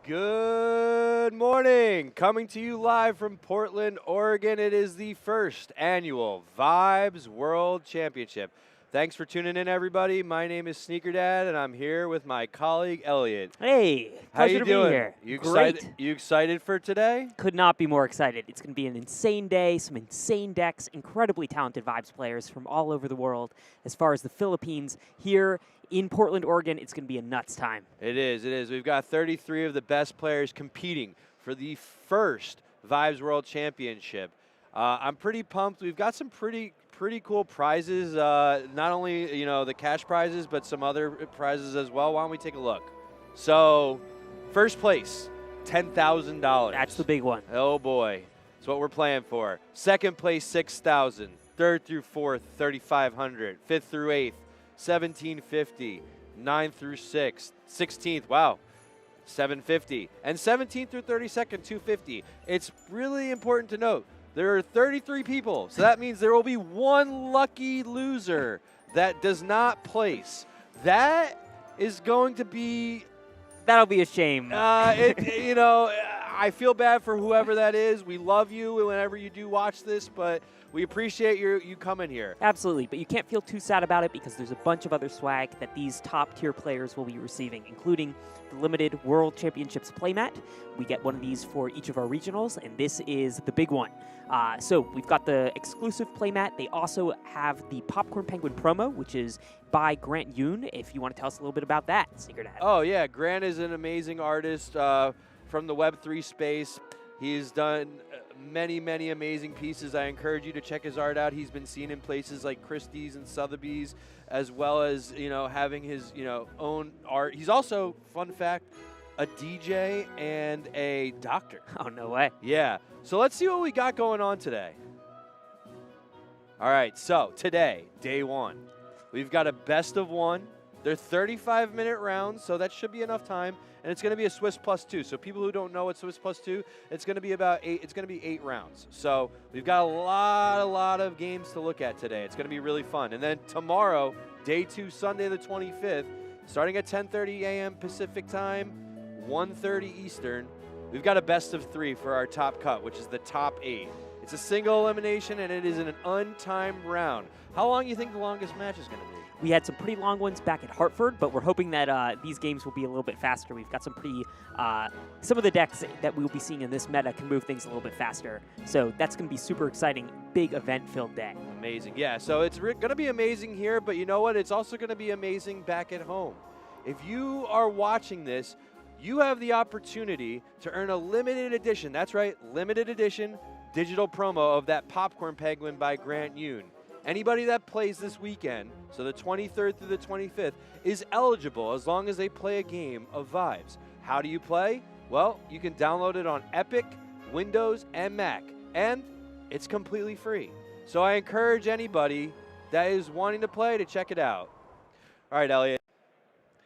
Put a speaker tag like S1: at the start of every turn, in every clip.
S1: Good morning. Coming to you live from Portland, Oregon. It is the first annual Vibes World Championship. Thanks for tuning in, everybody. My name is Sneaker Dad, and I'm here with my colleague Elliot.
S2: Hey,
S1: how
S2: pleasure
S1: you
S2: to
S1: doing?
S2: be here.
S1: You
S2: Great.
S1: excited? You excited for today?
S2: Could not be more excited. It's going to be an insane day, some insane decks, incredibly talented Vibes players from all over the world. As far as the Philippines, here in Portland, Oregon, it's going to be a nuts time.
S1: It is. It is. We've got 33 of the best players competing for the first Vibes World Championship. I'm pretty pumped. We've got some pretty cool prizes. Not only the cash prizes, but some other prizes as well. Why don't we take a look? So, first place, $10,000.
S2: That's the big one.
S1: Oh boy, that's what we're playing for. Second place, $6,000. Third through fourth, $3,500. Fifth through eighth, $1,750. 9th through 6th, 16th, wow, $750. And 17th through 32nd, $250. It's really important to note, there are 33 people, so that means there will be one lucky loser that does not place. That is going to be...
S2: That'll be a shame.
S1: I feel bad for whoever that is. We love you whenever you do watch this, but we appreciate you coming here.
S2: Absolutely, but you can't feel too sad about it because there's a bunch of other swag that these top-tier players will be receiving, including the limited World Championships playmat. We get one of these for each of our regionals, and this is the big one. So we've got the exclusive playmat. They also have the Popcorn Penguin promo, which is by Grant Yoon. If you want to tell us a little bit about that, Sneaker Dad.
S1: Oh, yeah. Grant is an amazing artist from the Web3 space. He's done many amazing pieces. I encourage you to check his art out. He's been seen in places like Christie's and Sotheby's, as well as having his own art. He's also, fun fact, a DJ and a doctor.
S2: Oh, no way.
S1: Yeah. So let's see what we got going on today. All right. So today, day one, we've got a best of one. They're 35-minute rounds, so that should be enough time. And it's going to be a Swiss plus 2. So people who don't know what Swiss plus 2, it's going to be about 8. It's going to be 8 rounds. So we've got a lot of games to look at today. It's going to be really fun. And then tomorrow, day 2, Sunday the 25th, starting at 10:30 a.m. Pacific time, 1:30 Eastern, we've got a best of 3 for our top cut, which is the top 8. It's a single elimination, and it is an untimed round. How long do you think the longest match is going to be?
S2: We had some pretty long ones back at Hartford, but we're hoping that these games will be a little bit faster. We've got some some of the decks that we'll be seeing in this meta can move things a little bit faster. So that's going to be super exciting, big event-filled day.
S1: Amazing, yeah. So it's going to be amazing here, but you know what? It's also going to be amazing back at home. If you are watching this, you have the opportunity to earn a limited edition, that's right, limited edition digital promo of that Popcorn Penguin by Grant Yoon. Anybody that plays this weekend, so the 23rd through the 25th, is eligible as long as they play a game of Vibes. How do you play? Well, you can download it on Epic, Windows, and Mac, and it's completely free. So I encourage anybody that is wanting to play to check it out. All right, Elliot.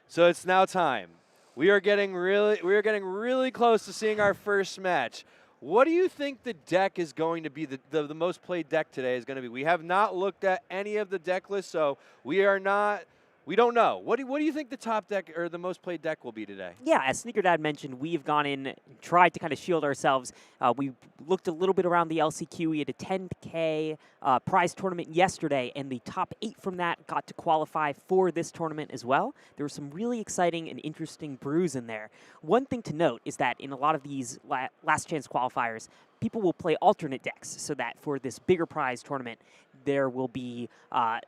S1: So it's now time. We are getting really close to seeing our first match. What do you think the deck is going to be, the most played deck today is going to be? We have not looked at any of the deck lists, so we don't know. What do you think the top deck or the most played deck will be today?
S2: Yeah, as Sneaker Dad mentioned, we've gone in and tried to kind of shield ourselves. We looked a little bit around the LCQ. We had a 10K prize tournament yesterday, and the top 8 from that got to qualify for this tournament as well. There were some really exciting and interesting brews in there. One thing to note is that in a lot of these last chance qualifiers, people will play alternate decks so that for this bigger prize tournament, there will be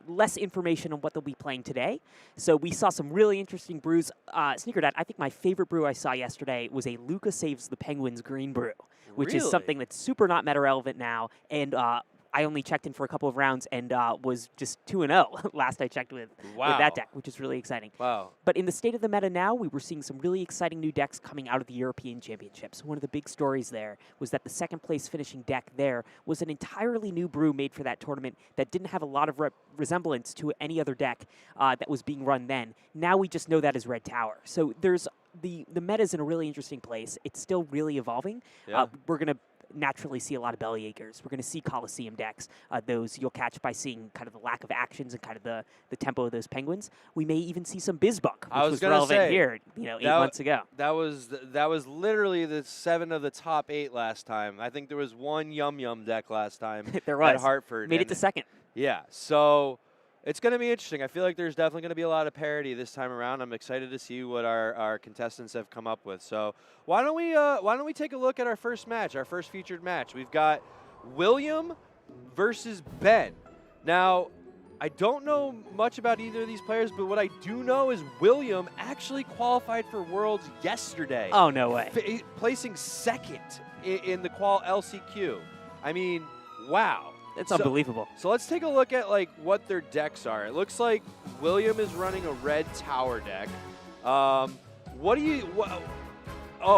S2: less information on what they'll be playing today. So we saw some really interesting brews. Sneaker Dad, I think my favorite brew I saw yesterday was a Luca Saves the Penguins green brew, which is something that's super not meta relevant now. And I only checked in for a couple of rounds and was just 2-0 last I checked with that deck, which is really exciting.
S1: Wow.
S2: But in the state of the meta now, we were seeing some really exciting new decks coming out of the European Championships. One of the big stories there was that the second place finishing deck there was an entirely new brew made for that tournament that didn't have a lot of resemblance to any other deck that was being run then. Now we just know that as Red Tower. So there's the meta's in a really interesting place. It's still really evolving.
S1: Yeah.
S2: We're going to naturally see a lot of Bellyacres. We're going to see Coliseum decks. Those you'll catch by seeing kind of the lack of actions and kind of the tempo of those Penguins. We may even see some Bizbuck, which was relevant here, 8 months ago.
S1: That was literally the 7 of the top 8 last time. I think there was one Yum Yum deck last time
S2: there was.
S1: at Hartford.
S2: Made it to second.
S1: Yeah, so it's going to be interesting. I feel like there's definitely going to be a lot of parity this time around. I'm excited to see what our contestants have come up with. So why don't we take a look at our first match, our first featured match? We've got William versus Ben. Now, I don't know much about either of these players, but what I do know is William actually qualified for Worlds yesterday.
S2: Oh, no way.
S1: Placing second in the Qual LCQ. I mean, wow.
S2: It's unbelievable.
S1: So let's take a look at what their decks are. It looks like William is running a red tower deck. Oh,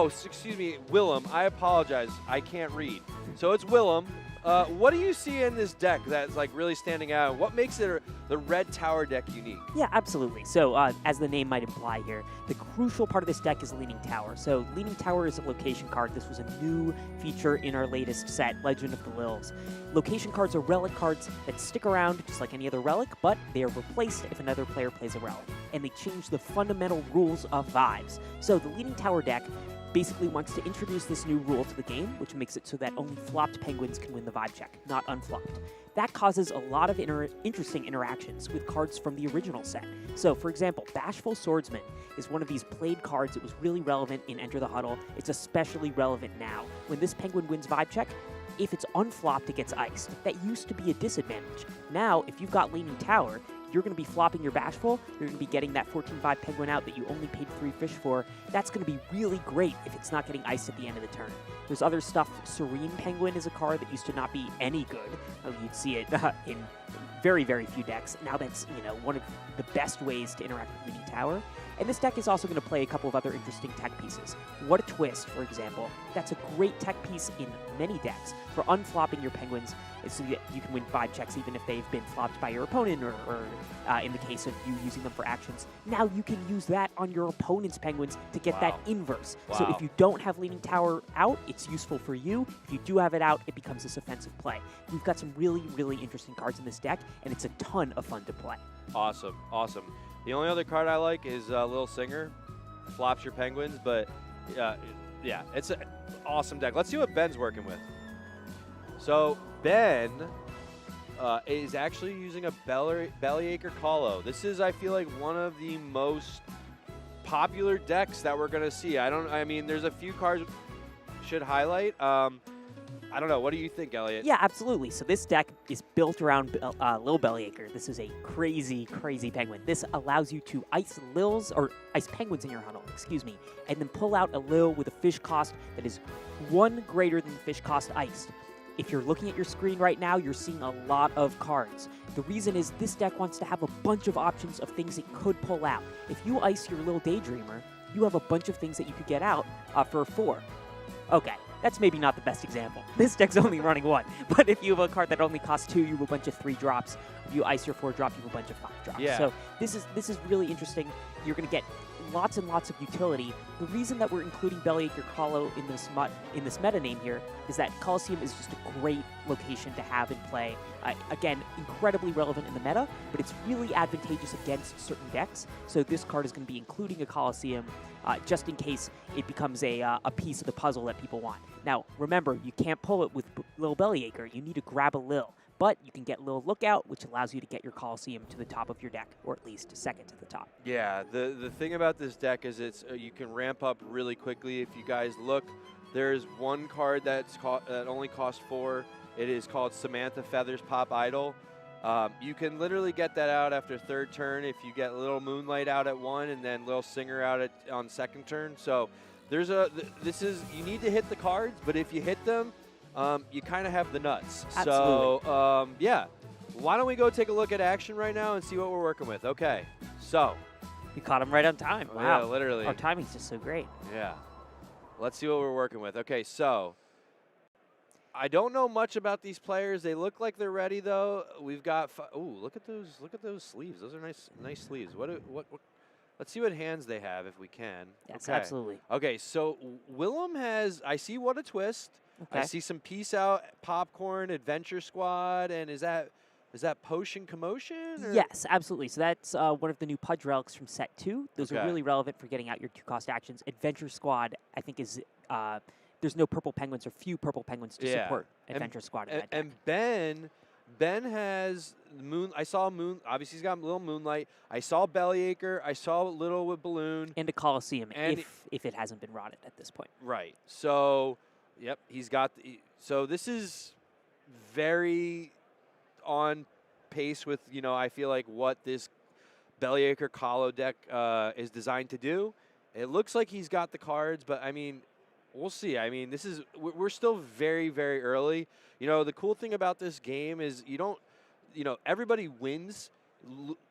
S1: excuse me, Willem. I apologize. I can't read. So it's Willem. What do you see in this deck that's really standing out? What makes it the red tower deck unique?
S2: Yeah, absolutely. So as the name might imply here, the crucial part of this deck is Leaning Tower. So Leaning Tower is a location card. This was a new feature in our latest set, Legend of the Lils. Location cards are relic cards that stick around just like any other relic, but they are replaced if another player plays a relic. And they change the fundamental rules of Vibes. So the Leaning Tower deck basically wants to introduce this new rule to the game, which makes it so that only flopped Penguins can win the vibe check, not unflopped. That causes a lot of interesting interactions with cards from the original set. So, for example, Bashful Swordsman is one of these played cards that was really relevant in Enter the Huddle. It's especially relevant now. When this Penguin wins vibe check, if it's unflopped, it gets iced. That used to be a disadvantage. Now, if you've got Leaning Tower, you're going to be flopping your Bashful, you're going to be getting that 14-5 Penguin out that you only paid 3 fish for. That's going to be really great if it's not getting iced at the end of the turn. There's other stuff. Serene Penguin is a card that used to not be any good. You'd see it in very, very few decks. Now that's, one of the best ways to interact with Leaning Tower. And this deck is also going to play a couple of other interesting tech pieces. What a Twist, for example. That's a great tech piece in many decks for unflopping your Penguins so that you can win vibe checks even if they've been flopped by your opponent or in the case of you using them for actions. Now you can use that on your opponent's Penguins to get that inverse.
S1: Wow.
S2: So if you don't have Leaning Tower out, it's useful for you. If you do have it out, it becomes this offensive play. We've got some really, really interesting cards in this deck, and it's a ton of fun to play.
S1: Awesome, awesome. The only other card I like is Lil Singer. Flops your Penguins, but yeah, it's an awesome deck. Let's see what Ben's working with. So Ben is actually using a Bellyacre Colo. This is, I feel like, one of the most popular decks that we're going to see. I mean, there's a few cards should highlight. I don't know. What do you think, Elliot?
S2: Yeah, absolutely. So this deck is built around Lil Bellyacre. This is a crazy, crazy Penguin. This allows you to ice Lils, or ice Penguins in your huddle, and then pull out a Lil with a fish cost that is 1 greater than the fish cost iced. If you're looking at your screen right now, you're seeing a lot of cards. The reason is this deck wants to have a bunch of options of things it could pull out. If you ice your Lil Daydreamer, you have a bunch of things that you could get out for 4. Okay. That's maybe not the best example. This deck's only running 1. But if you have a card that only costs 2, you have a bunch of 3 drops. If you ice your 4 drop, you have a bunch of 5 drops.
S1: Yeah.
S2: So this is really interesting. You're going to get lots and lots of utility. The reason that we're including Bellyacre Colo in this meta name here is that Coliseum is just a great location to have in play. Again, incredibly relevant in the meta, but it's really advantageous against certain decks. So this card is going to be including a Coliseum just in case it becomes a piece of the puzzle that people want. Now, remember, you can't pull it with Lil Bellyacre. You need to grab a Lil. But you can get Lil Lookout, which allows you to get your Coliseum to the top of your deck, or at least second to the top.
S1: Yeah, the thing about this deck is it's you can ramp up really quickly. If you guys look, there's one card that only costs 4. It is called Samantha Feathers Pop Idol. You can literally get that out after 3rd turn if you get Little Moonlight out at 1 and then Lil Singer out on 2nd turn. So there's you need to hit the cards, but if you hit them, you kind of have the nuts.
S2: Absolutely.
S1: So, yeah. Why don't we go take a look at action right now and see what we're working with? Okay. So.
S2: We caught him right on time. Wow.
S1: Yeah, literally.
S2: Our timing's just so great.
S1: Yeah. Let's see what we're working with. Okay, so. I don't know much about these players. They look like they're ready, though. We've got. Ooh, look at those! Look at those sleeves. Those are nice sleeves. What? Let's see what hands they have if we can.
S2: Yes,
S1: okay.
S2: absolutely.
S1: Okay, so Willem has. I see What a Twist.
S2: Okay.
S1: I see some Peace Out, Popcorn, Adventure Squad, and is that Potion Commotion? Or?
S2: Yes, absolutely. So that's one of the new Pudge relics from set 2. Those are
S1: Okay.
S2: really relevant for getting out your 2-cost actions. Adventure Squad, I think, is there's no purple penguins or few purple penguins to support Adventure Squad in that deck.
S1: And Ben has Moon. I saw Moon. Obviously, he's got a little Moonlight. I saw Bellyacre. I saw Little with Balloon.
S2: And a Coliseum,
S1: And
S2: if it hasn't been rotted at this point.
S1: Right. So, yep, he's got. So this is very on pace with, I feel like what this Bellyacre Colo deck is designed to do. It looks like he's got the cards, but I mean, we'll see. I mean, we're still very, very early. The cool thing about this game is everybody wins.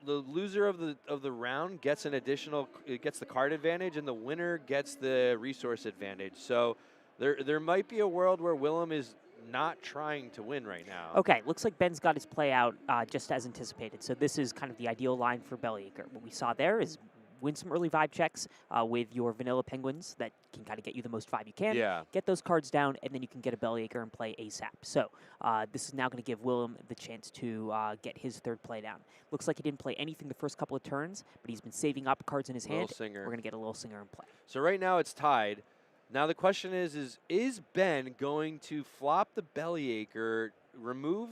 S1: The loser of the round gets gets the card advantage, and the winner gets the resource advantage. So there might be a world where Willem is not trying to win right now.
S2: Okay, looks like Ben's got his play out just as anticipated. So this is kind of the ideal line for Bellyacre. What we saw there is win some early vibe checks with your vanilla penguins that can kind of get you the most vibe you can.
S1: Yeah.
S2: Get those cards down, and then you can get a Bellyacre and play ASAP. So this is now going to give Willem the chance to get his third play down. Looks like he didn't play anything the first couple of turns, but he's been saving up cards in his hand.
S1: Singer.
S2: We're going to get a little Singer in play.
S1: So right now it's tied. Now the question is Ben going to flop the Bellyacre, remove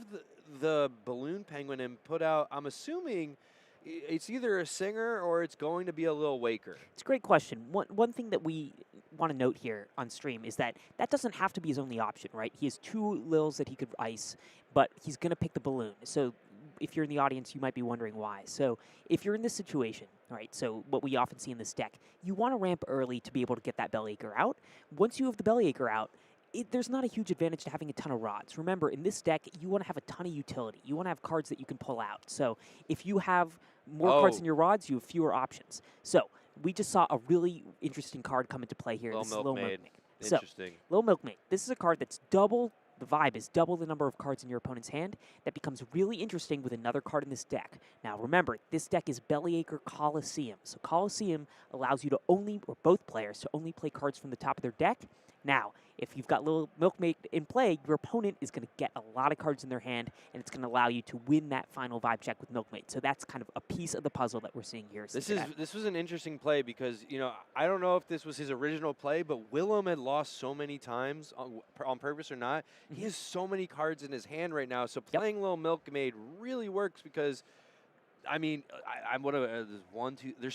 S1: the Balloon Penguin, and put out, I'm assuming, it's either a Singer or it's going to be a Lil Waker?
S2: It's a great question. One thing that we want to note here on stream is that doesn't have to be his only option, right? He has 2 Lils that he could ice, but he's going to pick the Balloon. So if you're in the audience, you might be wondering why. So if you're in this situation, all right, so what we often see in this deck, you want to ramp early to be able to get that Bellyacre out. Once you have the Bellyacre out, there's not a huge advantage to having a ton of rods. Remember, in this deck, you want to have a ton of utility. You want to have cards that you can pull out. So if you have more cards than your rods, you have fewer options. So we just saw a really interesting card come into play here.
S1: Little Milkmaid.
S2: So,
S1: Interesting.
S2: Little Milkmaid. This is a card that's double. The vibe is double the number of cards in your opponent's hand. That becomes really interesting with another card in this deck. Now, remember, this deck is Bellyacre Coliseum. So Coliseum allows you to both players to only play cards from the top of their deck. Now, if you've got Little Milkmaid in play, your opponent is going to get a lot of cards in their hand, and it's going to allow you to win that final vibe check with Milkmaid. So that's kind of a piece of the puzzle that we're seeing here.
S1: This was an interesting play because, I don't know if this was his original play, but Willem had lost so many times on purpose or not. Mm-hmm. He has so many cards in his hand right now. So playing Little Milkmaid really works because, there's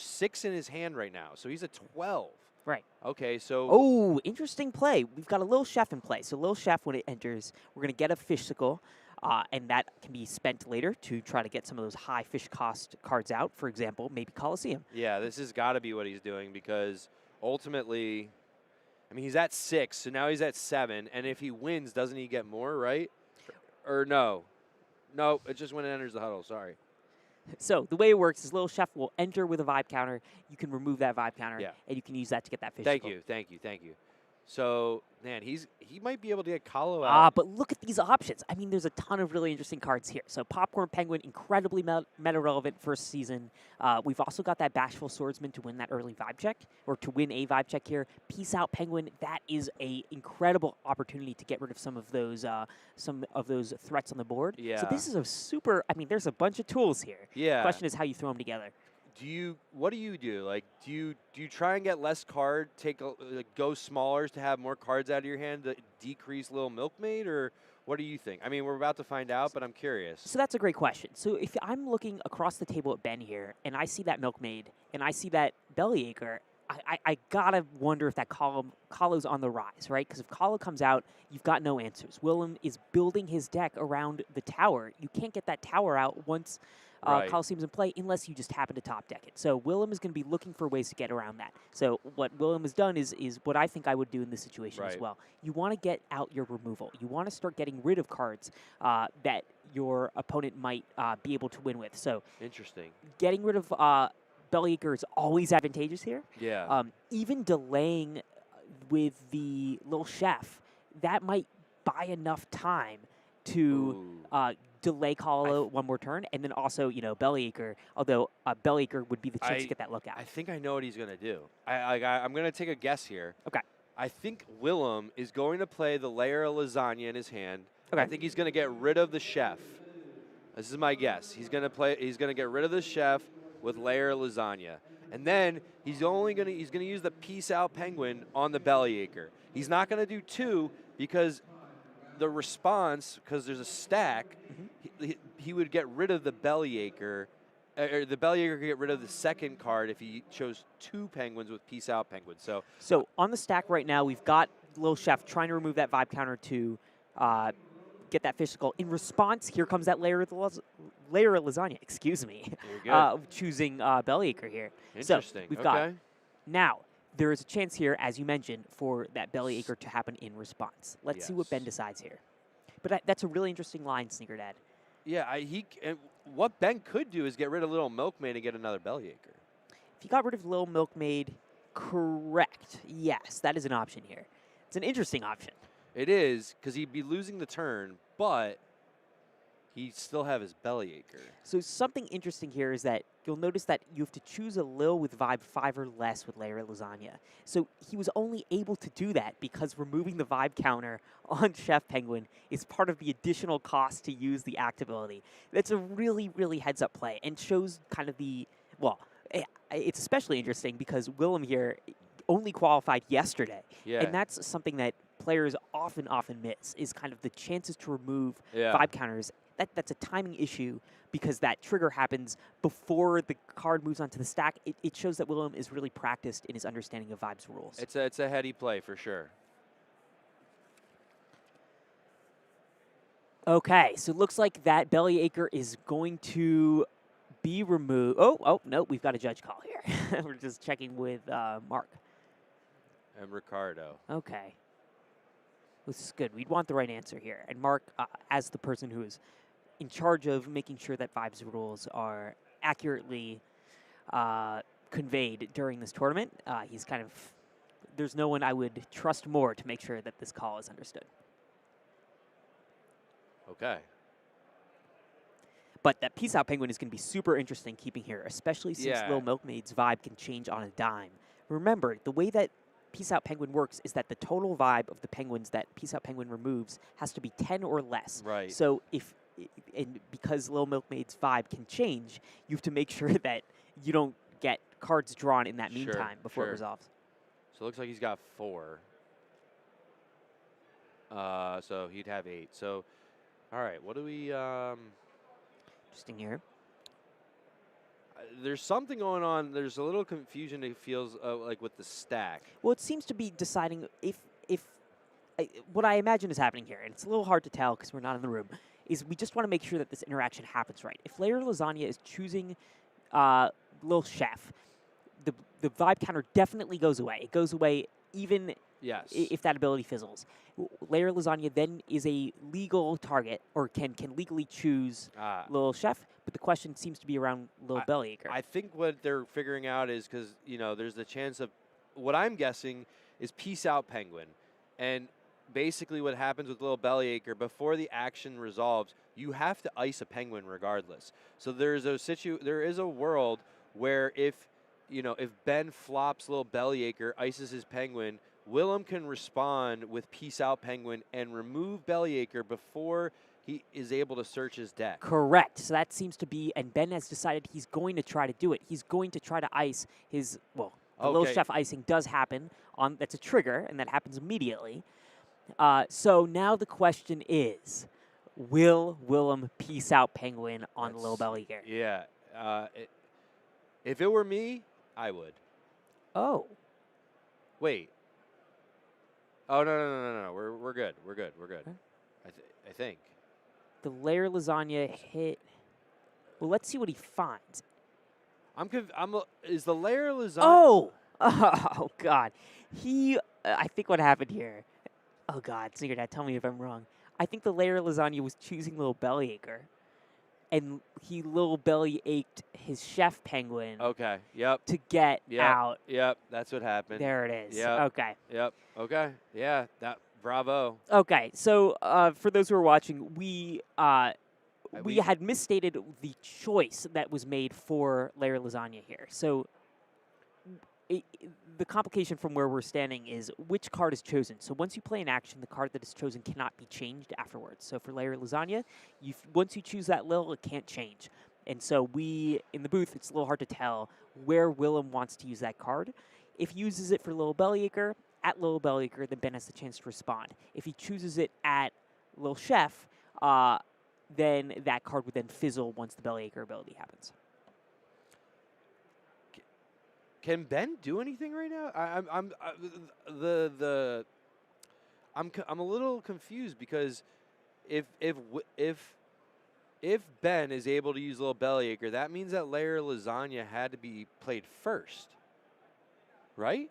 S1: 6 in his hand right now. So he's a 12.
S2: Right.
S1: Okay, so...
S2: Oh, interesting play. We've got a Lil Chef in play. So Lil Chef, when it enters, we're going to get a Fishsicle, and that can be spent later to try to get some of those high fish cost cards out. For example, maybe Coliseum.
S1: Yeah, this has got to be what he's doing because ultimately, he's at 6, so now he's at 7, and if he wins, doesn't he get more, right? Or no? No, it's just when it enters the huddle, sorry.
S2: So the way it works is Little Chef will enter with a vibe counter. You can remove that vibe counter, and you can use that to get that fish.
S1: Thank you. So, man, he might be able to get Colo out.
S2: But look at these options. There's a ton of really interesting cards here. So Popcorn Penguin, incredibly meta-relevant first season. We've also got that Bashful Swordsman to win that early vibe check, or to win a vibe check here. Peace Out Penguin, that is a incredible opportunity to get rid of some of those threats on the board.
S1: Yeah.
S2: So this is a super, there's a bunch of tools here.
S1: Yeah.
S2: The question is how you throw them together.
S1: What do you do? Like, do you try and get less card, go smaller to have more cards out of your hand to decrease Little Milkmaid, or what do you think? We're about to find out, but I'm curious.
S2: So that's a great question. So if I'm looking across the table at Ben here, and I see that Milkmaid, and I see that Bellyacre, I gotta wonder if that Colo's on the rise, right? Because if Colo comes out, you've got no answers. Willem is building his deck around the tower. You can't get that tower out once Coliseum's in play unless you just happen to top deck it. So Willem is going to be looking for ways to get around that. So what Willem has done is what I think I would do in this situation as well. You want to get out your removal. You want to start getting rid of cards that your opponent might be able to win with. So
S1: interesting.
S2: Getting rid of Bellyacre is always advantageous here.
S1: Yeah.
S2: Even delaying with the Little Chef, that might buy enough time to delay Colo one more turn, and then also, Bellyacre, although Bellyacre would be the chance to get that lookout.
S1: I think I know what he's going to do. I'm going to take a guess here.
S2: Okay.
S1: I think Willem is going to play the layer of lasagna in his hand.
S2: Okay.
S1: I think he's going to get rid of the chef. This is my guess. He's going to get rid of the chef with layer of lasagna. And then he's going to use the peace out penguin on the Bellyacher. He's not going to do 2 because the response, because there's a stack, he would get rid of the Bellyacher. Or the Bellyacher could get rid of the second card if he chose 2 penguins with peace out penguins.
S2: So on the stack right now, we've got Lil Chef trying to remove that vibe counter to get that physical. In response, here comes that layer of lasagna. Excuse me. Choosing Bellyacher here.
S1: Interesting.
S2: So we've got now. There is a chance here, as you mentioned, for that Bellyacher to happen in response. Let's see what Ben decides here. But that's a really interesting line, Sneaker Dad.
S1: Yeah, what Ben could do is get rid of Little Milkmaid and get another Bellyacher.
S2: If he got rid of Little Milkmaid, correct. Yes, that is an option here. It's an interesting option.
S1: It is, because he'd be losing the turn, but he'd still have his Bellyacher.
S2: So something interesting here is that you'll notice that you have to choose a Lil with vibe 5 or less with layer lasagna. So he was only able to do that because removing the vibe counter on Chef Penguin is part of the additional cost to use the act ability. That's a really, really heads-up play and shows kind of the, well, it's especially interesting because Willem here only qualified yesterday.
S1: Yeah.
S2: And that's something that players often miss, is kind of the chances to remove vibe counters. That's a timing issue because that trigger happens before the card moves onto the stack. It shows that Willem is really practiced in his understanding of Vibes rules.
S1: It's a heady play for sure.
S2: Okay, so it looks like that Bellyacher is going to be removed. Oh, no, we've got a judge call here. We're just checking with Mark.
S1: And Ricardo.
S2: Okay. This is good. We'd want the right answer here. And Mark, as the person who is in charge of making sure that Vibes rules are accurately conveyed during this tournament, he's kind of, there's no one I would trust more to make sure that this call is understood.
S1: Okay.
S2: But that Peace Out Penguin is going to be super interesting keeping here, especially since Lil Milkmaid's vibe can change on a dime. Remember, the way that Peace Out Penguin works is that the total vibe of the penguins that Peace Out Penguin removes has to be 10 or less.
S1: Right.
S2: So because Lil Milkmaid's vibe can change, you have to make sure that you don't get cards drawn in that meantime before it resolves.
S1: So it looks like he's got 4. So he'd have 8. So, all right, what do we...
S2: Interesting here.
S1: There's something going on. There's a little confusion, it feels like, with the stack.
S2: Well, it seems to be deciding if what I imagine is happening here, and it's a little hard to tell because we're not in the room, is we just want to make sure that this interaction happens right. If Layer Lasagna is choosing Lil Chef, the vibe counter definitely goes away. It goes away even if that ability fizzles. Layer Lasagna then is a legal target, or can legally choose Lil Chef, but the question seems to be around Lil Bellyacher.
S1: I think what they're figuring out is because, there's the chance of, what I'm guessing is Peace Out Penguin. And basically what happens with Lil Bellyacher, before the action resolves, you have to ice a penguin regardless. So there is a world where if Ben flops Lil Bellyacher, ices his penguin, Willem can respond with Peace Out Penguin and remove Bellyacher before he is able to search his deck.
S2: Correct. So that seems to be, and Ben has decided he's going to try to do it. He's going to try to ice his, the Lil Chef icing does happen. That's a trigger, and that happens immediately. So now the question is, will Willem Peace Out Penguin on Lil Bellyacher?
S1: Yeah. If it were me, I would.
S2: Oh.
S1: Wait. Oh, no. We're good. We're good. Okay. I think.
S2: The Layer Lasagna hit. Well, let's see what he finds.
S1: Is the Layer Lasagna?
S2: Oh, God. I think what happened here. Oh, God. Sneaker Dad, tell me if I'm wrong. I think the Layer Lasagna was choosing Lil Bellyacher. And he Lil Belly-ached his Chef Penguin.
S1: Okay, yep.
S2: To get out.
S1: Yep, that's what happened.
S2: There it is.
S1: Yep.
S2: Okay.
S1: Yep, okay. Yeah, bravo.
S2: Okay, so for those who are watching, we had misstated the choice that was made for Layer Lasagna here. So the complication from where we're standing is which card is chosen. So once you play an action, the card that is chosen cannot be changed afterwards. So for Layer Lasagna, once you choose that Lil, it can't change. And so in the booth, it's a little hard to tell where Willem wants to use that card. If he uses it for Lil Bellyacre, at Lil Bellyacre, then Ben has the chance to respond. If he chooses it at Lil Chef, then that card would then fizzle once the Bellyacre ability happens.
S1: Can Ben do anything right now? I'm a little confused because if Ben is able to use Little Bellyacre, that means that Layer Lasagna had to be played first, right?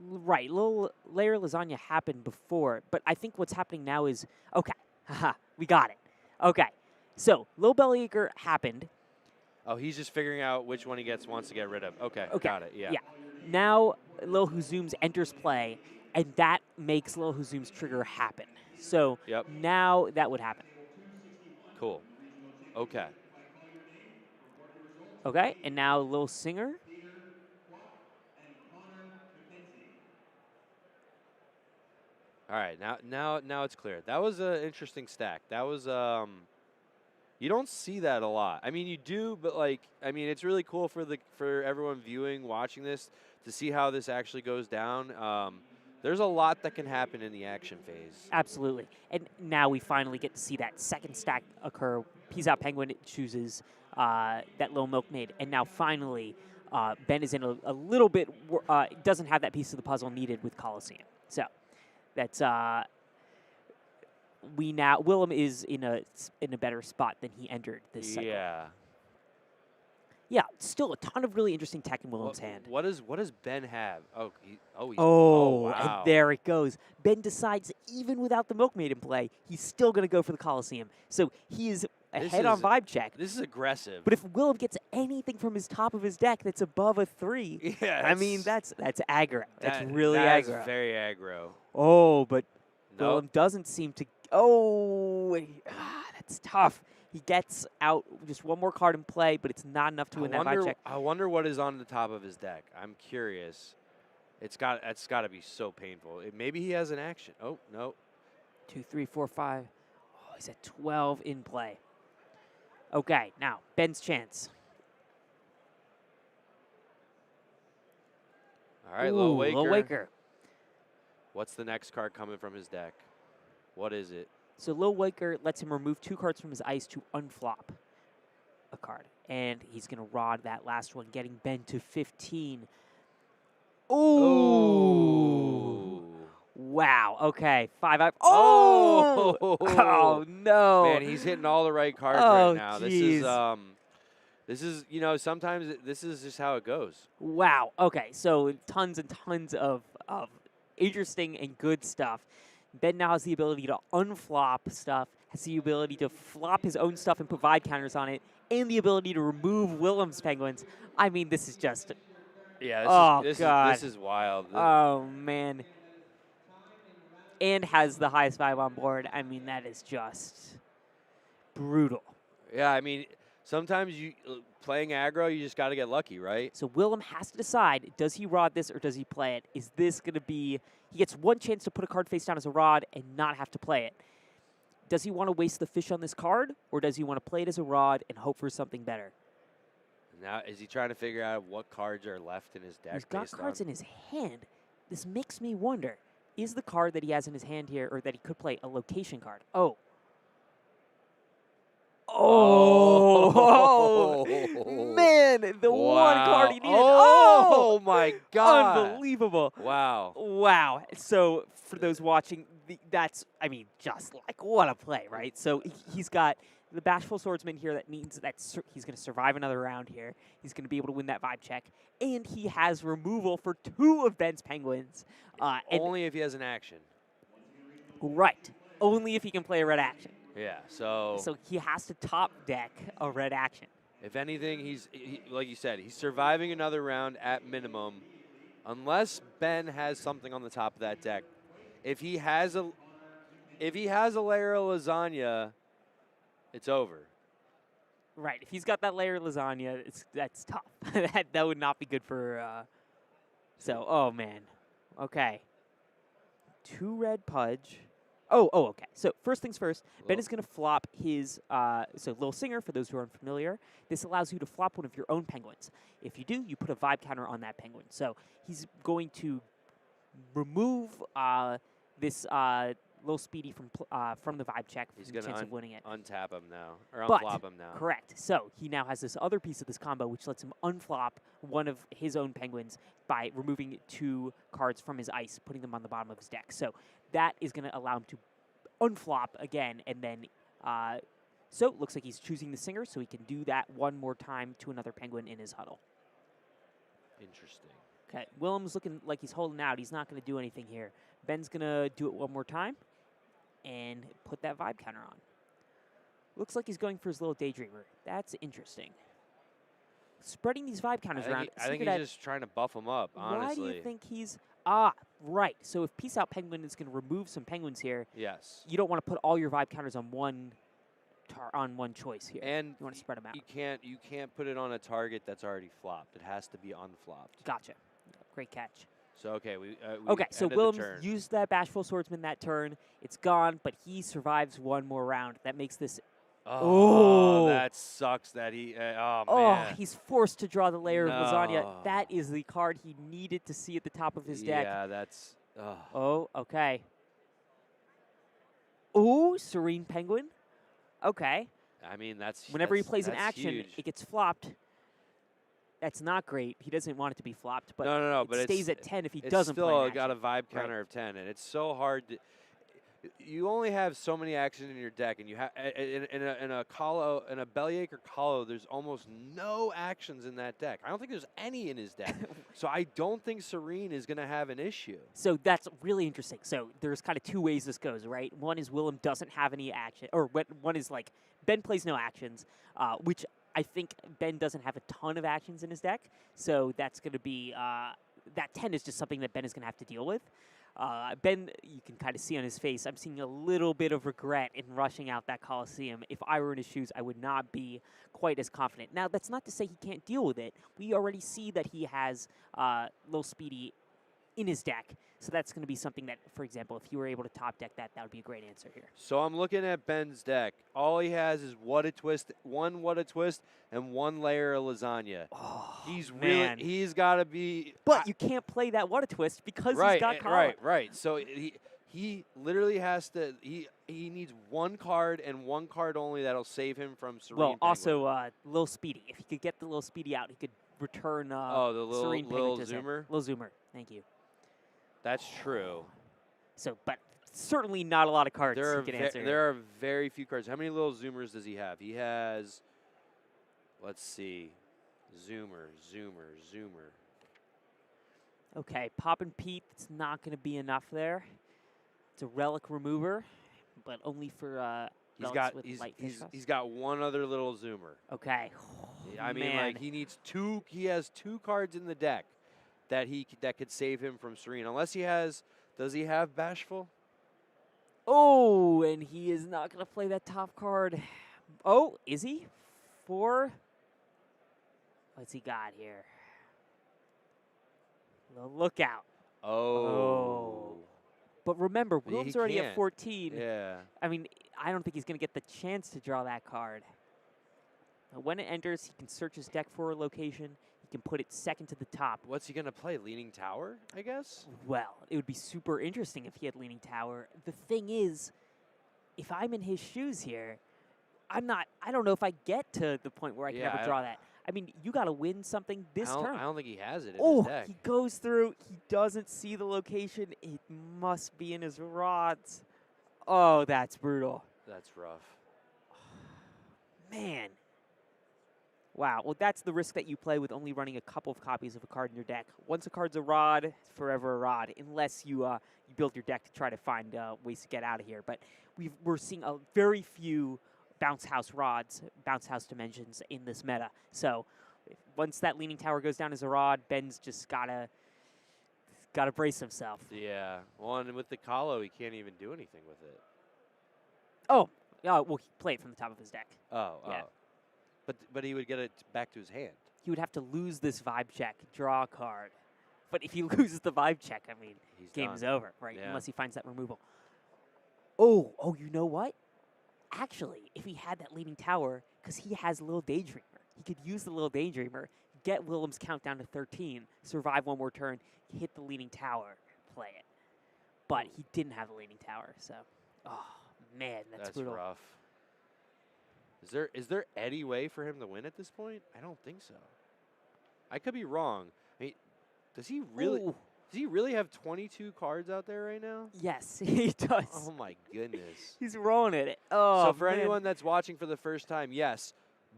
S2: Right, Layer Lasagna happened before, but I think what's happening now is, okay, haha, we got it. Okay, so Lil Bellyacre happened.
S1: Oh, he's just figuring out which one he wants to get rid of. Okay, got it, yeah.
S2: Now Lil Huzoom's enters play, and that makes Lil Huzoom's trigger happen. So now that would happen.
S1: Cool. Okay.
S2: Okay, and now Lil Singer.
S1: All right, now it's clear. That was an interesting stack. That was you don't see that a lot. I mean, you do, but it's really cool for everyone watching this to see how this actually goes down. There's a lot that can happen in the action phase.
S2: Absolutely, and now we finally get to see that second stack occur. Peas Out Penguin chooses that Lil Milkmaid, and now finally Ben is in a little bit. Doesn't have that piece of the puzzle needed with Coliseum. So that's. Willem is in a better spot than he entered this cycle. Yeah, still a ton of really interesting tech in Willem's hand.
S1: What does Ben have?
S2: Wow. And
S1: And
S2: there it goes. Ben decides even without the Milkmaid in play, he's still going to go for the Coliseum. So he is ahead on vibe check.
S1: This is aggressive.
S2: But if Willem gets anything from his top of his deck that's above a 3, I mean that's aggro. That's really aggro.
S1: That's very aggro.
S2: Oh, but Willem doesn't seem to. Oh, that's tough. He gets out just one more card in play, but it's not enough to win that vibe check.
S1: I wonder what is on the top of his deck. I'm curious. It's got to be so painful. Maybe he has an action. Oh, no.
S2: 2, 3, 4, 5. Oh, he's at 12 in play. Okay, now Ben's chance.
S1: All right, Lil Waker.
S2: Lil Waker.
S1: What's the next card coming from his deck? What is it?
S2: So Lil Waker lets him remove 2 cards from his ice to unflop a card. And he's going to rod that last one, getting Ben to 15. Ooh. Wow. Okay. 5 up. Oh! Oh, no.
S1: Man, he's hitting all the right cards right now. This is, sometimes this is just how it goes.
S2: Wow. Okay. So tons and tons of interesting and good stuff. Ben now has the ability to unflop stuff, has the ability to flop his own stuff and provide counters on it, and the ability to remove Willem's Penguins. I mean, this is just...
S1: Yeah, this is wild.
S2: Oh, man. And has the highest vibe on board. I mean, that is just brutal.
S1: Yeah, I mean, sometimes playing aggro, you just got to get lucky, right?
S2: So Willem has to decide, does he rod this or does he play it? Is this going to be... He gets one chance to put a card face down as a rod and not have to play it. Does he want to waste the fish on this card, or does he want to play it as a rod and hope for something better?
S1: Now, is he trying to figure out what cards are left in his deck?
S2: He's got cards in his hand. This makes me wonder, is the card that he has in his hand here, or that he could play, a location card? Oh. Oh, man, the one card he needed.
S1: Oh, my God.
S2: Unbelievable.
S1: Wow.
S2: Wow. So for those watching, just like what a play, right? So he's got the Bashful Swordsman here. That means that he's going to survive another round here. He's going to be able to win that vibe check. And he has removal for 2 of Ben's Penguins.
S1: Only if he has an action.
S2: Right. Only if he can play a red action.
S1: Yeah, so
S2: he has to top deck a red action.
S1: If anything, he's like you said, he's surviving another round at minimum, unless Ben has something on the top of that deck. If he has a layer of lasagna, it's over.
S2: Right. If he's got that layer of lasagna, that's tough. that would not be good for So, oh, man. Okay. 2 red Pudge. Oh, okay. So first things first, Ben is going to flop his, so Little Singer, for those who are unfamiliar. This allows you to flop one of your own penguins. If you do, you put a vibe counter on that penguin. So he's going to remove this Little Speedy from the vibe check.
S1: He's going to
S2: winning it.
S1: Untap him now, or
S2: But,
S1: unflop him now.
S2: Correct. So he now has this other piece of this combo, which lets him unflop one of his own penguins by removing 2 cards from his ice, putting them on the bottom of his deck. So that is going to allow him to unflop again, and then so it looks like he's choosing the Singer, so he can do that one more time to another penguin in his huddle.
S1: Interesting.
S2: Okay, Willem's looking like he's holding out. He's not going to do anything here. Ben's going to do it one more time and put that vibe counter on. Looks like he's going for his little Daydreamer. That's interesting. Spreading these vibe counters around.
S1: I think he's just trying to buff him up, honestly.
S2: Why do you think he's... right. So if Peace Out Penguin is going to remove some penguins here,
S1: yes,
S2: you don't want to put all your vibe counters on one choice here.
S1: And
S2: you want to spread them out.
S1: You can't put it on a target that's already flopped. It has to be unflopped.
S2: Gotcha. Great catch.
S1: So okay, we
S2: okay. So Willems
S1: turn.
S2: used that Bashful Swordsman that turn. It's gone, but he survives one more round. That makes this.
S1: Oh, that sucks. That he. Oh man.
S2: He's forced to draw the layer of lasagna. That is the card he needed to see at the top of his deck.
S1: Yeah, that's.
S2: Oh, okay. Oh, Serene Penguin. Okay.
S1: I mean, that's.
S2: Whenever he plays an action,
S1: huge.
S2: it gets flopped. That's not great. He doesn't want it to be flopped, but
S1: no,
S2: it stays at 10 if he
S1: it's
S2: doesn't play an
S1: still
S2: action.
S1: got a vibe counter of 10, and it's so hard to. You only have so many actions in your deck, and you have in a Bellyache or Colo, there's almost no actions in that deck. I don't think there's any in his deck, so I don't think Serene is going to have an issue.
S2: So that's really interesting. So there's kind of 2 ways this goes, right? One is Willem doesn't have any action, or one is like Ben plays no actions, which I think Ben doesn't have a ton of actions in his deck, so that's going to be that 10 is just something that Ben is going to have to deal with. Ben, you can kind of see on his face, I'm seeing a little bit of regret in rushing out that Coliseum. If I were in his shoes, I would not be quite as confident. Now, that's not to say he can't deal with it. We already see that he has Lil Speedy in his deck. So that's going to be something that, for example, if you were able to top deck that, that would be a great answer here.
S1: So I'm looking at Ben's deck. All he has is one What a Twist, and 1 layer of lasagna.
S2: Oh,
S1: He's got to be.
S2: But you can't play that What a Twist because he's got Colin.
S1: Right. So he literally has to. He needs 1 card and 1 card only that'll save him from Serene.
S2: Well,
S1: Penguin.
S2: also Lil Speedy. If he could get the Lil Speedy out, he could return
S1: the
S2: Serene
S1: little
S2: Penguin to
S1: Zoomer.
S2: Lil Zoomer. Thank you.
S1: That's true.
S2: So, but certainly not a lot of cards
S1: There
S2: he can answer.
S1: There are very few cards. How many little Zoomers does he have? He has, let's see, Zoomer.
S2: Okay, Pop and Pete, it's not going to be enough there. It's a relic remover, but only for
S1: he's got 1 other little Zoomer.
S2: Okay.
S1: I mean, like he needs 2. He has 2 cards in the deck that could save him from Serene. Unless he has, does he have Bashful?
S2: Oh, and he is not going to play that top card. Oh, is he? 4. What's he got here? The Lookout.
S1: Oh.
S2: But remember, Willem's already at 14.
S1: Yeah.
S2: I mean, I don't think he's going to get the chance to draw that card. When it enters, he can search his deck for a location. He can put it second to the top.
S1: What's he going to play? Leaning Tower, I guess?
S2: Well, it would be super interesting if he had Leaning Tower. The thing is, if I'm in his shoes here, I don't know if I get to the point where I can ever draw that. I mean, you got to win something this turn.
S1: I don't think he has it in his deck.
S2: He goes through. He doesn't see the location. It must be in his rods. Oh, that's brutal.
S1: That's rough.
S2: Man. Wow. Well, that's the risk that you play with only running a couple of copies of a card in your deck. Once a card's a rod, it's forever a rod, unless you you build your deck to try to find ways to get out of here. But we're seeing a very few bounce house rods, bounce house dimensions in this meta. So once that Leaning Tower goes down as a rod, Ben's just gotta brace himself.
S1: Yeah. Well, and with the Colo, he can't even do anything with it.
S2: Oh, well, he played from the top of his deck.
S1: Yeah. But he would get it back to his hand.
S2: He would have to lose this vibe check, draw a card. But if he loses the vibe check, I mean,
S1: He's
S2: game's
S1: done.
S2: over, right?
S1: Yeah.
S2: Unless he finds that removal. Oh, you know what? Actually, if he had that leaning tower, because he has Little Daydreamer, he could use the Little Daydreamer, get Willem's countdown to 13, survive one more turn, hit the leaning tower, play it. But he didn't have the leaning tower, so, oh man, that's brutal.
S1: Rough. Is there any way for him to win at this point? I don't think so. I could be wrong. I mean, does he really?
S2: Ooh.
S1: Does he really have 22 cards out there right now?
S2: Yes, he does.
S1: Oh my goodness.
S2: He's rolling it. Oh,
S1: so for
S2: man.
S1: anyone that's watching for the first time, yes,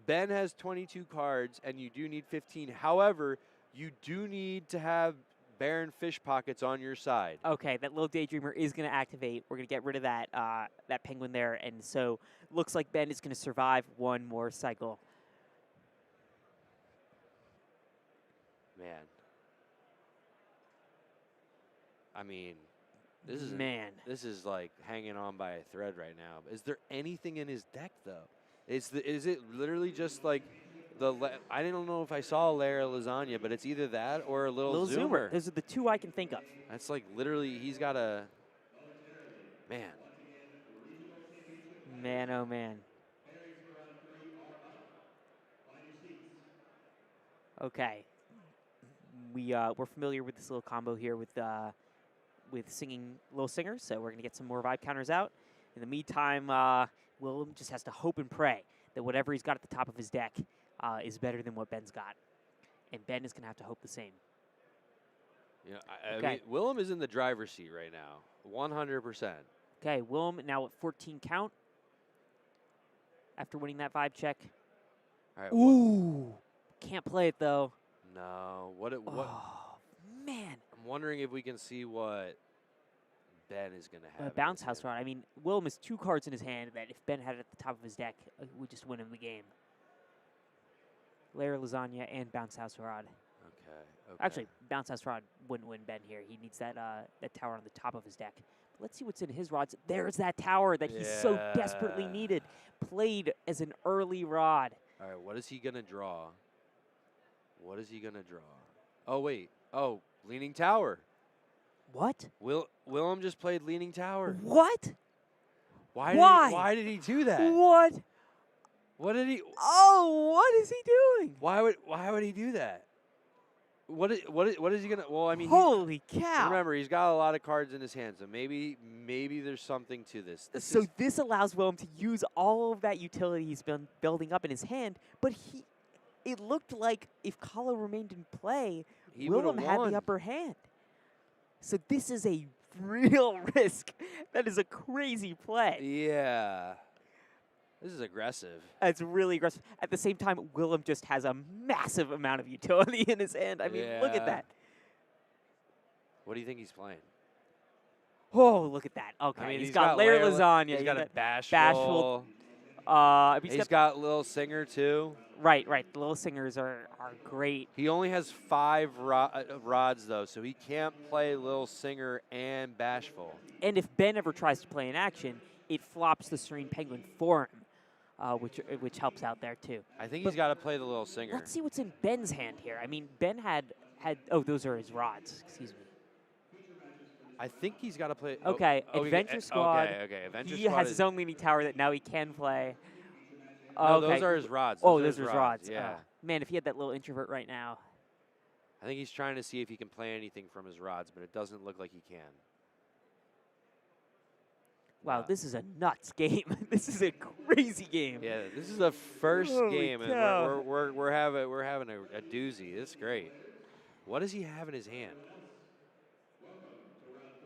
S1: Ben has 22 cards, and you do need 15. However, you do need to have Baron Fish Pockets on your side.
S2: Okay, that Little Daydreamer is going to activate. We're going to get rid of that that penguin there, and so looks like Ben is going to survive one more cycle.
S1: Man. I mean, this is like hanging on by a thread right now. Is there anything in his deck though? Is it literally just like I don't know if I saw a layer of lasagna, but it's either that or a little zoomer.
S2: Those are the two I can think of.
S1: That's like literally he's got a man.
S2: Man, oh man. Okay. We're familiar with this little combo here with singing Little Singers, so we're going to get some more vibe counters out. In the meantime, Willem just has to hope and pray that whatever he's got at the top of his deck is better than what Ben's got. And Ben is going to have to hope the same.
S1: Yeah, I mean, Willem is in the driver's seat right now, 100%.
S2: Okay, Willem now at 14 count after winning that vibe check.
S1: All right,
S2: Ooh, can't play it though.
S1: No,
S2: Oh, man.
S1: I'm wondering if we can see what Ben is going to have.
S2: Bounce House Rod. I mean, Willem has 2 cards in his hand that if Ben had it at the top of his deck, would just win him the game. Layer Lasagna and Bounce House Rod.
S1: Okay.
S2: Actually, Bounce House Rod wouldn't win Ben here. He needs that tower on the top of his deck. But let's see what's in his rods. There's that tower that he so desperately needed. Played as an early rod.
S1: All right, what is he going to draw? What is he going to draw? Oh, wait. Oh, Leaning Tower.
S2: What?
S1: Willem just played Leaning Tower.
S2: What?
S1: Why did he do that?
S2: What?
S1: What did he?
S2: Oh, what is he doing?
S1: Why would he do that? What is he gonna? Well, I mean,
S2: holy cow!
S1: Remember, he's got a lot of cards in his hand, so maybe there's something to this.
S2: This allows Willem to use all of that utility he's been building up in his hand, but it looked like if Kala remained in play, Willem had the upper hand. So this is a real risk. That is a crazy play.
S1: Yeah. This is aggressive.
S2: It's really aggressive. At the same time, Willem just has a massive amount of utility in his hand. I mean, look at that.
S1: What do you think he's playing?
S2: Oh, look at that. Okay,
S1: I mean,
S2: he's got Layer Lasagna.
S1: He's got a Bashful.
S2: He's
S1: got Little Singer, too.
S2: Right. The Little Singers are great.
S1: He only has 5 rods, though, so he can't play Little Singer and Bashful.
S2: And if Ben ever tries to play in action, it flops the Serene Penguin for him. Which helps out there too.
S1: I think he's got to play the Little Singer.
S2: Let's see what's in Ben's hand here. I mean, Ben had oh, those are his rods. Excuse me.
S1: I think he's got to play.
S2: Okay, Adventure Squad.
S1: Okay. Adventure
S2: he
S1: Squad
S2: has his own leaning tower that now he can play.
S1: No,
S2: okay.
S1: those are his rods.
S2: Those are his rods.
S1: Yeah.
S2: Man, if he had that little introvert right now.
S1: I think he's trying to see if he can play anything from his rods, but it doesn't look like he can.
S2: Wow, this is a nuts game. This is a crazy game.
S1: Yeah, this is the first game,
S2: cow.
S1: and we're having a doozy. This is great. What does he have in his hand?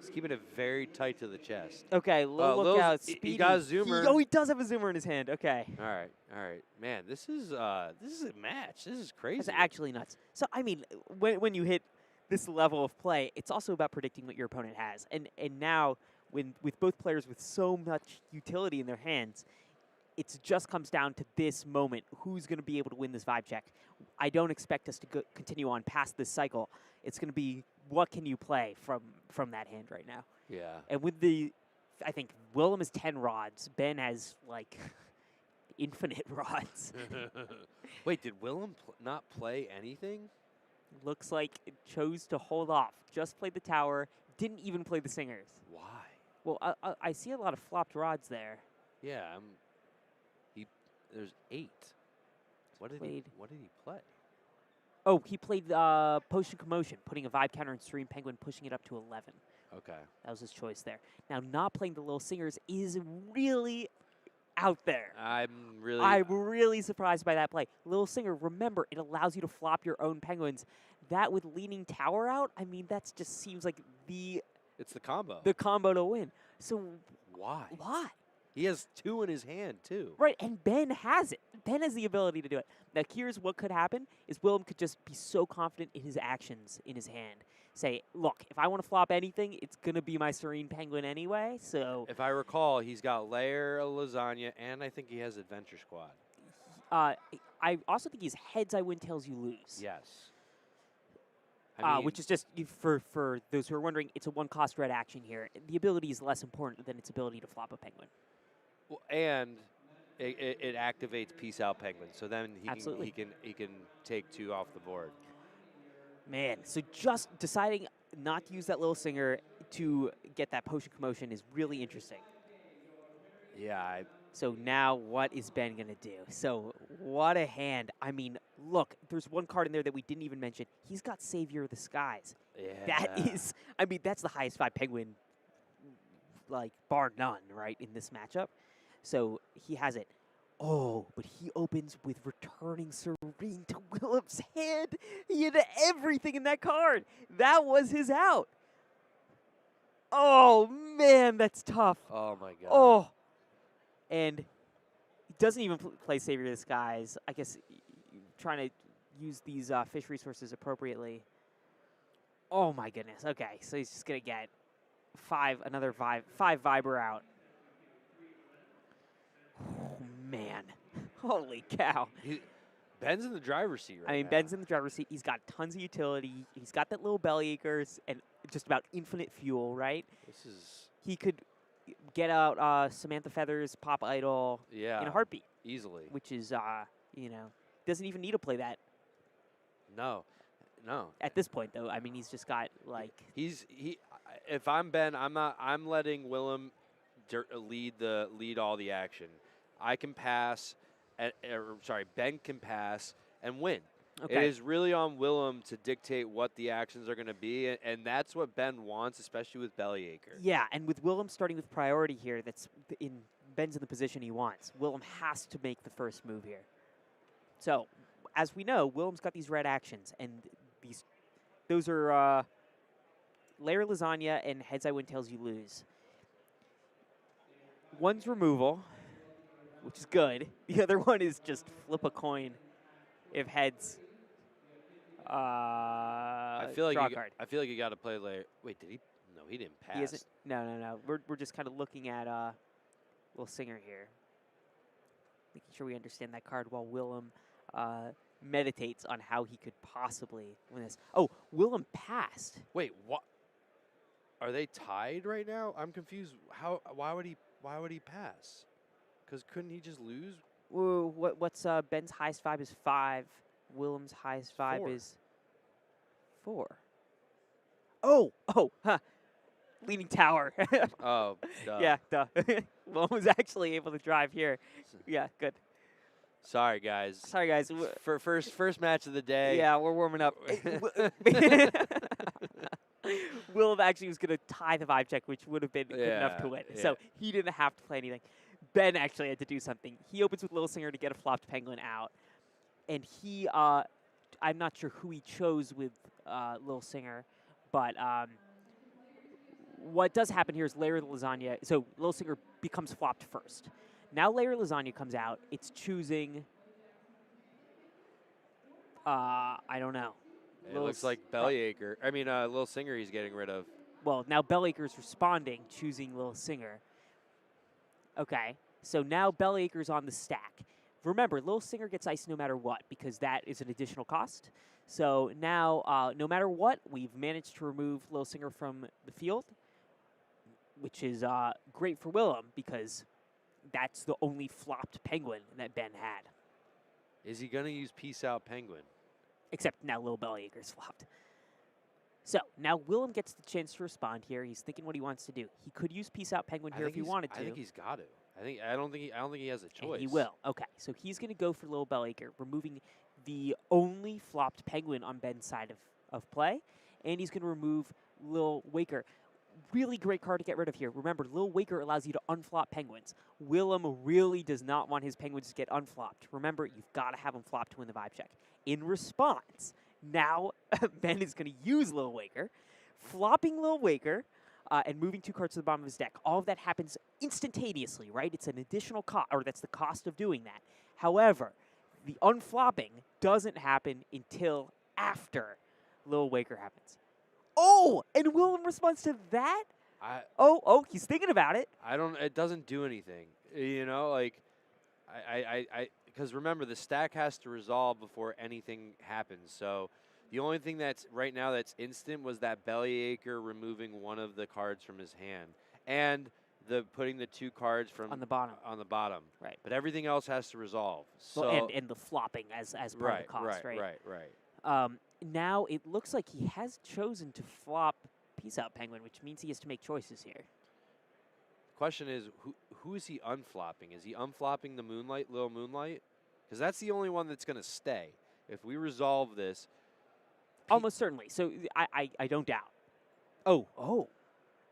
S1: He's keeping it very tight to the chest.
S2: Okay, look out. Speedy.
S1: He got a zoomer.
S2: He does have a zoomer in his hand. Okay.
S1: All right. Man, this is a match. This is crazy.
S2: That's actually nuts. So I mean, when you hit this level of play, it's also about predicting what your opponent has, and now. With both players with so much utility in their hands, it just comes down to this moment. Who's going to be able to win this vibe check? I don't expect us to continue on past this cycle. It's going to be what can you play from that hand right now.
S1: Yeah.
S2: And with I think Willem has 10 rods. Ben has like infinite rods.
S1: Wait, did Willem not play anything?
S2: Looks like it chose to hold off. Just played the tower. Didn't even play the singers.
S1: Why?
S2: Well, I see a lot of flopped rods there.
S1: Yeah, there's 8. What did he play?
S2: Oh, he played Potion Commotion, putting a Vibe counter in Serene Penguin, pushing it up to 11.
S1: Okay.
S2: That was his choice there. Now, not playing the Little Singers is really out there.
S1: I'm
S2: really surprised by that play. Little Singer, remember, it allows you to flop your own Penguins. That with Leaning Tower out, I mean, that just seems like
S1: it's the combo.
S2: the combo to win. So
S1: Why?
S2: why?
S1: He has 2 in his hand, too.
S2: Right, and Ben has it. Ben has the ability to do it. Now, here's what could happen, is Willem could just be so confident in his actions in his hand. Say, look, if I want to flop anything, it's going to be my Serene Penguin anyway, so...
S1: If I recall, he's got Lair, Lasagna, and I think he has Adventure Squad.
S2: I also think he's Heads I Win, Tails You Lose.
S1: Yes. I mean,
S2: Which is just, for those who are wondering, it's a one-cost red action here. The ability is less important than its ability to flop a Penguin.
S1: well, and it activates Peace Out Penguin, so then
S2: Absolutely.
S1: he can take 2 off the board.
S2: Man, so just deciding not to use that Little Singer to get that Potion Commotion is really interesting.
S1: Yeah,
S2: So now what is Ben going to do? So what a hand. I mean, look, there's one card in there that we didn't even mention. He's got Savior of the Skies.
S1: yeah.
S2: That is, I mean, that's the highest 5 Penguin, like, bar none, right, in this matchup. So he has it. Oh, but he opens with Returning Serene to Willem's hand. He had everything in that card. That was his out. Oh, man, that's tough.
S1: Oh, my God.
S2: Oh. And he doesn't even play Savior of the Skies. I guess trying to use these fish resources appropriately. Oh, my goodness. Okay, so he's just going to get another 5 Viber out. Oh, man. Holy cow.
S1: Ben's in the driver's seat right now.
S2: Ben's in the driver's seat. He's got tons of utility. He's got that little Bellyacres and just about infinite fuel, right? He could get out Samantha Feathers, Pop Idol in a heartbeat.
S1: Easily.
S2: Which is, doesn't even need to play that.
S1: No.
S2: At this point, though, I mean, he's just got, like...
S1: If I'm Ben, I'm letting Willem lead all the action. I can pass, Ben can pass and win.
S2: Okay.
S1: It is really on Willem to dictate what the actions are going to be, and that's what Ben wants, especially with Bellyacre.
S2: Yeah, and with Willem starting with priority here, Ben's in the position he wants. Willem has to make the first move here. So, as we know, Willem's got these red actions, and those are Lair Lasagna and Heads I Win, Tails You Lose. One's removal, which is good. The other one is just flip a coin if heads.
S1: I feel like
S2: card.
S1: I feel like you got to play Lair. Wait, did he? No, he didn't pass.
S2: He isn't. No. We're just kind of looking at Little Singer here, making sure we understand that card while Willem meditates on how he could possibly win this. Oh, Willem passed.
S1: Wait, what? Are they tied right now? I'm confused. Why would he pass? Because couldn't he just lose?
S2: Whoa, what's Ben's highest 5 is 5. Willem's highest 5
S1: 4.
S2: is 4. Oh, huh. Leaning Tower.
S1: Oh, duh.
S2: Yeah, duh. Willem was actually able to drive here. Yeah, good.
S1: Sorry, guys. For first match of the day.
S2: Yeah, we're warming up. Willem actually was going to tie the vibe check, which would have been good enough to win.
S1: Yeah.
S2: So he didn't have to play anything. Ben actually had to do something. He opens with Little Singer to get a flopped Penguin out. And he, I'm not sure who he chose with Little Singer, but what does happen here is Lair Lasagna. So Little Singer becomes flopped first. Now Lair Lasagna comes out. It's choosing, I don't know.
S1: It looks like Bellyacre. Little Singer he's getting rid of.
S2: Well, now Bellyacre's responding, choosing Little Singer. Okay, so now Bellyacre's on the stack. Remember, Little Singer gets ice no matter what, because that is an additional cost. So now, no matter what, we've managed to remove Little Singer from the field, which is great for Willem, because that's the only flopped Penguin that Ben had.
S1: Is he going to use Peace Out Penguin?
S2: Except now Lil Bellyacre's flopped. So now Willem gets the chance to respond here. He's thinking what he wants to do. He could use Peace Out Penguin here if he wanted to.
S1: I think he's got to. I don't think he has a choice.
S2: And he will. Okay, so he's going to go for Lil Bellacre, removing the only flopped Penguin on Ben's side of play, and he's going to remove Lil Waker. Really great card to get rid of here. Remember, Lil Waker allows you to unflop Penguins. Willem really does not want his Penguins to get unflopped. Remember, you've got to have them flopped to win the vibe check. In response, now Ben is going to use Lil Waker, flopping Lil Waker, and moving 2 cards to the bottom of his deck. All of that happens instantaneously, right? It's an additional cost, or that's the cost of doing that. However, the unflopping doesn't happen until after Lil Waker happens. Oh, and Willem responds to that? He's thinking about it.
S1: It doesn't do anything. You know, like, because remember, the stack has to resolve before anything happens. So the only thing that's right now that's instant was that Bellyacre removing one of the cards from his hand and putting the 2 cards from
S2: on the bottom. Right.
S1: But everything else has to resolve. So
S2: well, and the flopping as part of the cost, right? Now it looks like he has chosen to flop Peace Out Penguin, which means he has to make choices here.
S1: The question is, who is he unflopping? Is he unflopping the Lil Moonlight? Because that's the only one that's going to stay. If we resolve this...
S2: Almost certainly. So I don't doubt. Oh.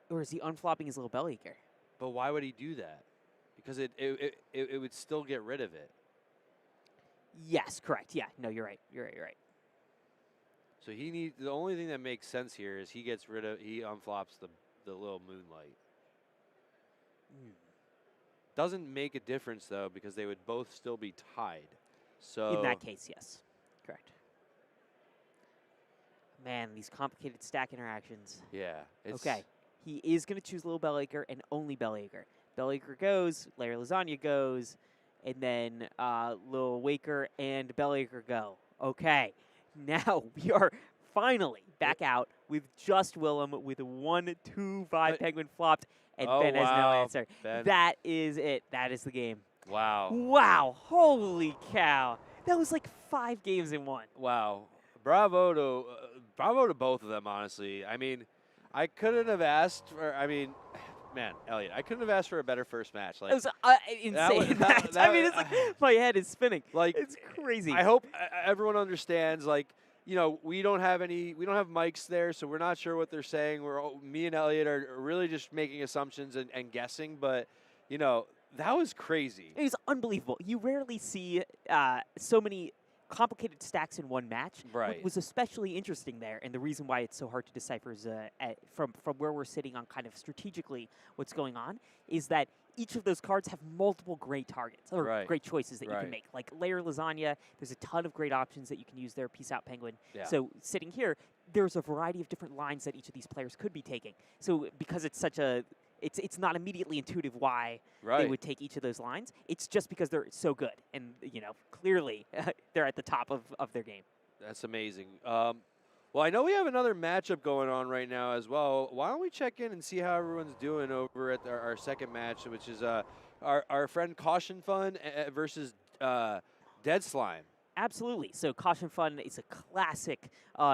S2: Or is he unflopping his Lil Bellyacre?
S1: But why would he do that? Because it would still get rid of it.
S2: Yes, correct. Yeah, no, you're right. You're right.
S1: So the only thing that makes sense here is he unflops the Lil Moonlight. Doesn't make a difference though, because they would both still be tied. So
S2: in that case, yes, correct. Man, these complicated stack interactions.
S1: Yeah.
S2: Okay, he is going to choose Lil Bellacre and only Bellacre. Bellacre goes, Larry Lasagna goes, and then Lil Waker and Bellacre go. Okay, now we are finally back out with just Willem with a 1-2 Vibe Penguin flopped, and Ben has no answer.
S1: Ben.
S2: That is it. That is the game.
S1: Wow.
S2: Wow. Holy cow. That was like 5 games in 1.
S1: Wow. Bravo to both of them, honestly. I mean, I couldn't have asked for, man, Elliot, I couldn't have asked for a better first match. Like,
S2: it was insane match. I mean, it's like my head is spinning.
S1: Like,
S2: it's crazy.
S1: I hope everyone understands, like, you know, we don't have mics there, so we're not sure what they're saying. Me and Elliot are really just making assumptions and guessing, but, you know, that was crazy.
S2: It was unbelievable. You rarely see so many complicated stacks in one match.
S1: Right.
S2: What was especially interesting there, and the reason why it's so hard to decipher is from where we're sitting on kind of strategically what's going on, is that each of those cards have multiple great targets, or great choices that you can make. Like Layer Lasagna, there's a ton of great options that you can use there, Peace Out Penguin.
S1: Yeah.
S2: So sitting here, there's a variety of different lines that each of these players could be taking. So because it's such a it's not immediately intuitive why they would take each of those lines. It's just because they're so good. And, you know, clearly they're at the top of their game.
S1: That's amazing. Well, I know we have another matchup going on right now as well. Why don't we check in and see how everyone's doing over at our second match, which is our friend Caution Fun versus Dead Slime.
S2: Absolutely. So Caution Fun is a classic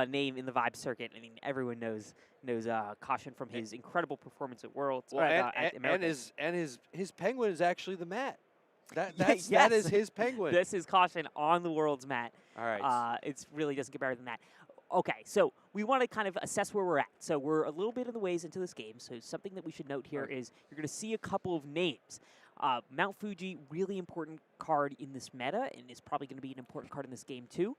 S2: name in the Vibe circuit. I mean, everyone knows Caution from his incredible performance at Worlds.
S1: Well, and his penguin is actually the mat. That is his penguin.
S2: This is Caution on the Worlds mat.
S1: All right.
S2: It really doesn't get better than that. Okay, so we want to kind of assess where we're at. So we're a little bit of the ways into this game. So something that we should note here is you're going to see a couple of names. Mount Fuji, really important card in this meta, and is probably going to be an important card in this game too.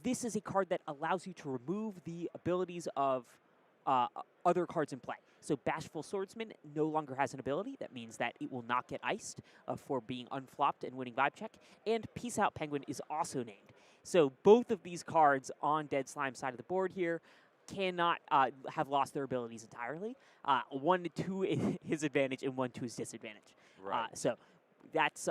S2: This is a card that allows you to remove the abilities of other cards in play. So Bashful Swordsman no longer has an ability. That means that it will not get iced for being unflopped and winning Vibe Check. And Peace Out Penguin is also named. So both of these cards on Dead Slime's side of the board here cannot have lost their abilities entirely. 1-2 is his advantage and 1-2 is disadvantage.
S1: Right.
S2: So that's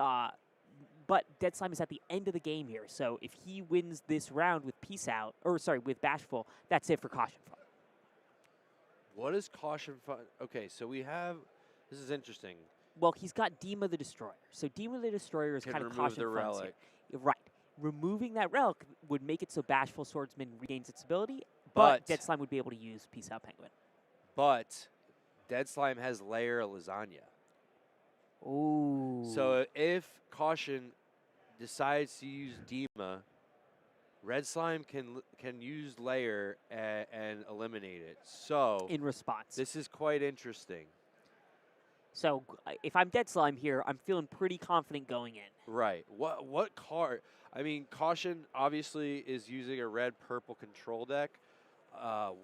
S2: but Dead Slime is at the end of the game here. So if he wins this round with with Bashful, that's it for Caution Fun.
S1: What is Caution Fun? Okay, so this is interesting.
S2: Well, he's got Dima the Destroyer. So Dima the Destroyer is kind of Caution Fun's
S1: relic.
S2: Here. Right. removing that relic would make it so Bashful Swordsman regains its ability,
S1: But-
S2: but Dead Slime would be able to use Peace Out Penguin.
S1: But Dead Slime has Layer Lasagna.
S2: Ooh.
S1: So if Caution decides to use Dima, Red Slime can use Layer and eliminate it. So
S2: in response.
S1: this is quite interesting.
S2: So if I'm Dead Slime here, I'm feeling pretty confident going in.
S1: Right. What card? I mean, Caution obviously is using a red purple control deck.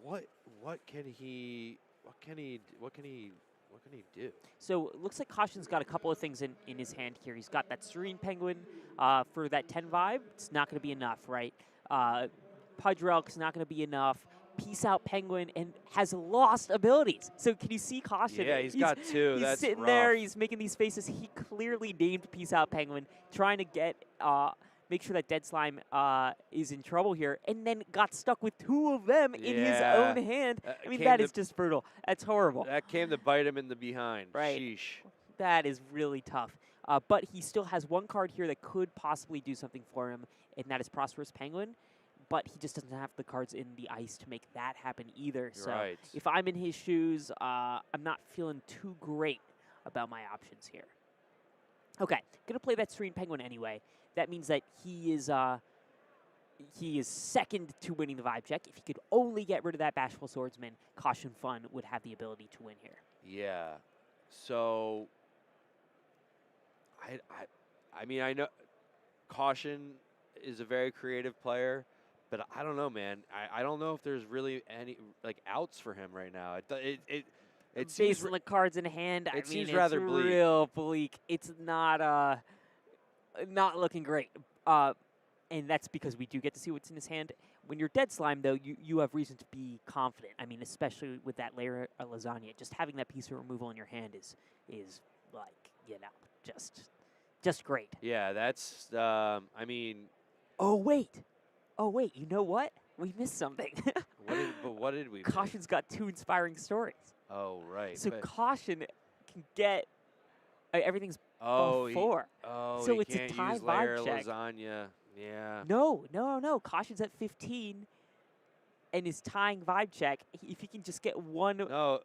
S1: What can he do?
S2: So it looks like Caution's got a couple of things in his hand here. He's got that Serene Penguin for that 10 vibe. It's not going to be enough, right? Pudge Relic's not going to be enough. Peace Out Penguin and has lost abilities. So can you see Caution?
S1: Yeah, he's got two.
S2: He's
S1: That's
S2: sitting
S1: rough.
S2: there. He's making these faces. He clearly named Peace Out Penguin, trying to get make sure that Dead Slime is in trouble here, and then got stuck with two of them in his
S1: Yeah.
S2: own hand. I mean,
S1: Came
S2: that
S1: to-
S2: is just brutal. That's horrible.
S1: That came to bite him in the behind.
S2: Right.
S1: Sheesh.
S2: That is really tough. But he still has one card here that could possibly do something for him, and that is Prosperous Penguin. But he just doesn't have the cards in the ice to make that happen either. So
S1: Right.
S2: if I'm in his shoes, I'm not feeling too great about my options here. Okay, gonna play that Serene Penguin anyway. That means that he is second to winning the vibe check. If he could only get rid of that Bashful Swordsman, Caution Fun would have the ability to win here.
S1: Yeah. So I mean, I know Caution is a very creative player, but I don't know, man. I don't know if there's really any outs for him right now. It seems
S2: Based on the cards in hand, I mean,
S1: seems
S2: it's
S1: rather bleak.
S2: real bleak. It's not looking great. And that's because we do get to see what's in his hand. When you're Dead Slime, though, you have reason to be confident. I mean, especially with that Layer of Lasagna. Just having that piece of removal in your hand is like, just great.
S1: Yeah, that's I mean,
S2: Oh, wait. You know what? We missed something.
S1: what did we miss?
S2: Caution's got 2 inspiring stories.
S1: Oh, right.
S2: So
S1: but-
S2: Caution can get everything's
S1: oh,
S2: on 4. So
S1: he
S2: it's a
S1: can't
S2: tie
S1: use
S2: vibe
S1: Layer
S2: check.
S1: Lasagna. Yeah.
S2: No. Caution's at 15 and is tying vibe check. If he can just get one
S1: No,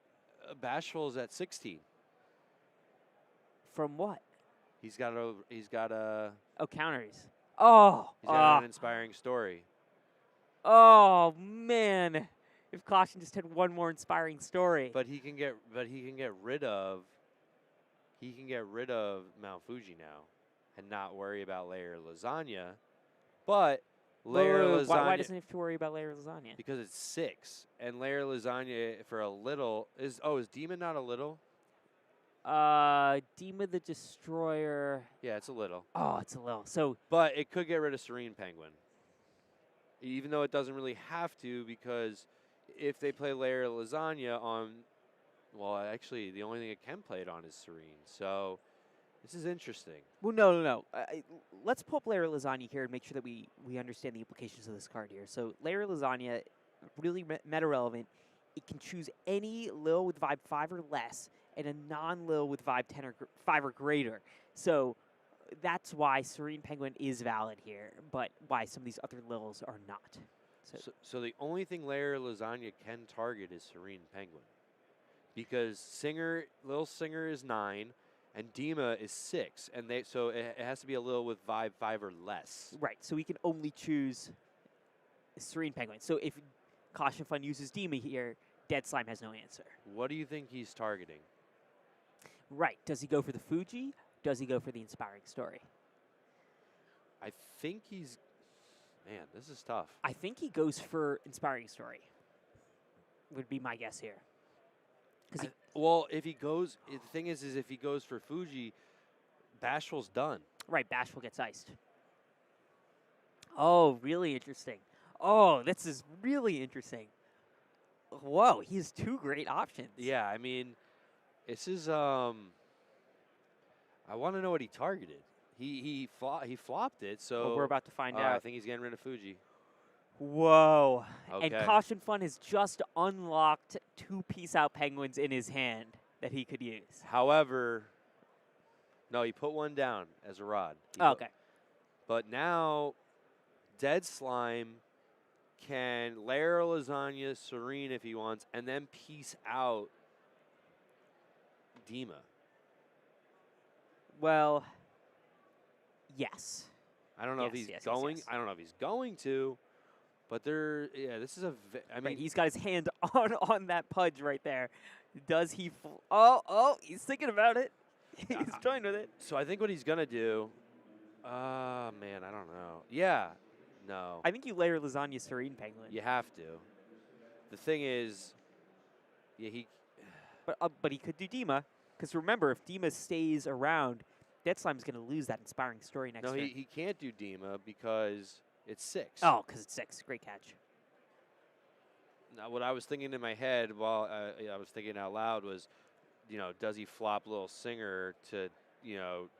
S1: Bashful's at 16.
S2: from what?
S1: He's got a
S2: Oh, counters. Oh.
S1: he's got an inspiring story.
S2: Oh, man. If Caution just had one more inspiring story.
S1: But he can get rid of Mount Fuji now and not worry about Layer Lasagna. But Layer
S2: Whoa,
S1: Lasagna
S2: why doesn't he have to worry about Layer Lasagna?
S1: because it's 6 and Layer Lasagna for a little is Demon not a little?
S2: Dima the Destroyer.
S1: Yeah, it's a little.
S2: Oh, it's a little. So
S1: But it could get rid of Serene Penguin. Even though it doesn't really have to, because if they play Layer Lasagna on, well, actually, the only thing it can play it on is Serene. So this is interesting.
S2: well, no. Let's pull up Layer Lasagna here and make sure that we understand the implications of this card here. So Layer Lasagna, really meta relevant. It can choose any Lil with vibe 5 or less and a non-Lil with vibe 10 or 5 or greater. So that's why Serene Penguin is valid here, but why some of these other Lils are not.
S1: So the only thing Layer Lasagna can target is Serene Penguin, because Lil Singer is 9, and Dima is 6, and so it has to be a Lil with vibe 5 or less.
S2: Right, so we can only choose Serene Penguin. So if Caution Fun uses Dima here, Dead Slime has no answer.
S1: What do you think he's targeting?
S2: Right, does he go for the Fuji? Does he go for the inspiring story?
S1: I think he's. Man, this is tough.
S2: I think he goes for inspiring story. Would be my guess here. Because
S1: Well, if he goes, the thing is if he goes for Fuji, Bashful's done.
S2: right, Bashful gets iced. Oh, really interesting. Oh, this is really interesting. Whoa, he has 2 great options.
S1: Yeah, I mean, this is I want to know what he targeted. He flopped it, so
S2: Well, we're about to find
S1: I
S2: out.
S1: think he's getting rid of Fuji.
S2: Whoa. And
S1: Okay.
S2: Caution Fun has just unlocked 2 Peace Out Penguins in his hand that he could use.
S1: However, no, he put one down as a rod.
S2: Oh, okay.
S1: But now Dead Slime can layer a lasagna Serene if he wants, and then piece out Dima.
S2: Well, yes.
S1: I don't know if he's going.
S2: Yes.
S1: I don't know if he's going to, but this is a. I mean,
S2: he's got his hand on that pudge right there. Does he? Oh, he's thinking about it. He's toying with it.
S1: So I think what he's gonna do. Man, I don't know. Yeah, no.
S2: I think you layer lasagna Serene Penguin.
S1: You have to. The thing is,
S2: But he could do Dima, because remember, if Dima stays around, Dead Slime's going to lose that inspiring story next turn.
S1: No, he can't do Dima because it's 6.
S2: Oh, because it's 6. Great catch.
S1: Now, what I was thinking in my head while I was thinking out loud was, does he flop Little Singer to,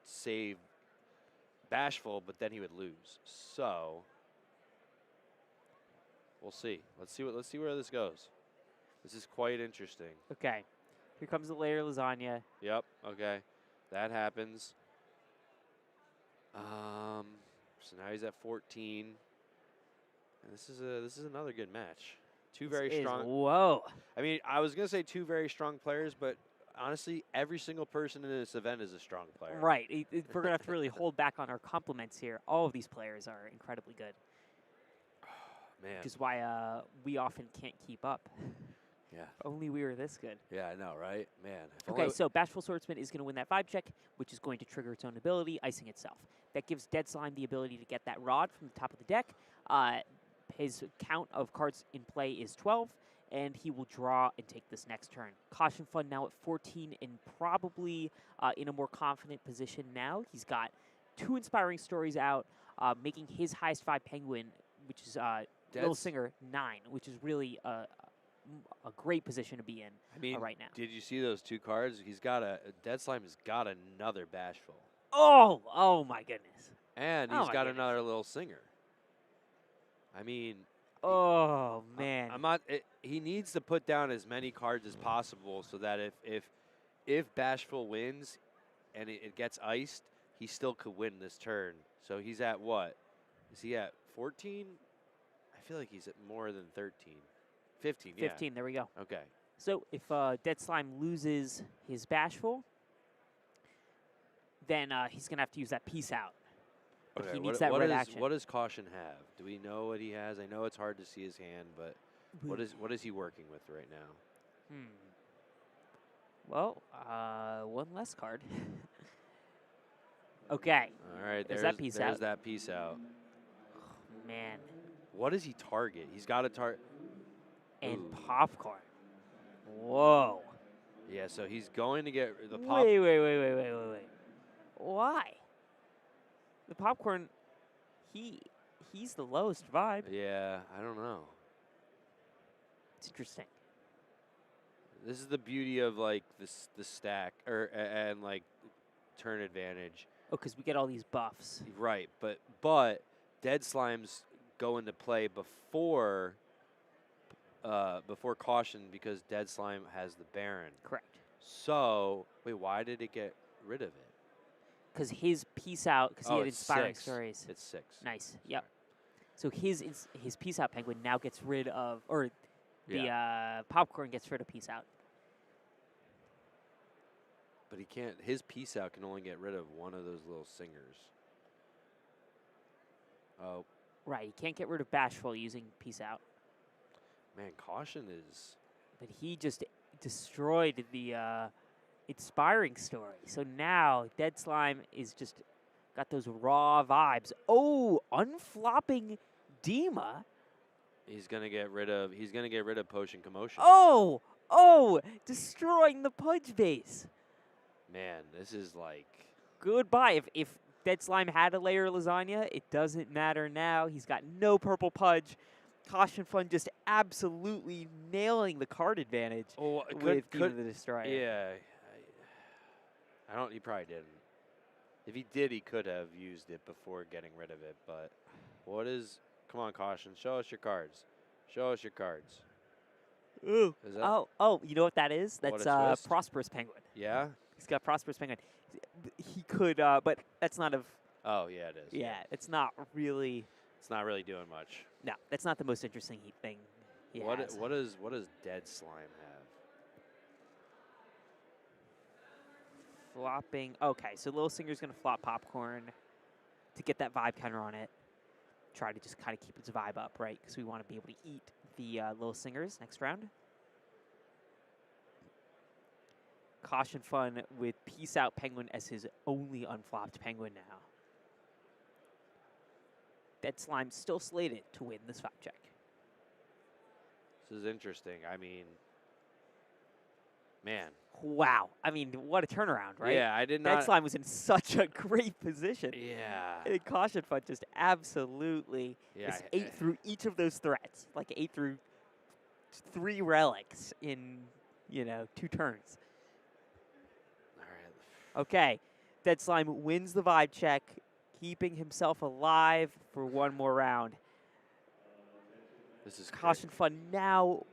S1: save Bashful, but then he would lose. So we'll see. Let's see where this goes. This is quite interesting.
S2: Okay. Here comes the layer lasagna.
S1: Yep. Okay. That happens. So now he's at 14. And this is another good match. Two very strong.
S2: Whoa.
S1: I mean, I was gonna say two very strong players, but honestly, every single person in this event is a strong player.
S2: Right. We're gonna have to really hold back on our compliments here. All of these players are incredibly good.
S1: Man.
S2: Which is why we often can't keep up.
S1: Yeah.
S2: If only we were this good.
S1: Yeah, I know, right? Man.
S2: Okay, so Bashful Swordsman is going to win that vibe check, which is going to trigger its own ability, icing itself. That gives Dead Slime the ability to get that rod from the top of the deck. His count of cards in play is 12, and he will draw and take this next turn. Caution Fund now at 14 and probably in a more confident position now. He's got 2 Inspiring Stories out, making his highest 5 Penguin, which is Little Singer, 9, which is really a great position to be in right now.
S1: Did you see those 2 cards? Dead Slime has got another Bashful.
S2: Oh my goodness.
S1: And he's got another Little Singer. I mean,
S2: oh man.
S1: He needs to put down as many cards as possible so that if Bashful wins and it gets iced, he still could win this turn. So he's at what? Is he at 14? I feel like he's at more than 13. 15, yeah.
S2: 15, there we go.
S1: Okay.
S2: So if Dead Slime loses his Bashful, then he's going to have to use that Peace Out.
S1: Okay,
S2: he needs that red action.
S1: What does Caution have? Do we know what he has? I know it's hard to see his hand, but what is he working with right now?
S2: Well, 1 less card. Okay.
S1: All right, there's
S2: that Peace Out.
S1: There's that Peace Out.
S2: Oh, man.
S1: What does he target? He's got to target.
S2: And Popcorn. Whoa.
S1: Yeah, so he's going to get the pop.
S2: Wait. Why? The Popcorn, he's the lowest vibe.
S1: Yeah, I don't know.
S2: It's interesting.
S1: This is the beauty of like the stack and like turn advantage.
S2: Oh, because we get all these buffs.
S1: Right, but Dead Slime's go into play before Caution because Dead Slime has the Baron.
S2: Correct.
S1: So wait, why did it get rid of it?
S2: Because his Peace Out, because he had Inspiring Stories.
S1: It's 6.
S2: Nice. Yep. So his Peace Out Penguin now gets rid of, or the Popcorn gets rid of Peace Out.
S1: But he can't. His Peace Out can only get rid of one of those Little Singers. Oh.
S2: Right. He can't get rid of Bashful using Peace Out.
S1: Man, Caution is.
S2: But he just destroyed the Inspiring Story. So now Dead Slime is just got those raw vibes. Oh, unflopping Dima.
S1: He's gonna get rid of Potion Commotion.
S2: Oh, destroying the Pudge base.
S1: Man, this is like
S2: goodbye. If Dead Slime had a layer lasagna, it doesn't matter now. He's got no purple Pudge. Caution Fund just absolutely nailing the card advantage with Dima the Destroyer.
S1: Yeah. He probably didn't. If he did, he could have used it before getting rid of it. But come on, Caution, show us your cards. Show us your cards.
S2: Ooh. You know what that is? That's Prosperous Penguin.
S1: Yeah?
S2: He's got Prosperous Penguin. He could, but that's not
S1: Oh, yeah, it is.
S2: Yeah, it's not really.
S1: It's not really doing much.
S2: No, that's not the most interesting thing.
S1: What does Dead Slime have?
S2: Flopping. Okay, so Little Singer's going to flop Popcorn to get that vibe counter on it. Try to just kind of keep its vibe up, right? Because we want to be able to eat the Little Singers next round. Caution Fun with Peace Out Penguin as his only unflopped Penguin now. Dead Slime still slated to win this flop check.
S1: This is interesting. I mean, man.
S2: Wow. I mean, what a turnaround, right?
S1: Yeah, I did not.
S2: Dead Slime was in such a great position.
S1: Yeah.
S2: And Caution Fun just absolutely
S1: Yeah,
S2: ate through each of those threats. Like ate through 3 relics in, 2 turns.
S1: All right.
S2: Okay. Dead Slime wins the vibe check, keeping himself alive for one more round.
S1: This is
S2: Caution Fun now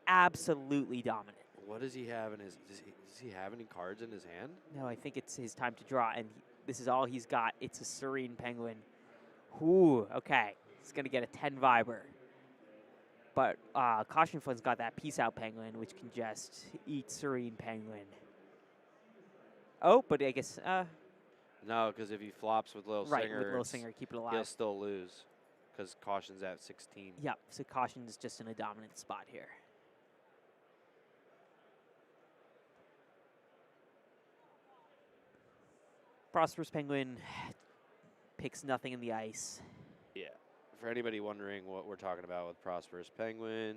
S2: absolutely dominant.
S1: What does he have in his? Does he have any cards in his hand?
S2: No, I think it's his time to draw, and this is all he's got. It's a Serene Penguin. Ooh, okay. He's going to get a 10 Viber. But Caution Fun's got that Peace Out Penguin, which can just eat Serene Penguin. Oh, but I guess...
S1: No, because if he flops with Little
S2: right,
S1: Singer,
S2: with Little Singer, keep it alive.
S1: he'll still lose because Caution's at 16.
S2: Yep, so Caution's just in a dominant spot here. Prosperous Penguin picks nothing in the ice.
S1: Yeah. For anybody wondering what we're talking about with Prosperous Penguin,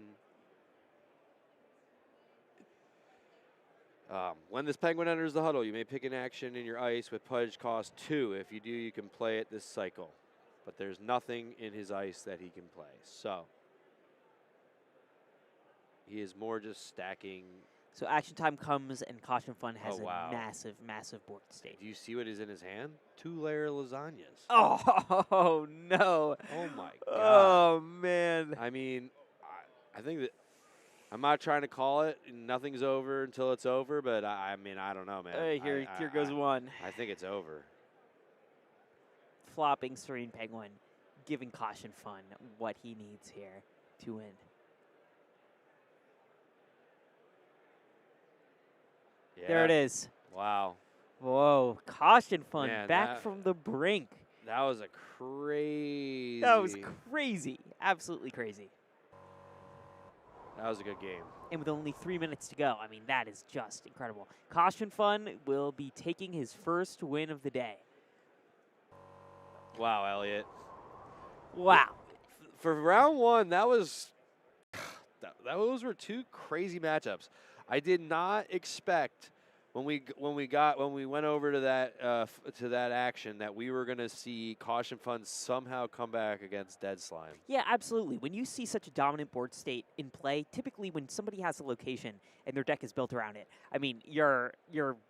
S1: when this Penguin enters the huddle, you may pick an action in your ice with pledge cost 2. If you do, you can play it this cycle. But there's nothing in his ice that he can play. So he is more just stacking.
S2: So action time comes, and Caution Fun has
S1: Oh, wow.
S2: a massive, massive board state.
S1: Do you see what is in his hand? 2-layer lasagnas.
S2: Oh, no.
S1: Oh, my God.
S2: Oh, man.
S1: I mean, I think that I'm not trying to call it. Nothing's over until it's over, but I mean, I don't know, man.
S2: Hey, here goes one.
S1: I think it's over.
S2: Flopping Serene Penguin, giving Caution Fun what he needs here to win.
S1: Yeah.
S2: There it is.
S1: Wow.
S2: Whoa, Caution Fun
S1: Man,
S2: back from the brink.
S1: That was a crazy.
S2: That was crazy. Absolutely crazy.
S1: That was a good game.
S2: And with only 3 minutes to go, I mean, that is just incredible. Caution Fun will be taking his first win of the day.
S1: Wow, Elliot.
S2: Wow.
S1: For round 1, that was those were 2 crazy matchups. I did not expect when we went over to that action that we were going to see Caution Fun somehow come back against Dead Slime.
S2: Yeah, absolutely. When you see such a dominant board state in play, typically when somebody has a location and their deck is built around it, I mean, you're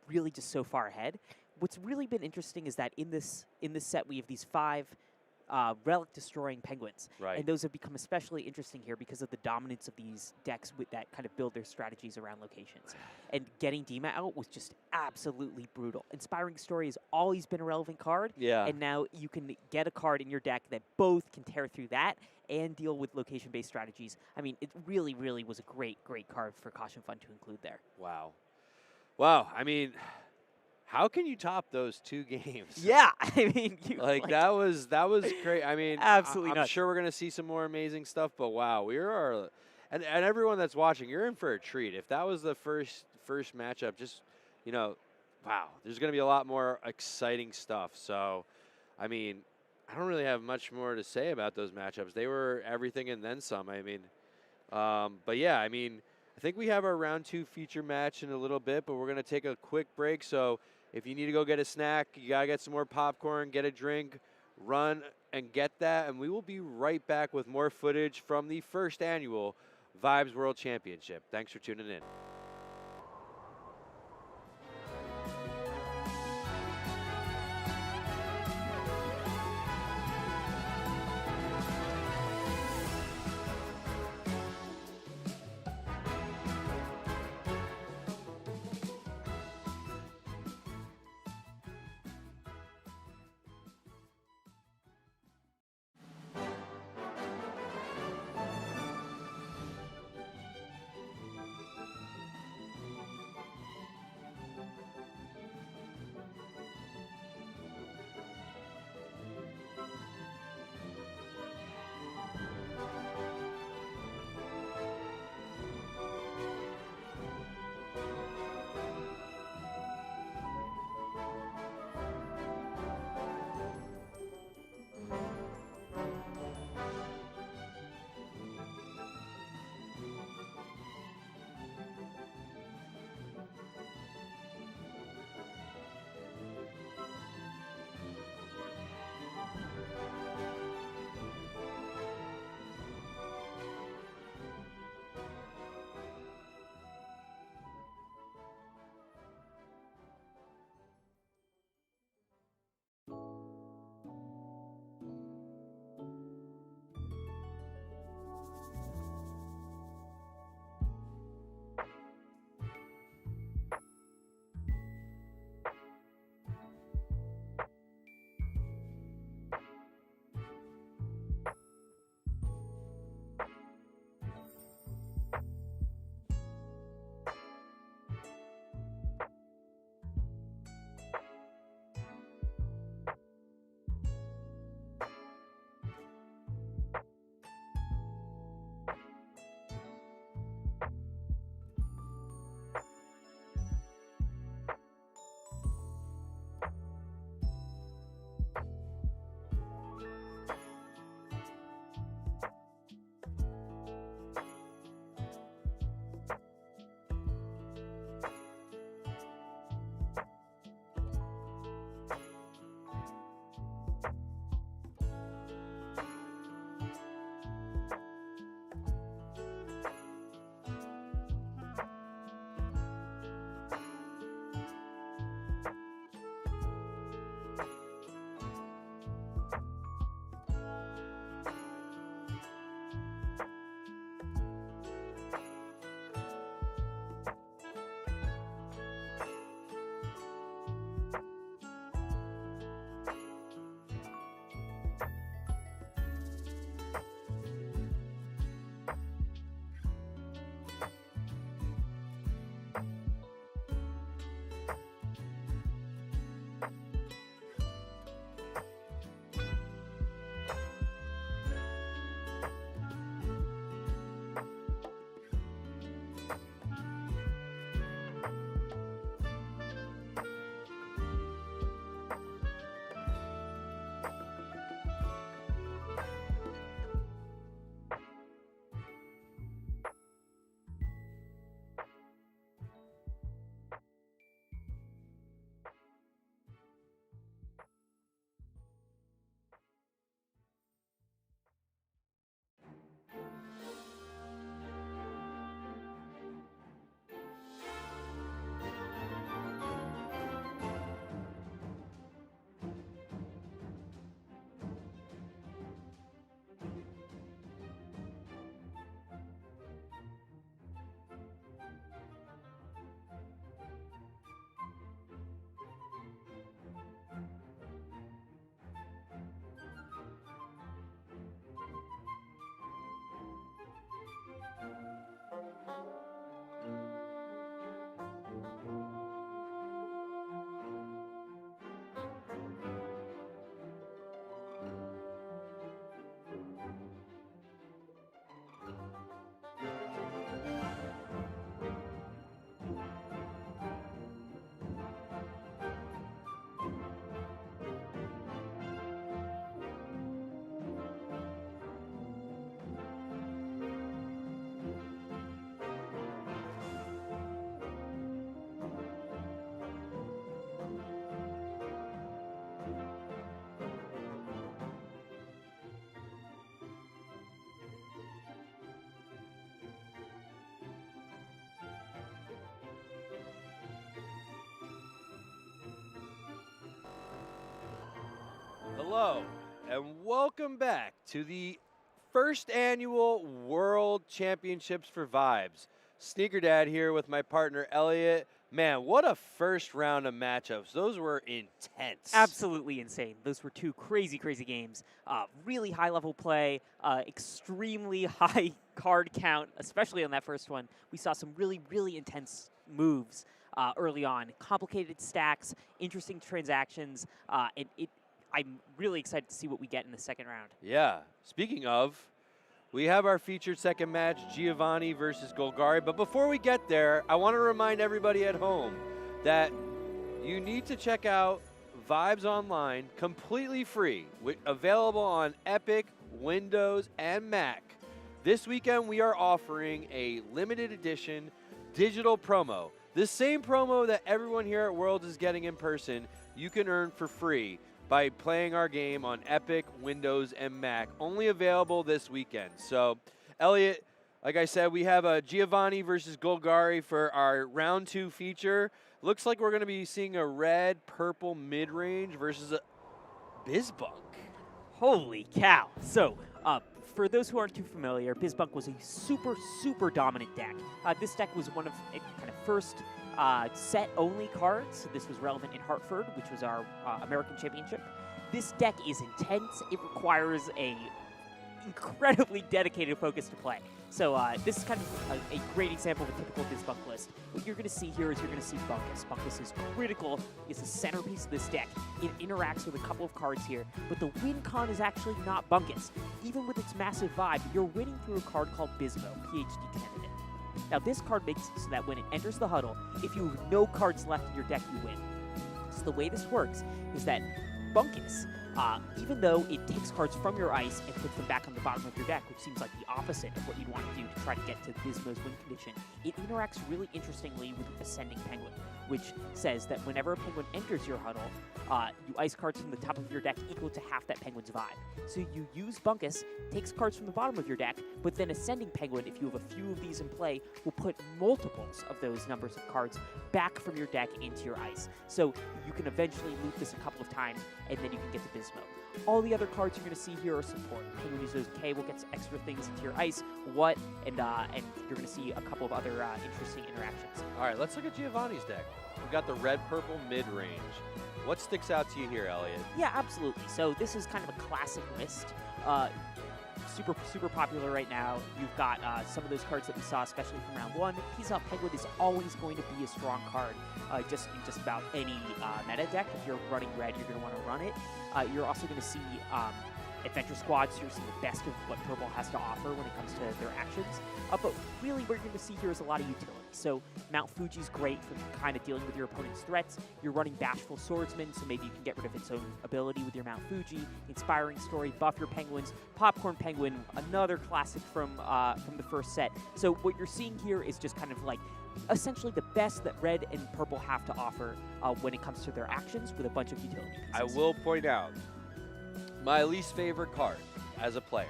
S2: really just so far ahead. What's really been interesting is that in this set we have these 5 relic-destroying penguins.
S1: Right.
S2: And those have become especially interesting here because of the dominance of these decks that kind of build their strategies around locations. And getting Dima out was just absolutely brutal. Inspiring Story has always been a relevant card.
S1: Yeah.
S2: And now you can get a card in your deck that both can tear through that and deal with location-based strategies. I mean, it really, really was a great, great card for Caution Fun to include there.
S1: Wow. Wow. I mean, how can you top those 2 games?
S2: Yeah, I mean,
S1: that was great. I mean,
S2: absolutely
S1: I'm
S2: nuts.
S1: sure we're gonna see some more amazing stuff. But wow, and everyone that's watching, you're in for a treat. If that was the first matchup, just wow, there's gonna be a lot more exciting stuff. So, I mean, I don't really have much more to say about those matchups. They were everything and then some. I mean, but yeah, I mean, I think we have our round 2 feature match in a little bit, but we're gonna take a quick break. So if you need to go get a snack, you gotta get some more popcorn, get a drink, run and get that, and we will be right back with more footage from the first annual Vibes World Championship. Thanks for tuning in. Hello, and welcome back to the first annual World Championships for Vibes. Sneaker Dad here with my partner Elliot. Man, what a first round of matchups. Those were intense.
S2: Absolutely insane. Those were two crazy, crazy games. Really high-level play, extremely high card count, especially on that first one. We saw some really, really intense moves early on. Complicated stacks, interesting transactions. I'm really excited to see what we get in the second round.
S1: Yeah. Speaking of, we have our featured second match, Giovanni versus Golgari. But before we get there, I want to remind everybody at home that you need to check out Vibes Online, completely free, available on Epic, Windows, and Mac. This weekend, we are offering a limited edition digital promo. The same promo that everyone here at Worlds is getting in person, you can earn for free by playing our game on Epic, Windows, and Mac. Only available this weekend. So, Elliot, like I said, we have a Giovanni versus Golgari for our round 2 feature. Looks like we're going to be seeing a red-purple mid-range versus a Bizbunk.
S2: Holy cow. So, for those who aren't too familiar, Bizbunk was a super, super dominant deck. This deck was one of kind of first set-only cards. This was relevant in Hartford, which was our American Championship. This deck is intense. It requires a incredibly dedicated focus to play. So this is kind of a great example of a typical Bizbunk list. What you're going to see here is you're going to see Bunkus. Bunkus is critical. It's the centerpiece of this deck. It interacts with a couple of cards here, but the win con is actually not Bunkus. Even with its massive vibe, you're winning through a card called Bismo, PhD candidate. Now this card makes it so that when it enters the huddle, if you have no cards left in your deck, you win. So the way this works is that Bunkus, even though it takes cards from your ice and puts them back on the bottom of your deck, which seems like the opposite of what you'd want to do to try to get to Bismo's win condition, it interacts really interestingly with Ascending Penguin, which says that whenever a penguin enters your huddle, you ice cards from the top of your deck equal to half that penguin's vibe. So you use Bunkus, takes cards from the bottom of your deck, but then Ascending Penguin, if you have a few of these in play, will put multiples of those numbers of cards back from your deck into your ice. So you can eventually loop this a couple of times, and then you can get to Bismo. All the other cards you're going to see here are support. Penguin uses K will get extra things into your ice, and you're going to see a couple of other interesting interactions.
S1: All right, let's look at Giovanni's deck. We've got the red-purple mid-range. What sticks out to you here, Elliot?
S2: Yeah, absolutely. So this is kind of a classic list. Super, super popular right now. You've got some of those cards that we saw, especially from round 1. Peace Out Penguin is always going to be a strong card in just about any meta deck. If you're running red, you're going to want to run it. You're also going to see Adventure Squads. You're seeing the best of what purple has to offer when it comes to their actions. But really, what you're going to see here is a lot of utility. So Mount Fuji's great for kind of dealing with your opponent's threats. You're running Bashful Swordsman, so maybe you can get rid of its own ability with your Mount Fuji. Inspiring Story, buff your penguins. Popcorn Penguin, another classic from the first set. So what you're seeing here is just kind of like essentially the best that red and purple have to offer when it comes to their actions with a bunch of utility pieces.
S1: I will point out my least favorite card as a player,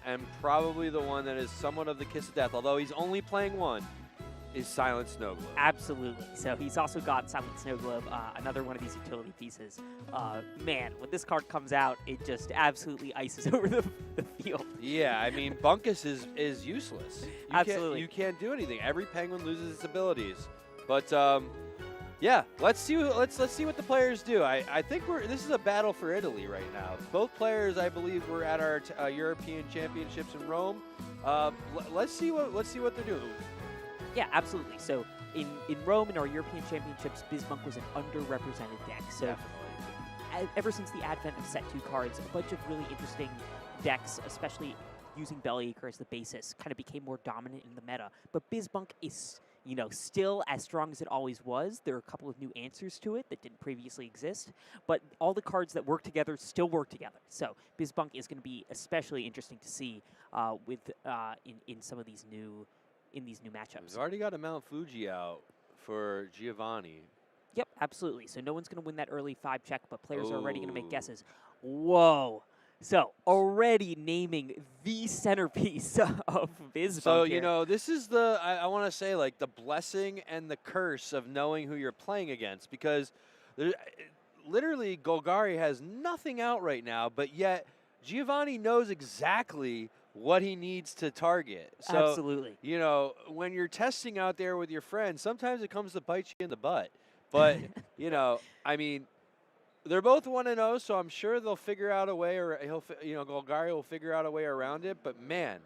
S1: and probably the one that is somewhat of the kiss of death, although he's only playing one, is Silent Snow Globe.
S2: Absolutely. So he's also got Silent Snow Globe, another one of these utility pieces. Man, when this card comes out, it just absolutely ices over the field.
S1: Yeah, I mean, Bunkus is useless.
S2: Absolutely.
S1: You can't do anything. Every penguin loses its abilities. But yeah, let's see what the players do. I think this is a battle for Italy right now. Both players, I believe, were at our European Championships in Rome. Let's see what they're doing.
S2: Yeah, absolutely. So in Rome, in our European Championships, Bizbunk was an underrepresented deck. So ever since the advent of Set 2 cards, a bunch of really interesting decks, especially using Bellyacre as the basis, kind of became more dominant in the meta. But Bizbunk is, still as strong as it always was. There are a couple of new answers to it that didn't previously exist, but all the cards that work together still work together. So Bizbunk is going to be especially interesting to see in some of these new matchups.
S1: We've already got a Mount Fuji out for Giovanni.
S2: Yep, absolutely. So no one's going to win that early 5 check, but players are already going to make guesses. Whoa. So already naming the centerpiece of Bizbunk.
S1: So, this is I want to say, like, the blessing and the curse of knowing who you're playing against, because literally Golgari has nothing out right now, but yet Giovanni knows exactly what he needs to target. So,
S2: Absolutely.
S1: you know, when you're testing out there with your friends, sometimes it comes to bite you in the butt. But, you know, I mean, they're both 1-0, so I'm sure they'll figure out a way, or Golgari will figure out a way around it. But man,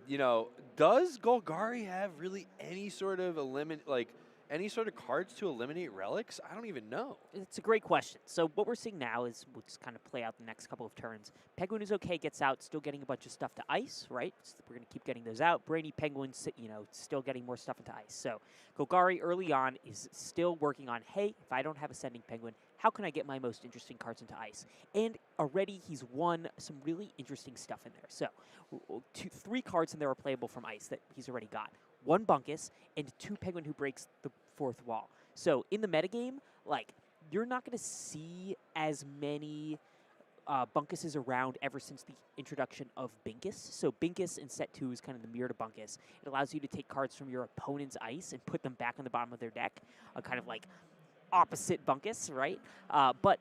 S1: you know, does Golgari have really any sort of any sort of cards to eliminate relics? I don't even know.
S2: It's a great question. So what we're seeing now is we'll just kind of play out the next couple of turns. Penguin is okay, gets out, still getting a bunch of stuff to ice, right? So we're going to keep getting those out. Brainy Penguin, still getting more stuff into ice. So Golgari early on is still working on, hey, if I don't have Ascending Penguin, how can I get my most interesting cards into ice? And already he's won some really interesting stuff in there. So 3 cards in there are playable from ice that he's already got. 1 Bunkus, and 2 Penguin who breaks the 4th wall. So in the metagame, like, you're not going to see as many Bunkuses around ever since the introduction of Binkus. So Binkus in set 2 is kind of the mirror to Bunkus. It allows you to take cards from your opponent's ice and put them back on the bottom of their deck, kind of like opposite Bunkus, right? But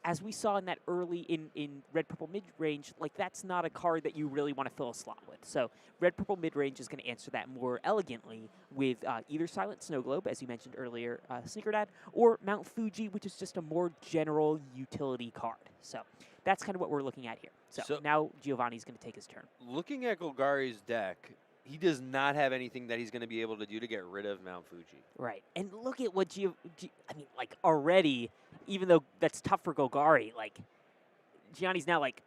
S2: as we saw in that early in red purple mid range, like, that's not a card that you really want to fill a slot with. So red purple mid range is going to answer that more elegantly with either Silent Snow Globe, as you mentioned earlier, Sneaker Dad, or Mount Fuji, which is just a more general utility card. So that's kind of what we're looking at here. So now Giovanni's going to take his turn.
S1: Looking at Golgari's deck, he does not have anything that he's going to be able to do to get rid of Mount Fuji.
S2: Right. And look at what already, even though that's tough for Golgari, like, Gianni's now like,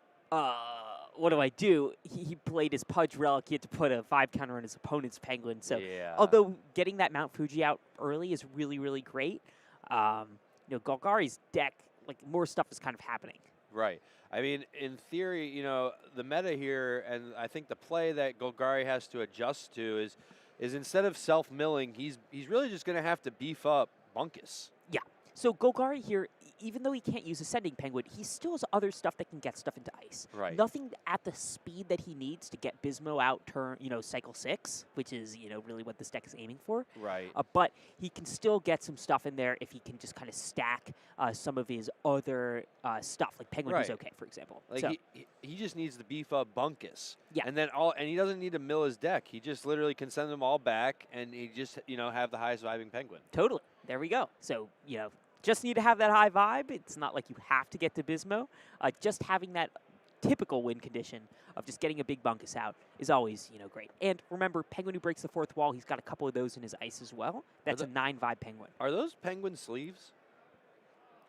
S2: what do I do? He played his Pudge Relic. He had to put a 5 counter on his opponent's Penguin. So,
S1: yeah.
S2: Although getting that Mount Fuji out early is really, really great, Golgari's deck, like, more stuff is kind of happening.
S1: Right. I mean, in theory, the meta here, and I think the play that Golgari has to adjust to is instead of self-milling, he's really just going to have to beef up Bunkus.
S2: Yeah. So Golgari here, even though he can't use Ascending Penguin, he still has other stuff that can get stuff into ice.
S1: Right.
S2: Nothing at the speed that he needs to get Bismo out cycle 6, which is, really what this deck is aiming for.
S1: Right.
S2: But he can still get some stuff in there if he can just kind of stack some of his other stuff, like Penguin is okay, for example.
S1: Like,
S2: so
S1: he just needs to beef up Bunkus.
S2: Yeah.
S1: And he doesn't need to mill his deck. He just literally can send them all back, and he just, have the highest vibing Penguin.
S2: Totally. There we go. So, just need to have that high vibe. It's not like you have to get to Bismo. Just having that typical win condition of just getting a big Bunkus out is always, great. And remember, Penguin who breaks the 4th wall, he's got a couple of those in his ice as well. That's a 9 vibe Penguin.
S1: Are those Penguin sleeves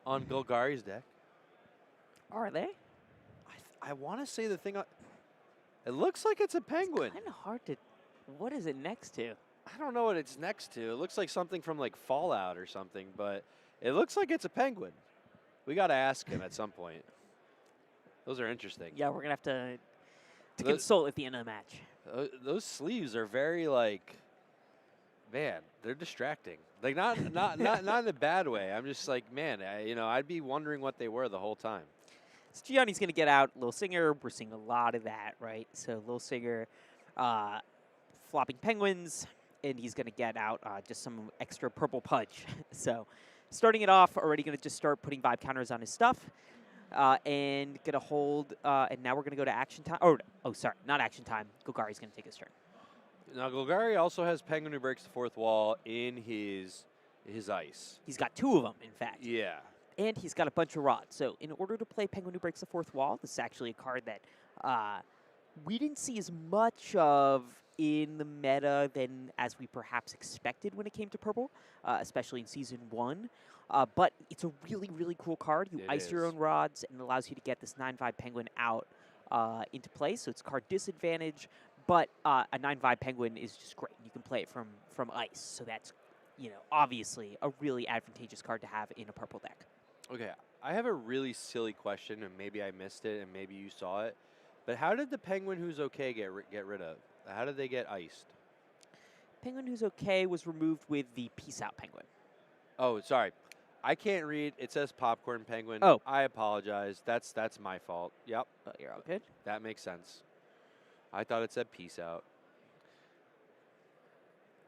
S1: on Golgari's deck?
S2: Are they?
S1: I want to say the thing. It looks like it's a Penguin.
S2: It's kind of hard to. What is it next to?
S1: I don't know what it's next to. It looks like something from like Fallout or something, but it looks like it's a Penguin. We got to ask him at some point. Those are interesting.
S2: Yeah, we're gonna have to consult at the end of the match.
S1: Those sleeves are very man, they're distracting. Like not in a bad way. I'm just like, man, I'd be wondering what they were the whole time.
S2: So Gianni's gonna get out Lil Singer. We're seeing a lot of that, right? So Lil Singer, flopping Penguins, and he's gonna get out just some extra purple Pudge. So starting it off, already gonna just start putting vibe counters on his stuff. And gonna hold, and now we're gonna go to action time. Oh, sorry, not action time. Golgari's gonna take his turn.
S1: Now Golgari also has Penguin who breaks the 4th wall in his ice.
S2: He's got 2 of them, in fact.
S1: Yeah.
S2: And he's got a bunch of rods. So in order to play Penguin who breaks the 4th wall, this is actually a card that we didn't see as much of in the meta than as we perhaps expected when it came to purple, especially in Season 1. But it's a really, really cool card. You ice your own rods, and it allows you to get this 9-5 Penguin out into play. So it's card disadvantage, but a 9-5 Penguin is just great. You can play it from ice. So that's, obviously a really advantageous card to have in a purple deck.
S1: Okay, I have a really silly question, and maybe I missed it, and maybe you saw it. But how did the Penguin who's okay get rid of? How did they get iced?
S2: Penguin who's okay was removed with the Peace Out Penguin.
S1: Oh, sorry. I can't read. It says Popcorn Penguin.
S2: Oh.
S1: I apologize. That's my fault. Yep.
S2: Oh, you're all good.
S1: That makes sense. I thought it said Peace Out.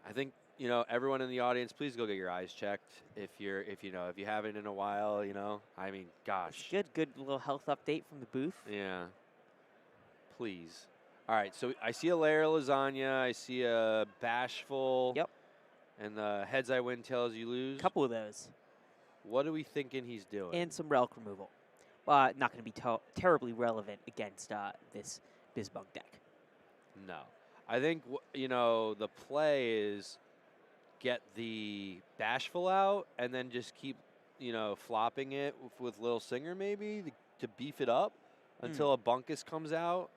S1: I think, you know, everyone in the audience, please go get your eyes checked if you haven't in a while. You know, I mean, gosh.
S2: Good little health update from the booth.
S1: Yeah. Please. All right. So I see a layer of lasagna. I see a bashful.
S2: Yep.
S1: And the heads I win, tails you lose.
S2: Couple of those.
S1: What are we thinking he's doing?
S2: And some relic removal. Not going to be terribly relevant against this Bizbunk deck.
S1: No. I think, you know, the play is get the bashful out and then just keep, you know, flopping it with Lil Singer maybe to beef it up until a Bunkus comes out.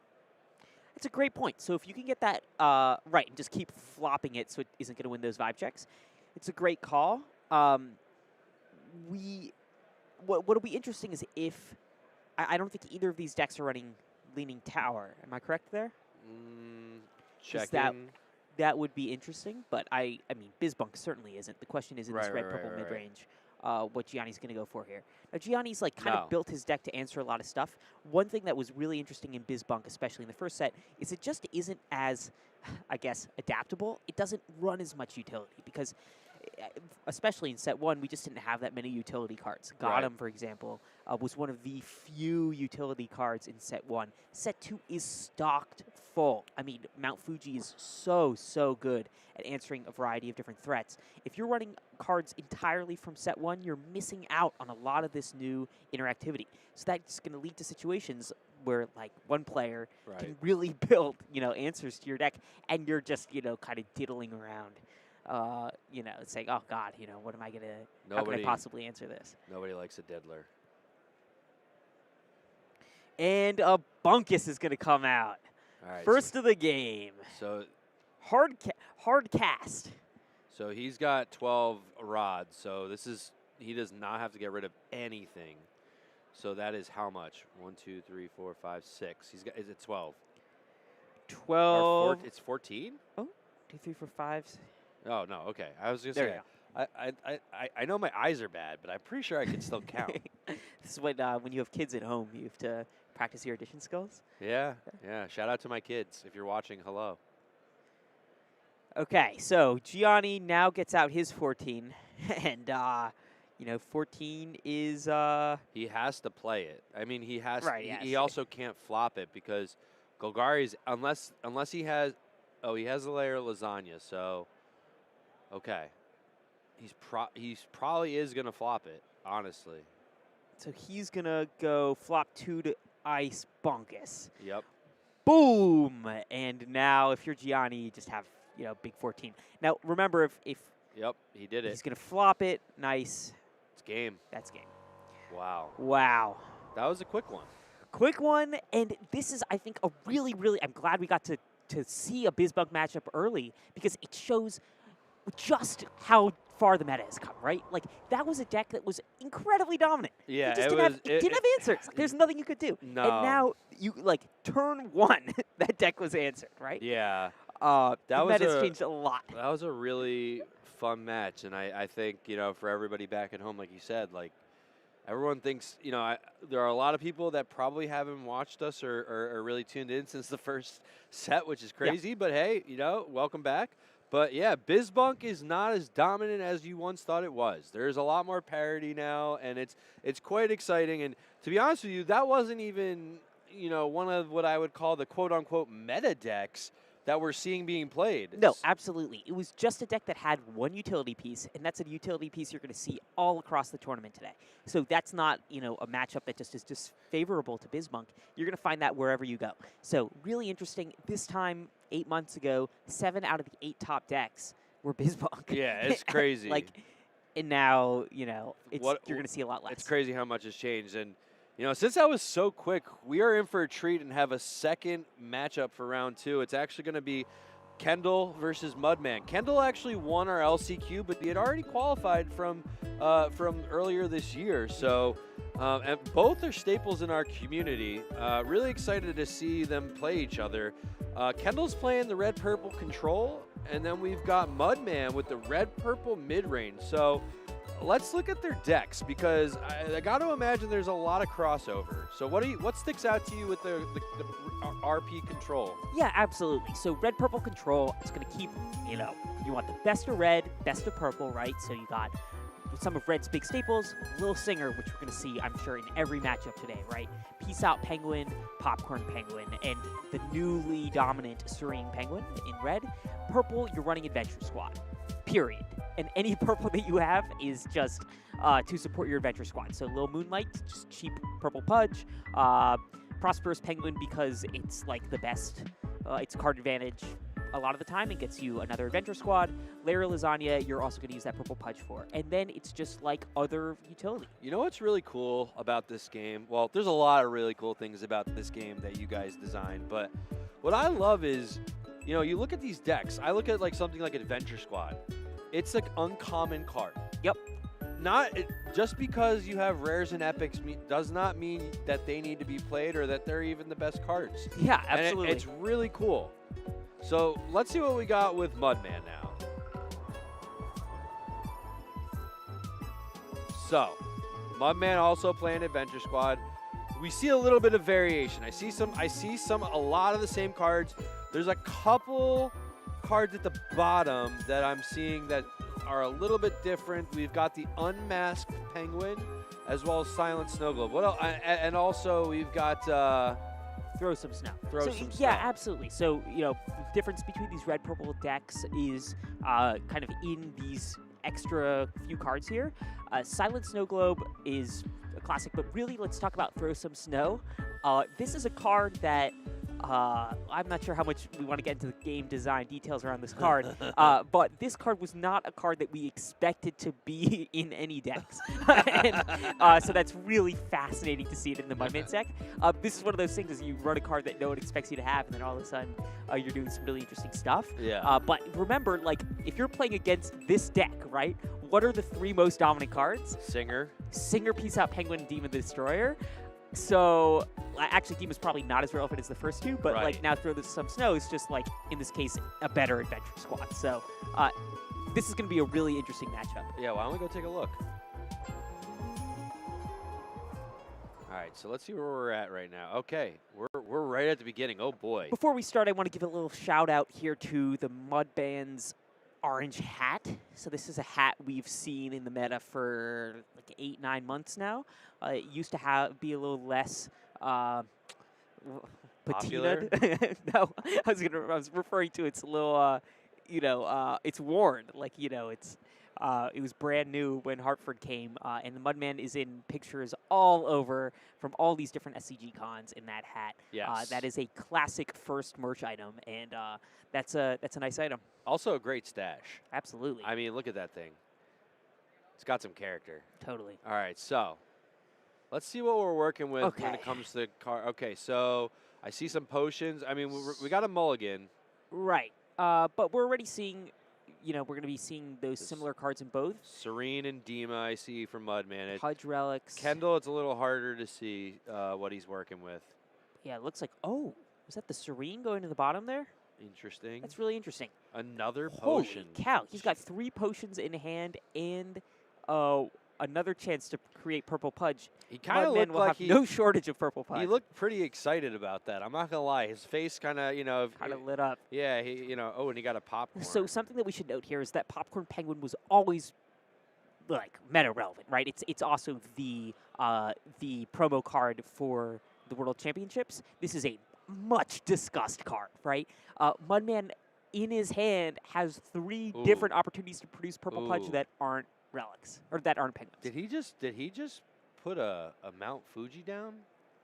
S2: It's a great point. So if you can get that right and just keep flopping it so it isn't going to win those vibe checks, it's a great call. What'll be interesting is if I don't think either of these decks are running Leaning Tower. Am I correct there?
S1: Checking.
S2: That would be interesting, but I mean, Bizbunk certainly isn't. The question is in this red-purple mid-range, what Gianni's going to go for here. Now, Gianni's like kind of built his deck to answer a lot of stuff. One thing that was really interesting in Bizbunk, especially in the first set, is it just isn't as, I guess, adaptable. It doesn't run as much utility because, especially in set 1, we just didn't have that many utility cards. Gotham, for example, was one of the few utility cards in set 1. Set 2 is stocked full. I mean, Mount Fuji is so good at answering a variety of different threats. If you're running cards entirely from set 1, you're missing out on a lot of this new interactivity. So that's going to lead to situations where, like, one player can really build, you know, answers to your deck, and you're just, you know, kind of diddling around. You know, saying, oh, God, you know, what am I going to, how can I possibly answer this?
S1: Nobody likes a diddler.
S2: And a Bunkus is going to come out.
S1: All right,
S2: First of the game.
S1: So
S2: hard cast.
S1: So he's got 12 rods. So he does not have to get rid of anything. So that is how much? 1, 2, 3, 4, 5, 6. Is it 12?
S2: 12.
S1: It's 14?
S2: Oh, 2, 3, 4, 5.
S1: Oh, no, okay. I was going to say, I know my eyes are bad, but I'm pretty sure I can still count.
S2: This is when you have kids at home, you have to practice your addition skills.
S1: Yeah. Shout out to my kids. If you're watching, hello.
S2: Okay, so Gianni now gets out his 14, and, you know, 14 is...
S1: He has to play it. I mean, he has. He
S2: yes.
S1: also can't flop it because Golgari's, unless he has... Oh, he has a layer of lasagna, so... Okay. He's probably is going to flop it, honestly.
S2: So he's going to go flop 2 to ice Bunkus.
S1: Yep.
S2: Boom! And now, if you're Gianni, you just have, you know, big 14. Now, remember, if
S1: Yep, he did it.
S2: He's going to flop it. Nice.
S1: It's game.
S2: That's game.
S1: Wow. That was a quick one.
S2: Quick one, and this is, I think, a really, I'm glad we got to see a Bizbunk matchup early because it shows just how far the meta has come, right? Like, that was a deck that was incredibly dominant.
S1: Yeah,
S2: it didn't have answers. Like, there's nothing you could do.
S1: No.
S2: And now, you like, turn 1, that deck was answered, right?
S1: Yeah.
S2: The meta's changed a lot.
S1: That was a really fun match, and I think, you know, for everybody back at home, like you said, like, everyone thinks, you know, there are a lot of people that probably haven't watched us or are really tuned in since the first set, which is crazy. Yeah. But, hey, you know, welcome back. But, yeah, Bizbunk is not as dominant as you once thought it was. There's a lot more parity now, and it's quite exciting. And to be honest with you, that wasn't even, you know, one of what I would call the quote-unquote meta decks that we're seeing being played.
S2: No, absolutely. It was just a deck that had one utility piece, and that's a utility piece you're going to see all across the tournament today. So that's not, you know, a matchup that just is just favorable to Bizbunk. You're going to find that wherever you go. So really interesting. This time, 8 months ago, 7 out of the 8 top decks were Bizbunk.
S1: Yeah, it's crazy.
S2: And now, you know, you're going to see a lot less.
S1: It's crazy how much has changed. And, you know, since that was so quick, we are in for a treat and have a second matchup for round 2. It's actually going to be Kendall versus Mudman. Kendall actually won our LCQ, but he had already qualified from earlier this year. So, and both are staples in our community. Really excited to see them play each other. Kendall's playing the red-purple control, and then we've got Mudman with the red-purple mid-range. So, let's look at their decks, because I got to imagine there's a lot of crossover. So what sticks out to you with the RP control?
S2: Yeah, absolutely. So red purple control is going to keep, you want the best of red, best of purple, right? So you got some of red's big staples, Little Singer, which we're going to see, I'm sure, in every matchup today, right? Peace Out Penguin, Popcorn Penguin, and the newly dominant Serene Penguin in red. Purple, you're running Adventure Squad, period. And any purple that you have is just to support your Adventure Squad. So Lil Moonlight, just cheap purple pudge. Prosperous Penguin, because it's like the best. It's card advantage a lot of the time and gets you another Adventure Squad. Layer Lasagna, you're also going to use that purple pudge for. And then it's just like other utility.
S1: You know what's really cool about this game? Well, there's a lot of really cool things about this game that you guys designed, but what I love is, you look at these decks. I look at like something like Adventure Squad. It's like uncommon card.
S2: Yep.
S1: Just because you have rares and epics does not mean that they need to be played or that they're even the best cards.
S2: Yeah, absolutely.
S1: And it's really cool. So let's see what we got with Mudman now. So Mudman also playing Adventure Squad. We see a little bit of variation. I see a lot of the same cards. There's a couple cards at the bottom that I'm seeing that are a little bit different. We've got the Unmasked Penguin as well as Silent Snow Globe. What else? And also we've got
S2: Throw Some Snow.
S1: Yeah,
S2: absolutely. So, the difference between these red-purple decks is kind of in these extra few cards here. Silent Snow Globe is a classic, but really, let's talk about Throw Some Snow. This is a card that I'm not sure how much we want to get into the game design details around this card, but this card was not a card that we expected to be in any decks. And, so that's really fascinating to see it in the Mudman deck. This is one of those things, is you run a card that no one expects you to have, and then all of a sudden you're doing some really interesting stuff.
S1: Yeah.
S2: But remember, like, if you're playing against this deck, right, what are the three most dominant cards?
S1: Singer,
S2: Peace Out Penguin, Demon the Destroyer. So, actually, Demon is probably not as relevant as the first two, but like now Throw Some Snow is just like, in this case, a better Adventure Squad. So, this is going to be a really interesting matchup.
S1: Yeah, why don't we go take a look? All right, so let's see where we're at right now. Okay, we're right at the beginning. Oh boy.
S2: Before we start, I want to give a little shout out here to the Mudman's orange hat. So this is a hat we've seen in the meta for like 8-9 months now. It used to be a little less
S1: popular.
S2: No, I was referring to it's a little it's worn, like, it's it was brand new when Hartford came, and the Mudman is in pictures all over from all these different SCGCONs in that hat.
S1: Yes.
S2: That is a classic first merch item, and that's a nice item.
S1: Also a great stash.
S2: Absolutely.
S1: I mean, look at that thing. It's got some character.
S2: Totally.
S1: All right, so let's see what we're working with when it comes to car. Okay, so I see some potions. I mean, we got a mulligan.
S2: Right. But we're already seeing, we're going to be seeing those similar cards in both.
S1: Serene and Dima, I see from Mudman.
S2: Pudge Relics.
S1: Kendall, it's a little harder to see what he's working with.
S2: Yeah, it looks like, was that the Serene going to the bottom there?
S1: Interesting.
S2: That's really interesting.
S1: Another potion.
S2: Holy cow. He's got 3 potions in hand and another chance to create purple pudge.
S1: He kind of looked
S2: will
S1: like
S2: have no shortage of purple pudge.
S1: He looked pretty excited about that. I'm not going to lie. His face kind of,
S2: kind of lit up.
S1: Yeah, and he got a popcorn.
S2: So something that we should note here is that Popcorn Penguin was always like meta relevant, right? It's also the promo card for the World Championships. This is a much discussed card, right? Mudman in his hand has 3 different opportunities to produce purple pudge that aren't relics, or that aren't penguins.
S1: Did he just put a Mount Fuji down?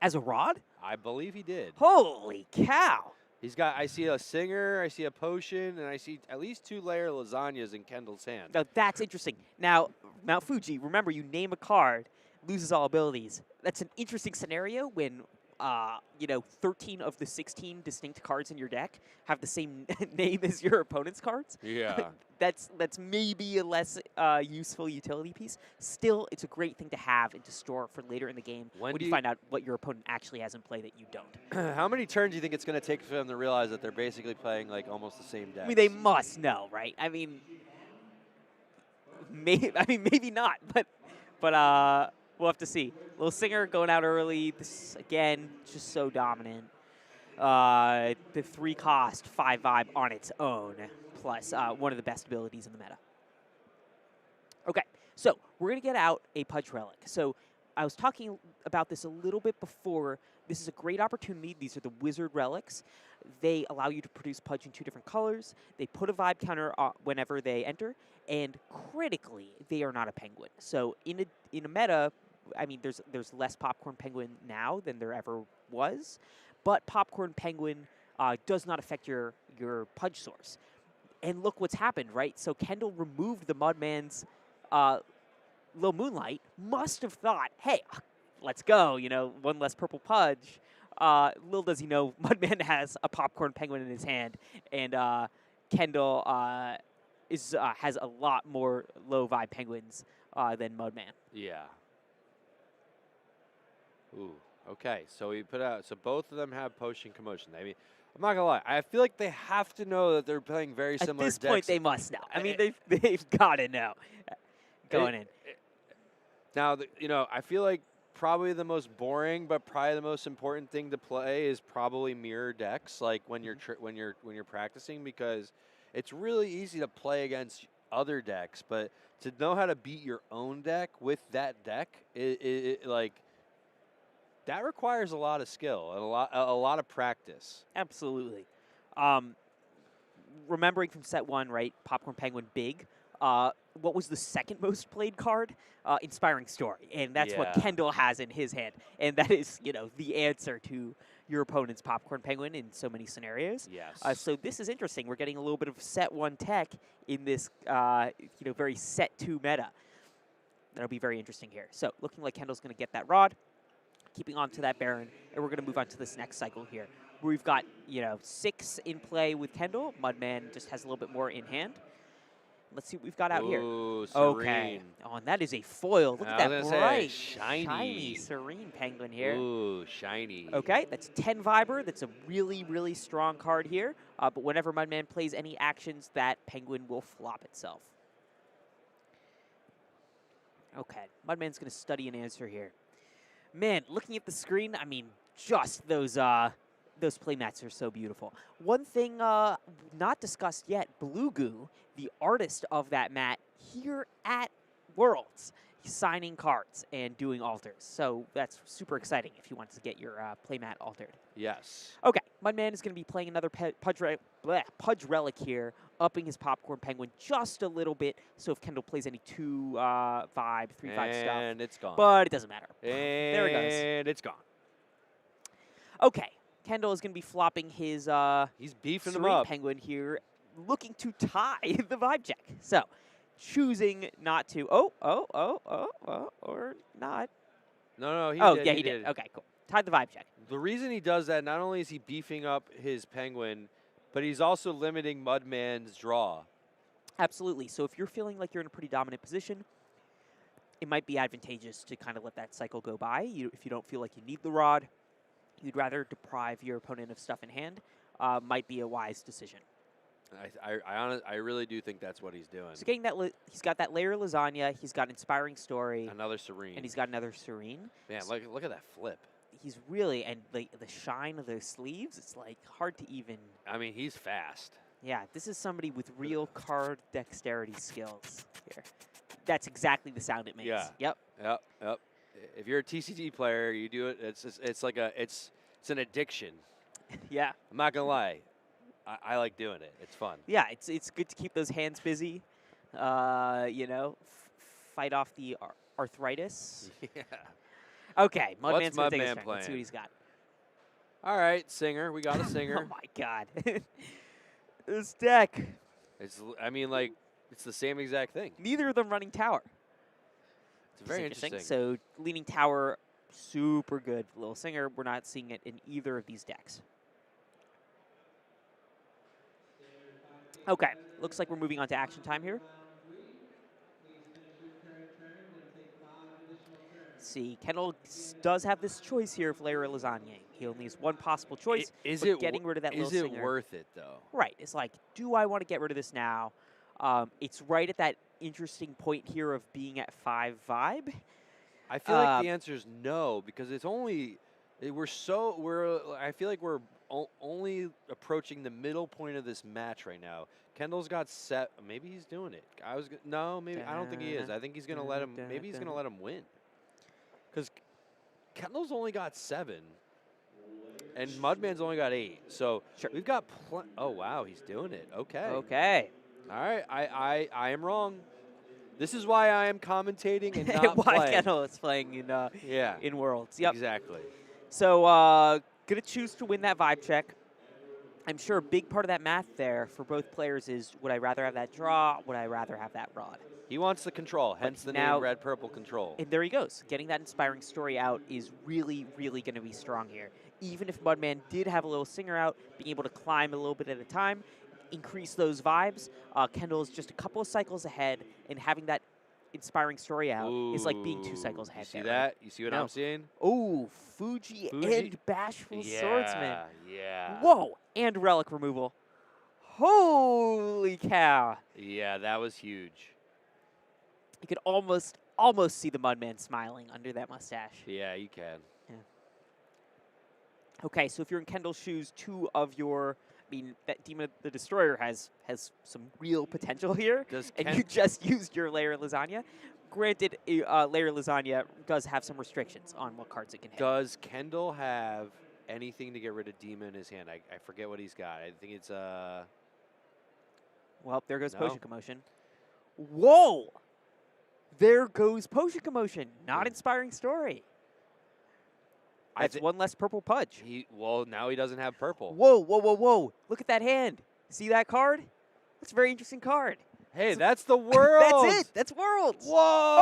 S2: As a rod?
S1: I believe he did.
S2: Holy cow.
S1: I see a Singer, I see a Potion, and I see at least 2 layer lasagnas in Kendall's hand.
S2: Now, that's interesting. Now, Mount Fuji, remember, you name a card, loses all abilities. That's an interesting scenario when 13 of the 16 distinct cards in your deck have the same name as your opponent's cards.
S1: Yeah.
S2: That's maybe a less useful utility piece. Still, it's a great thing to have and to store for later in the game when you find out what your opponent actually has in play that you don't.
S1: How many turns do you think it's going to take for them to realize that they're basically playing like almost the same deck?
S2: I mean, they must know, right? I mean, I mean, maybe not, but we'll have to see. Little Singer going out early. This, again, just so dominant. The 3 cost, 5 vibe on its own, plus one of the best abilities in the meta. Okay, so we're going to get out a Pudge Relic. So I was talking about this a little bit before. This is a great opportunity. These are the Wizard Relics. They allow you to produce Pudge in 2 different colors. They put a vibe counter whenever they enter, and critically, they are not a penguin. So in a meta, I mean, there's less Popcorn Penguin now than there ever was, but Popcorn Penguin does not affect your Pudge source. And look what's happened, right? So Kendall removed the Mudman's Little Moonlight. Must have thought, hey, let's go. You know, 1 less purple Pudge. Little does he know, Mudman has a Popcorn Penguin in his hand, and Kendall has a lot more low vibe penguins than Mudman.
S1: Yeah. Ooh. Okay. So we put out. So both of them have Potion Commotion. I mean, I'm not gonna lie. I feel like they have to know that they're playing very similar decks.
S2: At this point, they must know. I mean, they've got to know going in.
S1: Now, you know, I feel like probably the most boring, but probably the most important thing to play is probably mirror decks. Like when you're when you're practicing, because it's really easy to play against other decks, but to know how to beat your own deck with that deck, like that requires a lot of skill and a lot of practice.
S2: Absolutely. Remembering from set 1, right? Popcorn Penguin big. What was the second most played card? Inspiring Story. And that's what Kendall has in his hand. And that is, you know, the answer to your opponent's Popcorn Penguin in so many scenarios.
S1: Yes.
S2: So this is interesting. We're getting a little bit of set 1 tech in this, you know, very set 2 meta. That'll be very interesting here. So looking like Kendall's going to get that Rod, keeping on to that Baron, and we're going to move on to this next cycle here. We've got, you know, 6 in play with Kendall. Mudman just has a little bit more in hand. Let's see what we've got out here.
S1: Ooh, Serene.
S2: Okay. Oh, and that is a foil. Look at that bright,
S1: shiny
S2: Serene Penguin here.
S1: Ooh, shiny.
S2: Okay, that's 10 Viber. That's a really, really strong card here. But whenever Mudman plays any actions, that Penguin will flop itself. Okay, Mudman's going to study an answer here. Man, looking at the screen, I mean, just those playmats are so beautiful. One thing not discussed yet, Blue Goo, the artist of that mat here at Worlds, he's signing cards and doing alters. So that's super exciting if you want to get your playmat altered.
S1: Yes.
S2: Okay, Mudman is going to be playing another Pudge Relic here, upping his Popcorn Penguin just a little bit. So if Kendall plays any 2 vibe, 3 vibe stuff.
S1: And it's gone.
S2: But it doesn't matter.
S1: And
S2: there it goes.
S1: And it's gone.
S2: Okay, Kendall is going to be flopping his
S1: he's beefing
S2: Serene
S1: him up.
S2: Penguin here, looking to tie the vibe check. So choosing not to. Or not.
S1: No,
S2: he did. Okay, cool. Tied the vibe check.
S1: The reason he does that, not only is he beefing up his Penguin, but he's also limiting Mudman's draw.
S2: Absolutely. So if you're feeling like you're in a pretty dominant position, it might be advantageous to kind of let that cycle go by. If you don't feel like you need the Rod, you'd rather deprive your opponent of stuff in hand, might be a wise decision.
S1: I really do think that's what he's doing.
S2: So getting that, he's got that layer lasagna. He's got Inspiring Story.
S1: Another Serene.
S2: And he's got another Serene.
S1: Man,
S2: so
S1: look at that flip.
S2: He's really, and the shine of those sleeves, it's like hard to even.
S1: I mean, he's fast.
S2: Yeah, this is somebody with real card dexterity skills here. That's exactly the sound it makes.
S1: Yeah. Yep. If you're a TCG player, you do it. It's an addiction.
S2: Yeah.
S1: I'm not gonna lie. I like doing it. It's fun.
S2: Yeah, it's good to keep those hands busy. You know, fight off the arthritis.
S1: Yeah.
S2: Okay,
S1: What's
S2: Mudman's gonna take his
S1: Mudman
S2: turn.
S1: playing?
S2: Let's see what he's got.
S1: All right, Singer. We got a
S2: Oh
S1: Singer.
S2: my God, this deck.
S1: It's the same exact thing.
S2: Neither of them running tower.
S1: It's very interesting.
S2: So leaning tower, super good. Little Singer, we're not seeing it in either of these decks. Okay, looks like we're moving on to action time here. See, Kendall does have this choice here of layer lasagna. He only has one possible choice.
S1: Is
S2: but
S1: it
S2: getting rid of that
S1: Is it worth it though?
S2: Right. It's like, do I want to get rid of this now? It's right at that interesting point here of being at 5 vibe.
S1: I feel like the answer is no, because it's only I feel like we're only approaching the middle point of this match right now. Kendall's got set. Maybe he's doing it. No, maybe I don't think he is. I think he's gonna let him. Maybe he's gonna let him win, because Kendall's only got 7, and Mudman's only got 8. So we've got. Oh wow, he's doing it. Okay.
S2: Okay.
S1: All right. I am wrong. This is why I am commentating and not
S2: why
S1: playing.
S2: Kendall is playing in Worlds. Yep.
S1: Exactly.
S2: So gonna choose to win that vibe check. I'm sure a big part of that math there for both players is, would I rather have that draw? Would I rather have that rod?
S1: He wants the control, hence the name Red Purple Control.
S2: And there he goes. Getting that inspiring story out is really, really going to be strong here. Even if Mudman did have a little singer out, being able to climb a little bit at a time, increase those vibes. Kendall is just a couple of cycles ahead, and having that inspiring story out is like being 2 cycles ahead.
S1: You see that? Right? You see what I'm seeing?
S2: Oh, Fuji and Bashful Swordsman.
S1: Yeah.
S2: Whoa, and relic removal. Holy cow.
S1: Yeah, that was huge.
S2: You could almost see the Mudman smiling under that mustache.
S1: Yeah, you can.
S2: Yeah. Okay, so if you're in Kendall's shoes, 2 of your, that Demon the Destroyer has some real potential here, and you just used your Layer Lasagna. Granted, Layer Lasagna does have some restrictions on what cards it can hit.
S1: Does Kendall have anything to get rid of Demon in his hand? I forget what he's got. I think it's
S2: Well, there goes Potion Commotion. Whoa! There goes Potion Commotion. Not inspiring story. That's 1 less purple pudge.
S1: Now he doesn't have purple.
S2: Whoa, whoa, whoa, whoa. Look at that hand. See that card? That's a very interesting card.
S1: Hey, that's the World.
S2: That's it. That's Worlds.
S1: Whoa!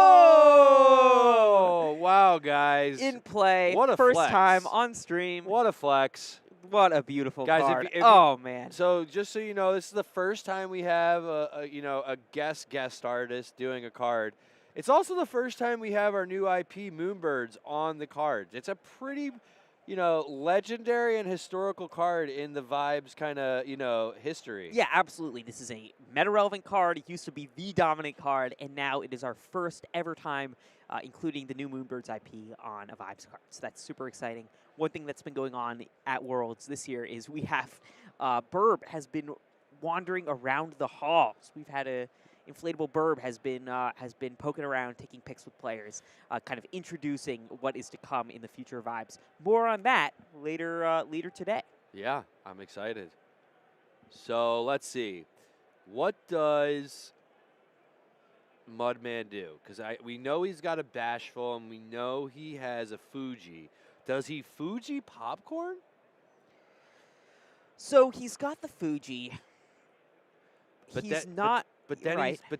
S1: Oh! Wow, guys.
S2: In play.
S1: What a
S2: first
S1: flex.
S2: time on stream.
S1: What a flex.
S2: What a beautiful card. Man.
S1: So just so you know, this is the first time we have a guest artist doing a card. It's also the first time we have our new IP Moonbirds on the cards. It's a pretty, legendary and historical card in the Vibes kind of, history.
S2: Yeah, absolutely. This is a meta-relevant card. It used to be the dominant card, and now it is our first ever time including the new Moonbirds IP on a Vibes card. So that's super exciting. One thing that's been going on at Worlds this year is we have Burb has been wandering around the halls. We've had a inflatable Burb has been poking around, taking pics with players, kind of introducing what is to come in the future of Vibes. More on that later today.
S1: Yeah, I'm excited. So let's see, what does Mudman do? Because we know he's got a Bashful, and we know he has a Fuji. Does he Fuji Popcorn?
S2: So he's got the Fuji.
S1: But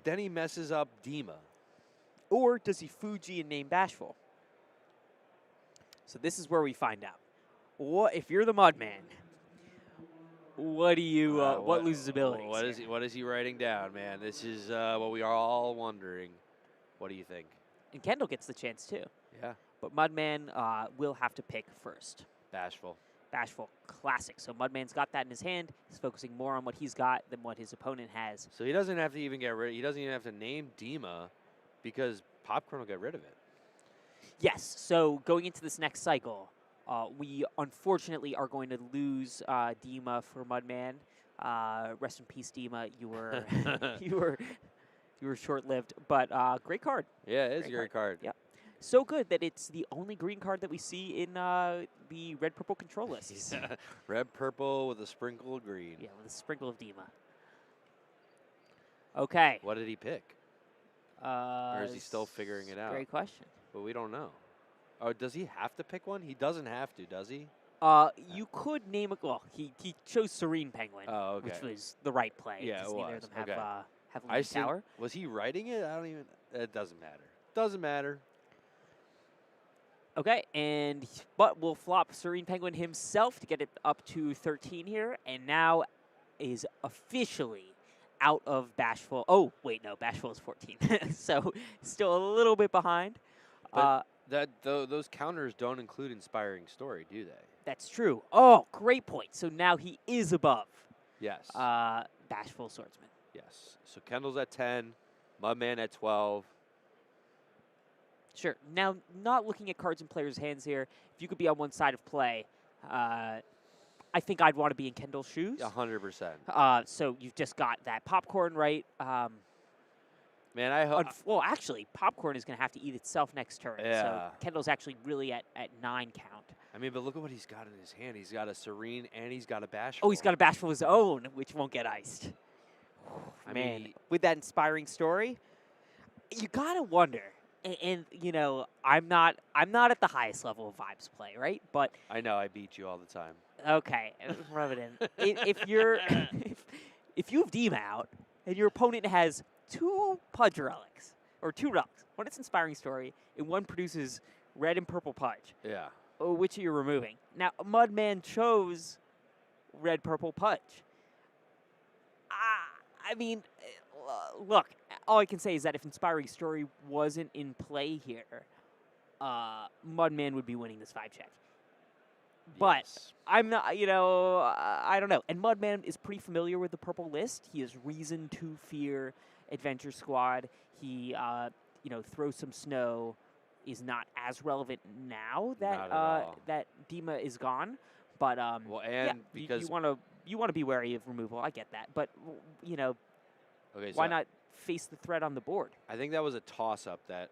S1: then he messes up Dima.
S2: Or does he Fuji and name Bashful? So this is where we find out. What if you're the Mudman? What do you? What loses abilities?
S1: What is he writing down, man? This is what we are all wondering. What do you think?
S2: And Kendall gets the chance too.
S1: Yeah.
S2: But Mudman will have to pick first.
S1: Bashful.
S2: Bashful, classic. So Mudman's got that in his hand. He's focusing more on what he's got than what his opponent has.
S1: So he doesn't have to even get rid. He doesn't even have to name Dima, because Popcorn will get rid of it.
S2: Yes. So going into this next cycle, we unfortunately are going to lose Dima for Mudman. Rest in peace, Dima. You were you were short-lived, but great card.
S1: Yeah, it is a great card.
S2: Yeah. So good that it's the only green card that we see in the red-purple control lists.
S1: Yeah. Red-purple with a sprinkle of green.
S2: Yeah, with a sprinkle of Dima. Okay.
S1: What did he pick? Or is he still figuring it out?
S2: Great question.
S1: But we don't know. Oh, does he have to pick one? He doesn't have to, does he?
S2: You could name it. Well, he chose Serene Penguin, which was the right play.
S1: Yeah, it was.
S2: Neither of them have
S1: I
S2: Tower.
S1: Was he writing it? I don't even. It doesn't matter. Doesn't matter.
S2: Okay, but we'll flop Serene Penguin himself to get it up to 13 here, and now is officially out of Bashful. Oh, wait, no, Bashful is 14, so still a little bit behind.
S1: But those counters don't include Inspiring Story, do they?
S2: That's true. Oh, great point. So now he is above.
S1: Yes.
S2: Bashful Swordsman.
S1: Yes. So Kendall's at 10. Mudman at 12.
S2: Sure. Now, not looking at cards in players' hands here, if you could be on one side of play, I think I'd want to be in Kendall's shoes.
S1: 100%.
S2: So you've just got that popcorn, right?
S1: Man, I hope.
S2: Well, actually, popcorn is going to have to eat itself next turn.
S1: Yeah.
S2: So Kendall's actually really at 9 count.
S1: I mean, but look at what he's got in his hand. He's got a Serene and he's got a Bashful.
S2: Oh, he's got a Bashful of his own, which won't get iced.
S1: I
S2: Man,
S1: mean,
S2: with that inspiring story, you got to wonder. And you know, I'm not at the highest level of Vibes play, right? But
S1: I know I beat you all the time.
S2: okay, rub it in. If you're if you have Deem out and your opponent has 2 Pudge relics or 2 relics, one it's inspiring story and one produces red and purple Pudge.
S1: Yeah.
S2: Which are you removing? Now, Mudman chose red purple Pudge. I mean, look, all I can say is that if Inspiring Story wasn't in play here, Mudman would be winning this 5 check. But
S1: Yes.
S2: I'm not, I don't know. And Mudman is pretty familiar with the purple list. He has reason to fear Adventure Squad. He, throw some snow is not as relevant now that that Dima is gone. But
S1: Well, and because
S2: you want to be wary of removal. I get that, but
S1: okay,
S2: why
S1: so
S2: not face the threat on the board?
S1: I think that was a toss-up that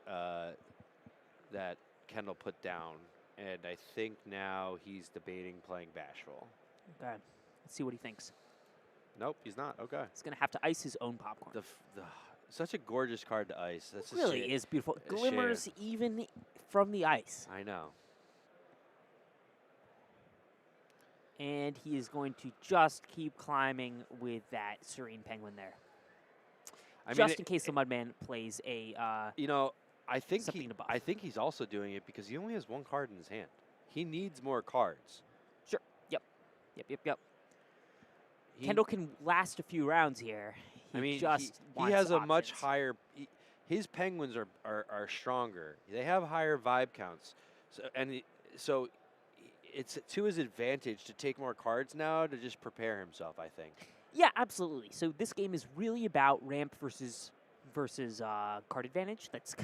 S1: that Kendall put down, and I think now he's debating playing Bashful.
S2: Okay, let's see what he thinks.
S1: Nope, he's not. Okay.
S2: He's gonna have to ice his own popcorn.
S1: Such a gorgeous card to ice. That's
S2: It really is beautiful. Glimmers even from the ice.
S1: I know.
S2: And he is going to just keep climbing with that Serene Penguin there. In case the Mudman plays a
S1: I think
S2: something to buff.
S1: I think he's also doing it because he only has 1 card in his hand. He needs more cards.
S2: Sure. Yep. Kendall can last a few rounds here.
S1: He
S2: wants
S1: has a much
S2: options.
S1: higher. His Penguins are stronger. They have higher vibe counts, so it's to his advantage to take more cards now to just prepare himself, I think.
S2: Yeah, absolutely. So this game is really about ramp versus card advantage. That's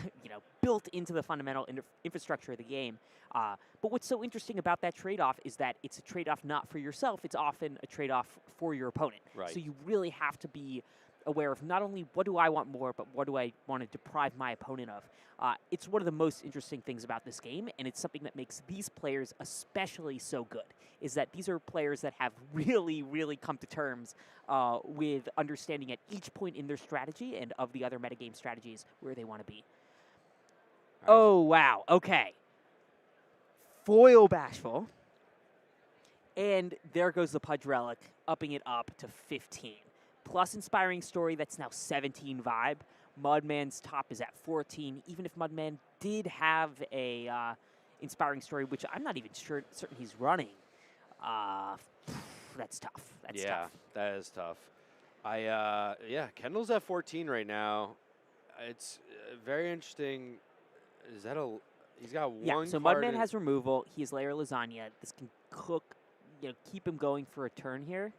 S2: built into the fundamental infrastructure of the game. But what's so interesting about that trade-off is that it's a trade-off not for yourself. It's often a trade-off for your opponent.
S1: Right.
S2: So you really have to be aware of not only what do I want more, but what do I want to deprive my opponent of. It's one of the most interesting things about this game, and it's something that makes these players especially so good, is that these are players that have really, really come to terms with understanding at each point in their strategy and of the other metagame strategies where they want to be.
S1: All right.
S2: Oh, wow. Okay. Foil Bashful. And there goes the Pudge Relic, upping it up to 15. Plus Inspiring Story, that's now 17 vibe. Mudman's top is at 14. Even if Mudman did have a Inspiring Story, which I'm not even certain he's running, that's tough. That's tough.
S1: That is tough. Kendall's at 14 right now. It's very interesting. Is that he's got one
S2: Yeah, so
S1: card
S2: Mudman has removal. He has Layer Lasagna. This can cook, keep him going for a turn here.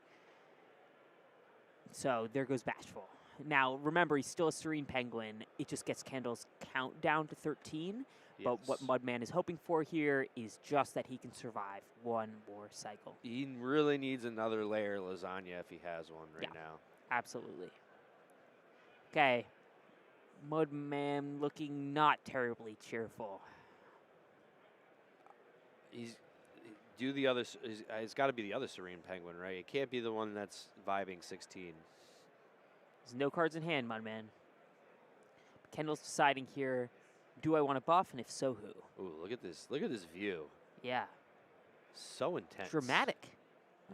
S2: So there goes Bashful. Now, remember, he's still a Serene Penguin. It just gets Kendall's count down to 13.
S1: Yes.
S2: But what Mudman is hoping for here is just that he can survive one more cycle.
S1: He really needs another Layer Lasagna if he has one now.
S2: Absolutely. Okay. Mudman looking not terribly cheerful.
S1: It's got to be the other Serene Penguin, right? It can't be the one that's vibing 16.
S2: There's no cards in hand, Mudman. Kendall's deciding here, do I want to buff, and if so, who?
S1: Ooh, look at this. Look at this view.
S2: Yeah.
S1: So intense.
S2: Dramatic.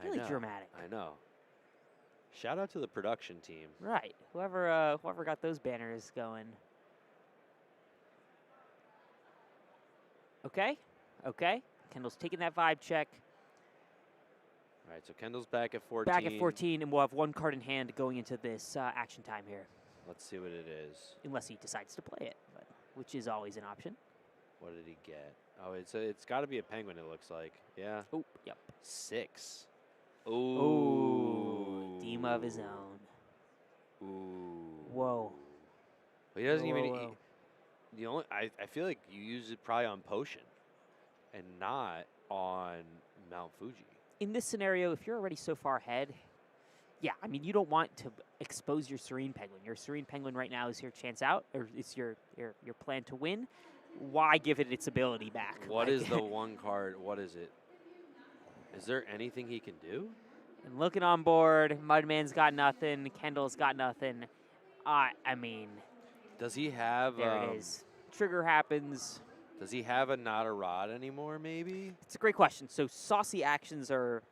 S2: Really
S1: I know.
S2: dramatic.
S1: I know. Shout out to the production team.
S2: Right. Whoever got those banners going. Okay. Kendall's taking that vibe check.
S1: All right, so Kendall's back at 14.
S2: Back at 14, and we'll have 1 card in hand going into this action time here.
S1: Let's see what it is.
S2: Unless he decides to play it, which is always an option.
S1: What did he get? Oh, it's got to be a penguin, it looks like. Yeah.
S2: Oh, yep.
S1: 6.
S2: Ooh.
S1: Ooh.
S2: Dima of his own.
S1: Ooh.
S2: Whoa.
S1: He doesn't
S2: Whoa,
S1: even.
S2: whoa, whoa.
S1: The only I feel like you use it probably on Potion, and not on Mount Fuji.
S2: In this scenario, if you're already so far ahead, yeah, I mean, you don't want to expose your Serene Penguin. Your Serene Penguin right now is your chance out, or it's your plan to win. Why give it its ability back?
S1: What
S2: Like,
S1: is the one card? What is it? Is there anything he can do?
S2: And looking on board, Mudman's got nothing. Kendall's got nothing. I mean,
S1: Does he have?
S2: there it is. Trigger happens.
S1: Does he have a not a rod anymore? Maybe.
S2: It's a great question. So saucy actions are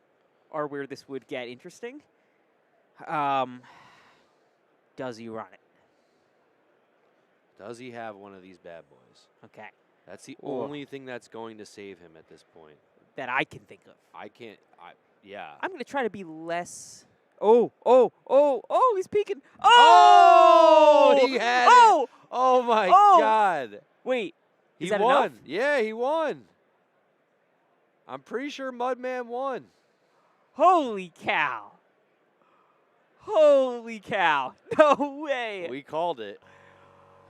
S2: where this would get interesting. Does he run it?
S1: Does he have one of these bad boys?
S2: Okay.
S1: That's the
S2: Ooh.
S1: only thing that's going to save him at this point.
S2: That I can think of.
S1: I can't. Yeah.
S2: I'm going to try to be less. Oh, he's peeking.
S1: Oh, he had
S2: oh!
S1: it. Oh, my
S2: Oh!
S1: God.
S2: Wait,
S1: He
S2: is that
S1: won.
S2: enough?
S1: Yeah, he won. I'm pretty sure Mudman won.
S2: Holy cow. Holy cow. No way.
S1: We called it.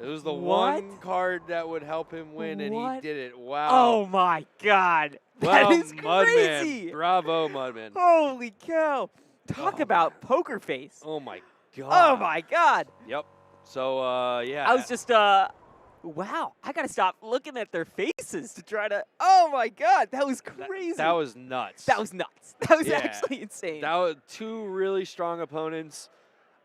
S1: It was the
S2: What?
S1: one card that would help him win, and he
S2: What?
S1: did it. Wow.
S2: Oh, my God.
S1: Well,
S2: That is
S1: Mudman.
S2: crazy.
S1: Bravo, Mudman.
S2: Holy cow. Talk
S1: Oh,
S2: about poker face.
S1: Oh, my God.
S2: Oh, my God.
S1: Yep. So, yeah.
S2: I was just, wow. I got to stop looking at their faces to try to, oh, my God. That was crazy.
S1: That was nuts.
S2: That was nuts. That was
S1: Yeah.
S2: actually insane.
S1: That was two really strong opponents.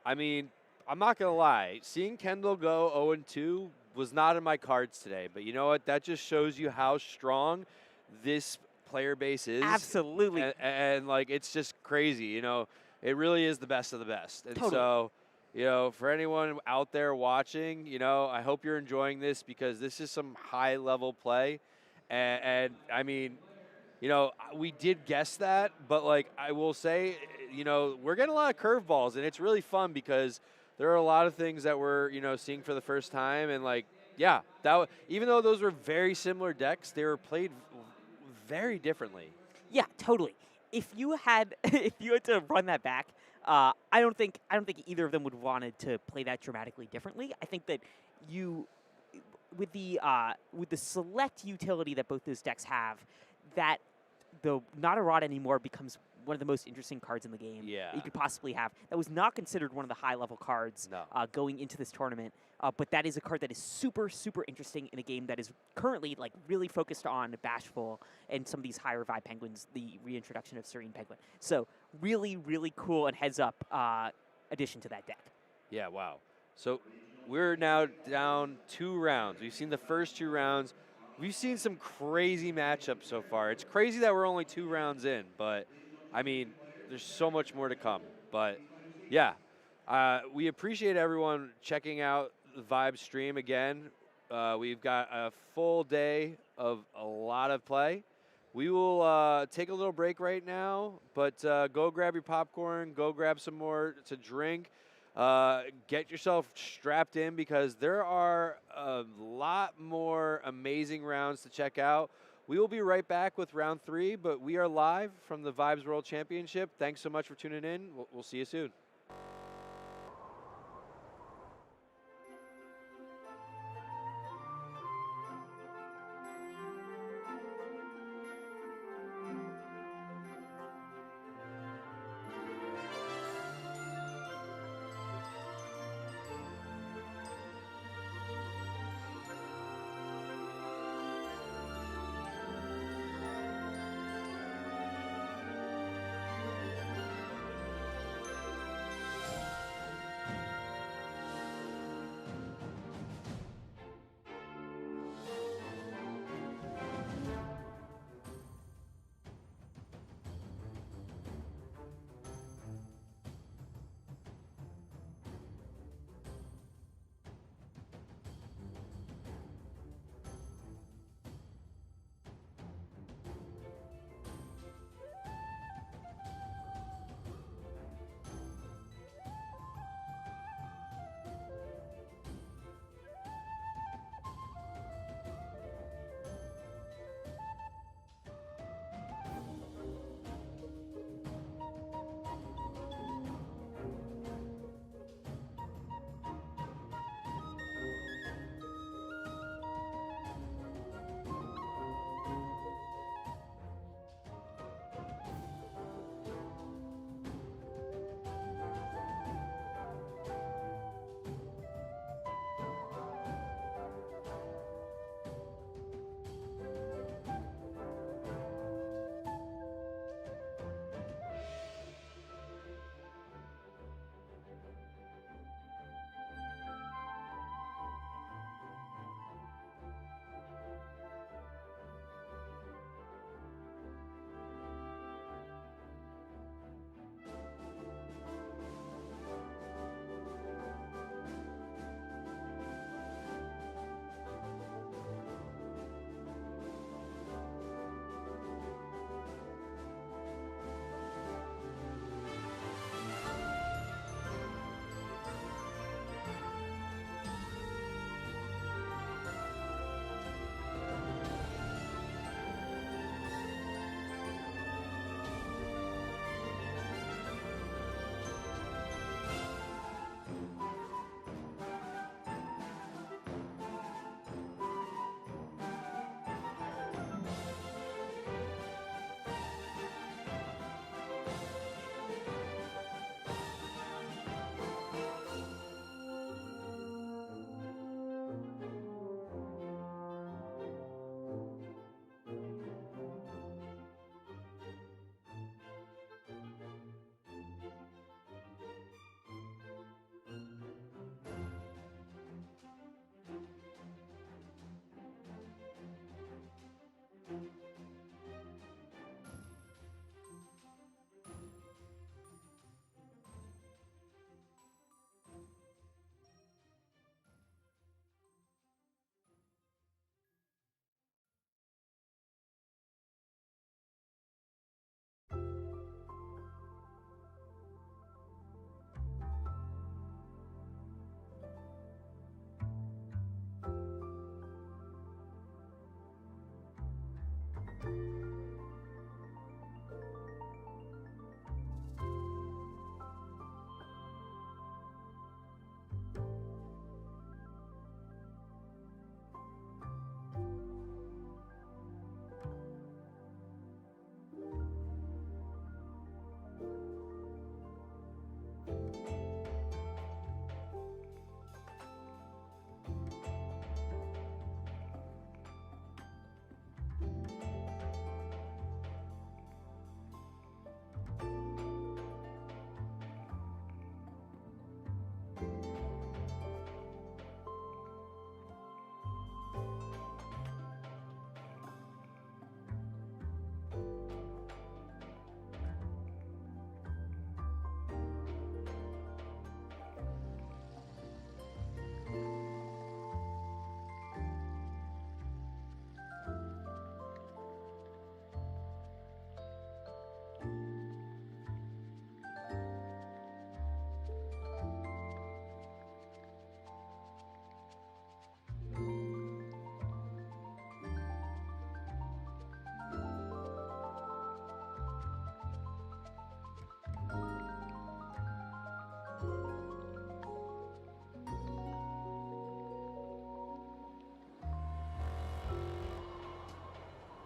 S1: I mean, I'm not going to lie. Seeing Kendall go 0-2 was not in my cards today. But you know what? That just shows you how strong this player base is.
S2: Absolutely.
S1: And like, it's just crazy. You know, it really is the best of the best. And
S2: Totally.
S1: so, you know, for anyone out there watching, you know, I hope you're enjoying this because this is some high-level play. And I mean, you know, we did guess that, but like I will say, you know, we're getting a lot of curveballs, and it's really fun because there are a lot of things that we're, you know, seeing for the first time, and like, yeah, even though those were very similar decks, they were played very differently.
S2: Yeah, totally. If you had to run that back, I don't think either of them would wanted to play that dramatically differently. I think that with the select utility that both those decks have, that the not a rod anymore becomes one of the most interesting cards in the game that you could possibly have. That was not considered one of the high-level cards going into this tournament, but that is a card that is super, super interesting in a game that is currently like really focused on Bashful and some of these higher vibe penguins, the reintroduction of Serene Penguin. So really, really cool and heads-up addition to that deck.
S1: Yeah, wow. So we're now down 2 rounds. We've seen the first 2 rounds. We've seen some crazy matchups so far. It's crazy that we're only 2 rounds in, but I mean, there's so much more to come. But yeah, we appreciate everyone checking out the Vibes stream again. We've got a full day of a lot of play. We will take a little break right now, but go grab your popcorn, go grab some more to drink. Get yourself strapped in because there are a lot more amazing rounds to check out. We will be right back with round 3, but we are live from the Vibes World Championship. Thanks so much for tuning in. We'll see you soon.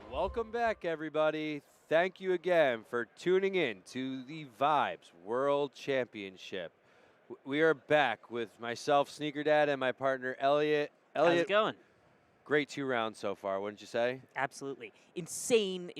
S1: Welcome back, everybody. Thank you again for tuning in to the Vibes World Championship. We are back with myself, Sneaker Dad, and my partner, Elliot.
S2: How's it going?
S1: Great 2 rounds so far, wouldn't you say?
S2: Absolutely. Insane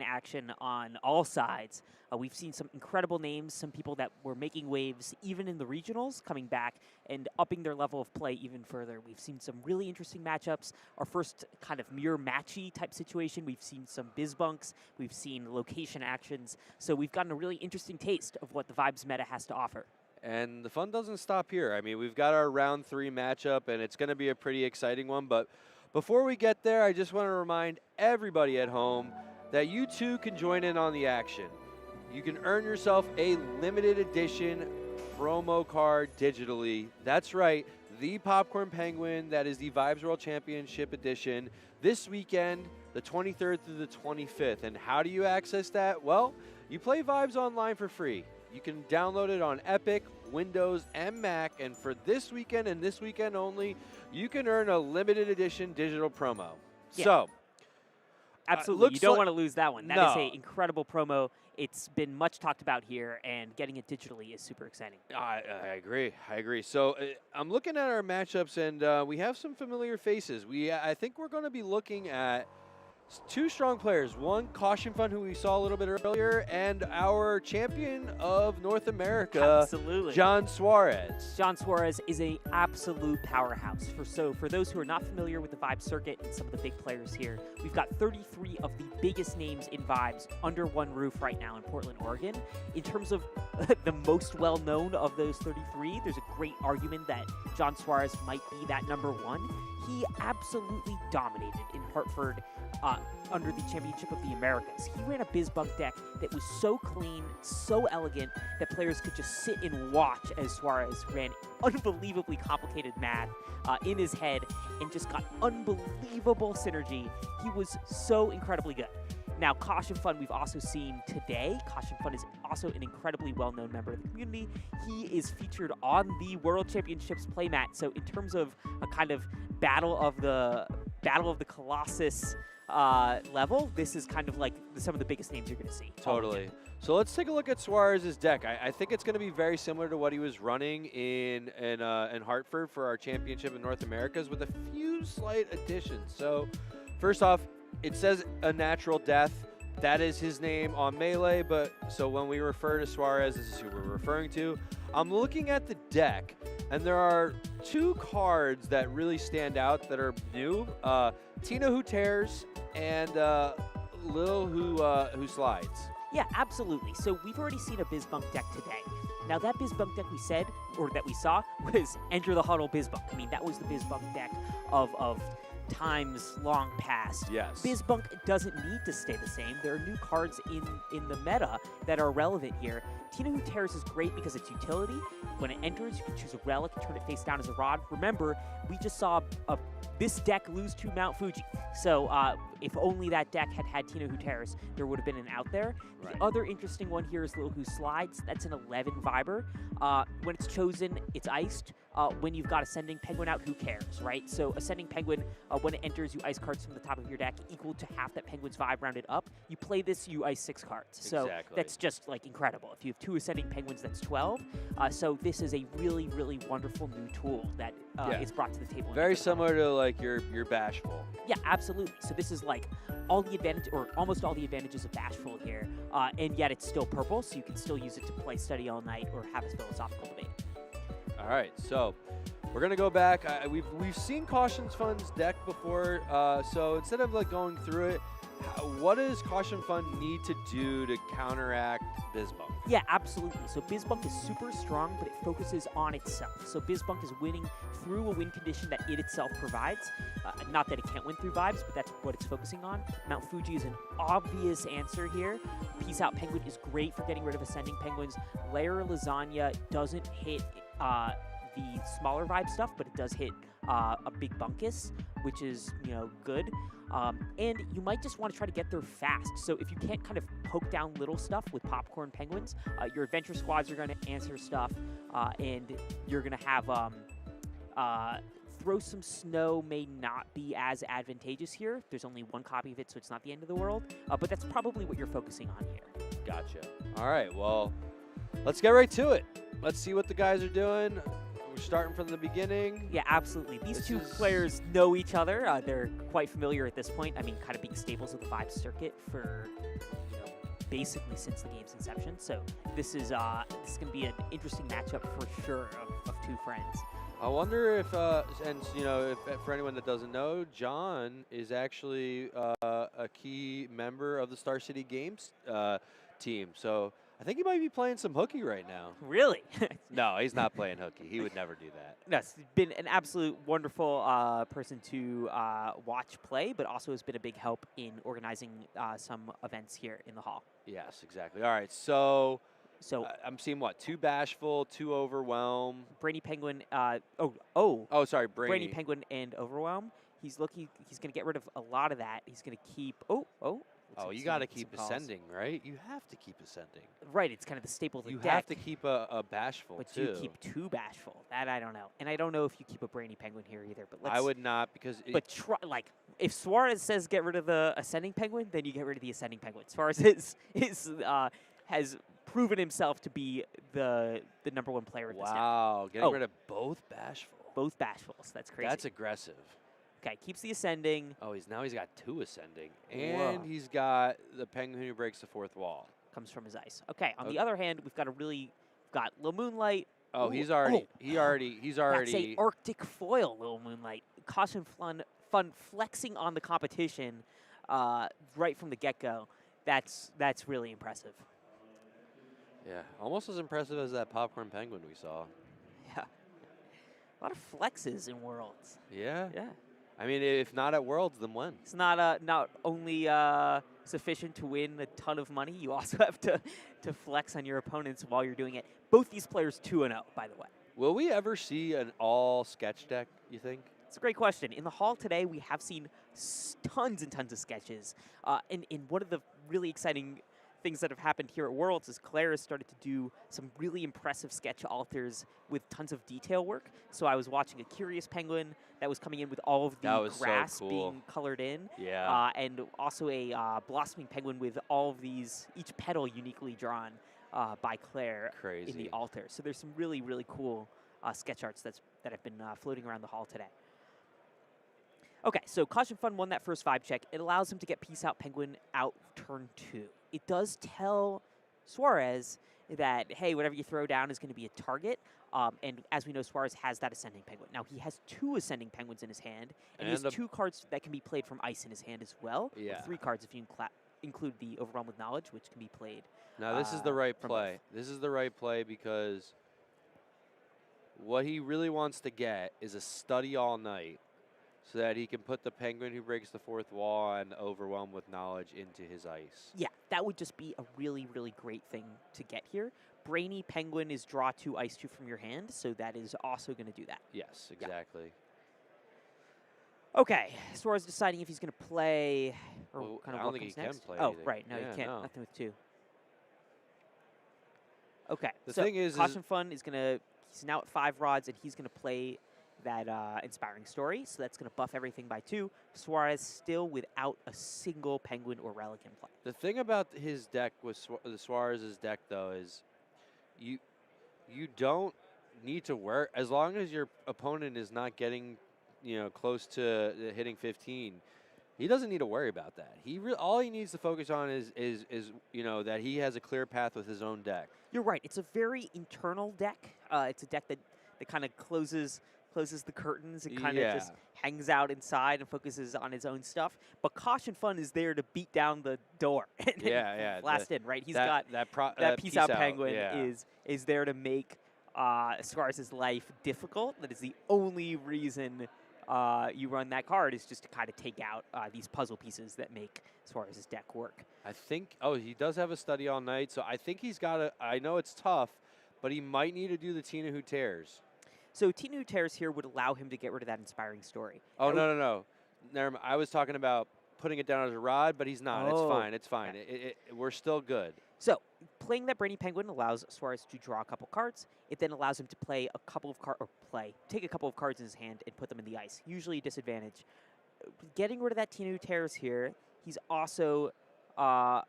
S2: action on all sides. We've seen some incredible names, some people that were making waves even in the regionals coming back and upping their level of play even further. We've seen some really interesting matchups. Our first kind of mirror matchy type situation. We've seen some bizbunks. We've seen location actions. So we've gotten a really interesting taste of what the Vibes meta has to offer.
S1: And the fun doesn't stop here. I mean, we've got our round 3 matchup, and it's going to be a pretty exciting one. But before we get there, I just want to remind everybody at home that you too can join in on the action. You can earn yourself a limited edition promo card digitally. That's right, the Popcorn Penguin, that is the Vibes World Championship edition, this weekend, the 23rd through the 25th. And how do you access that? Well, you play Vibes online for free. You can download it on Epic, Windows, and Mac. And for this weekend and this weekend only, you can earn a limited edition digital promo.
S2: Yeah.
S1: So,
S2: absolutely, you don't want to lose that one. That is
S1: No.
S2: an incredible promo. It's been much talked about here, and getting it digitally is super exciting.
S1: I agree. So I'm looking at our matchups, and we have some familiar faces. I think we're going to be looking at 2 strong players. One, Caution Fun, who we saw a little bit earlier, and our champion of North America,
S2: Absolutely.
S1: John Suarez.
S2: John Suarez is an absolute powerhouse. For those who are not familiar with the Vibes circuit and some of the big players here, we've got 33 of the biggest names in Vibes under one roof right now in Portland, Oregon. In terms of the most well-known of those 33, there's a great argument that John Suarez might be that number 1. He absolutely dominated in Hartford under the Championship of the Americas. He ran a BizBunk deck that was so clean, so elegant, that players could just sit and watch as Suarez ran unbelievably complicated math in his head and just got unbelievable synergy. He was so incredibly good. Now, Caution Fun we've also seen today. Caution Fun is also an incredibly well-known member of the community. He is featured on the World Championships playmat. So in terms of a kind of battle of the Colossus level, this is kind of like some of the biggest names you're going to see.
S1: Totally. So let's take a look at Suarez's deck. I think it's going to be very similar to what he was running in Hartford for our championship in North Americas, with a few slight additions. So first off, it says a natural death. That is his name on Melee, but so when we refer to Suarez, this is who we're referring to. I'm looking at the deck, and there are 2 cards that really stand out that are new. Tina Who Tears and Lil Who Slides.
S2: Yeah, absolutely. So we've already seen a BizBunk deck today. Now that BizBunk deck that we saw was Enter the Huddle BizBunk. I mean, that was the BizBunk deck of times long past.
S1: Yes.
S2: BizBunk doesn't need to stay the same. There are new cards in the meta that are relevant here. Tina Who Tears is great because it's utility. When it enters, you can choose a relic, turn it face down as a rod. Remember, we just saw this deck lose to Mount Fuji. So if only that deck had had Tino Guterres, there would have been an out there.
S1: Right.
S2: The other interesting one here is Lil Who Slides. That's an 11 Viber. When it's chosen, it's iced. When you've got Ascending Penguin out, who cares, right? So Ascending Penguin, when it enters, you ice cards from the top of your deck equal to half that Penguin's Vibe rounded up. You play this, you ice 6 cards. So that's just like incredible. If you have 2 Ascending Penguins, that's 12. So this is a really, really wonderful new tool that is brought to the table.
S1: Very similar to like your Bashful.
S2: Yeah, absolutely. So this is like all the advantage, or almost all the advantages of Bashful here, and yet it's still purple, so you can still use it to play Study All Night or have a philosophical debate.
S1: All right, so we're gonna go back. We've seen Caution's Fund's deck before, so instead of like going through it, what does Caution Fund need to do to counteract Bizbunk?
S2: Yeah, absolutely. So Bizbunk is super strong, but it focuses on itself. So Bizbunk is winning through a win condition that it itself provides. Not that it can't win through vibes, but that's what it's focusing on. Mount Fuji is an obvious answer here. Peace Out Penguin is great for getting rid of Ascending Penguins. Layer Lasagna doesn't hit the smaller vibe stuff, but it does hit a big bunkus, which is, good. And you might just want to try to get there fast. So if you can't kind of poke down little stuff with Popcorn Penguins, your adventure squads are going to answer stuff, and you're going to have Throw Some Snow may not be as advantageous here. There's only 1 copy of it, so it's not the end of the world. But that's probably what you're focusing on here.
S1: Gotcha. All right, well, let's get right to it. Let's see what the guys are doing. We're starting from the beginning.
S2: Yeah, absolutely. These two players know each other. They're quite familiar at this point. I mean, kind of being staples of the Vibes circuit for basically since the game's inception. So this is going to be an interesting matchup for sure of 2 friends.
S1: I wonder if, if for anyone that doesn't know, John is actually a key member of the Star City Games team. So I think he might be playing some hooky right now.
S2: Really?
S1: No, he's not playing hooky. He would never do that.
S2: No, he's been an absolute wonderful person to watch play, but also has been a big help in organizing some events here in the hall.
S1: Yes, exactly. All right, so I'm seeing what? 2 Bashful, 2 Overwhelm.
S2: Brainy Penguin.
S1: Sorry,
S2: Brainy Penguin and Overwhelm. He's going to get rid of a lot of that. He's going to keep.
S1: You got to keep Ascending, right? You have to keep Ascending.
S2: Right, it's kind of the staple of the deck.
S1: You have to keep a Bashful,
S2: but
S1: too.
S2: You keep 2 Bashful. That I don't know. And I don't know if you keep a Brainy Penguin here either. But
S1: I would not, because...
S2: if Suarez says get rid of the Ascending Penguin, then you get rid of the Ascending Penguin. Suarez has proven himself to be the number 1 player of this deck.
S1: Wow, getting rid of both Bashful.
S2: Both Bashfuls. That's crazy.
S1: That's aggressive.
S2: Okay, keeps the Ascending.
S1: Oh, he's got 2 Ascending. And he's got the Penguin who breaks the 4th wall.
S2: Comes from his ice. Okay, on the other hand, we've got Lil Moonlight.
S1: Oh, he's already.
S2: That's a Arctic Foil, Lil Moonlight. Caution Fun flexing on the competition right from the get-go. That's really impressive.
S1: Yeah, almost as impressive as that Popcorn Penguin we saw.
S2: Yeah. A lot of flexes in Worlds.
S1: Yeah?
S2: Yeah.
S1: I mean, if not at Worlds, then when?
S2: It's not only sufficient to win a ton of money, you also have to flex on your opponents while you're doing it. Both these players 2-0, by the way.
S1: Will we ever see an all sketch deck, you think?
S2: It's a great question. In the hall today, we have seen tons and tons of sketches. And one of the really exciting things that have happened here at Worlds is Claire has started to do some really impressive sketch alters with tons of detail work. So I was watching a Curious Penguin that was coming in with all of the grass
S1: so cool.
S2: being colored in.
S1: Yeah.
S2: And also a Blossoming Penguin with all of these, each petal uniquely drawn by Claire in the altar. So there's some really, really cool sketch arts that have been floating around the hall today. Okay, so Caution Fun won that first vibe check. It allows him to get Peace Out Penguin out turn 2. It does tell Suarez that, hey, whatever you throw down is going to be a target. And as we know, Suarez has that Ascending Penguin. Now, he has 2 Ascending Penguins in his hand, and he has 2 cards that can be played from Ice in his hand as well.
S1: Yeah.
S2: 3 cards if you include the Overwhelm with Knowledge, which can be played.
S1: Now, this is the right play. This is the right play because what he really wants to get is a Study All Night, so that he can put the Penguin who breaks the 4th wall and Overwhelm with Knowledge into his ice.
S2: Yeah, that would just be a really, really great thing to get here. Brainy Penguin is draw 2, ice 2 from your hand, so that is also going to do that.
S1: Yes, exactly.
S2: Okay, Suarez deciding if he's going to play, or
S1: Well,
S2: kind
S1: I
S2: of
S1: don't
S2: what
S1: think
S2: comes
S1: he
S2: next.
S1: can play
S2: Oh,
S1: anything.
S2: right, no,
S1: Yeah,
S2: you can't.
S1: no.
S2: Nothing with 2. Okay,
S1: The
S2: so
S1: thing is
S2: Caution Fun is going to, he's now at 5 rods, and he's going to play that Inspiring Story, so that's going to buff everything by 2. Suarez still without a single Penguin or Relic in play.
S1: The thing about his deck with the Suarez's deck, though, is you don't need to worry as long as your opponent is not getting, close to hitting 15. He doesn't need to worry about that. All he needs to focus on is that he has a clear path with his own deck.
S2: You're right. It's a very internal deck. It's a deck that kind of closes the curtains and kind of just hangs out inside and focuses on his own stuff. But Caution Fun is there to beat down the door and blast in. Right? He's got that Peace Out Penguin is there to make Suarez's life difficult. That is the only reason you run that card, is just to kind of take out these puzzle pieces that make Suarez's deck work.
S1: I think, he does have a Study All Night, so I think he's got to, I know it's tough, but he might need to do the Tina Who Tears.
S2: So Tina Who Tears here would allow him to get rid of that Inspiring Story.
S1: Oh, no. Never mind. I was talking about putting it down as a rod, but he's not. It's fine. Okay. We're still good.
S2: So playing that Brainy Penguin allows Suarez to draw a couple cards. It then allows him to play a couple of take a couple of cards in his hand and put them in the ice. Usually a disadvantage. Getting rid of that Tina Who Tears here, he's also, no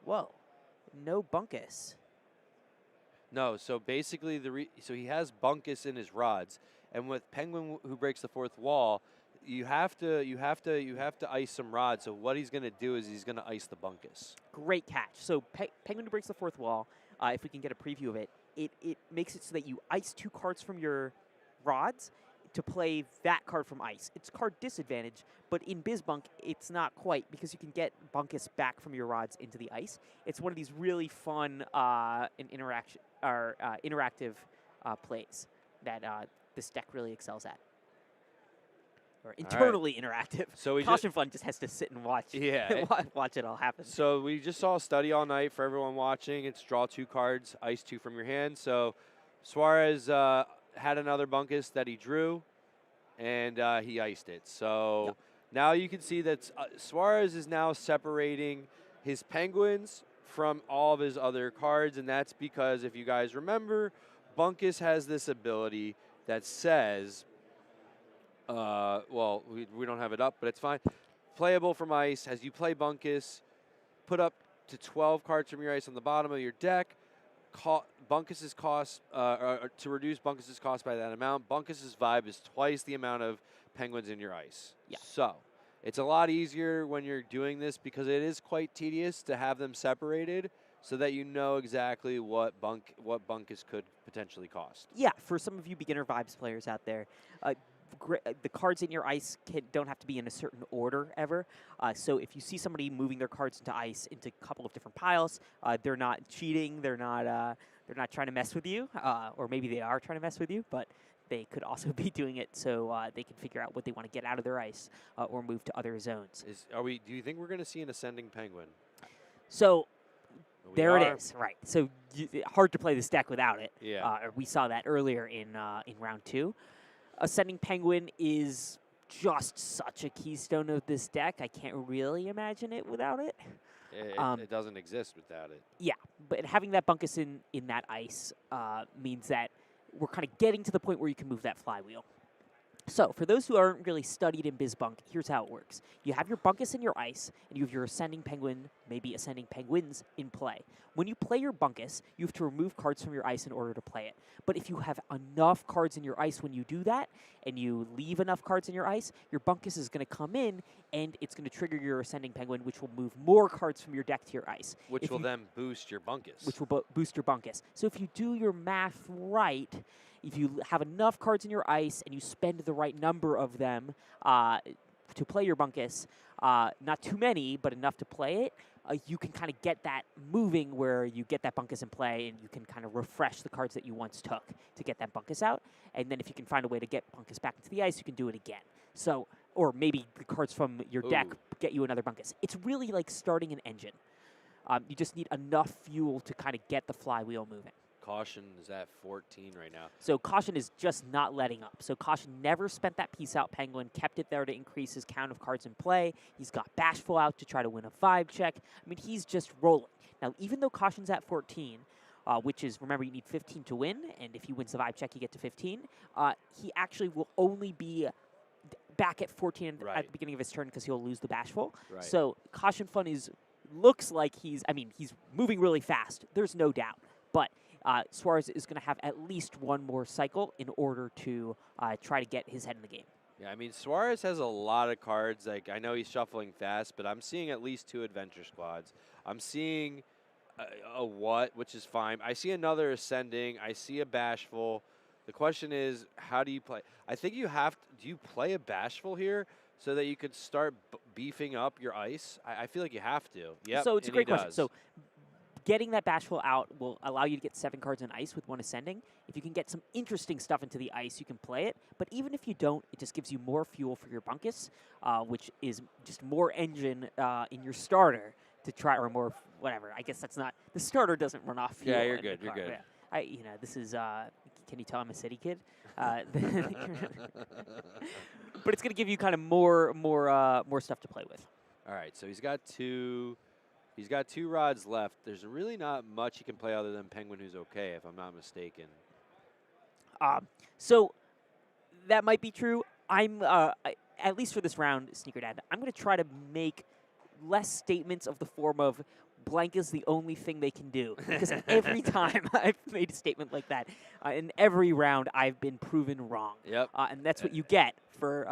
S2: Bunkus.
S1: No, so basically so he has Bunkus in his rods, and with Penguin Who Breaks the Fourth Wall, you have to ice some rods. So what he's going to do is he's going to ice the Bunkus.
S2: Great catch. So Penguin Who Breaks the Fourth Wall, if we can get a preview of it, it makes it so that you ice 2 cards from your rods to play that card from ice. It's card disadvantage, but in BizBunk, it's not quite, because you can get Bunkus back from your rods into the ice. It's one of these really fun interactive plays that this deck really excels at. Or internally interactive.
S1: So
S2: Caution Fun just has to sit and watch.
S1: Yeah.
S2: watch it all happen.
S1: So we just saw Study All Night for everyone watching. It's draw 2 cards, ice 2 from your hand. So Suarez had another Bunkus that he drew, and he iced it. So now you can see that Suarez is now separating his Penguins from all of his other cards, and that's because, if you guys remember, Bunkus has this ability that says, we don't have it up, but it's fine. Playable from ice. As you play Bunkus, put up to 12 cards from your ice on the bottom of your deck. Bunkus's cost, to reduce Bunkus's cost by that amount, Bunkus's vibe is twice the amount of Penguins in your ice.
S2: Yeah.
S1: So it's a lot easier when you're doing this, because it is quite tedious to have them separated, so that you know exactly what Bunkus could potentially cost.
S2: Yeah, for some of you beginner Vibes players out there, the cards in your ice don't have to be in a certain order ever. So if you see somebody moving their cards into ice into a couple of different piles, they're not cheating. They're not trying to mess with you, or maybe they are trying to mess with you, but they could also be doing it so they can figure out what they want to get out of their ice or move to other zones.
S1: Do you think we're going to see an Ascending Penguin?
S2: So there it is, right. So hard to play this deck without it.
S1: Yeah.
S2: We saw that earlier in round 2. Ascending Penguin is just such a keystone of this deck. I can't really imagine it without it.
S1: It doesn't exist without it.
S2: Yeah, but having that Bunkus in that ice means that we're kind of getting to the point where you can move that flywheel. So, for those who aren't really studied in BizBunk, here's how it works. You have your Bunkus in your ice, and you have your Ascending Penguin, maybe Ascending Penguins, in play. When you play your Bunkus, you have to remove cards from your ice in order to play it. But if you have enough cards in your ice when you do that, and you leave enough cards in your ice, your Bunkus is going to come in, and it's going to trigger your Ascending Penguin, which will move more cards from your deck to your ice.
S1: Which will then boost your Bunkus.
S2: Which will boost your Bunkus. So if you do your math right, if you have enough cards in your ice and you spend the right number of them to play your Bunkus, not too many, but enough to play it, you can kind of get that moving where you get that Bunkus in play and you can kind of refresh the cards that you once took to get that Bunkus out. And then if you can find a way to get Bunkus back into the ice, you can do it again. So, or maybe the cards from your deck get you another Bunkus. It's really like starting an engine. You just need enough fuel to kind of get the flywheel moving.
S1: Caution is at 14 right now.
S2: So Caution is just not letting up. So Caution never spent that piece out Penguin, kept it there to increase his count of cards in play. He's got Bashful out to try to win a vibe check. I mean, he's just rolling. Now, even though Caution's at 14, which is, remember, you need 15 to win, and if he wins the vibe check, you get to 15, he actually will only be back at 14 at the beginning of his turn because he'll lose the Bashful.
S1: Right.
S2: So Caution Fun looks like he's moving really fast. There's no doubt. But Suarez is going to have at least one more cycle in order to try to get his head in the game.
S1: Yeah, I mean, Suarez has a lot of cards. Like, I know he's shuffling fast, but I'm seeing at least 2 adventure squads. I'm seeing a what, which is fine. I see another ascending. I see a Bashful. The question is, how do you play? I think you have to, do you play a Bashful here so that you could start beefing up your ice? I feel like you have to. Yeah.
S2: So it's a great question. So getting that Bashful out will allow you to get 7 cards in ice with 1 ascending. If you can get some interesting stuff into the ice, you can play it. But even if you don't, it just gives you more fuel for your Bunkus, which is just more engine in your starter to try, or more, whatever. I guess that's not, the starter doesn't run off fuel.
S1: Yeah, you're good, you're good.
S2: Yeah. This is, can you tell I'm a city kid? But it's going to give you kind of more stuff to play with.
S1: All right, so he's got 2 rods left. There's really not much he can play other than Penguin, who's okay, if I'm not mistaken.
S2: So that might be true. At least for this round, Sneaker Dad, I'm going to try to make less statements of the form of blank is the only thing they can do. Because every time I've made a statement like that, in every round, I've been proven wrong.
S1: Yep.
S2: And that's what you get for.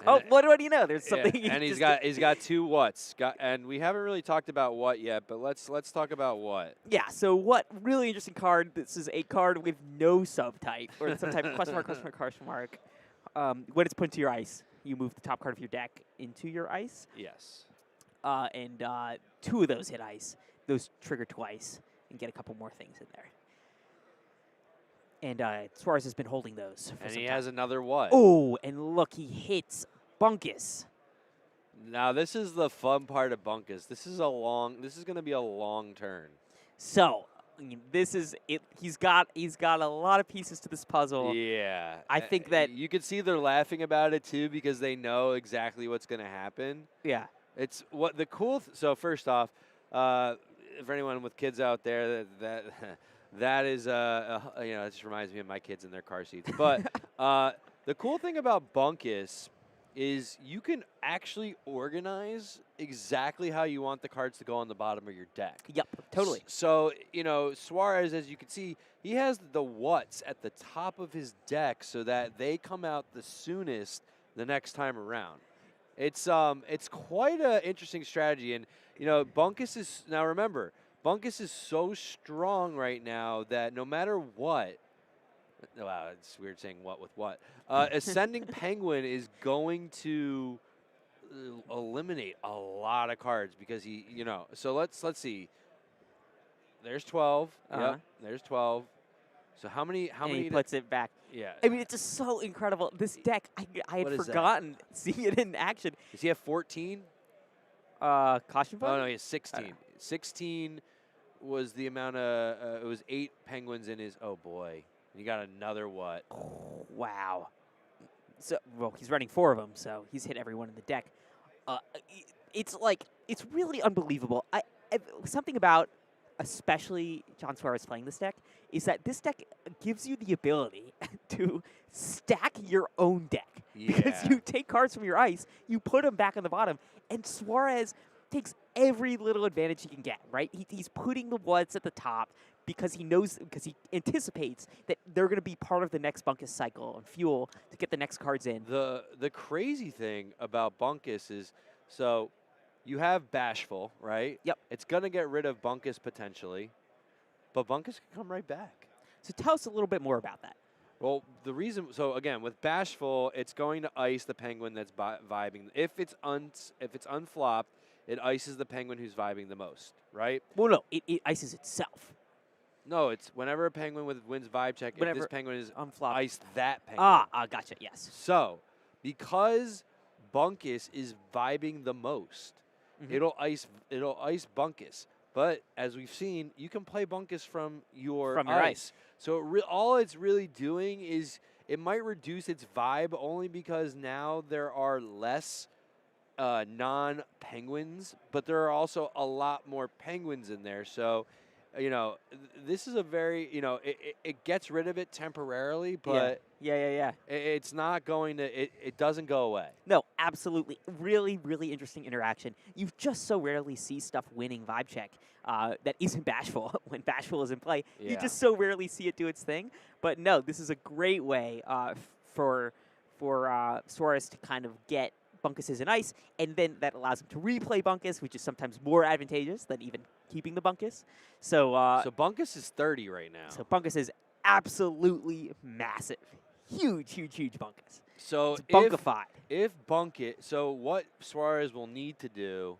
S2: What do you know? There's something.
S1: Yeah. And he's got 2 whats. And we haven't really talked about what yet, but let's talk about what.
S2: Yeah. So what? Really interesting card. This is a card with no subtype or some type of question mark. When it's put into your ice, you move the top card of your deck into your ice.
S1: Yes.
S2: And 2 of those hit ice. Those trigger twice and get a couple more things in there. And Suarez has been holding those. For
S1: and
S2: some
S1: he
S2: time.
S1: has another what?
S2: Oh, and look, he hits Bunkus.
S1: Now this is the fun part of Bunkus. This is going to be a long turn.
S2: So this is it. He's got a lot of pieces to this puzzle.
S1: Yeah.
S2: I think that
S1: you can see they're laughing about it too because they know exactly what's going to happen.
S2: Yeah.
S1: It's what the cool. So first off, for anyone with kids out there, that is it just reminds me of my kids in their car seats. But the cool thing about Bunkus is you can actually organize exactly how you want the cards to go on the bottom of your deck.
S2: Yep, totally.
S1: So Suarez, as you can see, he has the whats at the top of his deck so that they come out the soonest the next time around. It's quite an interesting strategy, and Bunkus is now. Remember, Bunkus is so strong right now that no matter what, wow, it's weird saying what with what. Ascending Penguin is going to eliminate a lot of cards because he, So let's see. There's 12. Yep, there's 12. So how many?
S2: He puts it back.
S1: Yeah.
S2: I mean, it's just so incredible. This deck, I had forgotten seeing it in action.
S1: Does he have 14?
S2: Caution Fund?
S1: Oh, no, he has 16. 16 was the amount of, it was 8 Penguins in his, oh boy. And he got another what?
S2: Oh, wow. So, well, he's running 4 of them, so he's hit everyone in the deck. It's really unbelievable. Something about, especially John Suarez playing this deck, is that this deck gives you the ability to stack your own deck.
S1: Yeah.
S2: Because you take cards from your ice, you put them back on the bottom, and Suarez takes every little advantage he can get, right? He's putting the whats at the top because he anticipates that they're going to be part of the next Bunkus cycle and fuel to get the next cards in.
S1: The crazy thing about Bunkus is, so you have Bashful, right?
S2: Yep.
S1: It's going to get rid of Bunkus potentially, but Bunkus can come right back.
S2: So tell us a little bit more about that.
S1: Well, the reason, so again, with Bashful, it's going to ice the Penguin that's vibing. If it's unflopped, it ices the Penguin who's vibing the most, right?
S2: Well, no, it ices itself.
S1: No, it's whenever a Penguin wins vibe check, if this Penguin is
S2: unflopped,
S1: ice that Penguin.
S2: Gotcha, yes.
S1: So, because Bunkus is vibing the most, it'll ice Bunkus. But as we've seen, you can play Bunkus from your
S2: ice.
S1: So all it's really doing is it might reduce its vibe only because now there are less non-penguins, but there are also a lot more penguins in there. So, this is a very, it gets rid of it temporarily, but
S2: yeah.
S1: it's not going to, it doesn't go away.
S2: No, absolutely. Really, really interesting interaction. You just so rarely see stuff winning Vibe Check that isn't Bashful when Bashful is in play.
S1: Yeah.
S2: You just so rarely see it do its thing. But no, this is a great way for Suarez to kind of get Bunkuses in ice, and then that allows him to replay Bunkus, which is sometimes more advantageous than even keeping the Bunkus. So
S1: Bunkus is 30 right now.
S2: So Bunkus is absolutely massive. Huge Bunkus.
S1: So
S2: it's bunkified.
S1: If Bunkus, so what Suarez will need to do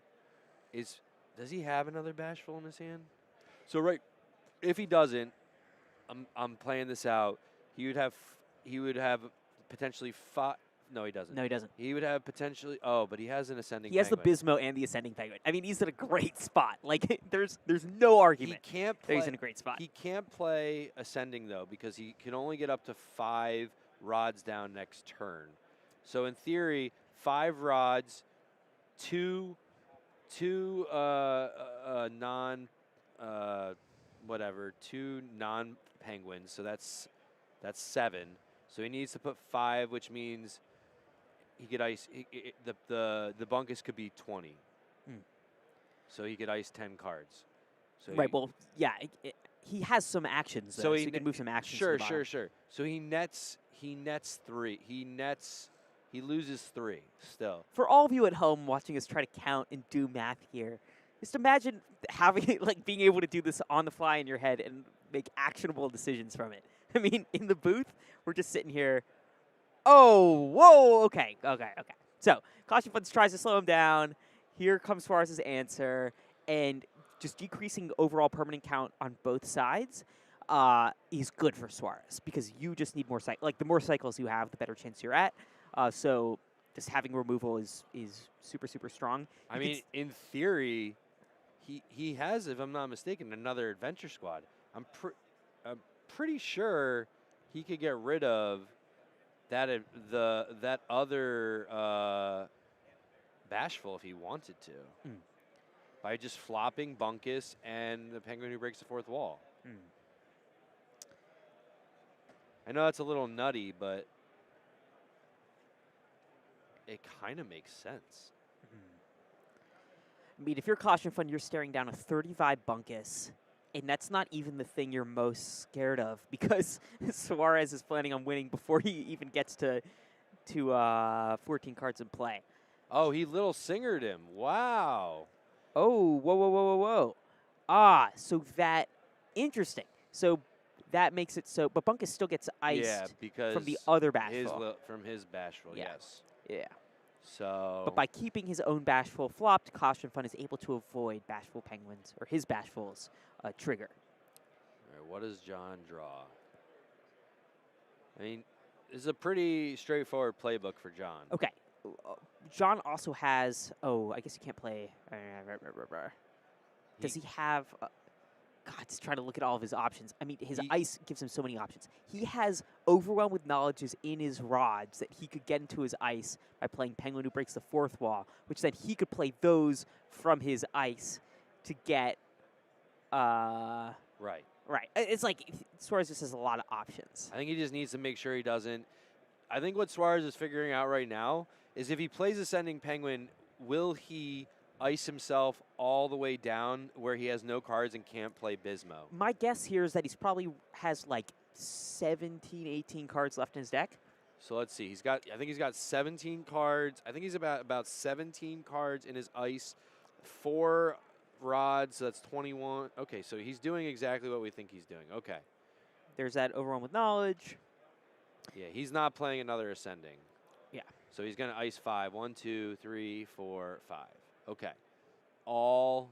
S1: is, does he have another Bashful in his hand? So if he doesn't, I'm playing this out. He would have potentially 5. No, he doesn't.
S2: No, he doesn't.
S1: He would have potentially. Oh, but he has an ascending.
S2: He has
S1: penguin.
S2: the Bismo and the ascending penguin. I mean, he's in a great spot. Like, there's no argument.
S1: He can't play.
S2: He's in a great spot.
S1: He can't play ascending though because he can only get up to 5 rods down next turn. So in theory, 5 rods, two non penguins. So that's 7. So he needs to put 5, which means he could ice. The Bunkus could be 20. So he could ice 10 cards. So
S2: right. Well, yeah. He has some actions, though, so he can move some actions.
S1: Sure. So he nets 3. He loses 3 still.
S2: For all of you at home watching us try to count and do math here, just imagine having being able to do this on the fly in your head and make actionable decisions from it. I mean, in the booth, we're just sitting here. Oh, whoa, okay. So, Caution Funds tries to slow him down. Here comes Suarez's answer. And just decreasing overall permanent count on both sides is good for Suarez because you just need more cycles. Like, the more cycles you have, the better chance you're at. So, just having removal is super, super strong.
S1: I mean, in theory, he has, if I'm not mistaken, another adventure squad. I'm pretty sure he could get rid of that other Bashful if he wanted to by just flopping Bunkus and the Penguin who breaks the 4th wall. I know that's a little nutty, but it kind of makes sense.
S2: I mean, if you're Caution Fund, you're staring down a 35 Bunkus. And that's not even the thing you're most scared of because Suarez is planning on winning before he even gets to 14 cards in play.
S1: Oh, he little singered him. Wow.
S2: Oh, whoa. So that, interesting. So that makes it so, but Bunkus still gets iced
S1: because
S2: from the other Bashful.
S1: From his Bashful, yes.
S2: Yeah.
S1: So.
S2: But by keeping his own Bashful flopped, Caution Fund is able to avoid Bashful Penguins, or his Bashful's trigger.
S1: All right, what does John draw? I mean, this is a pretty straightforward playbook for John.
S2: Okay. John also has, I guess you can't play. Does he have, God, just trying to look at all of his options. I mean, his ice gives him so many options. He has Overwhelm with Knowledges in his rods that he could get into his ice by playing Penguin who breaks the 4th wall, which then he could play those from his ice to get,
S1: Right.
S2: It's like Suarez just has a lot of options.
S1: I think he just needs to make sure he doesn't. I think what Suarez is figuring out right now is if he plays Ascending Penguin, will he ice himself all the way down where he has no cards and can't play Bismo?
S2: My guess here is that he's probably has like 17, 18 cards left in his deck.
S1: So let's see. I think he's got 17 cards. I think he's about 17 cards in his ice. 4 rods, so that's 21. Okay, so he's doing exactly what we think he's doing. Okay.
S2: There's that Overrun with Knowledge.
S1: Yeah, he's not playing another Ascending.
S2: Yeah.
S1: So he's going to ice 5. 1, 2, 3, 4, 5. Okay. All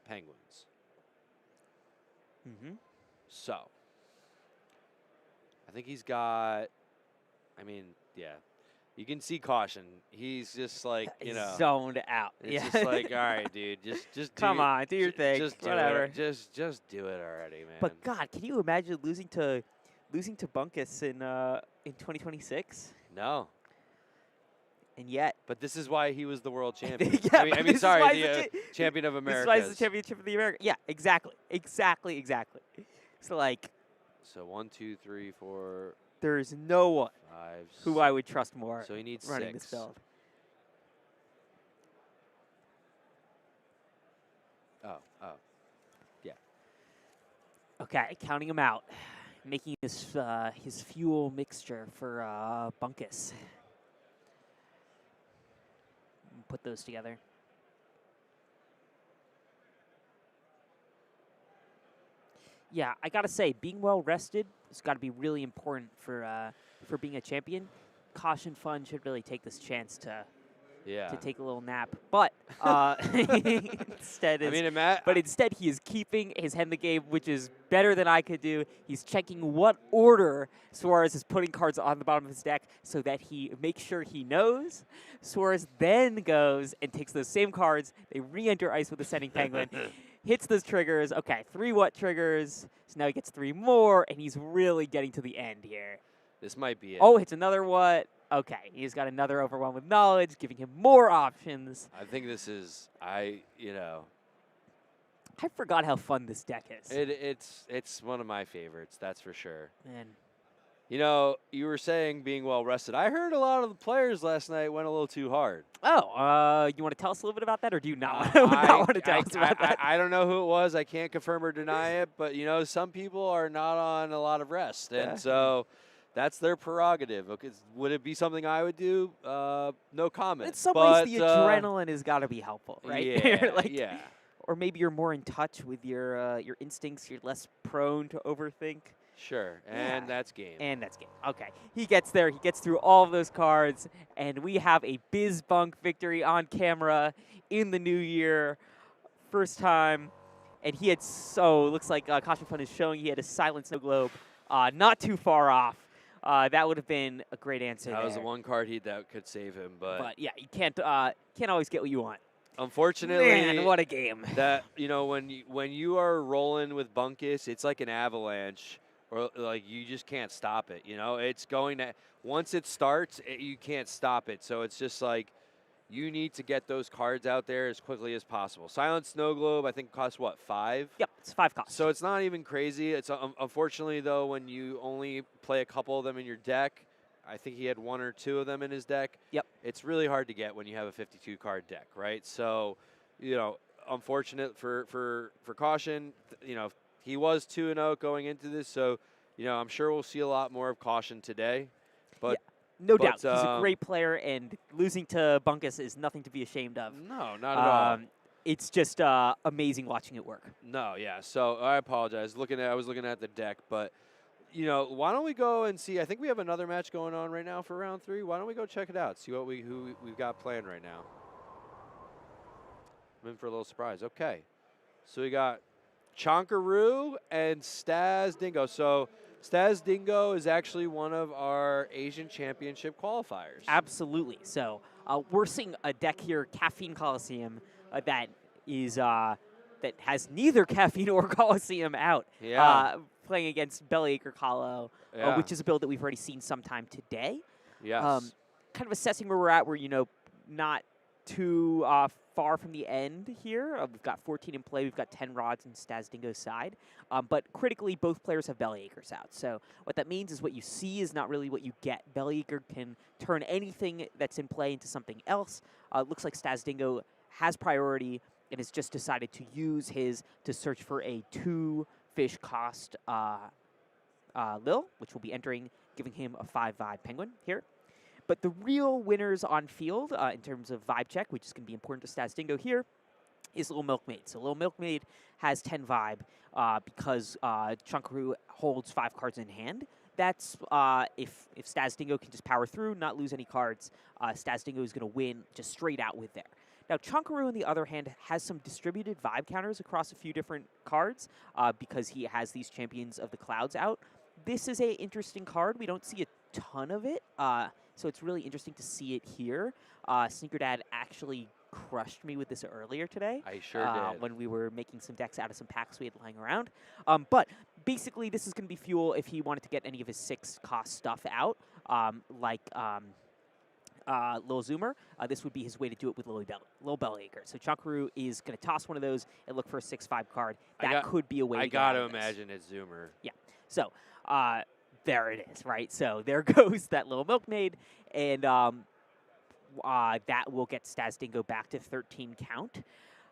S1: Penguins. So, I think he's got, I mean, yeah. You can see caution. He's just like, you know,
S2: zoned out.
S1: it's just like, all right, dude, just
S2: Come on, do your thing.
S1: Just do
S2: Whatever.
S1: it. Just do it already, man.
S2: But God, can you imagine losing to Bunkus in 2026?
S1: No.
S2: And yet,
S1: But this is why he was the world champion.
S2: Yeah,
S1: I mean,
S2: this is
S1: sorry,
S2: why
S1: the
S2: it's
S1: champion of
S2: this
S1: America.
S2: is why it's the championship of the America. Yeah, exactly. So like,
S1: So 1, 2, 3, 4,
S2: there's no one
S1: 5.
S2: who I would trust more
S1: So he needs
S2: running
S1: 6.
S2: this build.
S1: Oh.
S2: Okay, counting him out, making his fuel mixture for Bunkus. Put those together. Yeah, I gotta say, being well rested has got to be really important for being a champion. Caution Fun should really take this chance to take a little nap, but instead he is keeping his head in the game, which is better than I could do. He's checking what order Suarez is putting cards on the bottom of his deck so that he makes sure he knows. Suarez then goes and takes those same cards. They re-enter ice with the Sending Penguin. Hits those triggers. Okay, 3 what triggers. So now he gets 3 more, and he's really getting to the end here.
S1: This might be it.
S2: Oh, hits another what. Okay, he's got another Overwhelm with Knowledge, giving him more options.
S1: I think this is,
S2: I forgot how fun this deck is.
S1: It's one of my favorites, that's for sure.
S2: Man.
S1: You know, you were saying being well rested. I heard a lot of the players last night went a little too hard.
S2: Oh, you want to tell us a little bit about that, or do you not, want to tell us about that?
S1: I don't know who it was. I can't confirm or deny it, but, you know, some people are not on a lot of rest, and so that's their prerogative. Okay, would it be something I would do? No comment.
S2: In some ways, the adrenaline has got to be helpful, right?
S1: Yeah.
S2: Or maybe you're more in touch with your instincts. You're less prone to overthink.
S1: Sure, and that's game.
S2: Okay, he gets there. He gets through all of those cards, and we have a BizBunk victory on camera in the new year. First time, and he had looks like Caution Fun is showing he had a silent snow globe not too far off. That would have been a great answer.
S1: That was the one card that could save him, but
S2: yeah, you can't always get what you want.
S1: Unfortunately,
S2: man, what a game!
S1: That when you are rolling with Bunkus, it's like an avalanche, or like you just can't stop it. You know, it's going to once it starts, you can't stop it. So it's just like you need to get those cards out there as quickly as possible. Silent Snow Globe, I think, costs what, 5?
S2: Yep, it's 5 costs.
S1: So it's not even crazy. It's unfortunately though, when you only play a couple of them in your deck. I think he had 1 or 2 of them in his deck.
S2: Yep.
S1: It's really hard to get when you have a 52 card deck, right? So, you know, unfortunate for Caution. You know, he was 2-0 going into this, so you know, I'm sure we'll see a lot more of Caution today. But
S2: no doubt, he's a great player, and losing to Bunkus is nothing to be ashamed of.
S1: No, not at all.
S2: It's just amazing watching it work.
S1: No, yeah. So I apologize. I was looking at the deck, but you know, why don't we go and see? I think we have another match going on right now for round 3. Why don't we go check it out? See who we've got playing right now. I'm in for a little surprise. Okay, so we got Chonkaroo and Staz Dingo. So Staz Dingo is actually one of our Asian Championship qualifiers.
S2: Absolutely. So we're seeing a deck here, Caffeine Coliseum, that has neither Caffeine or Coliseum out.
S1: Yeah.
S2: Playing against Bellyacre Colo, which is a build that we've already seen sometime today.
S1: Yes.
S2: Kind of assessing where we're at. We're, not too far from the end here. We've got 14 in play. We've got 10 rods on Staz Dingo's side. But critically, both players have Bellyacres out. So what that means is what you see is not really what you get. Bellyacre can turn anything that's in play into something else. Looks like Staz Dingo has priority and has just decided to use his to search for a 2-fish cost Lil, which will be entering, giving him a 5 vibe Penguin here. But the real winners on field in terms of vibe check, which is going to be important to Staz Dingo here, is Little Milkmaid. So Little Milkmaid has 10 vibe because Chunkaroo holds 5 cards in hand. That's if Staz Dingo can just power through, not lose any cards, Staz Dingo is going to win just straight out with there. Now, Chunkaroo, on the other hand, has some distributed vibe counters across a few different cards because he has these Champions of the Clouds out. This is an interesting card. We don't see a ton of it. So it's really interesting to see it here. Sneaker Dad actually crushed me with this earlier today.
S1: I sure did.
S2: When we were making some decks out of some packs we had lying around. But basically, this is going to be fuel if he wanted to get any of his 6-cost stuff out, like Lil Zoomer. This would be his way to do it with Lil Bellacre. So Chunkaroo is going to toss one of those and look for a 6/5 card. That could be a way to get out of this.
S1: imagine it's Zoomer.
S2: Yeah. So there it is, right? So there goes that little milkmaid, and that will get Staz Dingo back to 13 count.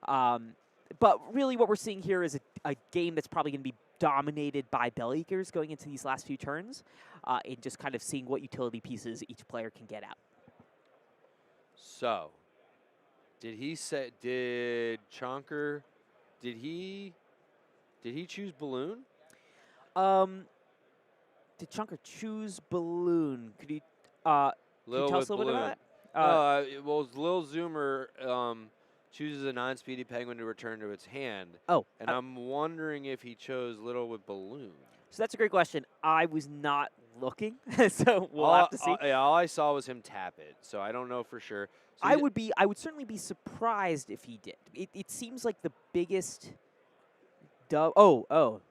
S2: But really what we're seeing here is a game that's probably going to be dominated by Bellacres going into these last few turns, and just kind of seeing what utility pieces each player can get out.
S1: So, did Chonker, did he choose Balloon?
S2: Did Chunker choose Balloon? Could you tell us a little bit about that?
S1: Well, Lil Zoomer chooses a non-speedy penguin to return to its hand.
S2: Oh.
S1: And I'm wondering if he chose Little with Balloon.
S2: So that's a great question. I was not looking, so we'll have to see.
S1: All I saw was him tap it, so I don't know for sure. So
S2: I would certainly be surprised if he did. It seems like the biggest dub. Oh.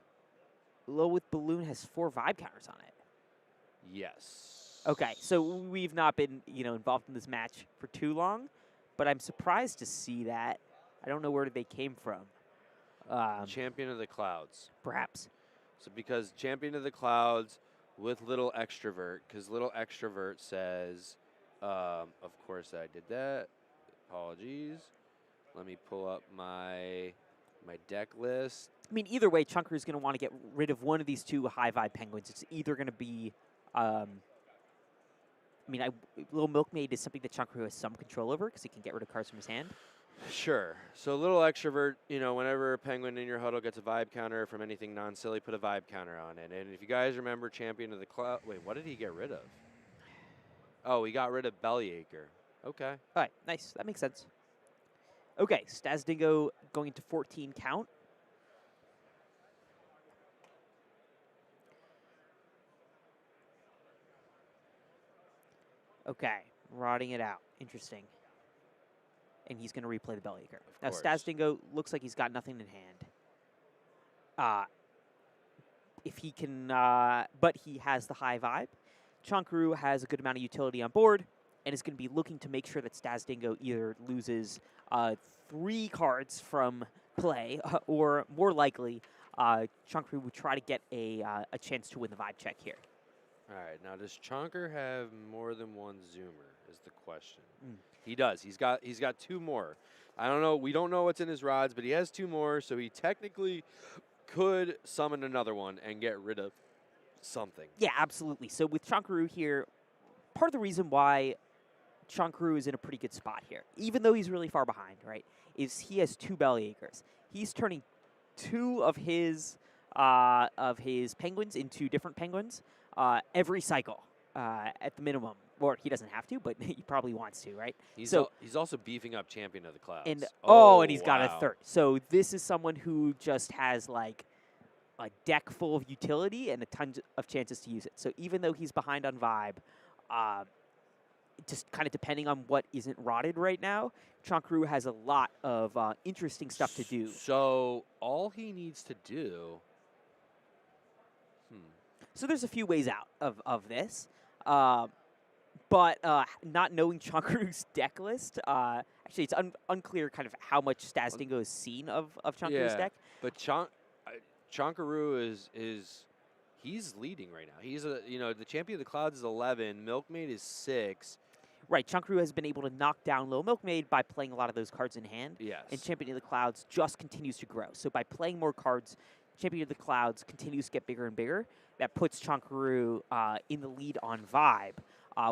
S2: Low with Balloon has 4 vibe counters on it.
S1: Yes.
S2: Okay, so we've not been, involved in this match for too long, but I'm surprised to see that. I don't know where they came from.
S1: Champion of the Clouds.
S2: Perhaps.
S1: So because Champion of the Clouds with Little Extrovert, because Little Extrovert says, of course I did that. Apologies. Let me pull up my deck list.
S2: I mean, either way, Chunker is going to want to get rid of one of these 2 high vibe penguins. It's either going to be, Little Milkmaid is something that Chunker has some control over because he can get rid of cards from his hand.
S1: Sure. So Little Extrovert, whenever a penguin in your huddle gets a vibe counter from anything non-silly, put a vibe counter on it. And if you guys remember Champion of the Cloud, wait, what did he get rid of? Oh, he got rid of Bellacre. Okay.
S2: All right, nice. That makes sense. Okay, Staz Dingo going into 14 count. Okay, rotting it out. Interesting. And he's going to replay the Bellacre. Now, Staz Dingo looks like he's got nothing in hand. If he can, but he has the high vibe. Chunkaroo has a good amount of utility on board and is going to be looking to make sure that Staz Dingo either loses 3 cards from play or, more likely, Chunkaroo would try to get a chance to win the vibe check here.
S1: All right, now does Chonker have more than one Zoomer is the question. He does. He's got 2 more. I don't know. We don't know what's in his rods, but he has 2 more, so he technically could summon another one and get rid of something.
S2: Yeah, absolutely. So with Chunkaroo here, part of the reason why Chunkaroo is in a pretty good spot here, even though he's really far behind, right, is he has 2 Bellacres. He's turning 2 of his penguins into different penguins every cycle at the minimum. Or he doesn't have to, but he probably wants to, right?
S1: He's also beefing up Champion of the Clouds.
S2: And and he's got a 3rd. So this is someone who just has like a deck full of utility and a ton of chances to use it. So even though he's behind on vibe, just kind of depending on what isn't rotted right now, Chunkaroo has a lot of interesting stuff to do.
S1: So all he needs to do...
S2: So there's a few ways out of this. But not knowing Chunkaroo's deck list, actually it's unclear kind of how much Staz Dingo has seen of Chunkaroo's deck.
S1: But Chunkaroo he's leading right now. He's the Champion of the Clouds is 11, Milkmaid is 6.
S2: Right, Chunkaroo has been able to knock down Lil Milkmaid by playing a lot of those cards in hand.
S1: Yes.
S2: And Champion of the Clouds just continues to grow. So by playing more cards, Champion of the Clouds continues to get bigger and bigger. That puts Chunkaroo in the lead on vibe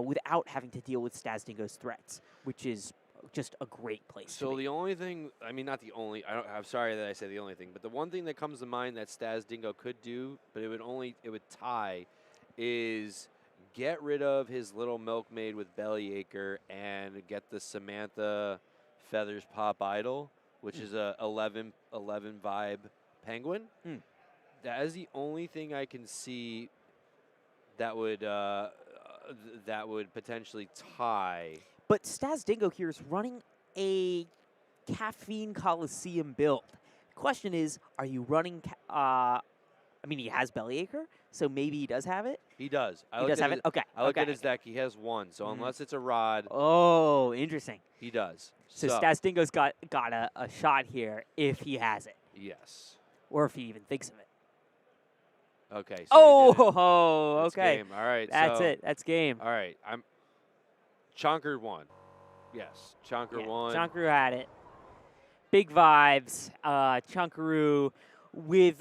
S2: without having to deal with Staz Dingo's threats, which is just a great place to be.
S1: So the only thing, not the only, I'm sorry that I say the only thing, but the one thing that comes to mind that Staz Dingo could do, but it would tie, is get rid of his Little Milkmaid with Bellacre and get the Samantha Feathers Pop Idol, which is a 11 vibe penguin. That is the only thing I can see that would that would potentially tie.
S2: But Staz Dingo here is running a Caffeine Coliseum build. Question is, are you running? I mean, he has Bellyacre, so maybe he does have it.
S1: He does.
S2: He does have it. Okay.
S1: I look at his deck. He has one. So unless it's a rod,
S2: Oh, interesting.
S1: he does.
S2: So Staz Dingo's got a shot here if he has it,
S1: Yes.
S2: or if he even thinks of it.
S1: Okay. So
S2: Oh,
S1: That's
S2: okay.
S1: game. All right.
S2: That's
S1: so,
S2: it. That's game.
S1: All right. Chonker won. Yes. Chonker won.
S2: Chonkaroo had it. Big vibes. Chonkaroo with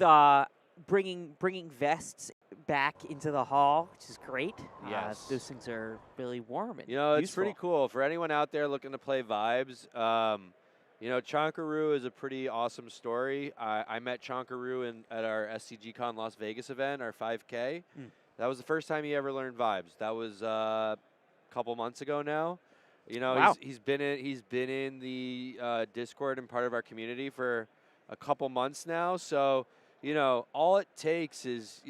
S2: bringing vests back into the hall, which is great.
S1: Yes.
S2: Those things are really warm and
S1: It's
S2: useful.
S1: pretty cool. For anyone out there looking to play Vibes, Chonkaroo is a pretty awesome story. I met Chonkaroo at our SCGCON Las Vegas event, our 5K. That was the first time he ever learned Vibes. That was a couple months ago now.
S2: Wow.
S1: He's been in the Discord and part of our community for a couple months now. So, all it takes is,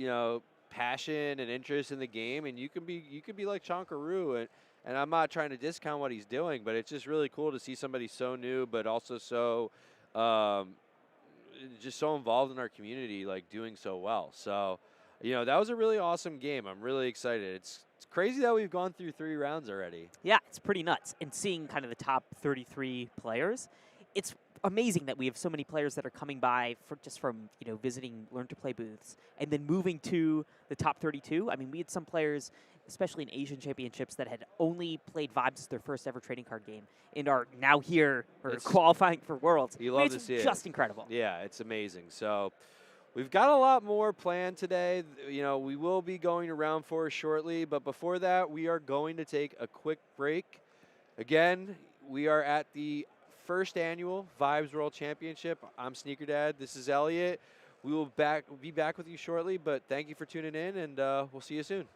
S1: passion and interest in the game, and you can be like Chonkaroo. And I'm not trying to discount what he's doing, but it's just really cool to see somebody so new, but also so just so involved in our community, like doing so well. So, that was a really awesome game. I'm really excited. It's crazy that we've gone through 3 rounds already.
S2: Yeah, it's pretty nuts. And seeing kind of the top 33 players, it's amazing that we have so many players that are coming by from visiting Learn to Play booths and then moving to the top 32. I mean, we had some players, especially in Asian championships, that had only played Vibes as their first ever trading card game and are now here or qualifying for Worlds.
S1: You love to see it.
S2: It's just incredible.
S1: Yeah, it's amazing. So we've got a lot more planned today. We will be going to round 4 shortly, but before that, we are going to take a quick break. Again, we are at the first annual Vibes World Championship. I'm Sneaker Dad. This is Elliot. We will be back with you shortly, but thank you for tuning in, and we'll see you soon.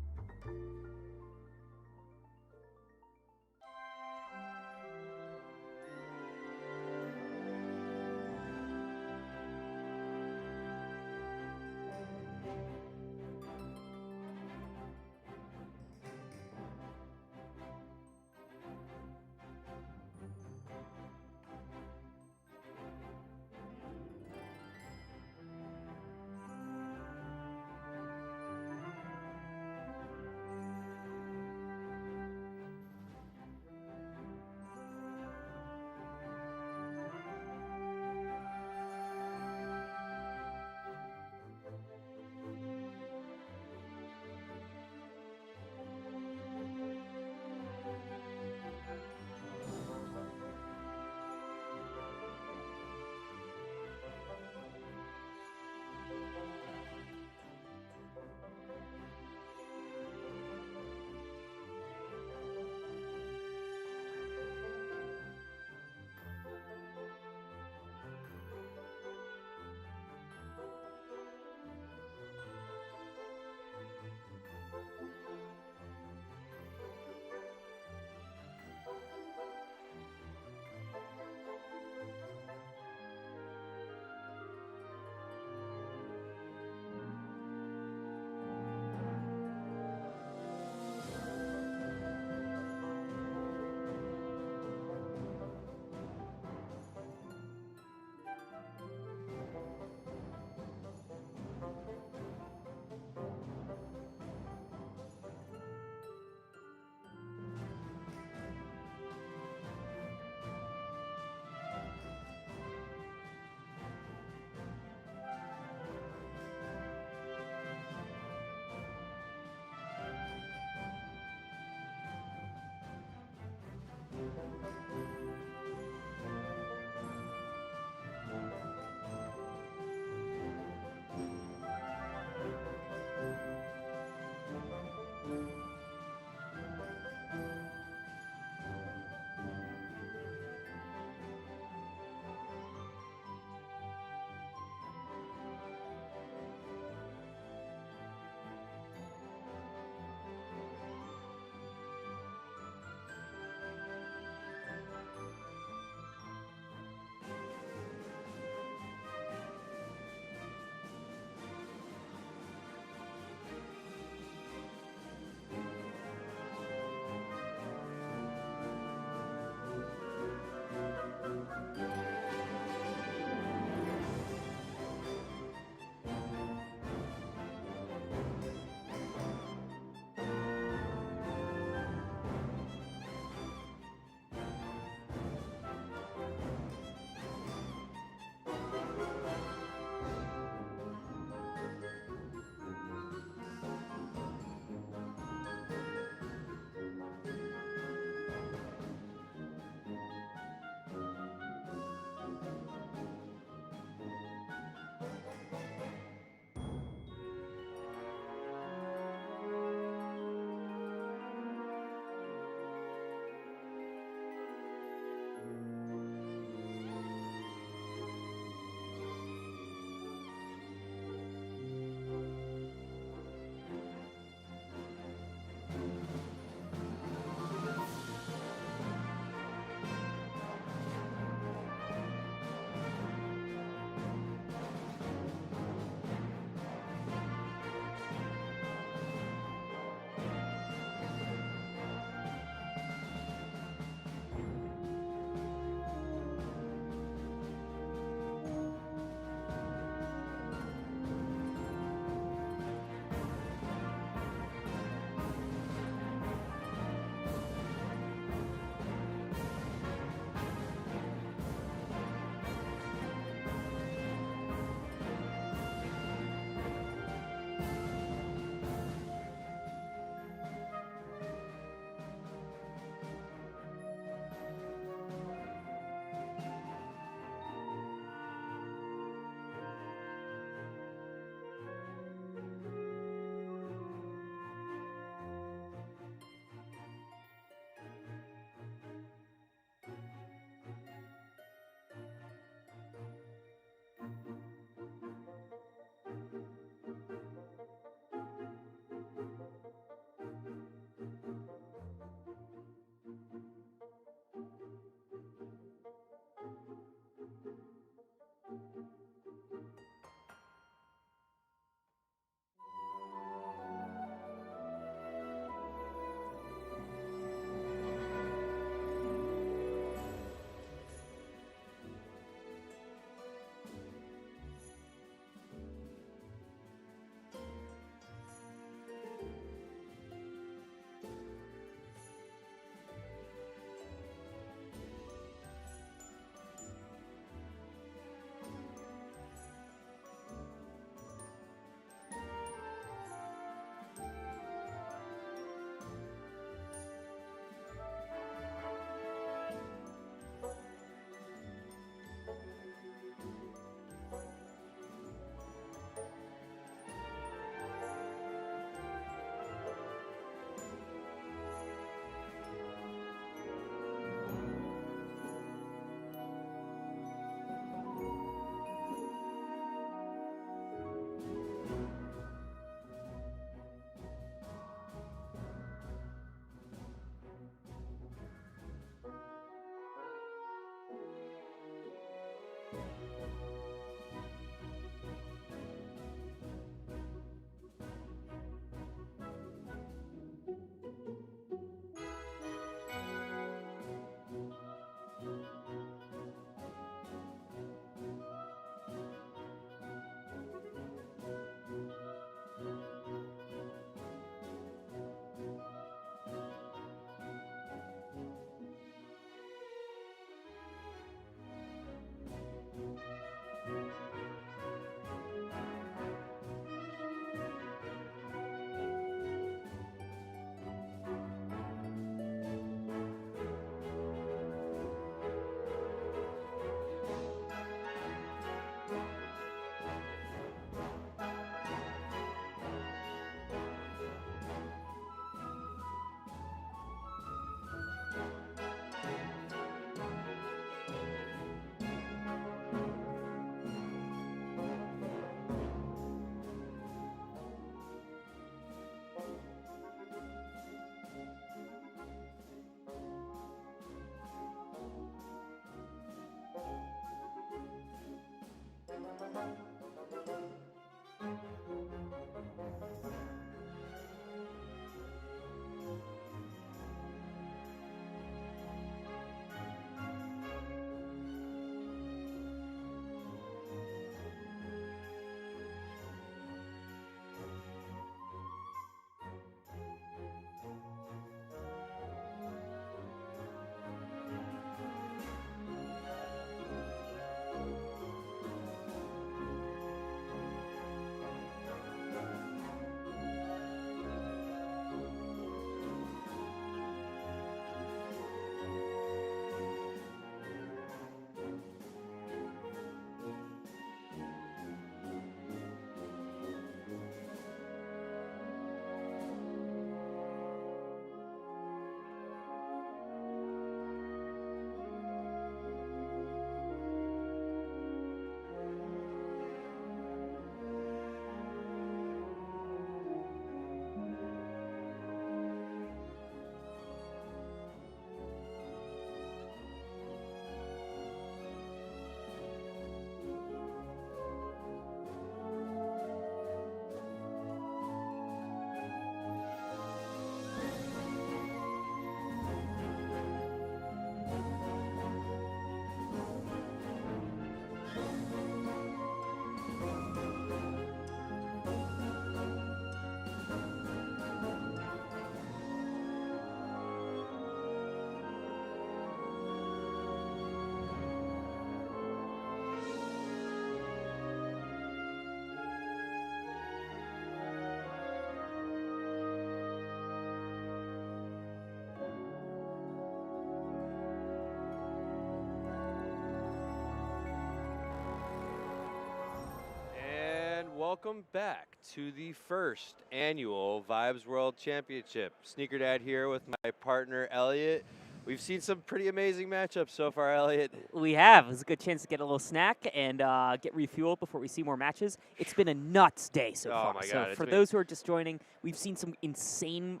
S1: welcome back to the first annual Vibes World Championship. Sneaker Dad here with my partner, Elliot. We've seen some pretty amazing matchups so far, Elliot.
S2: We have. It was a good chance to get a little snack and get refueled before we see more matches. It's been a nuts day so far.
S1: Oh my
S2: so
S1: God,
S2: for those who are just joining, we've seen some insane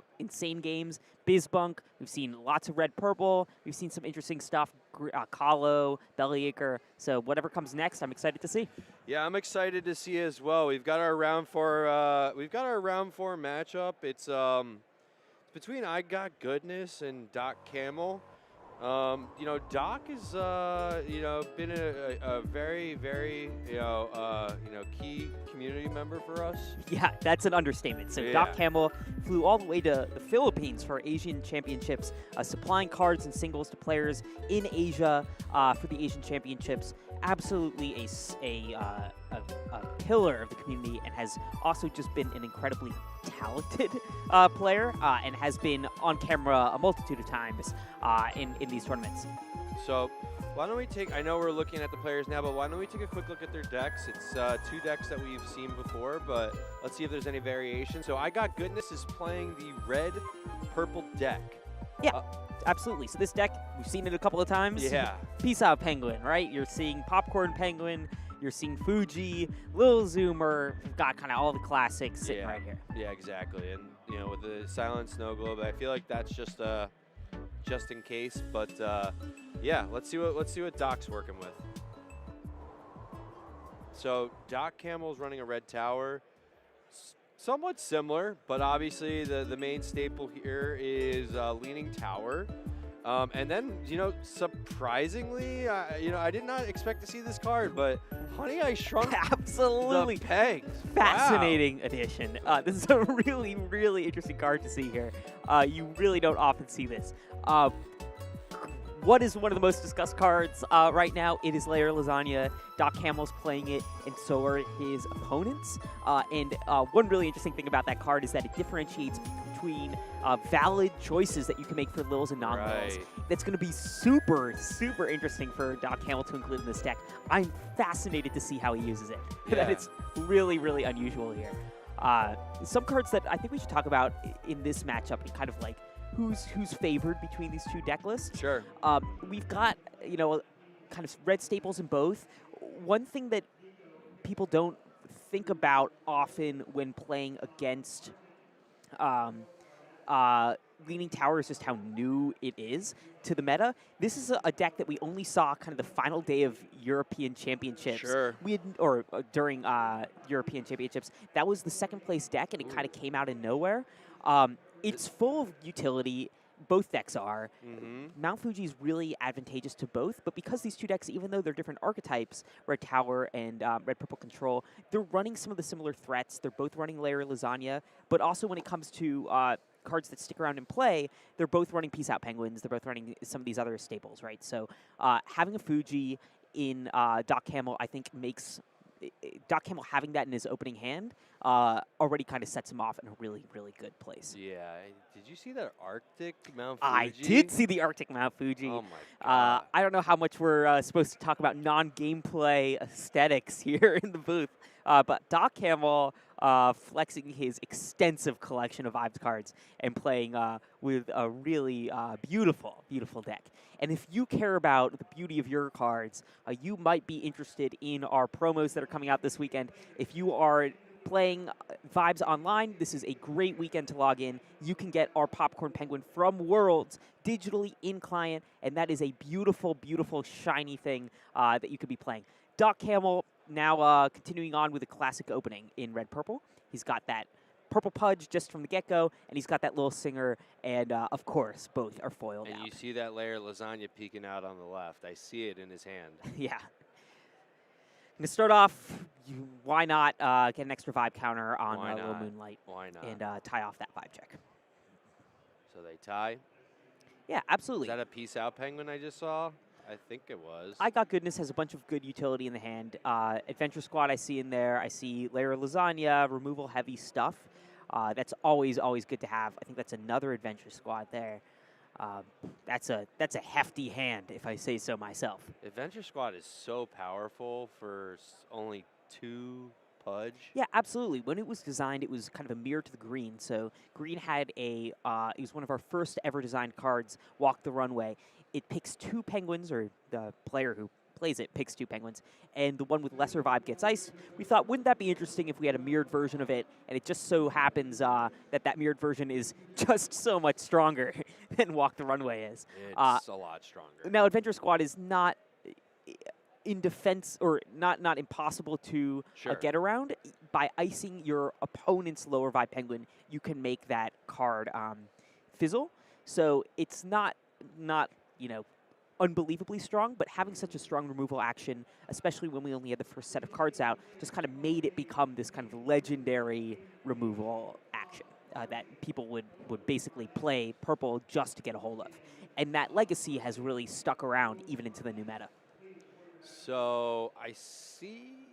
S2: games. Bizbunk, we've seen lots of red purple. We've seen some interesting stuff. Kahlo, Bellyacre. So whatever comes next, I'm excited to see.
S1: Yeah, I'm excited to see as well. We've got our round four. Matchup. It's between I Got Goodness and Doc Camel. Doc has been a very key community member for us.
S2: Yeah, that's an understatement. So Doc Camel flew all the way to the Philippines for Asian Championships, supplying cards and singles to players in Asia for the Asian Championships. Absolutely a pillar of the community, and has also just been an incredibly talented player, and has been on camera a multitude of times in these tournaments.
S1: So why don't we take, I know we're looking at the players now, but why don't we take a quick look at their decks? It's two decks that we've seen before, but let's see if there's any variation. So I Got Goodness is playing the red-purple deck.
S2: Yeah, absolutely. So this deck, we've seen it a couple of times.
S1: Yeah.
S2: Peace out, Penguin, right? You're seeing Popcorn Penguin, you're seeing Fuji, Lil Zoomer. We've got kind of all the classics sitting right here.
S1: Yeah, exactly. And, with the Silent Snow Globe, I feel like that's just in case. But, yeah, let's see what Doc's working with. So Doc Camel's running a red tower. Somewhat similar, but obviously the main staple here is Leaning Tower. And then, surprisingly, I did not expect to see this card, but Honey, I Shrunk
S2: Absolutely.
S1: the Pegs.
S2: Fascinating addition. This is a really, really interesting card to see here. You really don't often see this. What is one of the most discussed cards right now? It is Layer Lasagna. Doc Camel's playing it, and so are his opponents. And one really interesting thing about that card is that it differentiates between valid choices that you can make for Lils and non-Lils.
S1: Right.
S2: That's going to be super, super interesting for Doc Camel to include in this deck. I'm fascinated to see how he uses it.
S1: Yeah.
S2: That it's really, really unusual here. Some cards that I think we should talk about in this matchup, and kind of like who's favored between these two deck lists.
S1: Sure.
S2: We've got, kind of red staples in both. One thing that people don't think about often when playing against Leaning Tower is just how new it is to the meta. This is a deck that we only saw kind of the final day of European Championships.
S1: Sure.
S2: During European Championships. That was the second place deck, and it kind of came out of nowhere. It's full of utility. Both decks are.
S1: Mm-hmm.
S2: Mount Fuji is really advantageous to both, but because these two decks, even though they're different archetypes, Red Tower and Red Purple Control, they're running some of the similar threats. They're both running Layer Lasagna, but also when it comes to cards that stick around and play, they're both running Peace Out Penguins. They're both running some of these other staples, right? So having a Fuji in Doc Camel, I think, makes Doc Camel having that in his opening hand already kind of sets him off in a really, really good place.
S1: Yeah. Did you see that Arctic Mount Fuji?
S2: I did see the Arctic Mount Fuji.
S1: Oh, my God.
S2: I don't know how much we're supposed to talk about non-gameplay aesthetics here in the booth, but Doc Camel flexing his extensive collection of Vibes cards and playing with a really beautiful, beautiful deck. And if you care about the beauty of your cards, you might be interested in our promos that are coming out this weekend. If you are playing Vibes online, this is a great weekend to log in. You can get our Popcorn Penguin from Worlds digitally in client, and that is a beautiful, beautiful, shiny thing that you could be playing. Doc Camel now continuing on with a classic opening in Red Purple. He's got that Purple Pudge just from the get-go, and he's got that little Singer, and of course, both are foiled out.
S1: And you see that Layer Lasagna peeking out on the left. I see it in his hand.
S2: Yeah. To start off, why not get an extra vibe counter on Little Moonlight?
S1: Why not?
S2: And tie off that vibe check.
S1: So they tie?
S2: Yeah, absolutely.
S1: Is that a Peace Out Penguin I just saw? I think it was.
S2: I Got Goodness has a bunch of good utility in the hand. Adventure Squad I see in there. I see Layer Lasagna, removal heavy stuff. That's always good to have. I think that's another Adventure Squad there. That's a hefty hand, if I say so myself.
S1: Adventure Squad is so powerful for only two Pudge?
S2: Yeah, absolutely. When it was designed, it was kind of a mirror to the green. So green had a, it was one of our first ever designed cards, Walk the Runway. It picks 2 penguins, or the player who plays it picks 2 penguins, and the one with lesser vibe gets iced. We thought, wouldn't that be interesting if we had a mirrored version of it? And it just so happens that mirrored version is just so much stronger than Walk the Runway is.
S1: It's a lot stronger.
S2: Now, Adventure Squad is not in defense, or not impossible to get around. By icing your opponent's lower vibe penguin, you can make that card fizzle. So it's not unbelievably strong, but having such a strong removal action, especially when we only had the first set of cards out, just kind of made it become this kind of legendary removal action that people would basically play purple just to get a hold of. And that legacy has really stuck around even into the new meta.
S1: So I see,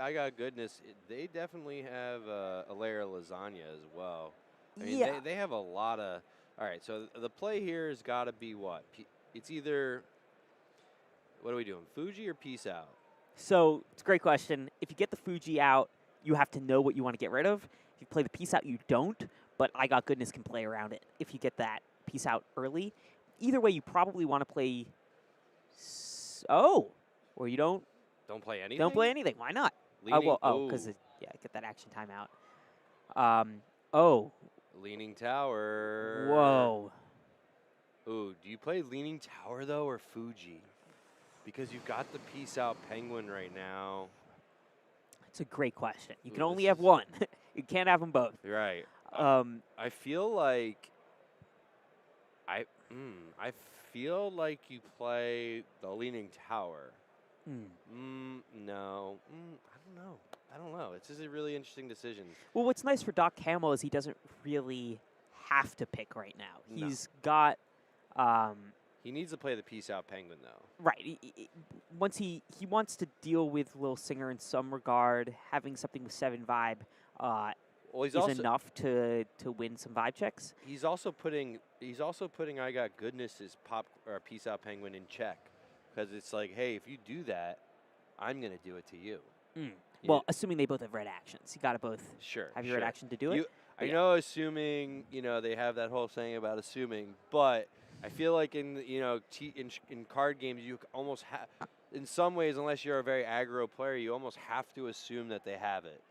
S1: I got goodness, they definitely have a layer of lasagna as well. I mean, they have a lot of, all right, so the play here has got to be what? It's either, what are we doing, Fuji or Peace Out?
S2: So it's a great question. If you get the Fuji out, you have to know what you want to get rid of. If you play the Peace Out, you don't, but I Got Goodness can play around it if you get that Peace Out early. Either way, you probably want to play, or you don't.
S1: Don't play anything?
S2: Don't play anything. Why not? Because, get that action timeout.
S1: Leaning Tower.
S2: Whoa.
S1: Ooh, do you play Leaning Tower, though, or Fuji? Because you've got the Peace Out Penguin right now.
S2: It's a great question. You can only have one. You can't have them both.
S1: Right. I feel like I feel like you play the Leaning Tower. No. I don't know. It's just a really interesting decision.
S2: Well, what's nice for Doc Camel is he doesn't really have to pick right now.
S1: No.
S2: He's got...
S1: he needs to play the Peace Out Penguin, though.
S2: Right. Once he wants to deal with Lil Singer in some regard, having something with 7 vibe is enough to win some vibe checks.
S1: He's also putting I Got Goodness's Peace Out Penguin in check, because it's like, hey, if you do that, I'm gonna do it to you.
S2: Well, assuming they both have red actions, you gotta both have your red action to do it.
S1: I know, assuming they have that whole saying about assuming, but I feel like in card games you almost have, in some ways, unless you're a very aggro player, you almost have to assume that they have it.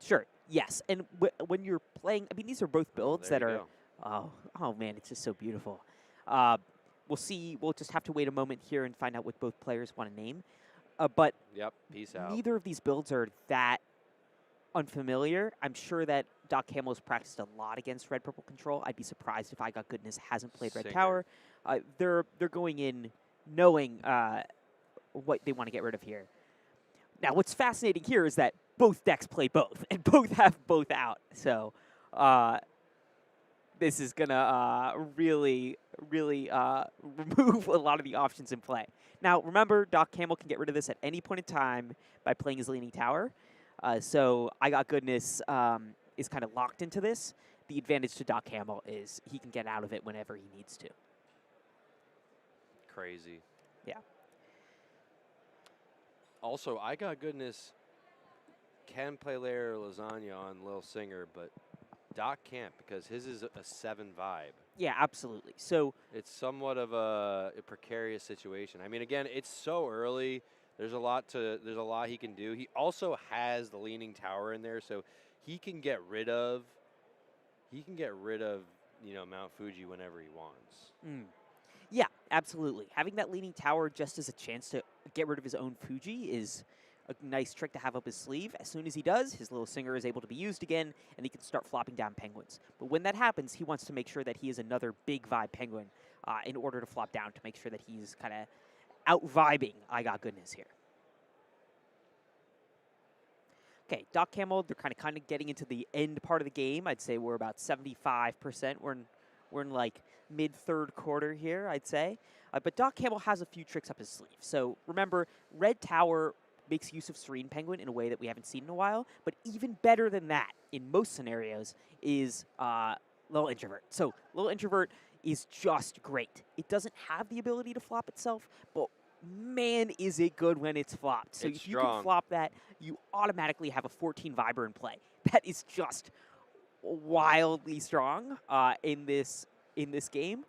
S2: Sure. Yes. And when you're playing, I mean, these are both builds that are. Oh man, it's just so beautiful. We'll see. We'll just have to wait a moment here and find out what both players want to name. But
S1: Peace out.
S2: Neither of these builds are that unfamiliar. I'm sure that Doc Camel's practiced a lot against Red Purple Control. I'd be surprised if I Got Goodness hasn't played Red Tower. They're going in knowing what they want to get rid of here. Now, what's fascinating here is that both decks play both, and both have both out. So this is going to really remove a lot of the options in play. Now, remember, Doc Camel can get rid of this at any point in time by playing his Leaning Tower. So I Got Goodness is kind of locked into this. The advantage to Doc Camel is he can get out of it whenever he needs to.
S1: Crazy.
S2: Yeah.
S1: Also, I Got Goodness can play Layer Lasagna on Lil Singer, but Doc can't because his is a 7 vibe.
S2: Yeah, absolutely. So
S1: it's somewhat of a precarious situation. I mean, again, it's so early. There's a lot he can do. He also has the Leaning Tower in there, so he can get rid of Mount Fuji whenever he wants.
S2: Yeah, absolutely. Having that Leaning Tower just as a chance to get rid of his own Fuji is a nice trick to have up his sleeve. As soon as he does, his Little Singer is able to be used again, and he can start flopping down penguins. But when that happens, he wants to make sure that he is another big vibe penguin in order to flop down to make sure that he's kind of out-vibing I Got Goodness here. Okay, Doc Camel, they're kind of getting into the end part of the game. I'd say we're about 75%. We're in like mid-third quarter here, I'd say. But Doc Camel has a few tricks up his sleeve. So remember, Red Tower makes use of Serene Penguin in a way that we haven't seen in a while. But even better than that, in most scenarios, is Little Introvert. So Little Introvert is just great. It doesn't have the ability to flop itself, but man, is it good when it's flopped. So
S1: It's
S2: if you
S1: strong.
S2: can flop that, you automatically have a 14 Viber in play. That is just wildly strong in this game.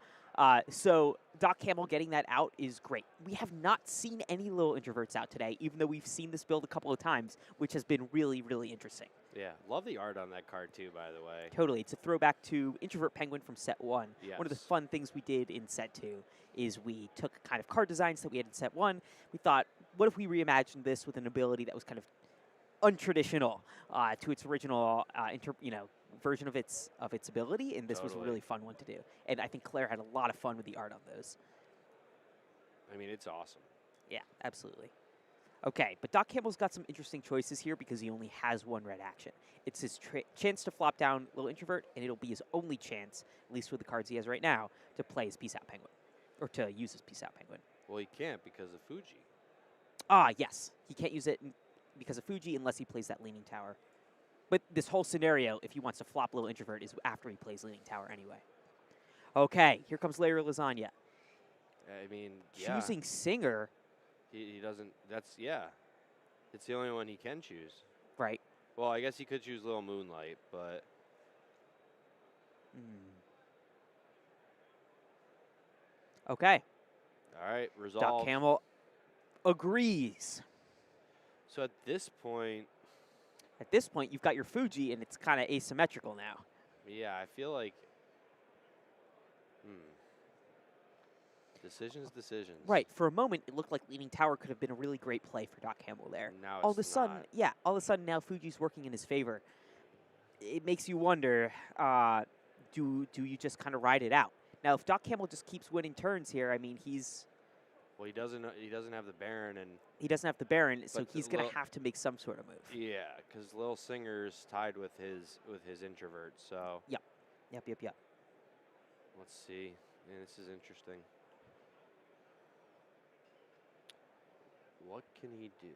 S2: So Doc Camel getting that out is great. We have not seen any little introverts out today, even though we've seen this build a couple of times, which has been really, really interesting.
S1: Yeah, love the art on that card too, by the way.
S2: Totally. It's a throwback to Introvert Penguin from set 1.
S1: Yes.
S2: One of the fun things we did in set 2 is we took kind of card designs that we had in set 1. We thought, what if we reimagined this with an ability that was kind of untraditional to its original version of its ability, and this was a really fun one to do. And I think Claire had a lot of fun with the art on those.
S1: I mean, it's awesome.
S2: Yeah, absolutely. Okay, but Doc Campbell's got some interesting choices here because he only has one red action. It's his chance to flop down Little Introvert, and it'll be his only chance, at least with the cards he has right now, to play his Peace Out Penguin, or to use his Peace Out Penguin.
S1: Well, he can't because of Fuji.
S2: Yes. He can't use it because of Fuji unless he plays that Leaning Tower. But this whole scenario, if he wants to flop Little Introvert, is after he plays Leaning Tower anyway. Okay, here comes Layer Lasagna.
S1: I mean, yeah.
S2: Choosing Singer.
S1: He doesn't, yeah. It's the only one he can choose.
S2: Right.
S1: Well, I guess he could choose Little Moonlight, but.
S2: Okay.
S1: All right, resolve.
S2: Doc Camel agrees.
S1: So at this point.
S2: At this point, you've got your Fuji, and it's kind of asymmetrical now.
S1: Yeah, I feel like. Decisions.
S2: Right. For a moment, it looked like Leaning Tower could have been a really great play for Doc Campbell there.
S1: Now
S2: all of a sudden, now Fuji's working in his favor. It makes you wonder, do you just kind of ride it out? Now, if Doc Campbell just keeps winning turns here, I mean, he's...
S1: Well, he doesn't have the Baron, and...
S2: He doesn't have the Baron, so he's going to have to make some sort of move.
S1: Yeah, because Lil Singer's tied with his Introvert, so...
S2: Yep.
S1: Let's see. Man, this is interesting. What can he do?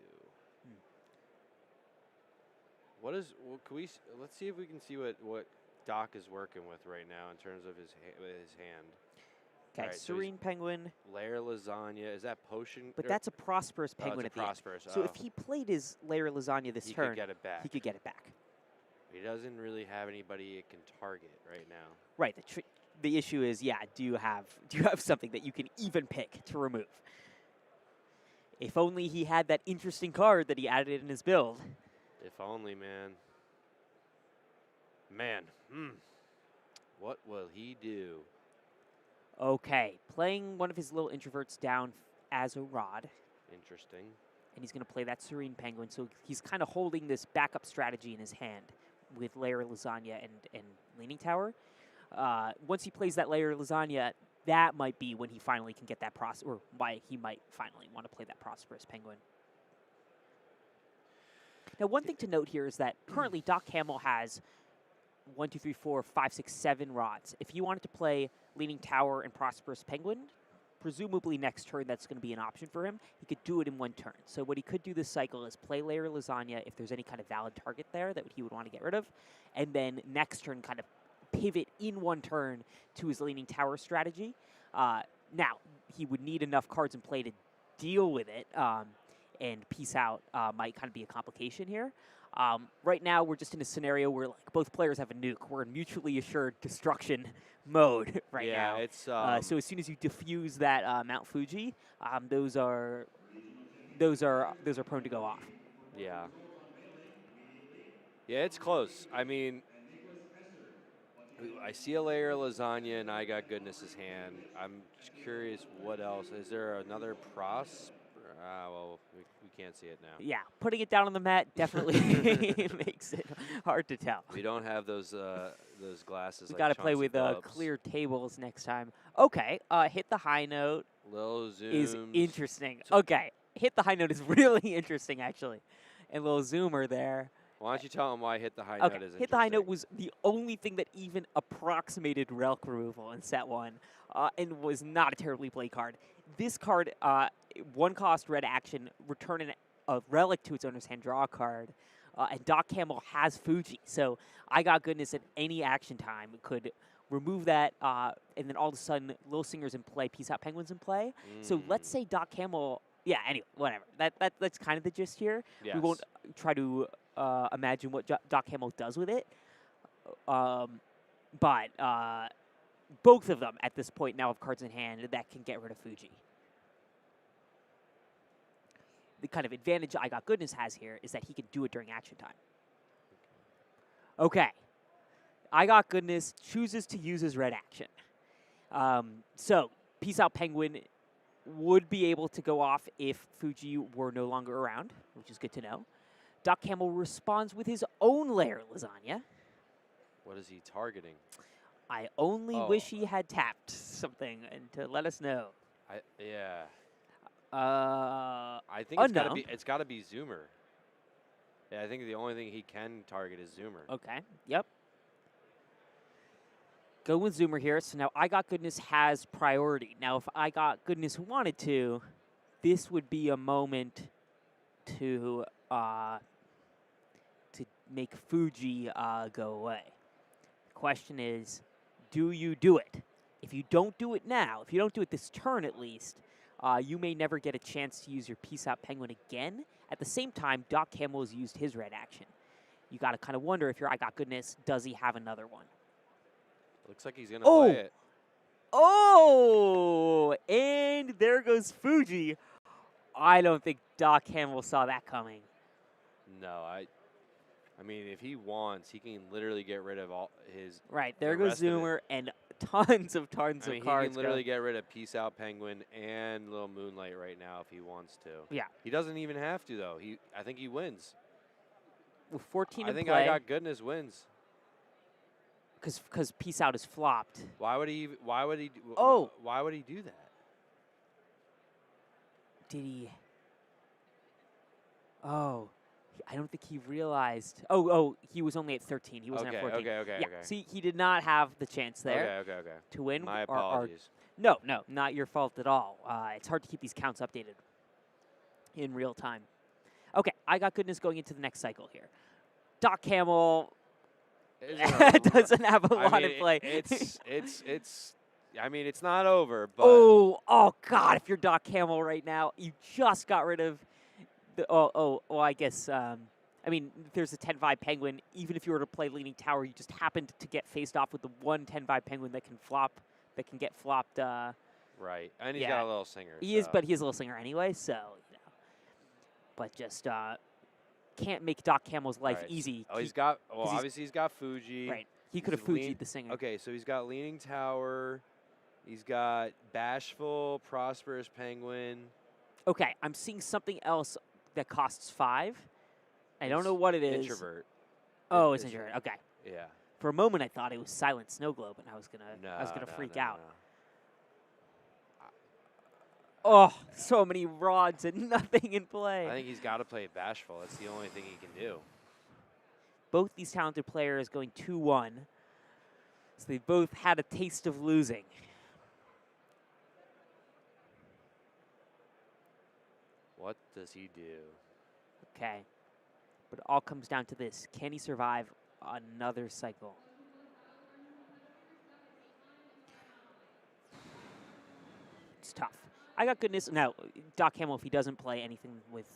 S1: Let's see if we can see what Doc is working with right now in terms of his hand.
S2: Okay, right, Serene Penguin.
S1: Layer Lasagna. Is that Potion?
S2: But that's a Prosperous Penguin at the end. So if he played his Layer Lasagna this turn,
S1: he could get it back.
S2: He could get it back.
S1: He doesn't really have anybody it can target right now.
S2: Right. The issue is, do you have something that you can even pick to remove? If only he had that interesting card that he added in his build.
S1: If only, man. What will he do?
S2: Okay, playing one of his Little Introverts down as a Rod.
S1: Interesting.
S2: And he's going to play that Serene Penguin, so he's kind of holding this backup strategy in his hand with Layer Lasagna and Leaning Tower. Once he plays that Layer Lasagna, that might be when he finally can get that or why he might finally want to play that Prosperous Penguin. Now, one thing to note here is that currently Doc Camel has 1, 2, 3, 4, 5, 6, 7 rods. If you wanted to play Leaning Tower and Prosperous Penguin, presumably next turn that's going to be an option for him, he could do it in one turn. So what he could do this cycle is play Layer Lasagna if there's any kind of valid target there that he would want to get rid of, and then next turn kind of pivot in one turn to his Leaning Tower strategy. Now, he would need enough cards in play to deal with it, and Peace Out might kind of be a complication here. Right now, we're just in a scenario where both players have a nuke. We're in mutually assured destruction mode now.
S1: Yeah, it's...
S2: so as soon as you defuse that Mount Fuji, those are prone to go off.
S1: Yeah. Yeah, it's close. I mean... I see a Layer Lasagna, and I got Goodness's hand. I'm just curious what else. Is there another Pros? Well, we can't see it now.
S2: Yeah, putting it down on the mat definitely makes it hard to tell.
S1: We don't have those glasses.
S2: We got to play with clear tables next time. Okay, hit the high note.
S1: Lil Zoom
S2: is interesting. Okay, hit the high note is really interesting actually, and Lil Zoomer there.
S1: Why don't you tell him why hit the high note is interesting?
S2: Hit the high note was the only thing that even approximated relic removal in set 1, and was not a terribly played card. This card, 1-cost red action, return a relic to its owner's hand, draw a card, and Doc Camel has Fuji. So I got Goodness at any action time could remove that, and then all of a sudden, Little Singer's in play, Peace Out Penguin's in play. So let's say Doc Camel, yeah, anyway, whatever. That's kind of the gist here.
S1: Yes.
S2: We won't try to imagine what Doc Camel does with it. But both of them at this point now have cards in hand that can get rid of Fuji. The kind of advantage I Got Goodness has here is that he can do it during action time. Okay. I Got Goodness chooses to use his red action. So, Peace Out Penguin would be able to go off if Fuji were no longer around, which is good to know. Doc Camel responds with his own layer lasagna.
S1: What is he targeting?
S2: I only wish he had tapped something and to let us know.
S1: Yeah.
S2: I
S1: think it's gotta be Zoomer. Yeah, I think the only thing he can target is Zoomer.
S2: Okay. Yep. Go with Zoomer here. So now I Got Goodness has priority. Now, if I Got Goodness wanted to, this would be a moment to make Fuji go away. The question is, do you do it? If you don't do it now, if you don't do it this turn at least, you may never get a chance to use your Peace Out Penguin again. At the same time, Doc Camel has used his red action. You got to kind of wonder if your I Got Goodness, does he have another one?
S1: Looks like he's going to play it.
S2: Oh! And there goes Fuji. I don't think Doc Camel saw that coming.
S1: No, I mean, if he wants, he can literally get rid of all his...
S2: Right, there goes Zoomer and tons of cards.
S1: He can literally get rid of Peace Out Penguin and Little Moonlight right now if he wants to.
S2: Yeah.
S1: He doesn't even have to, though. I think he wins.
S2: With 14
S1: I think I Got Goodness wins.
S2: Because Peace Out is flopped.
S1: Why would he do that?
S2: Did he? Oh, I don't think he realized. Oh, he was only at 13. He wasn't at 14.
S1: Okay.
S2: See, he did not have the chance there to win.
S1: My apologies.
S2: No, not your fault at all. It's hard to keep these counts updated in real time. Okay, I Got Goodness going into the next cycle here. Doc Camel doesn't have a lot in play.
S1: I mean, it's not over, but...
S2: Oh, God, if you're Doc Camel right now, you just got rid of the... I guess, I mean, there's a 10-5 Penguin. Even if you were to play Leaning Tower, you just happened to get faced off with the one 10-5 Penguin that can get flopped.
S1: Right, and he's got a Little Singer.
S2: He is, but he's a Little Singer anyway, so, you know. But just... can't make Doc Camel's life easy.
S1: Oh, obviously he's got Fuji.
S2: Right. He could have Fuji'd the Singer.
S1: Okay, so he's got Leaning Tower. He's got Bashful, Prosperous Penguin.
S2: Okay, I'm seeing something else that costs 5. I don't know what it is.
S1: Introvert.
S2: Oh, it's Introvert. Okay.
S1: Yeah.
S2: For a moment, I thought it was Silent Snow Globe, and I was gonna freak out.
S1: No.
S2: Oh, so many rods and nothing in play.
S1: I think he's got to play Bashful. That's the only thing he can do.
S2: Both these talented players going 2-1. So they both had a taste of losing.
S1: What does he do?
S2: Okay. But it all comes down to this. Can he survive another cycle? It's tough. I Got Goodness. Now, Doc Camel, if he doesn't play anything with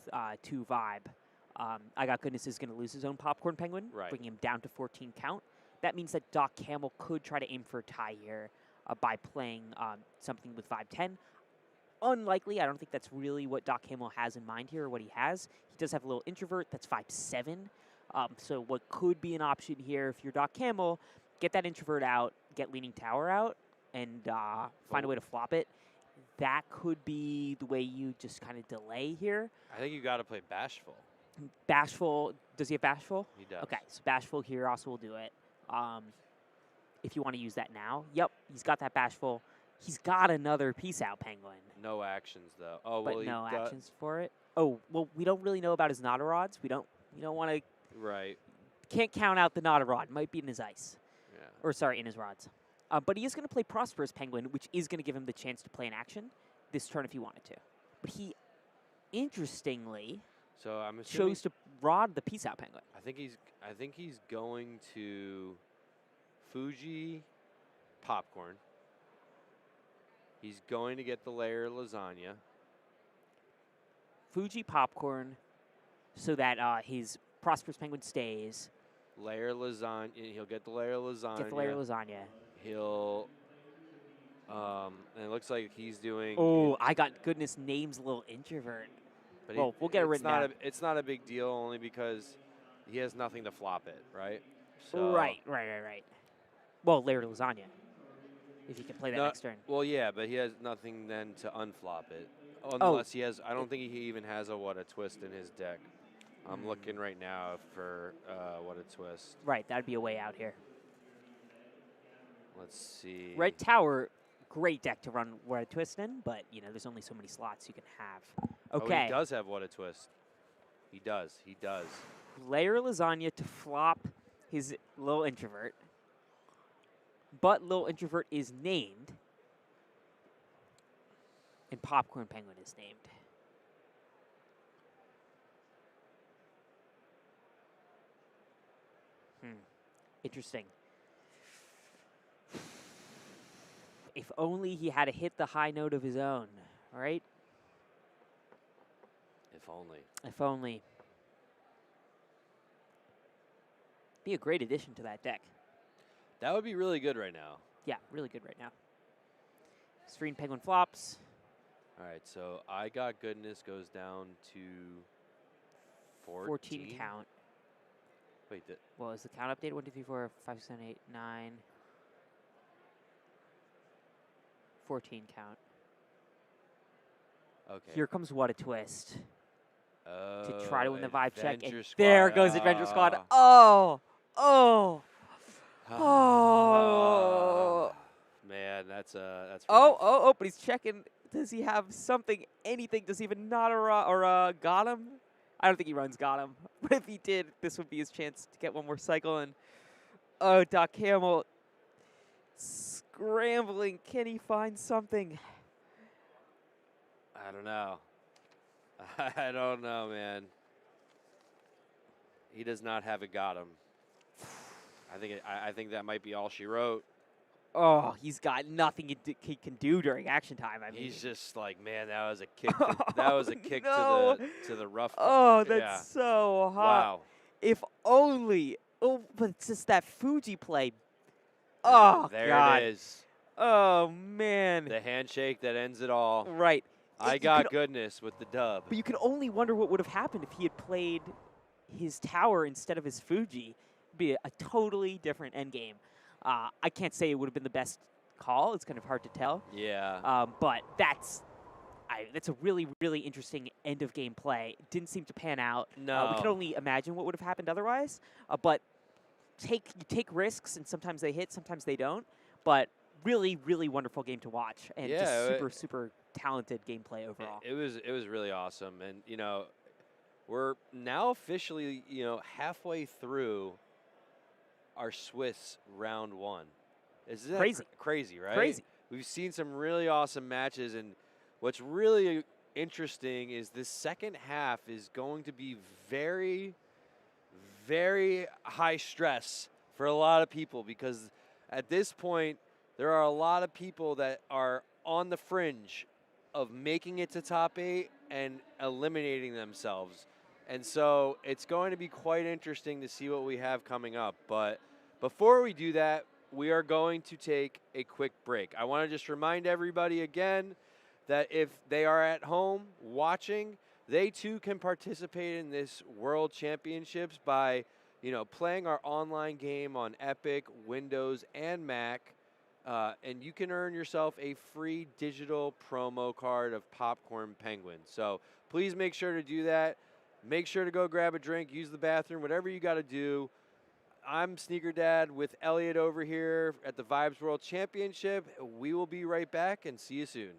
S2: 2 Vibe, I Got Goodness is going to lose his own Popcorn Penguin, bringing him down to 14 count. That means that Doc Camel could try to aim for a tie here by playing something with Vibe 10. Unlikely. I don't think that's really what Doc Camel has in mind here or what he has. He does have a little Introvert. That's Vibe 7. So what could be an option here if you're Doc Camel, get that Introvert out, get Leaning Tower out, and find a way to flop it. That could be the way you just kind of delay here.
S1: I think you got to play Bashful.
S2: Bashful. Does he have Bashful?
S1: He does.
S2: Okay, so Bashful here also will do it. If you want to use that now. Yep, he's got that Bashful. He's got another Peace Out Penguin.
S1: No actions, though. Oh,
S2: but
S1: well,
S2: no actions for it. Oh, well, we don't really know about his Nodorods. We don't want to...
S1: Right.
S2: Can't count out the Nodorod. Might be in his ice.
S1: Yeah.
S2: Or, sorry, in his rods. But he is going to play Prosperous Penguin, which is going to give him the chance to play an action this turn if he wanted to. But he, interestingly, chose to rod the Peace Out Penguin.
S1: I think he's going to Fuji popcorn. He's going to get the layer lasagna.
S2: Fuji popcorn, so that his Prosperous Penguin stays.
S1: Layer lasagna. He'll get the layer lasagna.
S2: Get the layer lasagna.
S1: He'll. And it looks like he's doing.
S2: Oh, I got goodness names, a little introvert.
S1: But
S2: well, we'll get it written down.
S1: It's not a big deal, only because he has nothing to flop it, right? So
S2: Right. Well, layer lasagna. If he can play that next turn.
S1: Well, yeah, but he has nothing then to unflop it. Unless he has. I don't think he even has a What a Twist in his deck. I'm looking right now for What a Twist.
S2: Right, that'd be a way out here.
S1: Let's see.
S2: Red Tower, great deck to run What a Twist in, but there's only so many slots you can have. Okay.
S1: Oh, he does have What a Twist. He does.
S2: Layer lasagna to flop his little introvert. But little introvert is named. And Popcorn Penguin is named. Interesting. If only he had to hit the high note of his own, right?
S1: If only.
S2: If only. Be a great addition to that deck.
S1: That would be really good right now.
S2: Yeah, really good right now. Serene Penguin flops.
S1: All right, so I Got Goodness goes down to 14
S2: count.
S1: Wait,
S2: Well, is the count updated? 1, 2, 3, 4, 5, 6, 7, 8, 9. 14 count.
S1: Okay.
S2: Here comes What a Twist. To try to win the vibe check. And
S1: Squad.
S2: there goes Adventure Squad. Oh!
S1: Man, that's
S2: Oh, but he's checking. Does he have something, anything? Does he even not or got him? I don't think he runs got him. But if he did, this would be his chance to get one more cycle. And Doc Hamill scrambling. Can he find something?
S1: I don't know. I don't know, man. He does not have it got him. I think that might be all she wrote.
S2: Oh, he's got nothing he can do during action time. I mean,
S1: he's just like, man, that was a kick. That was a kick to the rough.
S2: Oh, that's so hot.
S1: Wow.
S2: If only. Oh, but it's just that Fuji play. Oh,
S1: there
S2: God.
S1: it is.
S2: Oh, man.
S1: The handshake that ends it all.
S2: Right.
S1: I Got Goodness with the dub.
S2: But you can only wonder what would have happened if he had played his tower instead of his Fuji. It'd be a totally different endgame. I can't say it would have been the best call. It's kind of hard to tell.
S1: Yeah.
S2: But that's a really, really interesting end of game play. It didn't seem to pan out.
S1: No.
S2: We can only imagine what would have happened otherwise. But you take risks, and sometimes they hit, sometimes they don't. But really, really wonderful game to watch, and just super, super talented gameplay overall.
S1: It was really awesome, and we're now officially halfway through our Swiss round 1. Is that crazy, right?
S2: Crazy.
S1: We've seen some really awesome matches, and what's really interesting is this second half is going to be very, very high stress for a lot of people, because at this point there are a lot of people that are on the fringe of making it to top 8 and eliminating themselves. And so it's going to be quite interesting to see what we have coming up. But before we do that, we are going to take a quick break. I want to just remind everybody again that if they are at home watching, they too can participate in this World Championships by, playing our online game on Epic, Windows, and Mac. And you can earn yourself a free digital promo card of Popcorn Penguin. So please make sure to do that. Make sure to go grab a drink, use the bathroom, whatever you got to do. I'm Sneaker Dad with Elliot over here at the Vibes World Championship. We will be right back, and see you soon.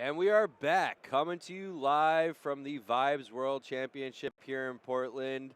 S1: And we are back, coming to you live from the Vibes World Championship here in Portland.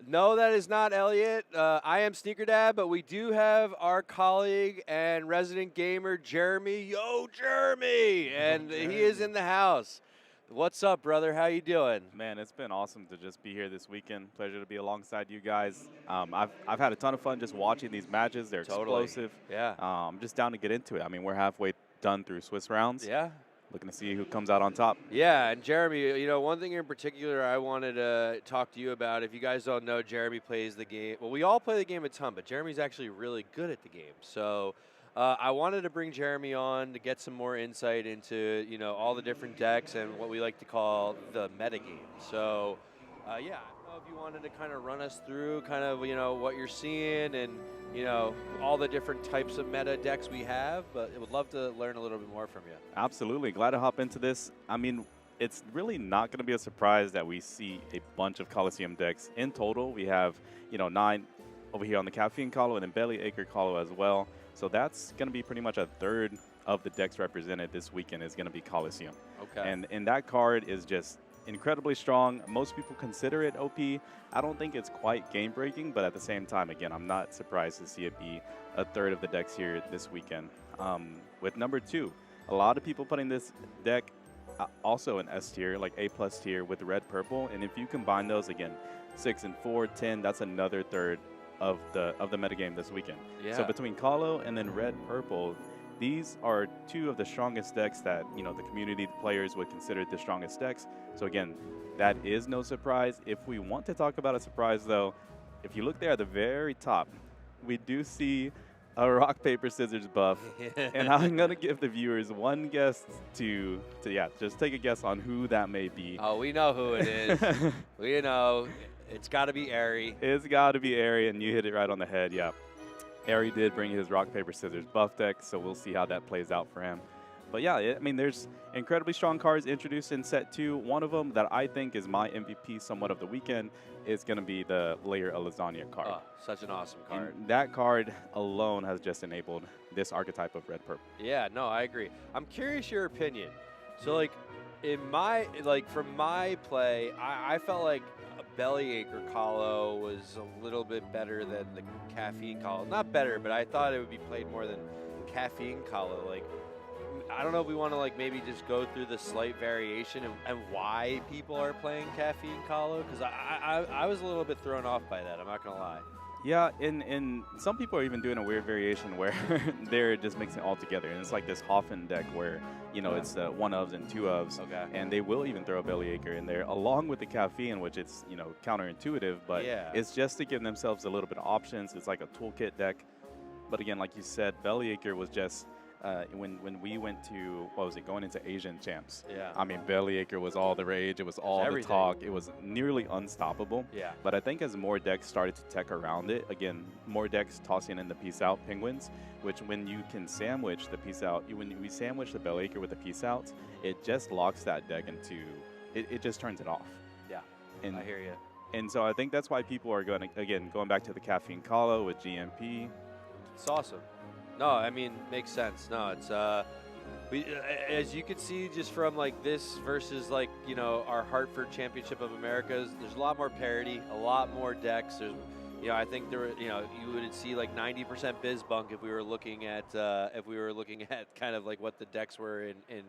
S1: No, that is not Elliot. I am Sneaker Dad, but we do have our colleague and resident gamer, Jeremy. Yo, Jeremy! And he is in the house. What's up, brother? How you doing?
S3: Man, it's been awesome to just be here this weekend. Pleasure to be alongside you guys. I've had a ton of fun just watching these matches. They're explosive.
S1: Yeah.
S3: I'm just down to get into it. I mean, we're halfway done through Swiss rounds.
S1: Yeah.
S3: Looking to see who comes out on top.
S1: Yeah, and Jeremy, you know, one thing in particular I wanted to talk to you about, if you guys don't know, Jeremy plays the game. Well, we all play the game a ton, but Jeremy's actually really good at the game. So I wanted to bring Jeremy on to get some more insight into, you know, all the different decks and what we like to call the metagame. So, yeah, I don't know if you wanted to kind of run us through kind of, you know, what you're seeing and, you know, all the different types of meta decks we have, but I would love to learn a little bit more from you.
S3: Absolutely. Glad to hop into this. I mean, it's really not going to be a surprise that we see a bunch of Coliseum decks. In total, we have, you know, 9 over here on the Caffeine Colo and then Belly Acre Colo as well. So that's going to be pretty much a third of the decks represented this weekend is going to be Coliseum.
S1: Okay.
S3: And that card is just incredibly strong. Most people consider it OP. I don't think it's quite game-breaking, but at the same time, again, I'm not surprised to see it be a third of the decks here this weekend. With number 2, a lot of people putting this deck also in S tier, like A+ tier with red-purple, and if you combine those, again, 6 and 4, 10, that's another third of the metagame this weekend.
S1: Yeah.
S3: So between Colo and then red-purple, these are 2 of the strongest decks that, you know, the community, the players would consider the strongest decks. So again, that is no surprise. If we want to talk about a surprise, though, if you look there at the very top, we do see a rock, paper, scissors buff. And I'm going to give the viewers one guess to just take a guess on who that may be.
S1: Oh, we know who it is. We know. It's got to be Airy.
S3: It's got to be Airy, and you hit it right on the head, yeah. Airy did bring his rock, paper, scissors buff deck, so we'll see how that plays out for him. But yeah, I mean, there's incredibly strong cards introduced in set 2. One of them that I think is my MVP somewhat of the weekend is going to be the Layer of Lasagna card.
S1: Oh, such an awesome card.
S3: And that card alone has just enabled this archetype of red-purple.
S1: Yeah, no, I agree. I'm curious your opinion. So, like, from my play, I felt like a Bellyacre Colo was a little bit better than the Caffeine Colo. Not better, but I thought it would be played more than Caffeine Colo. Like, I don't know if we want to, like, maybe just go through the slight variation and why people are playing Caffeine Colo, because I was a little bit thrown off by that, I'm not going to lie.
S3: Yeah, and some people are even doing a weird variation where they're just mixing it all together. And it's like this Hoffen deck where, you know, it's 1-ofs and 2-ofs.
S1: Okay.
S3: And they will even throw a Bellyacre in there along with the caffeine, which it's, you know, counterintuitive. But
S1: yeah,
S3: it's just to give themselves a little bit of options. It's like a toolkit deck. But again, like you said, Bellyacre was just, when we went to, what was it, going into Asian champs.
S1: Yeah.
S3: I mean, Bellyacre was all the rage. It was all the
S1: everything.
S3: talk. It was nearly unstoppable.
S1: Yeah.
S3: But I think as more decks started to tech around it, again, more decks tossing in the Peace Out Penguins, which when you can sandwich the Peace Out, when we sandwich the Bellyacre with the Peace Outs, it just locks that deck into, it just turns it off.
S1: Yeah,
S3: and,
S1: I hear you.
S3: And so I think that's why people are going to, again, going back to the Caffeine Colo with GMP.
S1: It's awesome. No, I mean, makes sense. No, it's as you can see just from like this versus like, you know, our Hartford Championship of Americas, there's a lot more parity, a lot more decks. There's, you know, I think there were, you know, you would see like 90% Bizbunk if we were looking at kind of like what the decks were in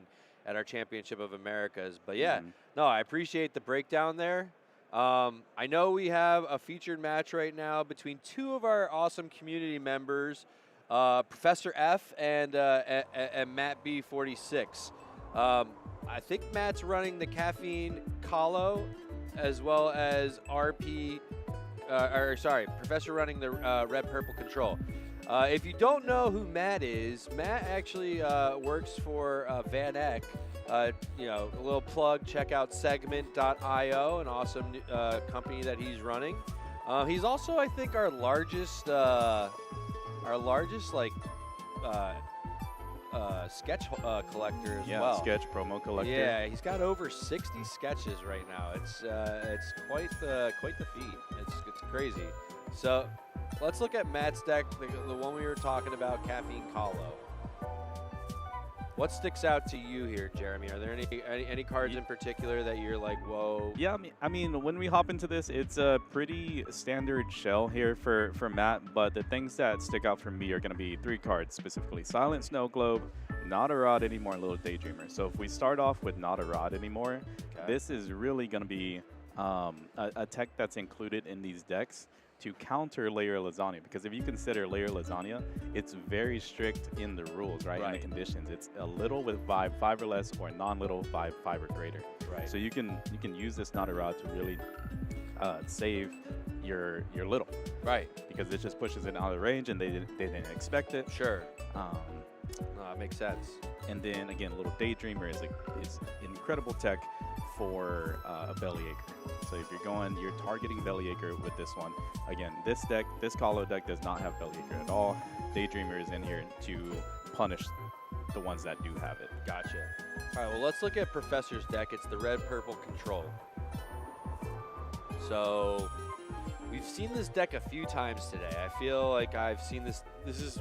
S1: at our Championship of Americas. But yeah, no, I appreciate the breakdown there. I know we have a featured match right now between 2 of our awesome community members, Professor F and Matt B46. I think Matt's running the Caffeine Colo as well as Professor running the Red Purple Control. If you don't know who Matt is, Matt actually works for Van Eck. You know, a little plug, check out segment.io, an awesome company that he's running. He's also, I think, our largest like sketch collector as well.
S3: Sketch promo collector.
S1: Yeah, he's got over 60 sketches right now. It's quite the feat. It's crazy. So let's look at Matt's deck, the one we were talking about, Caffeine Colo. What sticks out to you here, Jeremy? Are there any cards in particular that you're like, whoa?
S3: Yeah, I mean, when we hop into this, it's a pretty standard shell here for Matt, but the things that stick out for me are going to be 3 cards, specifically Silent Snow Globe, Not a Rod Anymore, and Little Daydreamer. So if we start off with Not a Rod Anymore, this is really going to be a tech that's included in these decks to counter Layer Lasagna, because if you consider Layer Lasagna, it's very strict in the rules, right? In the conditions. It's a little with vibe 5 or less, or non-little vibe 5 or greater.
S1: Right.
S3: So you can use this Not a Rod to really save your little.
S1: Right.
S3: Because it just pushes it out of range, and they didn't expect it.
S1: Sure. No, that makes sense.
S3: And then again, Little Daydreamer is incredible tech for a Bellyacher. So if you're targeting Bellyacher with this one. Again, this Colo deck does not have Bellyacher at all. Daydreamer is in here to punish the ones that do have it.
S1: Gotcha. All right, well, let's look at Professor's deck. It's the red-purple control. So we've seen this deck a few times today. I feel like I've seen this. This is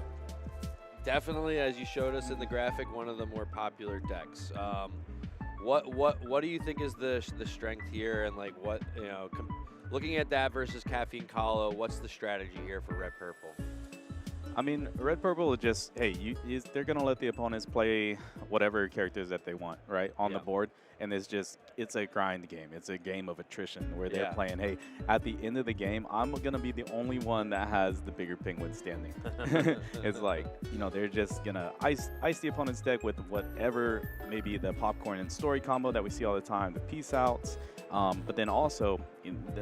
S1: definitely, as you showed us in the graphic, one of the more popular decks. What do you think is the strength here, and like what, looking at that versus Caffeine Colo, what's the strategy here for red purple?
S3: I mean, red purple is just, hey, they're gonna let the opponents play whatever characters that they want, right, on the board, and it's a grind game. It's a game of attrition where they're playing, hey, at the end of the game, I'm gonna be the only one that has the bigger penguin standing. It's like, they're just gonna ice the opponent's deck with whatever, maybe the popcorn and story combo that we see all the time, the peace outs. But then also,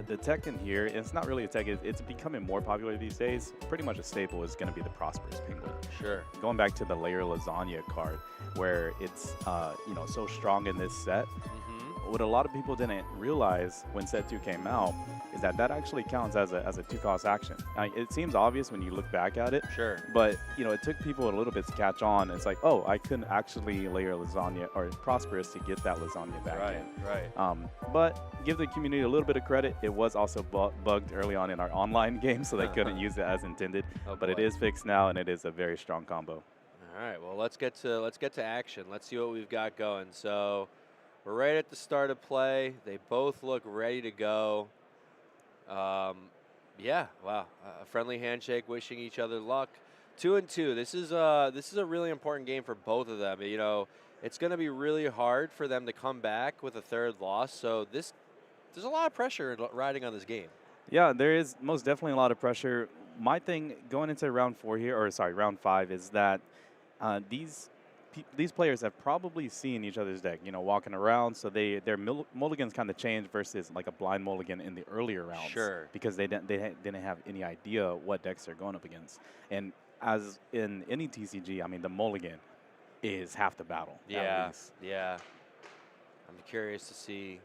S3: the tech in here, it's not really a tech, it's becoming more popular these days. Pretty much a staple is going to be the Prosperous Penguin.
S1: Sure.
S3: Going back to the Layer Lasagna card, where it's so strong in this set. What a lot of people didn't realize when set 2 came out is that actually counts as a 2-cost action. It seems obvious when you look back at it.
S1: Sure.
S3: But it took people a little bit to catch on. It's like, oh, I couldn't actually Layer Lasagna or Prosperous to get that Lasagna back in.
S1: Right.
S3: But give the community a little bit of credit. It was also bugged early on in our online game, so they couldn't use it as intended. But it is fixed now, and it is a very strong combo.
S1: All right. Well, let's get to action. Let's see what we've got going. So we're right at the start of play. They both look ready to go. Yeah, wow. A friendly handshake, wishing each other luck. 2-2. This is a really important game for both of them. It's going to be really hard for them to come back with a third loss. So there's a lot of pressure riding on this game.
S3: Yeah, there is most definitely a lot of pressure. My thing going into round 5 is that these players have probably seen each other's deck, walking around. So their mulligans kind of changed versus like a blind mulligan in the earlier rounds.
S1: Sure.
S3: Because they didn't have any idea what decks they're going up against. And as in any TCG, I mean, the mulligan is half the battle.
S1: Yeah. Yeah. I'm curious to see.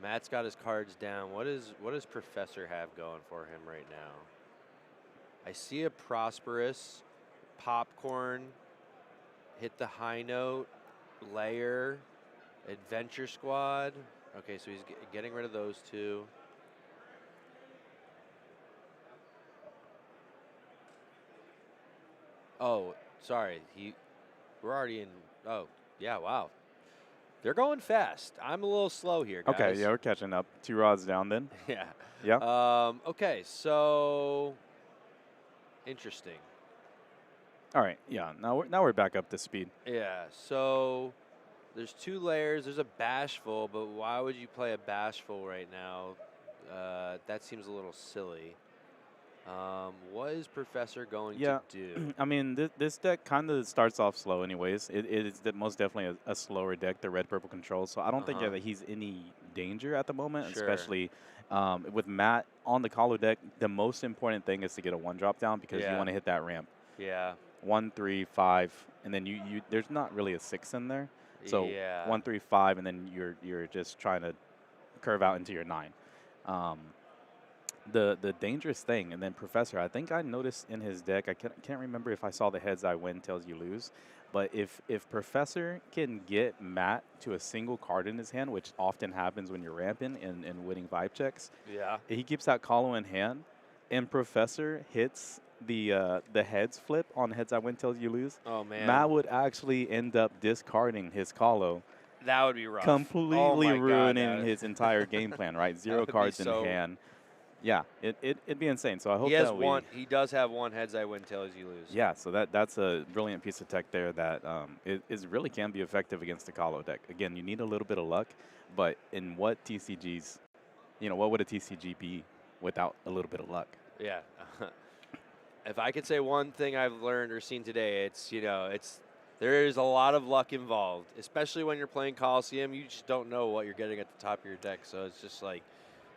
S1: Matt's got his cards down. What does Professor have going for him right now? I see a Prosperous, Popcorn, Hit the High Note, Layer, Adventure Squad. Okay, so he's getting rid of those 2. Oh, sorry. We're already in. Oh, yeah, wow. They're going fast. I'm a little slow here, guys.
S3: Okay, yeah, we're catching up. 2 rods down then.
S1: Yeah.
S3: Yeah.
S1: Okay, so interesting.
S3: All right, yeah. Now we're back up to speed.
S1: Yeah. So there's 2 layers. There's a Bashful, but why would you play a Bashful right now? That seems a little silly. What is Professor going to do?
S3: I mean, this deck kind of starts off slow anyways. It is most definitely a slower deck, the red-purple control. So I don't think that he's any danger at the moment, especially with Matt on the Colo deck. The most important thing is to get a 1-drop down because you want to hit that ramp.
S1: Yeah.
S3: 1, 3, 5, and then you there's not really a 6 in there. So 1, 3, 5, and then you're just trying to curve out into your 9. The dangerous thing, and then Professor, I think I noticed in his deck, I can't remember if I saw the heads I win, tails you lose, but if Professor can get Matt to a single card in his hand, which often happens when you're ramping and winning vibe checks, he keeps that Colo in hand, and Professor hits the heads flip on heads I win, tails you lose,
S1: Oh man,
S3: Matt would actually end up discarding his Colo,
S1: that would be rough.
S3: completely
S1: oh my
S3: ruining
S1: God,
S3: his entire game plan. Right,
S1: that
S3: 0
S1: would be
S3: cards in
S1: so.
S3: hand. Yeah, it'd be insane. So I hope
S1: He has
S3: that
S1: one. He does have one heads I win, tails you lose.
S3: Yeah, so that's a brilliant piece of tech there that is really can be effective against the Colo deck. Again, you need a little bit of luck, but in what TCGs, what would a TCG be without a little bit of luck?
S1: Yeah. If I could say one thing I've learned or seen today, it's there is a lot of luck involved, especially when you're playing Coliseum. You just don't know what you're getting at the top of your deck, so it's just like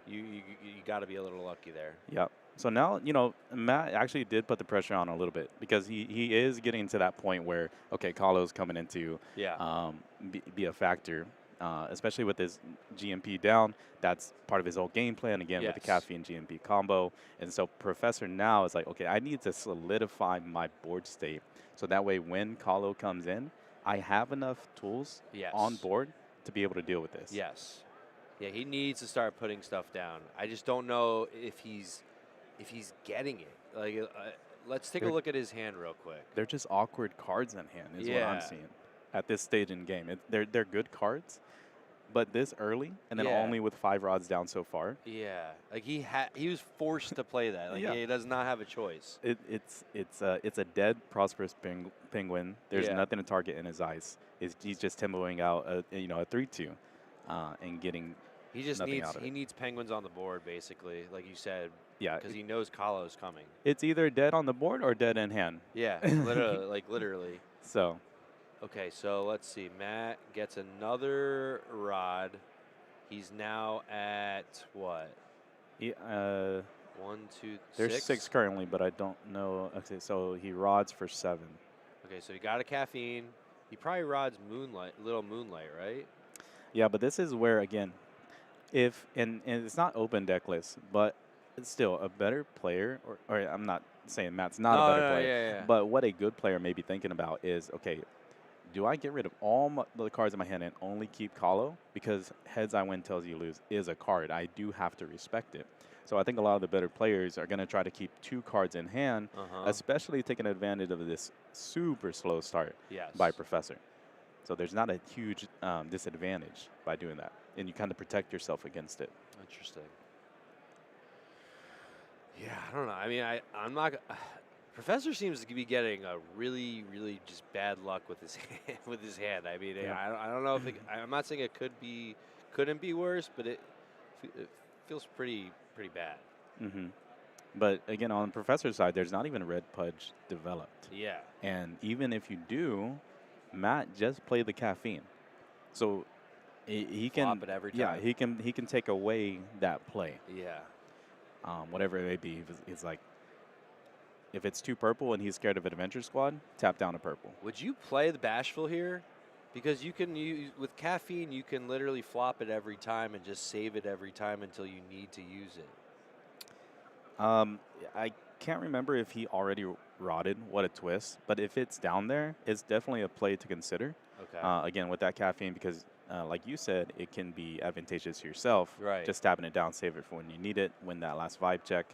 S1: you got to be a little lucky there.
S3: Yep. So now, Matt actually did put the pressure on a little bit because he is getting to that point where, okay, Colo's coming into be a factor, especially with his GMP down. That's part of his whole game plan, again, with the caffeine GMP combo. And so Professor now is like, okay, I need to solidify my board state so that way when Colo comes in, I have enough tools on board to be able to deal with this.
S1: Yes. Yeah, he needs to start putting stuff down. I just don't know if he's getting it. Like, let's take a look at his hand real quick.
S3: They're just awkward cards in hand, is what I'm seeing at this stage in game. They're good cards, but this early and then only with 5 rods down so far.
S1: Yeah, like he was forced to play that. Like he does not have a choice.
S3: It's a dead prosperous penguin. There's nothing to target in his eyes. He's just tempoing out a 3/2 and getting.
S1: He just needs penguins on the board, basically, like you said.
S3: Yeah,
S1: because he knows Colo's coming.
S3: It's either dead on the board or dead in hand.
S1: Yeah, literally, literally.
S3: So.
S1: Okay, so let's see. Matt gets another rod. He's now at what?
S3: Yeah,
S1: 1, 2,
S3: there's
S1: 6?
S3: 6 currently, but I don't know. Okay, so he rods for 7.
S1: Okay, so he got a caffeine. He probably rods little moonlight, right?
S3: Yeah, but this is where again, and it's not open deck list, but it's still a better player, or I'm not saying Matt's not a better player, but what a good player may be thinking about is, okay, do I get rid of all the cards in my hand and only keep Colo? Because heads I win, tails you lose is a card. I do have to respect it. So I think a lot of the better players are going to try to keep 2 cards in hand, especially taking advantage of this super slow start by Professor. So there's not a huge disadvantage by doing that, and you kind of protect yourself against it.
S1: Interesting. Yeah, I don't know. I mean, I'm not. Professor seems to be getting a really, really just bad luck with his hand. I mean, I don't know if I'm not saying it couldn't be worse, but it feels pretty bad.
S3: Mm-hmm. But again, on the Professor's side, there's not even a red pudge developed.
S1: Yeah.
S3: And even if you do, Matt just played the caffeine, so he can
S1: flop it every time.
S3: Yeah, he can take away that play.
S1: Yeah.
S3: Whatever it may be, it's like if it's 2 purple and he's scared of Adventure Squad, tap down a purple.
S1: Would you play the Bashful here? Because you can use with caffeine, you can literally flop it every time and just save it every time until you need to use it.
S3: I can't remember if he already rotted. What a twist! But if it's down there, it's definitely a play to consider.
S1: Okay.
S3: Again, with that caffeine, because like you said, it can be advantageous to yourself.
S1: Right.
S3: Just tapping it down, save it for when you need it. Win that last vibe check.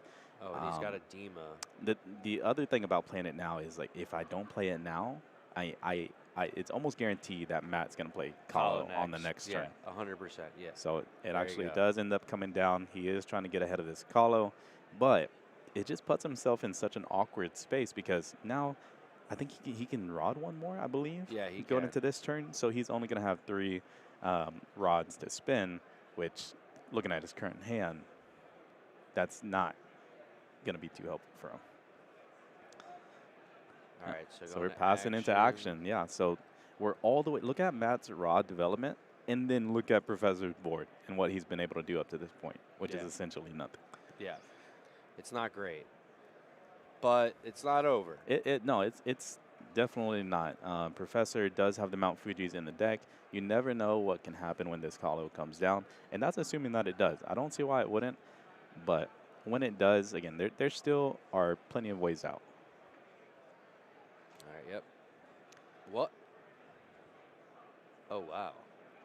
S1: Oh, and he's got a Dima.
S3: The other thing about playing it now is like if I don't play it now, it's almost guaranteed that Matt's gonna play Colo on the next turn.
S1: 100%. Yeah.
S3: So it actually does end up coming down. He is trying to get ahead of this Colo, but it just puts himself in such an awkward space because now I think he can rod one more, I believe.
S1: Yeah, he
S3: going
S1: can.
S3: into this turn. So he's only going to have 3 rods to spin, which, looking at his current hand, that's not going to be too helpful for him.
S1: All right,
S3: so we're passing into action. Yeah, so we're all the way. Look at Matt's rod development, and then look at Professor's board and what he's been able to do up to this point, which is essentially nothing.
S1: Yeah, it's not great, but it's not over.
S3: No, it's definitely not. Professor does have the Mount Fuji's in the deck. You never know what can happen when this Colo comes down, and that's assuming that it does. I don't see why it wouldn't, but when it does, again, there still are plenty of ways out.
S1: All right, yep. What? Oh, wow.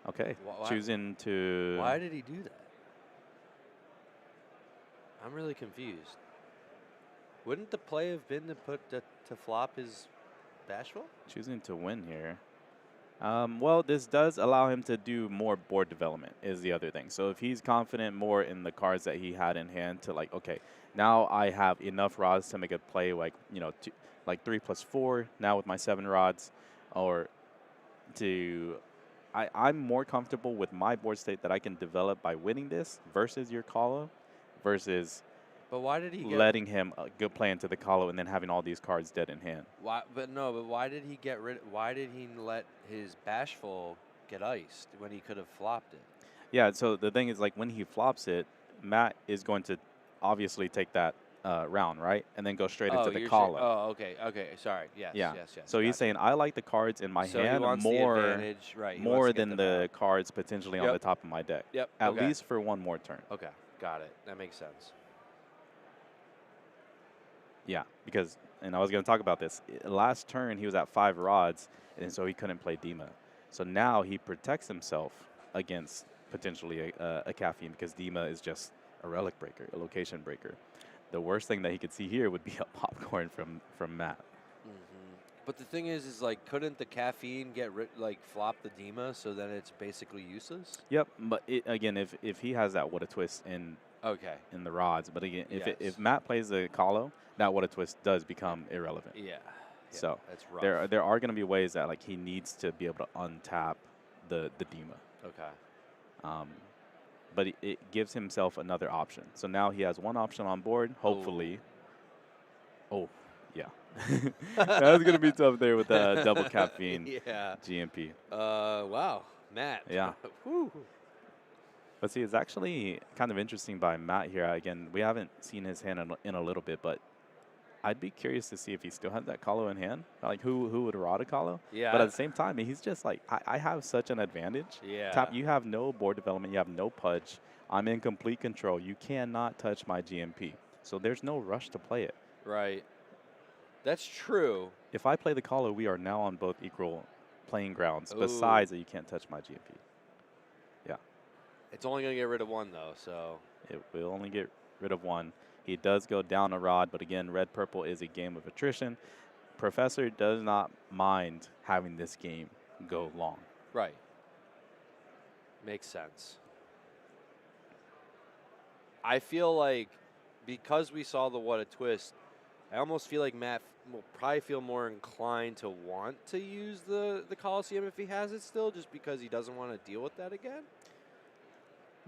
S3: Okay, choosing to...
S1: Why did he do that? I'm really confused. Wouldn't the play have been to flop his Bashful?
S3: Choosing to win here. Well, this does allow him to do more board development is the other thing. So if he's confident more in the cards that he had in hand to like, okay, now I have enough rods to make a play like, like 3+4 now with my 7 rods, or I'm more comfortable with my board state that I can develop by winning this versus your Colo versus
S1: But why did he
S3: letting him go play into the Colo and then having all these cards dead in hand.
S1: Why? But no. But why did he get rid? Why did he let his Bashful get iced when he could have flopped it?
S3: Yeah. So the thing is, like when he flops it, Matt is going to obviously take that round, right, and then go straight into the Colo.
S1: Oh, okay. Sorry. Yes.
S3: Yeah.
S1: Yes.
S3: So he's saying I like the cards in my hand
S1: he wants
S3: more,
S1: the advantage, right?
S3: more than the cards potentially on
S1: Yep.
S3: the top of my deck.
S1: Yep.
S3: At least for one more turn.
S1: Okay. Got it. That makes sense.
S3: Yeah, because, and I was going to talk about this. Last turn, he was at 5 rods, and so he couldn't play Dima. So now he protects himself against potentially a caffeine because Dima is just a relic breaker, a location breaker. The worst thing that he could see here would be a popcorn from Matt.
S1: But the thing is like, couldn't the caffeine get flop the Dima, so then it's basically useless?
S3: Yep, but again, if he has that what a twist in the rods, but again, if Matt plays the Colo, that what a twist does become irrelevant.
S1: Yeah.
S3: So
S1: that's rough.
S3: there are going to be ways that like he needs to be able to untap the Dima.
S1: Okay.
S3: But it gives himself another option. So now he has one option on board, hopefully. Oh, yeah. That's going to be tough there with the double caffeine GMP.
S1: Wow. Matt.
S3: Yeah.
S1: Whew.
S3: But see, it's actually kind of interesting by Matt here. Again, we haven't seen his hand in a little bit, but I'd be curious to see if he still has that Colo in hand. Like, who would rod a Colo?
S1: Yeah.
S3: But at the same time, he's just like, I have such an advantage.
S1: Yeah.
S3: Tap, you have no board development. You have no pudge. I'm in complete control. You cannot touch my GMP. So there's no rush to play it.
S1: Right. That's true.
S3: If I play the Colo, we are now on both equal playing grounds, besides that you can't touch my GMP. Yeah.
S1: It's only going to get rid of one, though, so.
S3: It will only get rid of one. He does go down a rod, but again, red-purple is a game of attrition. Professor does not mind having this game go long.
S1: Right. Makes sense. I feel like because we saw the what a twist, I almost feel like Matt will probably feel more inclined to want to use the Coliseum if he has it still, just because he doesn't want to deal with that again.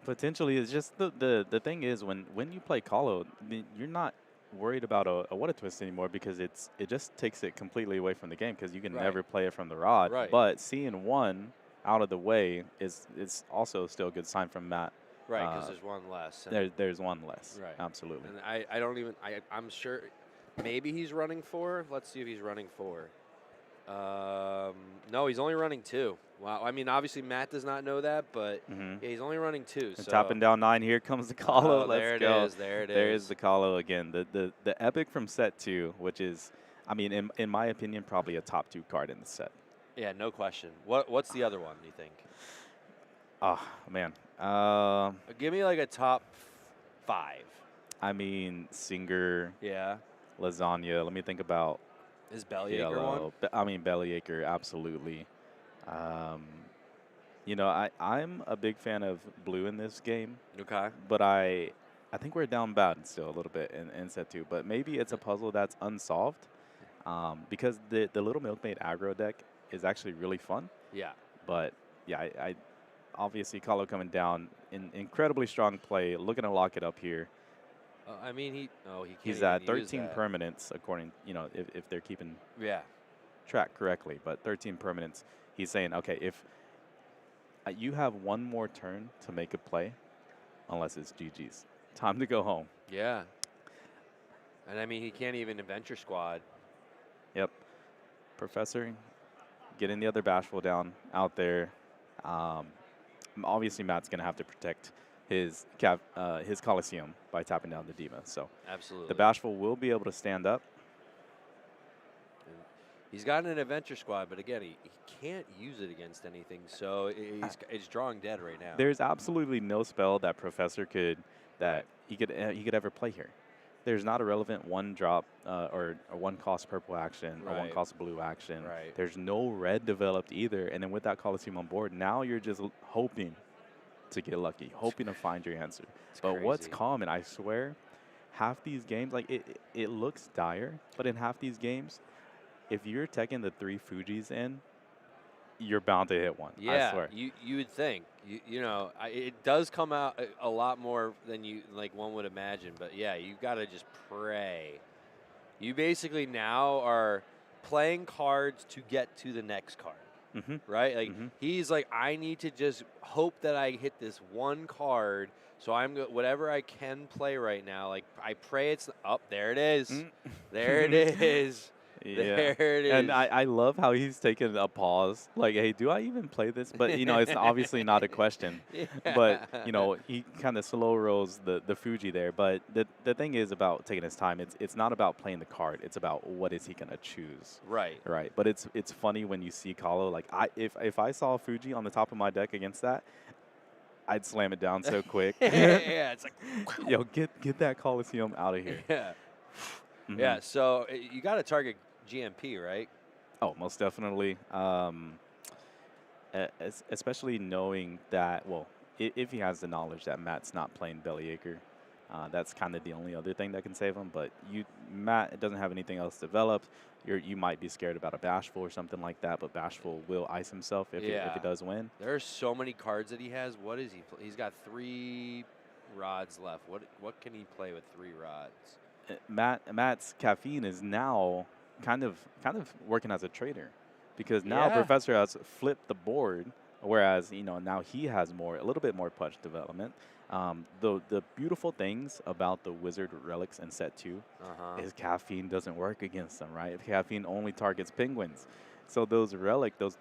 S3: Potentially, it's just the thing is when you play Colo, you're not worried about a what a twist anymore because it just takes it completely away from the game because you can never play it from the rod.
S1: Right.
S3: But seeing one out of the way is also still a good sign from Matt.
S1: Right, because there's one less.
S3: There's one less.
S1: Right.
S3: Absolutely.
S1: And I don't even I'm sure maybe he's running 4. Let's see if he's running 4. No, he's only running 2. Wow. I mean, obviously Matt does not know that, but yeah, he's only running 2. So.
S3: Tapping down 9. Here comes the Colo. Let's go.
S1: There it is.
S3: There is the Colo again. The epic from set 2, which is, I mean, in my opinion, probably a top 2 card in the set.
S1: Yeah, no question. What's the other one, do you think?
S3: Oh, man.
S1: Give me like a top 5.
S3: I mean, Singer.
S1: Yeah.
S3: Lasagna. Let me think about.
S1: Is Bellyacre one?
S3: I mean, Bellyacre, absolutely. I'm a big fan of blue in this game.
S1: Okay.
S3: But I think we're down bad still a little bit in set 2. But maybe it's a puzzle that's unsolved because the Little Milkmaid aggro deck is actually really fun.
S1: Yeah.
S3: But, yeah, I obviously Colo coming down in incredibly strong play, looking to lock it up here.
S1: I mean, he can't.
S3: He's at 13 permanents, according, if they're keeping track correctly. But 13 permanents, he's saying, okay, if you have one more turn to make a play, unless it's GG's, time to go home.
S1: Yeah. And I mean, he can't even adventure squad.
S3: Yep. Professor, getting the other Bashful down out there. Obviously, Matt's going to have to protect his Coliseum by tapping down the Dima. So
S1: absolutely,
S3: the Bashful will be able to stand up.
S1: And he's got an adventure squad, but again, he can't use it against anything. So it's drawing dead right now.
S3: There's absolutely no spell that Professor he could ever play here. there's not a relevant one drop or a one cost purple action or one
S1: Right.
S3: cost blue action.
S1: Right.
S3: There's no red developed either. And then with that Coliseum on board, now you're just hoping to get lucky, hoping to find your answer.
S1: It's
S3: But what's
S1: crazy.
S3: common, I swear, half these games, like it looks dire, but in half these games, if you're taking the 3 Fujis in, you're bound to hit one.
S1: Yeah,
S3: I swear.
S1: you would think. You know, it does come out a lot more than you like one would imagine. But yeah, you got to just pray. You basically now are playing cards to get to the next card, right? Like he's like, I need to just hope that I hit this one card. So whatever I can play right now. Like I pray it's up. There it is. There it is.
S3: Yeah.
S1: There it is.
S3: And I love how he's taken a pause. Like, hey, do I even play this? But, you know, it's obviously not a question.
S1: Yeah.
S3: But, you know, he kind of slow rolls the Fuji there. But the thing is about taking his time. It's not about playing the card. It's about what is he going to choose.
S1: Right.
S3: Right. But it's funny when you see Kahlo. Like, if I saw Fuji on the top of my deck against that, I'd slam it down so quick.
S1: Yeah, it's like,
S3: yo, get that Coliseum out of here.
S1: yeah. Yeah, so you got to target GMP, right?
S3: Oh, most definitely. Especially knowing that, well, if he has the knowledge that Matt's not playing Bellyacre, that's kind of the only other thing that can save him. But Matt doesn't have anything else developed. You might be scared about a Bashful or something like that, but Bashful will ice himself if he does win.
S1: There are so many cards that he has. What is he? He's got 3 rods left. What can he play with 3 rods?
S3: Matt's caffeine is now kind of working as a trader, because now Professor has flipped the board, whereas now he has a little bit more punch development. The beautiful things about the Wizard relics in set 2 is caffeine doesn't work against them, right? Caffeine only targets penguins, so those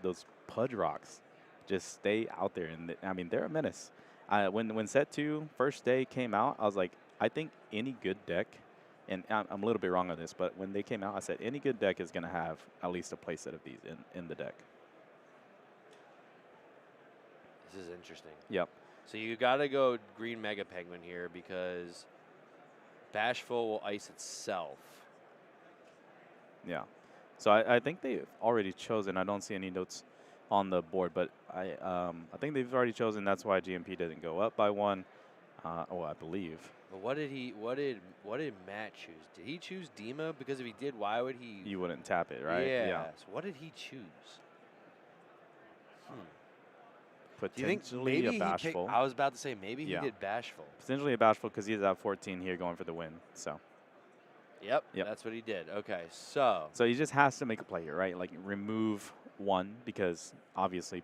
S3: those Pudge rocks just stay out there, and I mean they're a menace. When set 2 first day came out, I was like, I think any good deck. And I'm a little bit wrong on this, but when they came out, I said any good deck is going to have at least a playset of these in the deck.
S1: This is interesting.
S3: Yep.
S1: So you got to go green Mega Penguin here because Bashful will ice itself.
S3: Yeah. So I think they've already chosen. I don't see any notes on the board, but I think they've already chosen. That's why GMP didn't go up by 1. I believe.
S1: But what did Matt choose? Did he choose Dima? Because if he did, why would he?
S3: You wouldn't tap it, right?
S1: Yeah. So what did he choose?
S3: Potentially
S1: maybe
S3: a Bashful.
S1: I was about to say maybe he did Bashful.
S3: Potentially a Bashful because he's at 14 here going for the win. So.
S1: Yep. That's what he did. Okay, so
S3: he just has to make a play here, right? Like remove 1 because obviously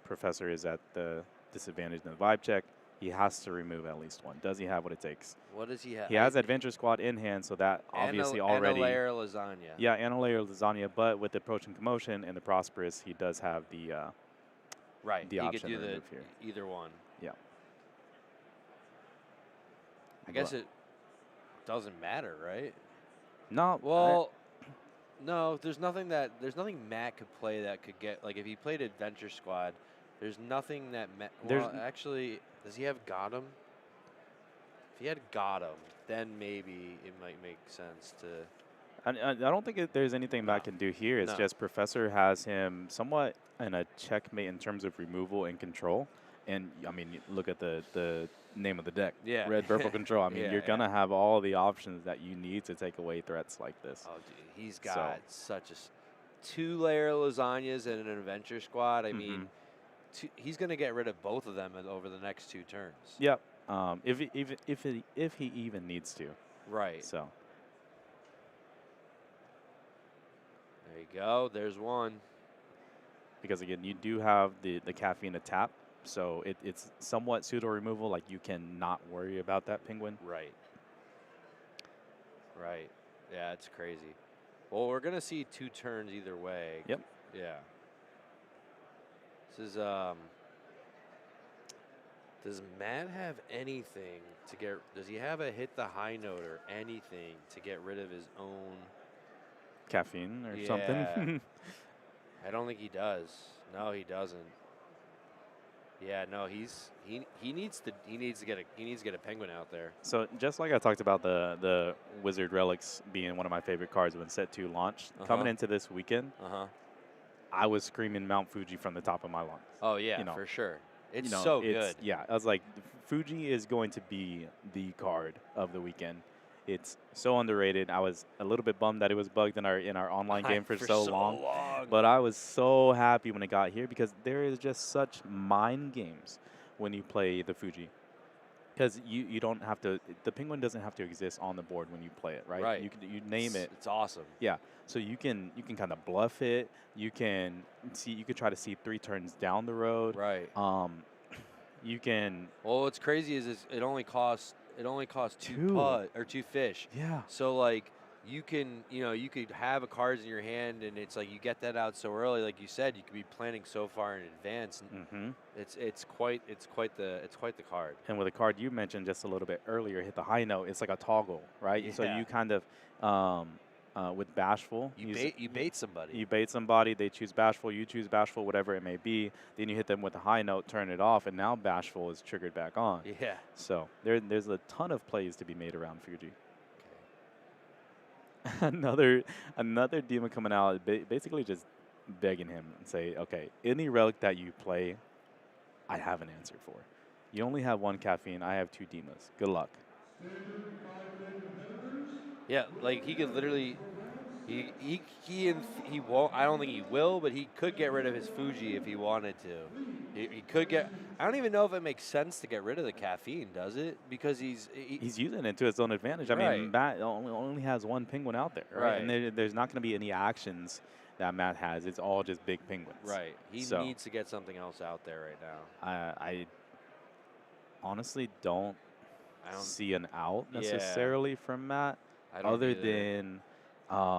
S3: Professor is at the disadvantage in the vibe check. He has to remove at least 1. Does he have what it takes?
S1: What does he have?
S3: He has Adventure Squad in hand, so that obviously already.
S1: And a layer lasagna.
S3: Yeah, and a layer lasagna, but with the Approaching Commotion and the Prosperous, he does have the
S1: right.
S3: The
S1: he
S3: option
S1: could do
S3: to remove here.
S1: Either one.
S3: Yeah.
S1: I guess it doesn't matter, right?
S3: No.
S1: Well, no. There's nothing Matt could play that could get like if he played Adventure Squad. There's nothing that actually, does he have Gotham? If he had Gotham, then maybe it might make sense to.
S3: I don't think there's anything Matt can do here. It's just Professor has him somewhat in a checkmate in terms of removal and control. And, I mean, look at the name of the deck.
S1: Yeah.
S3: Red, purple control. I mean, you're going to have all the options that you need to take away threats like this.
S1: Oh, dude, he's got such a 2-layer lasagnas and an Adventure Squad. I mean, he's going to get rid of both of them over the next 2 turns.
S3: Yep. If he even needs to.
S1: Right.
S3: So.
S1: There you go. There's 1.
S3: Because, again, you do have the caffeine to tap. So it's somewhat pseudo removal. Like you cannot worry about that penguin.
S1: Right. Right. Yeah, it's crazy. Well, we're going to see 2 turns either way.
S3: Yep.
S1: Yeah. This is, does Matt have anything to get, does he have a hit the high note or anything to get rid of his own
S3: caffeine or something?
S1: I don't think he does. No, he doesn't. Yeah, no, he needs to get a penguin out there.
S3: So just like I talked about the Wizard Relics being one of my favorite cards when Set 2 launched, coming into this weekend, I was screaming Mount Fuji from the top of my lungs.
S1: Oh yeah,
S3: You know,
S1: for sure. It's so good.
S3: Yeah, I was like, Fuji is going to be the card of the weekend. It's so underrated. I was a little bit bummed that it was bugged in our online game for so long. But I was so happy when it got here because there is just such mind games when you play the Fuji. Because you don't have to, the penguin doesn't have to exist on the board when you play it, right?
S1: Right.
S3: You name it.
S1: It's awesome.
S3: Yeah. So you can kind of bluff it. You could try to see 3 turns down the road.
S1: Right.
S3: You can.
S1: Well, what's crazy is it only costs 2 fish.
S3: Yeah.
S1: So like you could have a cards in your hand, and it's like you get that out so early. Like you said, you could be planning so far in advance. And it's quite the card.
S3: And with the card you mentioned just a little bit earlier, hit the high note. It's like a toggle, right?
S1: Yeah.
S3: So you kind of with Bashful,
S1: You bait somebody.
S3: You bait somebody, they choose Bashful, you choose Bashful, whatever it may be. Then you hit them with a high note, turn it off, and now Bashful is triggered back on.
S1: Yeah.
S3: So there's a ton of plays to be made around Fuji. Okay. another demon coming out, basically just begging him and say, okay, any relic that you play, I have an answer for. You only have 1 caffeine, I have 2 Demas. Good luck.
S1: Yeah, like he could literally, he won't. I don't think he will, but he could get rid of his Fuji if he wanted to. He could get. I don't even know if it makes sense to get rid of the caffeine, does it? Because he's
S3: using it to his own advantage. I mean, Matt only has 1 penguin out there, right? And there's not going to be any actions that Matt has. It's all just big penguins.
S1: Right. He needs to get something else out there right now.
S3: I honestly don't see an out necessarily from Matt. Other than a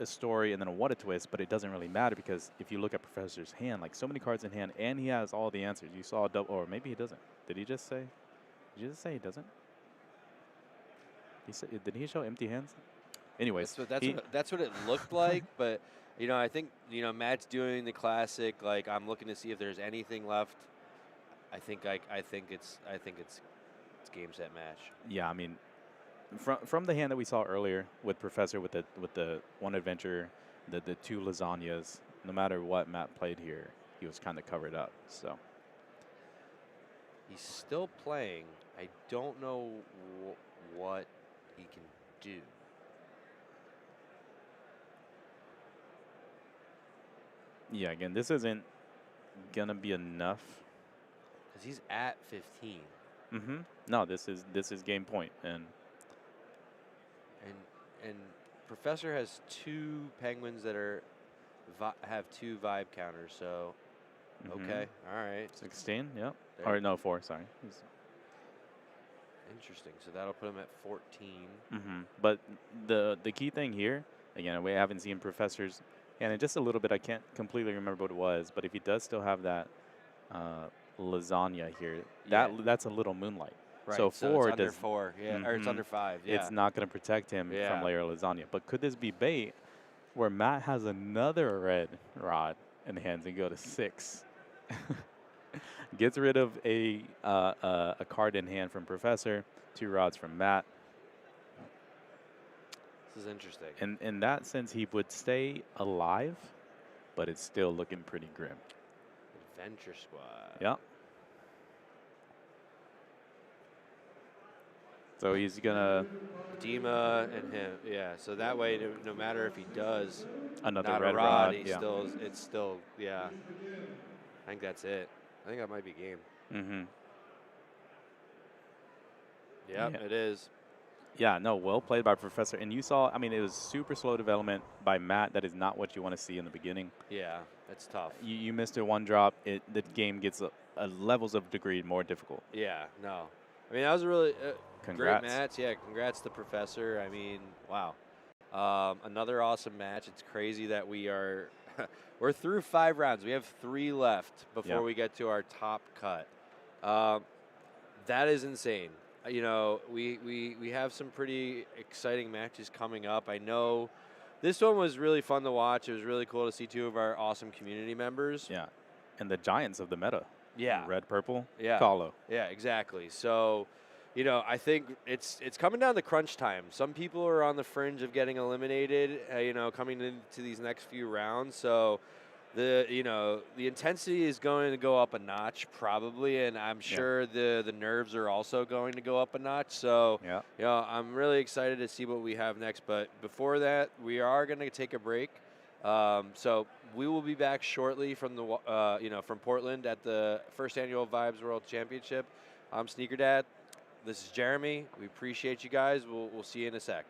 S3: story and then a what a twist, but it doesn't really matter because if you look at Professor's hand, like so many cards in hand, and he has all the answers. You saw a double, or maybe he doesn't. Did he just say? Did you just say he doesn't? He said, did he show empty hands? Anyways,
S1: that's what it looked like. But I think Matt's doing the classic. Like I'm looking to see if there's anything left. I think it's game set match.
S3: Yeah, I mean. From the hand that we saw earlier with Professor with the 1 adventure, the 2 lasagnas, no matter what Matt played here, he was kind of covered up. So
S1: he's still playing. I don't know what he can do.
S3: Yeah, again, this isn't gonna be enough.
S1: Because he's at 15.
S3: No, this is game point and
S1: Professor has 2 penguins that have 2 vibe counters. So okay, all right.
S3: 16, yep. Or no, 4. Sorry.
S1: Interesting. So that'll put him at 14.
S3: But the key thing here, again, we haven't seen Professor's hand in just a little bit. I can't completely remember what it was, but if he does still have that lasagna here, that's a little moonlight.
S1: Right,
S3: so 4
S1: it's under 4, or it's under 5. Yeah,
S3: it's not going to protect him from layer lasagna. But could this be bait, where Matt has another red rod in hands and go to 6, gets rid of a card in hand from Professor, 2 rods from Matt.
S1: This is interesting.
S3: And in that sense, he would stay alive, but it's still looking pretty grim.
S1: Adventure Squad.
S3: Yeah. So he's gonna
S1: Dima and him, So that way, no matter if he does
S3: another red rod,
S1: it's still, I think that's it. I think that might be game. Yep, it is.
S3: Yeah, no, well played by Professor. And you saw, I mean, it was super slow development by Matt. That is not what you want to see in the beginning.
S1: Yeah, that's tough.
S3: You missed a 1 drop. The game gets levels of degree more difficult.
S1: Yeah, no. I mean, that was a really
S3: Congrats.
S1: great match. Yeah, congrats to Professor. I mean, wow. Another awesome match. It's crazy that we're through 5 rounds. We have 3 left before we get to our top cut. That is insane. We have some pretty exciting matches coming up. I know this one was really fun to watch. It was really cool to see 2 of our awesome community members.
S3: Yeah, and the giants of the meta.
S1: Yeah.
S3: Red, purple.
S1: Yeah.
S3: Calo.
S1: Yeah, exactly. So, you know, I think it's coming down to crunch time. Some people are on the fringe of getting eliminated, you know, coming into these next few rounds. So, the intensity is going to go up a notch probably, and I'm sure the nerves are also going to go up a notch. So,
S3: Yeah.
S1: you know, I'm really excited to see what we have next. But before that, we are going to take a break. So we will be back shortly from from Portland at the first annual Vibes World Championship. I'm Sneaker Dad. This is Jeremy. We appreciate you guys. We'll see you in a sec.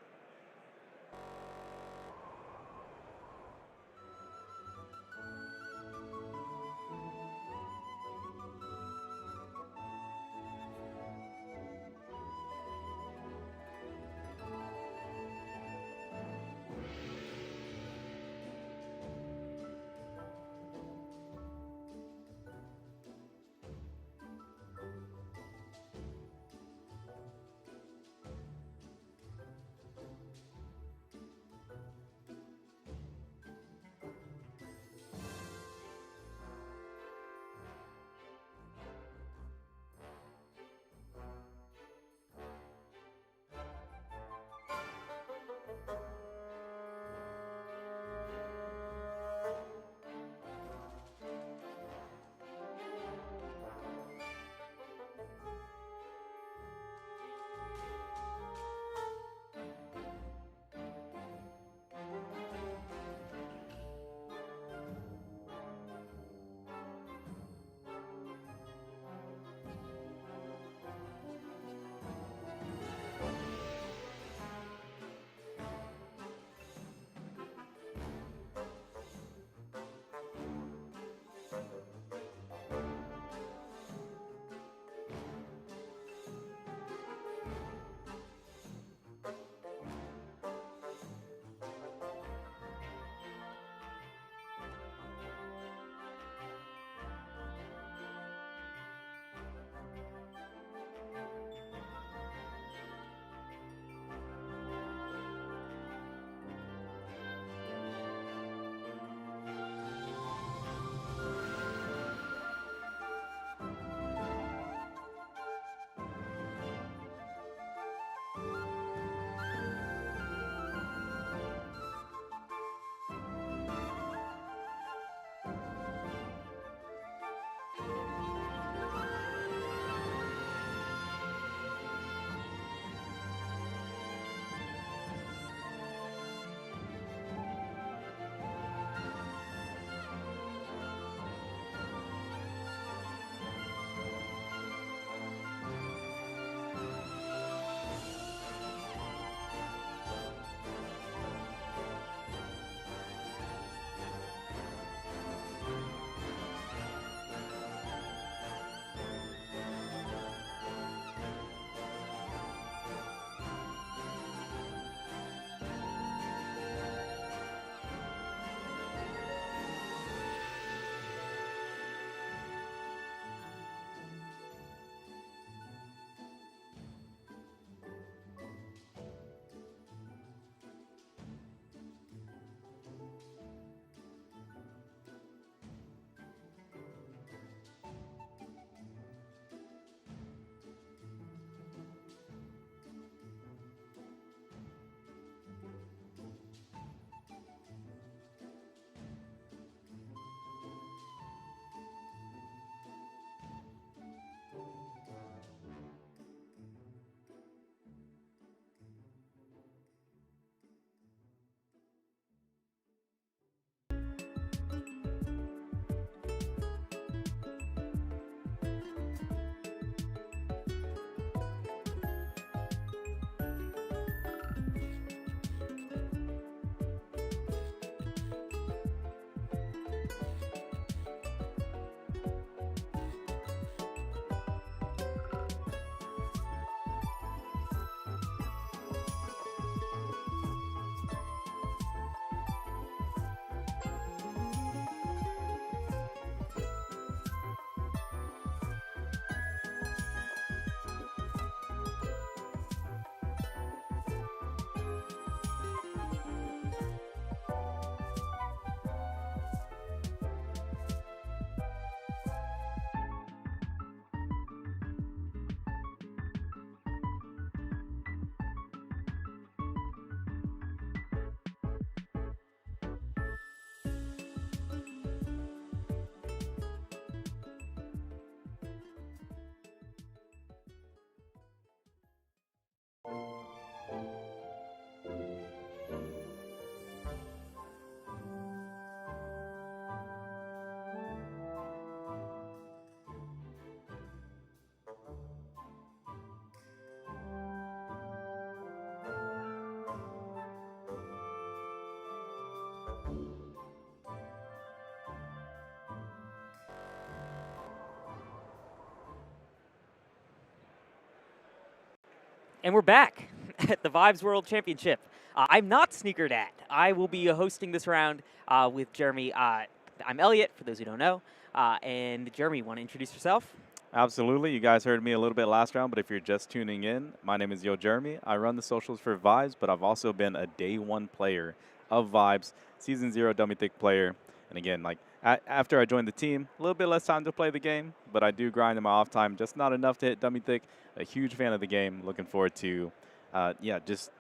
S2: And we're back at the Vibes World Championship. I'm not Sneaker Dad. I will be hosting this round with Jeremy. I'm Elliot, for those who don't know. And Jeremy, want to introduce yourself?
S3: Absolutely. You guys heard me a little bit last round, but if you're just tuning in, my name is Yo Jeremy. I run the socials for Vibes, but I've also been a day one player of Vibes, Season 0 Dummy Thick player. And again, like after I joined the team, a little bit less time to play the game, but I do grind in my off time, just not enough to hit Dummy Thick. A huge fan of the game. Looking forward to, just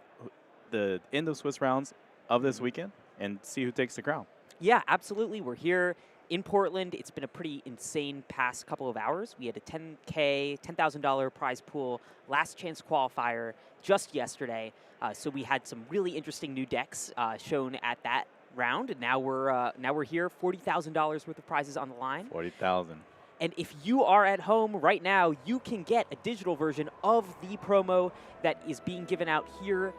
S3: the end of Swiss rounds of this weekend and see who takes the crown.
S2: Yeah, absolutely. We're here in Portland. It's been a pretty insane past couple of hours. We had a $10,000 prize pool, last chance qualifier just yesterday. So we had some really interesting new decks shown at that round, and now we're here. $40,000 worth of prizes on the line.
S3: 40,000.
S2: And if you are at home right now, you can get a digital version of the promo that is being given out here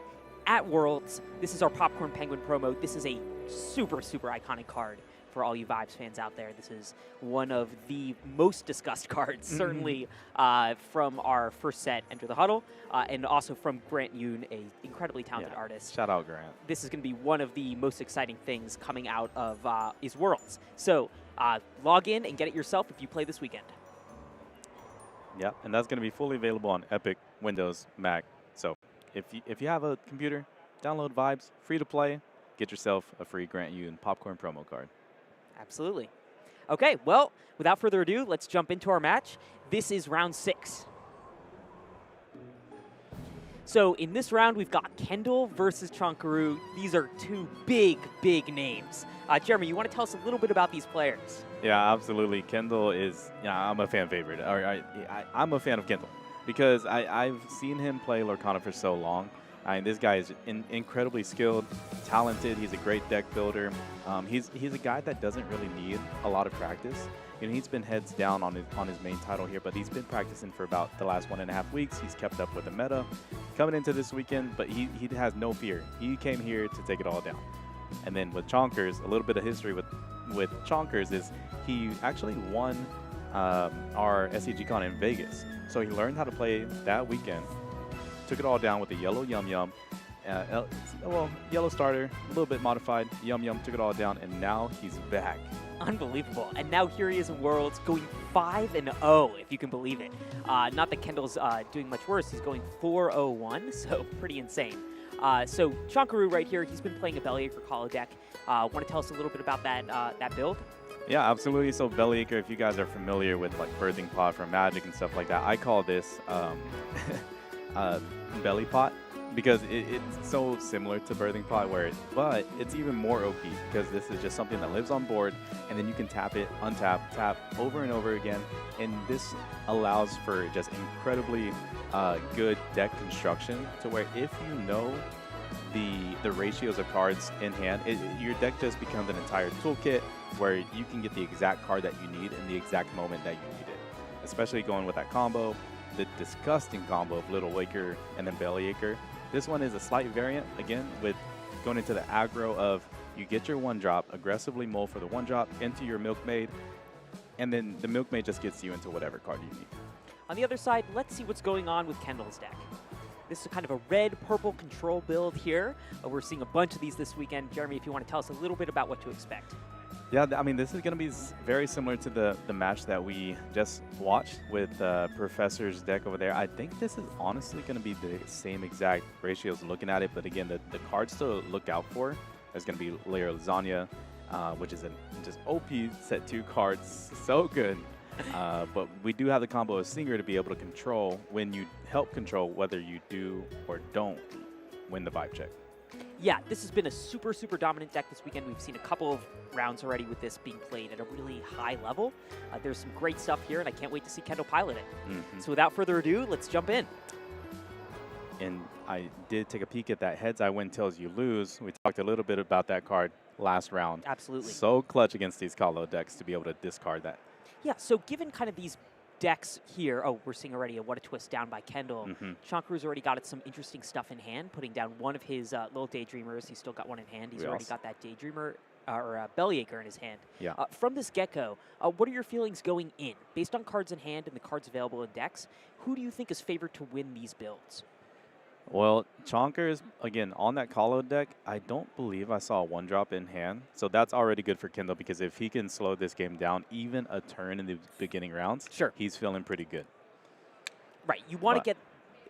S2: at Worlds. This is our Popcorn Penguin promo. This is a super, super iconic card for all you Vibes fans out there. This is one of the most discussed cards, certainly from our first set, Enter the Huddle, and also from Grant Yoon, a incredibly talented artist.
S3: Shout out, Grant.
S2: This is going to be one of the most exciting things coming out of is Worlds. So log in and get it yourself if you play this weekend.
S3: Yeah, and that's going to be fully available on Epic, Windows, Mac. So if you have a computer, download Vibes, free to play, get yourself a free Grant Yoon Popcorn promo card.
S2: Absolutely. Okay, well, without further ado, let's jump into our match. This is round 6. So in this round, we've got Kendall versus Chonkaroo. These are two big, big names. Jeremy, you want to tell us a little bit about these players?
S3: Yeah, absolutely. Kendall is, I'm a fan favorite. I'm a fan of Kendall because I've seen him play Lorcana for so long. This guy is incredibly skilled, talented. He's a great deck builder. He's a guy that doesn't really need a lot of practice. You know, he's been heads down on his main title here, but he's been practicing for about the last 1.5 weeks. He's kept up with the meta coming into this weekend, but he has no fear. He came here to take it all down. And then with Chonkers, a little bit of history with Chonkers is he actually won our SCGCON in Vegas. So he learned how to play that weekend. Took it all down with the yellow Yum Yum. Yellow starter, a little bit modified. Yum Yum took it all down, and now he's back.
S2: Unbelievable. And now here he is in Worlds going 5-0, if you can believe it. Not that Kendall's doing much worse. He's going 4-0-1, so pretty insane. So Chonkaroo right here, he's been playing a Bellyacre Colo deck. Want to tell us a little bit about that build?
S3: Yeah, absolutely. So Bellyacre, if you guys are familiar with like Birthing Pod from Magic and stuff like that, I call this Belly Pot because it's so similar to Birthing Pod, but it's even more OP because this is just something that lives on board, and then you can tap it, untap, tap over and over again, and this allows for just incredibly good deck construction to where if you know the ratios of cards in hand, your deck just becomes an entire toolkit where you can get the exact card that you need in the exact moment that you need it, especially going with that combo. The disgusting combo of Little Waker and then Bellyacre. This one is a slight variant, again, with going into the aggro of you get your 1-drop, aggressively mull for the 1-drop into your Milkmaid, and then the Milkmaid just gets you into whatever card you need.
S2: On the other side, let's see what's going on with Kendall's deck. This is kind of a red-purple control build here. We're seeing a bunch of these this weekend. Jeremy, if you want to tell us a little bit about what to expect.
S3: Yeah, I mean, this is going to be very similar to the match that we just watched with Professor's deck over there. I think this is honestly going to be the same exact ratios looking at it, but again, the cards to look out for is going to be Layer Lasagna, which is just OP set 2 cards, so good. But we do have the combo of Singer to be able to control when you help control whether you do or don't win the vibe check.
S2: Yeah, this has been a super, super dominant deck this weekend. We've seen a couple of rounds already with this being played at a really high level. There's some great stuff here, and I can't wait to see Kendall pilot it. So without further ado, let's jump in.
S3: And I did take a peek at that heads I win, tails you lose. We talked a little bit about that card last round.
S2: Absolutely.
S3: So clutch against these Kalo decks to be able to discard that.
S2: Yeah, so given kind of these decks here, oh, we're seeing already a What a Twist down by Kendall. Chankaru's already got some interesting stuff in hand, putting down one of his little Daydreamers. He's still got one in hand. He's already got that Daydreamer or Bellyacre in his hand.
S3: Yeah.
S2: From this get-go, what are your feelings going in? Based on cards in hand and the cards available in decks, who do you think is favored to win these builds?
S3: Well, Chonkers, again, on that Kalo deck, I don't believe I saw a 1-drop in hand. So that's already good for Kendall, because if he can slow this game down even a turn in the beginning rounds, he's feeling pretty good.
S2: Right. You want to get...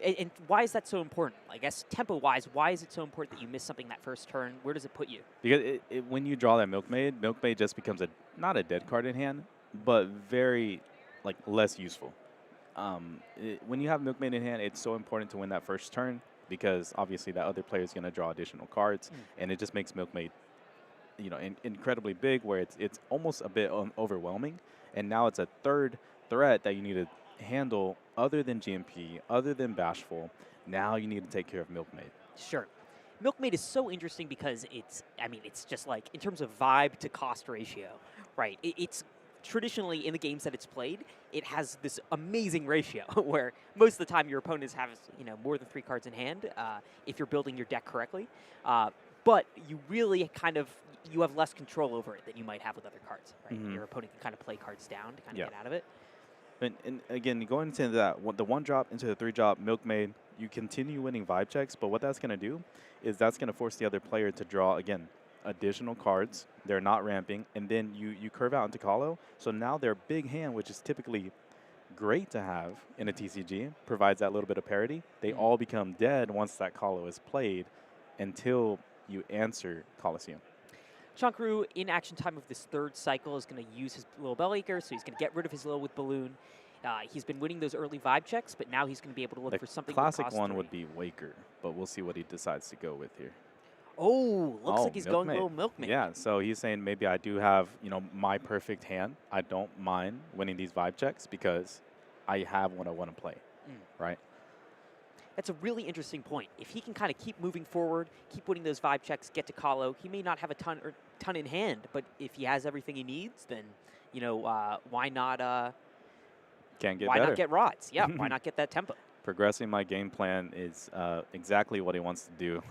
S2: And why is that so important? I guess tempo-wise, why is it so important that you miss something that first turn? Where does it put you?
S3: Because when you draw that Milkmaid, Milkmaid just becomes not a dead card in hand, but very less useful. When you have Milkmaid in hand, it's so important to win that first turn, because obviously that other player is going to draw additional cards, and it just makes Milkmaid, incredibly big, where it's almost a bit overwhelming. And now it's a third threat that you need to handle other than GMP, other than Bashful. Now you need to take care of Milkmaid.
S2: Sure. Milkmaid is so interesting because it's just like, in terms of vibe to cost ratio, right? It's traditionally, in the games that it's played, it has this amazing ratio where most of the time your opponents have more than 3 cards in hand if you're building your deck correctly. But you really you have less control over it than you might have with other cards, right? Your opponent can kind of play cards down to kind of get out of it.
S3: And again, going into that, the 1-drop into the 3-drop Milkmaid, you continue winning vibe checks, but what that's going to do is that's going to force the other player to draw, again, additional cards. They're not ramping, and then you curve out into Kalo. So now their big hand, which is typically great to have in a TCG, provides that little bit of parity. They all become dead once that Kalo is played until you answer Coliseum.
S2: Chankaru, in action time of this third cycle, is going to use his little Bellyacre, so he's going to get rid of his little with Balloon. He's been winning those early vibe checks, but now he's going to be able to look for something.
S3: The classic one would be Waker, but we'll see what he decides to go with here.
S2: Oh, looks like he's going a little Milkmaid.
S3: Yeah, so he's saying maybe I do have, my perfect hand. I don't mind winning these vibe checks because I have what I want to play, right?
S2: That's a really interesting point. If he can kind of keep moving forward, keep winning those vibe checks, get to Kalo, he may not have a ton in hand, but if he has everything he needs, then why not? Why not get rods? Yeah, why not get that tempo?
S3: Progressing my game plan is exactly what he wants to do.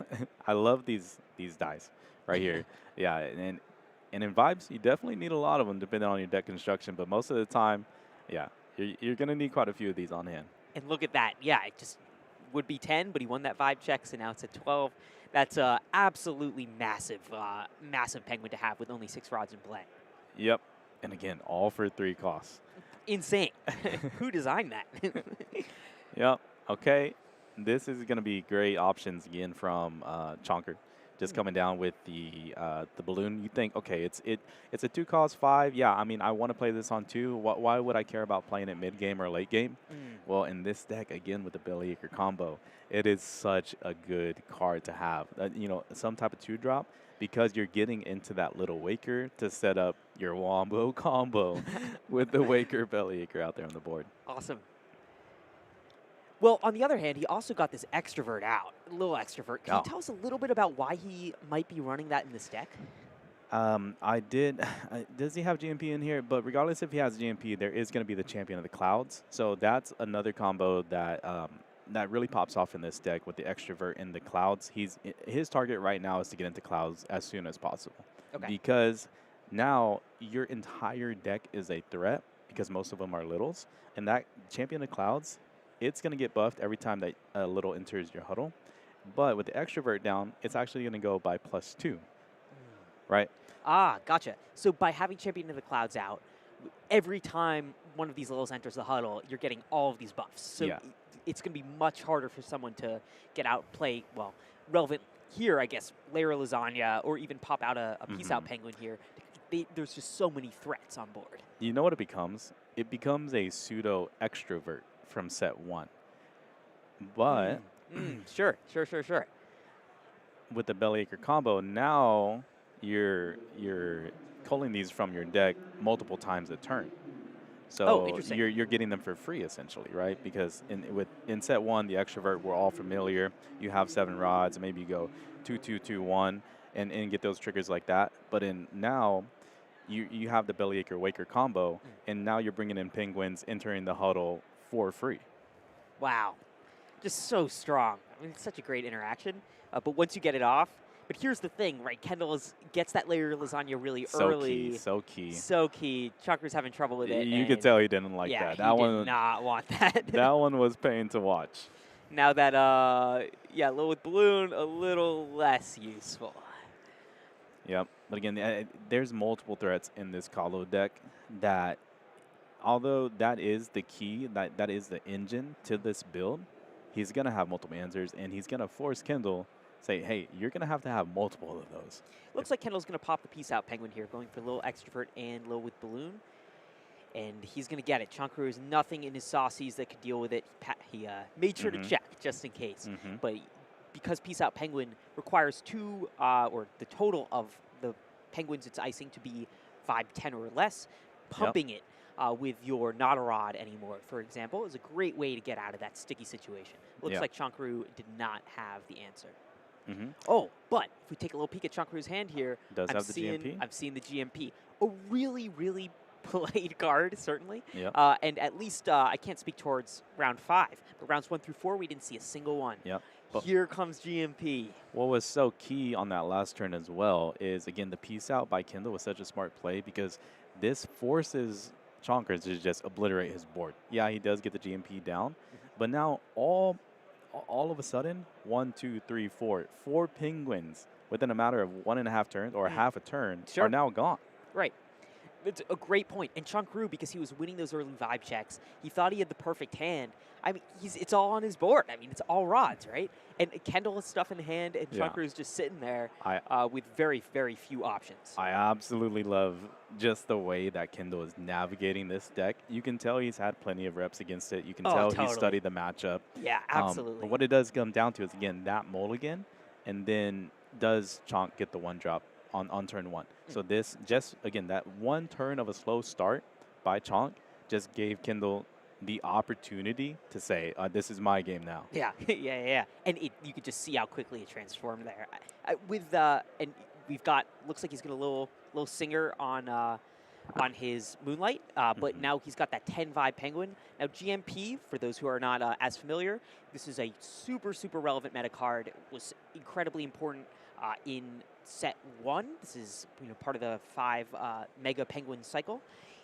S3: I love these dice right here. Yeah, and in vibes, you definitely need a lot of them depending on your deck construction, but most of the time, yeah, you're going to need quite a few of these on hand.
S2: And look at that. Yeah, it just would be 10, but he won that vibe check, so now it's at 12. That's absolutely massive, massive penguin to have with only 6 rods in play.
S3: Yep. And again, all for 3 costs.
S2: Insane. Who designed that?
S3: Yep. Okay. This is going to be great options again from Chonker. Just coming down with the balloon. You think, okay, it's a 2-cost 5. Yeah, I mean, I want to play this on 2. Why would I care about playing it mid game or late game? Well, in this deck again with the Bellyacre combo, it is such a good card to have. Some type of 2-drop, because you're getting into that little Waker to set up your Wombo combo with the Waker Bellyacre out there on the board.
S2: Awesome. Well, on the other hand, he also got this Extrovert out, a little Extrovert. Can you tell us a little bit about why he might be running that in this deck?
S3: I did. Does he have GMP in here? But regardless if he has GMP, there is going to be the Champion of the Clouds. So that's another combo that that really pops off in this deck with the Extrovert and the Clouds. His target right now is to get into Clouds as soon as possible. Okay. Because now your entire deck is a threat because most of them are littles. And that Champion of Clouds, it's going to get buffed every time that a little enters your huddle. But with the Extrovert down, it's actually going to go by +2, right?
S2: Ah, gotcha. So by having Champion of the Clouds out, every time one of these littles enters the huddle, you're getting all of these buffs. So it's going to be much harder for someone to get out, play, well, relevant here, I guess, Lara Lasagna, or even pop out a Peace-Out Penguin here. There's just so many threats on board.
S3: You know what it becomes? It becomes a pseudo-Extrovert from set 1. But
S2: Sure.
S3: With the Bellyacre combo, now you're culling these from your deck multiple times a turn. So
S2: interesting.
S3: you're getting them for free essentially, right? Because in set 1, the extrovert, we're all familiar. You have 7 rods, maybe you go 2-2-2-1 and get those triggers like that. But in now, you have the Bellyacre Waker combo, and now you're bringing in penguins entering the huddle for free.
S2: Wow. Just so strong. I mean, it's such a great interaction. But once you get it off, but here's the thing, right? Kendall gets that layer of lasagna really early.
S3: So key.
S2: So key. Chakra's having trouble with it.
S3: You could tell he didn't like
S2: yeah,
S3: that. That
S2: he
S3: one
S2: did not want that.
S3: that one was pain to watch.
S2: Now that, Low with Balloon, a little less useful.
S3: Yep. But again, there's multiple threats in this Kahlo deck that, although that is the key, that is the engine to this build, he's going to have multiple answers, and he's going to force Kendall say, hey, you're going to have multiple of those.
S2: Looks like Kendall's going to pop the Peace Out Penguin here, going for Little Extrovert and Low with Balloon. And he's going to get it. Chankru has nothing in his saucies that could deal with it. He made sure to check just in case. But because Peace Out Penguin requires 2, or the total of the penguins it's icing to be 5-10 or less, pumping it with your not a rod anymore, for example, is a great way to get out of that sticky situation. Looks like Chankru did not have the answer. Oh, but if we take a little peek at Chankru's hand here,
S3: Does have the GMP?
S2: I'm seeing the GMP. A really, really played card, certainly. And at least I can't speak towards round 5, but rounds 1 through 4, we didn't see a single one. Here comes GMP.
S3: What was so key on that last turn as well is, again, the Peace Out by Kendall was such a smart play because this forces Chonkers to just obliterate his board. Yeah, he does get the GMP down, but now all of a sudden, 1, 2, 3, 4 penguins within a matter of 1.5 turns or half a turn are now gone.
S2: Right. It's a great point. And Chankru, because he was winning those early vibe checks, he thought he had the perfect hand. I mean, it's all on his board. I mean, it's all rods, right? And Kendall has stuff in hand, and Chankru is just sitting there with very, very few options.
S3: I absolutely love just the way that Kendall is navigating this deck. You can tell he's had plenty of reps against it. You can tell he studied the matchup.
S2: Yeah, absolutely.
S3: But what it does come down to is, again, that mulligan, and then does Chonk get the 1-drop on turn 1. So this just, again, that 1 turn of a slow start by Chonk just gave Kendall the opportunity to say, this is my game now.
S2: Yeah. And you could just see how quickly it transformed there. And we've got, looks like he's got a little singer on his Moonlight, but now he's got that 10 vibe penguin. Now GMP, for those who are not as familiar, this is a super, super relevant meta card. It was incredibly important in set 1. This is part of the 5 mega penguin cycle.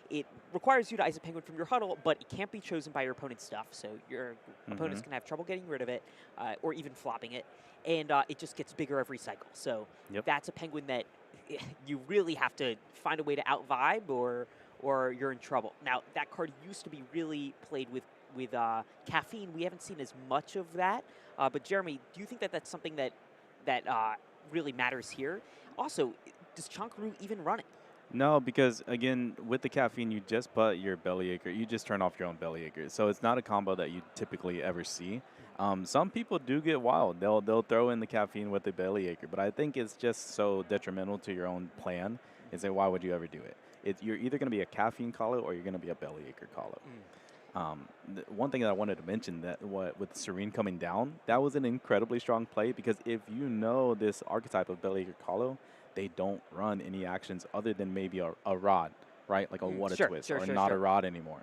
S2: It requires you to ice a penguin from your huddle, but it can't be chosen by your opponent's stuff, so your opponents can have trouble getting rid of it or even flopping it, and it just gets bigger every cycle. So that's a penguin that you really have to find a way to out-vibe or you're in trouble. Now, that card used to be really played with caffeine. We haven't seen as much of that, but Jeremy, do you think that that's something that really matters here? Also, does Chankru even run it?
S3: No, because, again, with the caffeine, you just put your Bellyacre. You just turn off your own Bellyacre. So it's not a combo that you typically ever see. Some people do get wild. They'll throw in the caffeine with the Bellyacre. But I think it's just so detrimental to your own plan. And say, why would you ever do it? You're either going to be a caffeine call-out or you're going to be a Bellyacre call-out. One thing that I wanted to mention, that with Serene coming down, that was an incredibly strong play because if you know this archetype of Bellyacre call-out, they don't run any actions other than maybe a rod, right? Like a what a twist or not a rod anymore.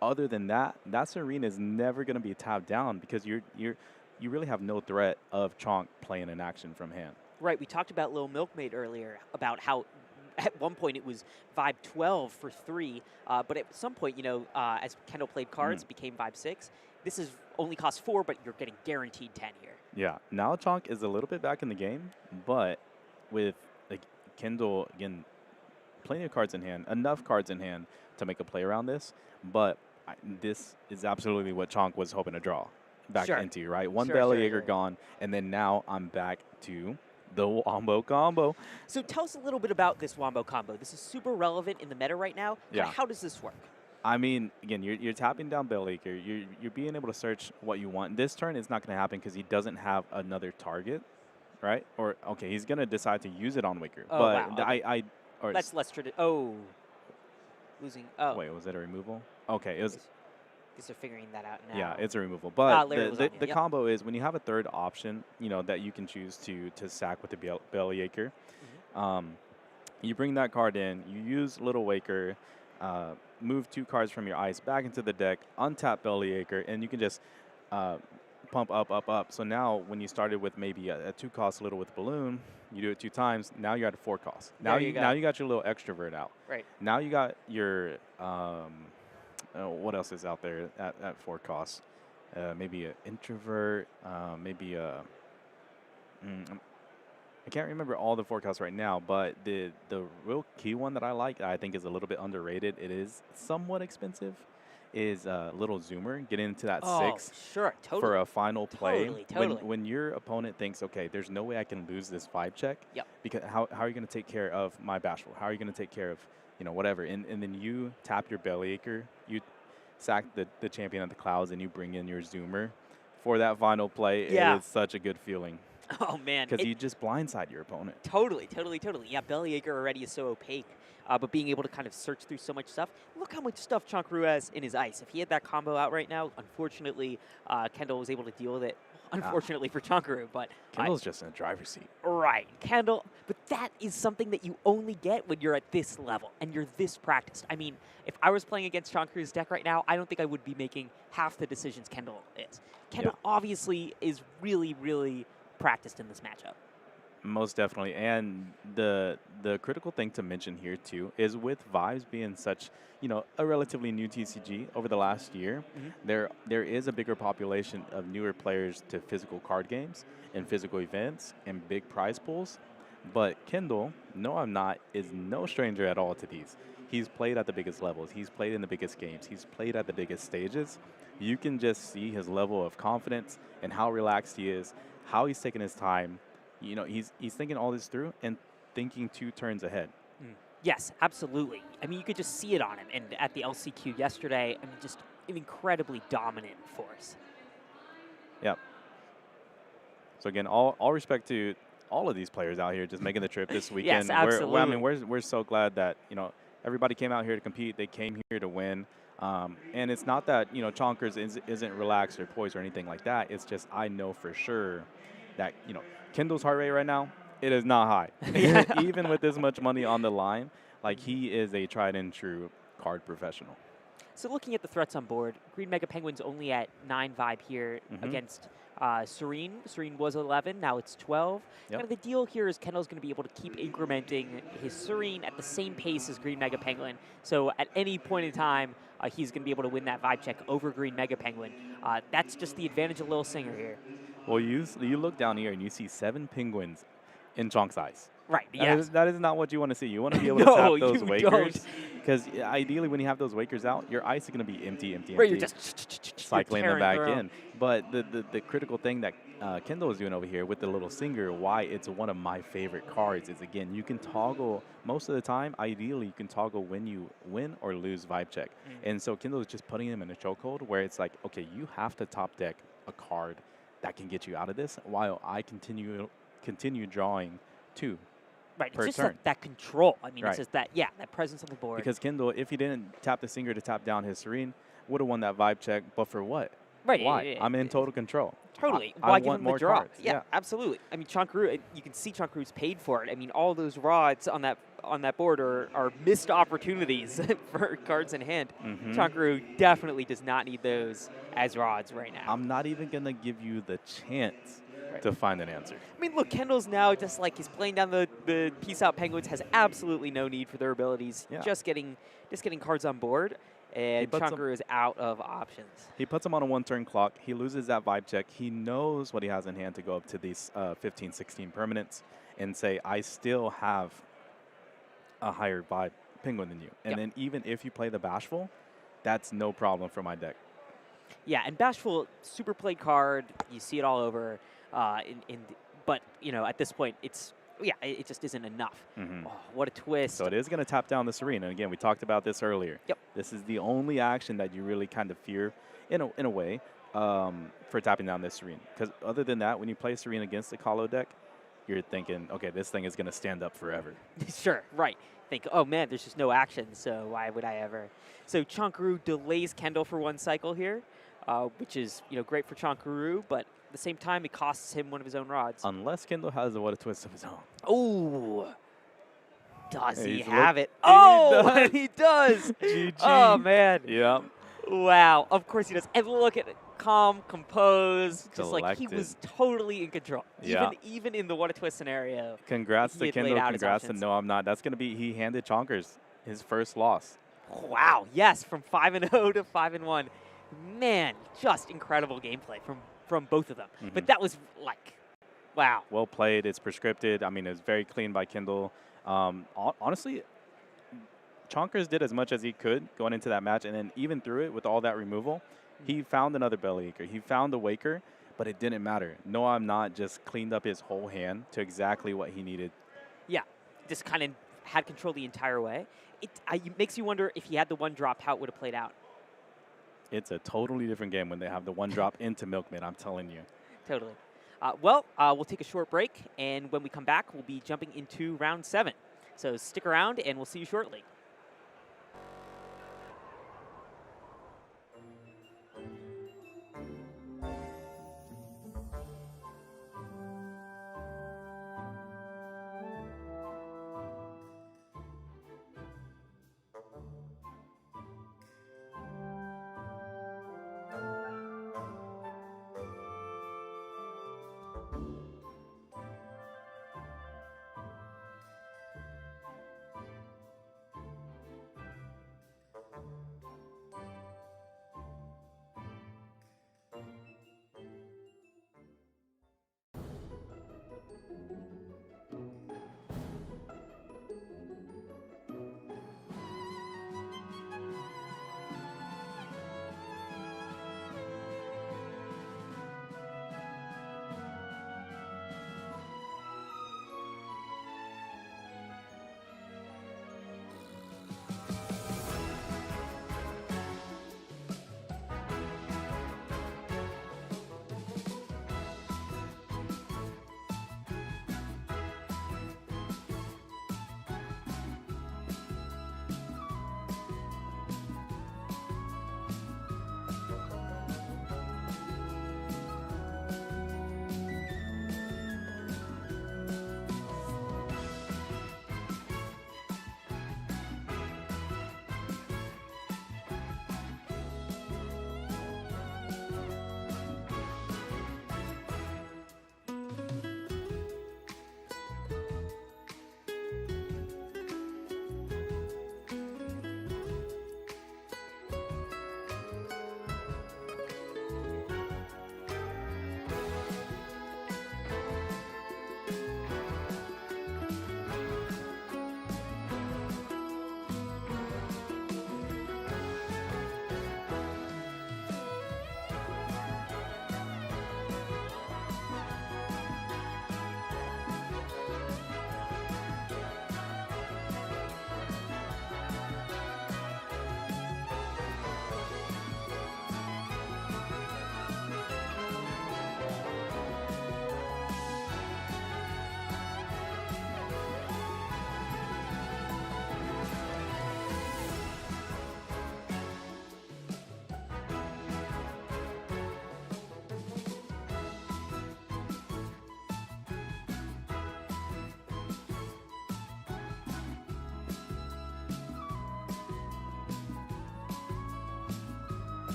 S3: Other than that, that Serene is never going to be tapped down because you really have no threat of Chonk playing an action from hand.
S2: Right. We talked about Little Milkmaid earlier about how at one point it was Vibe 12 for 3, but at some point, as Kendall played cards, it became Vibe 6. This is only costs 4, but you're getting guaranteed 10 here.
S3: Yeah. Now Chonk is a little bit back in the game, but with Kendall, again, plenty of cards in hand, enough cards in hand to make a play around this, but this is absolutely what Chonk was hoping to draw back into, right? One Bellyacre gone, and then now I'm back to the Wombo combo.
S2: So tell us a little bit about this Wombo combo. This is super relevant in the meta right now. How does this work?
S3: I mean, again, you're tapping down Bellyacre. You're being able to search what you want. This turn it's not going to happen because he doesn't have another target. Right? Or, okay, he's going to decide to use it on Waker.
S2: Oh,
S3: but
S2: wow. Okay. Let's traditional. Oh. Losing. Oh.
S3: Wait, was it a removal? Okay, it was.
S2: Guess they're figuring that out now.
S3: Yeah, it's a removal. But the
S2: yep.
S3: combo is when you have a third option, that you can choose to sack with the Bellyacre. You bring that card in, you use Little Waker, move 2 cards from your ice back into the deck, untap Bellyacre, and you can just pump up, up, up. So now when you started with maybe a 2-cost Little with Balloon, you do it 2 times, now you're at a 4-cost. Now you got your little extrovert out.
S2: Right.
S3: Now you got your what else is out there at 4 costs? Maybe an introvert, maybe a I can't remember all the forecasts right now, but the real key one that I like, I think is a little bit underrated. It is somewhat expensive. Is Little Zoomer getting into that 6
S2: sure, totally.
S3: for a final play.
S2: Totally.
S3: When your opponent thinks, okay, there's no way I can lose this 5 check.
S2: Yep.
S3: Because how are you going to take care of my Bashful? How are you going to take care of whatever? And then you tap your Bellyacre, you sack the champion of the clouds, and you bring in your Zoomer for that final play.
S2: Yeah.
S3: It is such a good feeling.
S2: Oh, man.
S3: Because you just blindside your opponent.
S2: Totally. Yeah, Bellyacre already is so opaque. But being able to kind of search through so much stuff. Look how much stuff Chankru has in his ice. If he had that combo out right now, unfortunately, Kendall was able to deal with it. Unfortunately for Chankru, but
S3: Kendall's just in a driver's seat.
S2: Right, Kendall. But that is something that you only get when you're at this level and you're this practiced. I mean, if I was playing against Chankru's deck right now, I don't think I would be making half the decisions Kendall is. Kendall obviously is really, really practiced in this matchup.
S3: Most definitely. And the critical thing to mention here, too, is with Vibes being such, a relatively new TCG over the last year, there is a bigger population of newer players to physical card games and physical events and big prize pools. But Kendall, no I'm not, is no stranger at all to these. He's played at the biggest levels. He's played in the biggest games. He's played at the biggest stages. You can just see his level of confidence and how relaxed he is, how he's taking his time. He's thinking all this through and thinking 2 turns ahead.
S2: Yes, absolutely. I mean, you could just see it on him. And at the LCQ yesterday, I mean, just an incredibly dominant force.
S3: Yep. So again, all respect to all of these players out here just making the trip this weekend.
S2: Yes, absolutely.
S3: We're so glad that everybody came out here to compete. They came here to win. And it's not that Chonkers isn't relaxed or poised or anything like that. It's just I know for sure that Kendall's heart rate right now, it is not high. Even with this much money on the line, like he is a tried and true card professional.
S2: So looking at the threats on board, Green Mega Penguin's only at 9 vibe here against Serene. Serene was 11, now it's 12.
S3: Yep.
S2: Kind of the deal here is Kendall's going to be able to keep incrementing his Serene at the same pace as Green Mega Penguin. So at any point in time, he's going to be able to win that vibe check over Green Mega Penguin. That's just the advantage of Lil Singer here.
S3: Well, you look down here and you see 7 penguins in Chonk's eyes.
S2: Right, yeah.
S3: That is not what you want to see. You want to be able to tap those
S2: you
S3: Wakers. Because ideally when you have those Wakers out, your ice is going to be empty.
S2: Right, you're just
S3: cycling them back in. But the critical thing that Kendall is doing over here with the Little Singer, why it's one of my favorite cards is, again, you can toggle most of the time. Ideally, you can toggle when you win or lose vibe check. And so Kendall is just putting him in a chokehold where it's like, okay, you have to top deck a card that can get you out of this while I continue drawing 2.
S2: Right,
S3: per
S2: it's just
S3: turn.
S2: that control. I mean,
S3: Right.
S2: it's just that presence on the board.
S3: Because Kendall, if he didn't tap the Singer to tap down his Serene, would have won that vibe check. But for what?
S2: Right.
S3: Why? I'm in total control.
S2: Totally.
S3: I
S2: Why give
S3: want
S2: him
S3: more
S2: the draw?
S3: cards.
S2: Yeah, absolutely. I mean, Chankru, you can see Chankru's paid for it. I mean, all those rods on that board are missed opportunities for cards in hand. Chankru definitely does not need those as rods right now.
S3: I'm not even going to give you the chance to find an answer.
S2: I mean, look, Kendall's now just like he's playing down the Peace Out Penguins, has absolutely no need for their abilities.
S3: Yeah.
S2: Just getting cards on board, and Chankru is out of options.
S3: He puts him on a 1-turn clock. He loses that vibe check. He knows what he has in hand to go up to these 15, 16 permanents and say, I still have a higher vibe Penguin than you. And then even if you play the Bashful, that's no problem for my deck.
S2: Yeah, and Bashful, super played card. You see it all over. But at this point, it just isn't enough. Oh, what a twist!
S3: So it is going to tap down the Serene, and again, we talked about this earlier.
S2: Yep.
S3: This is the only action that you really kind of fear, in a way, for tapping down this Serene. Because other than that, when you play Serene against the Kalo deck, you're thinking, okay, this thing is going to stand up forever.
S2: Sure, right. Think, oh man, there's just no action, so why would I ever? So Chonkaroo delays Kendall for 1 cycle here, which is great for Chonkaroo, but at the same time, it costs him one of his own rods.
S3: Unless Kendall has a What a Twist of his own.
S2: Oh, does he
S3: He's
S2: have it?
S3: He
S2: Oh,
S3: does.
S2: and he does.
S3: GG.
S2: Oh man.
S3: Yep.
S2: Wow. Of course he does. And look at it. Calm, composed, just like he
S3: Collected.
S2: was totally in control.
S3: Yeah.
S2: Even in the What a Twist scenario.
S3: Congrats
S2: He
S3: to
S2: had laid
S3: Kendall.
S2: out his
S3: Congrats to
S2: options.
S3: No, I'm Not. That's going to be, he handed Chonkers his first loss.
S2: Wow. Yes, from 5-0 to 5-1. Man, just incredible gameplay from both of them. But that was like, wow.
S3: Well played. It's prescripted. I mean, it's very clean by Kendall. Honestly, Chonkers did as much as he could going into that match, and then even through it with all that removal, he found another belly acre. He found a waker, but it didn't matter. No, I'm Not just cleaned up his whole hand to exactly what he needed.
S2: Yeah, just kind of had control the entire way. It makes you wonder if he had the 1 drop, how it would have played out.
S3: It's a totally different game when they have the 1 drop into Milkman, I'm telling you.
S2: Totally. We'll take a short break, and when we come back, we'll be jumping into round 7. So stick around, and we'll see you shortly.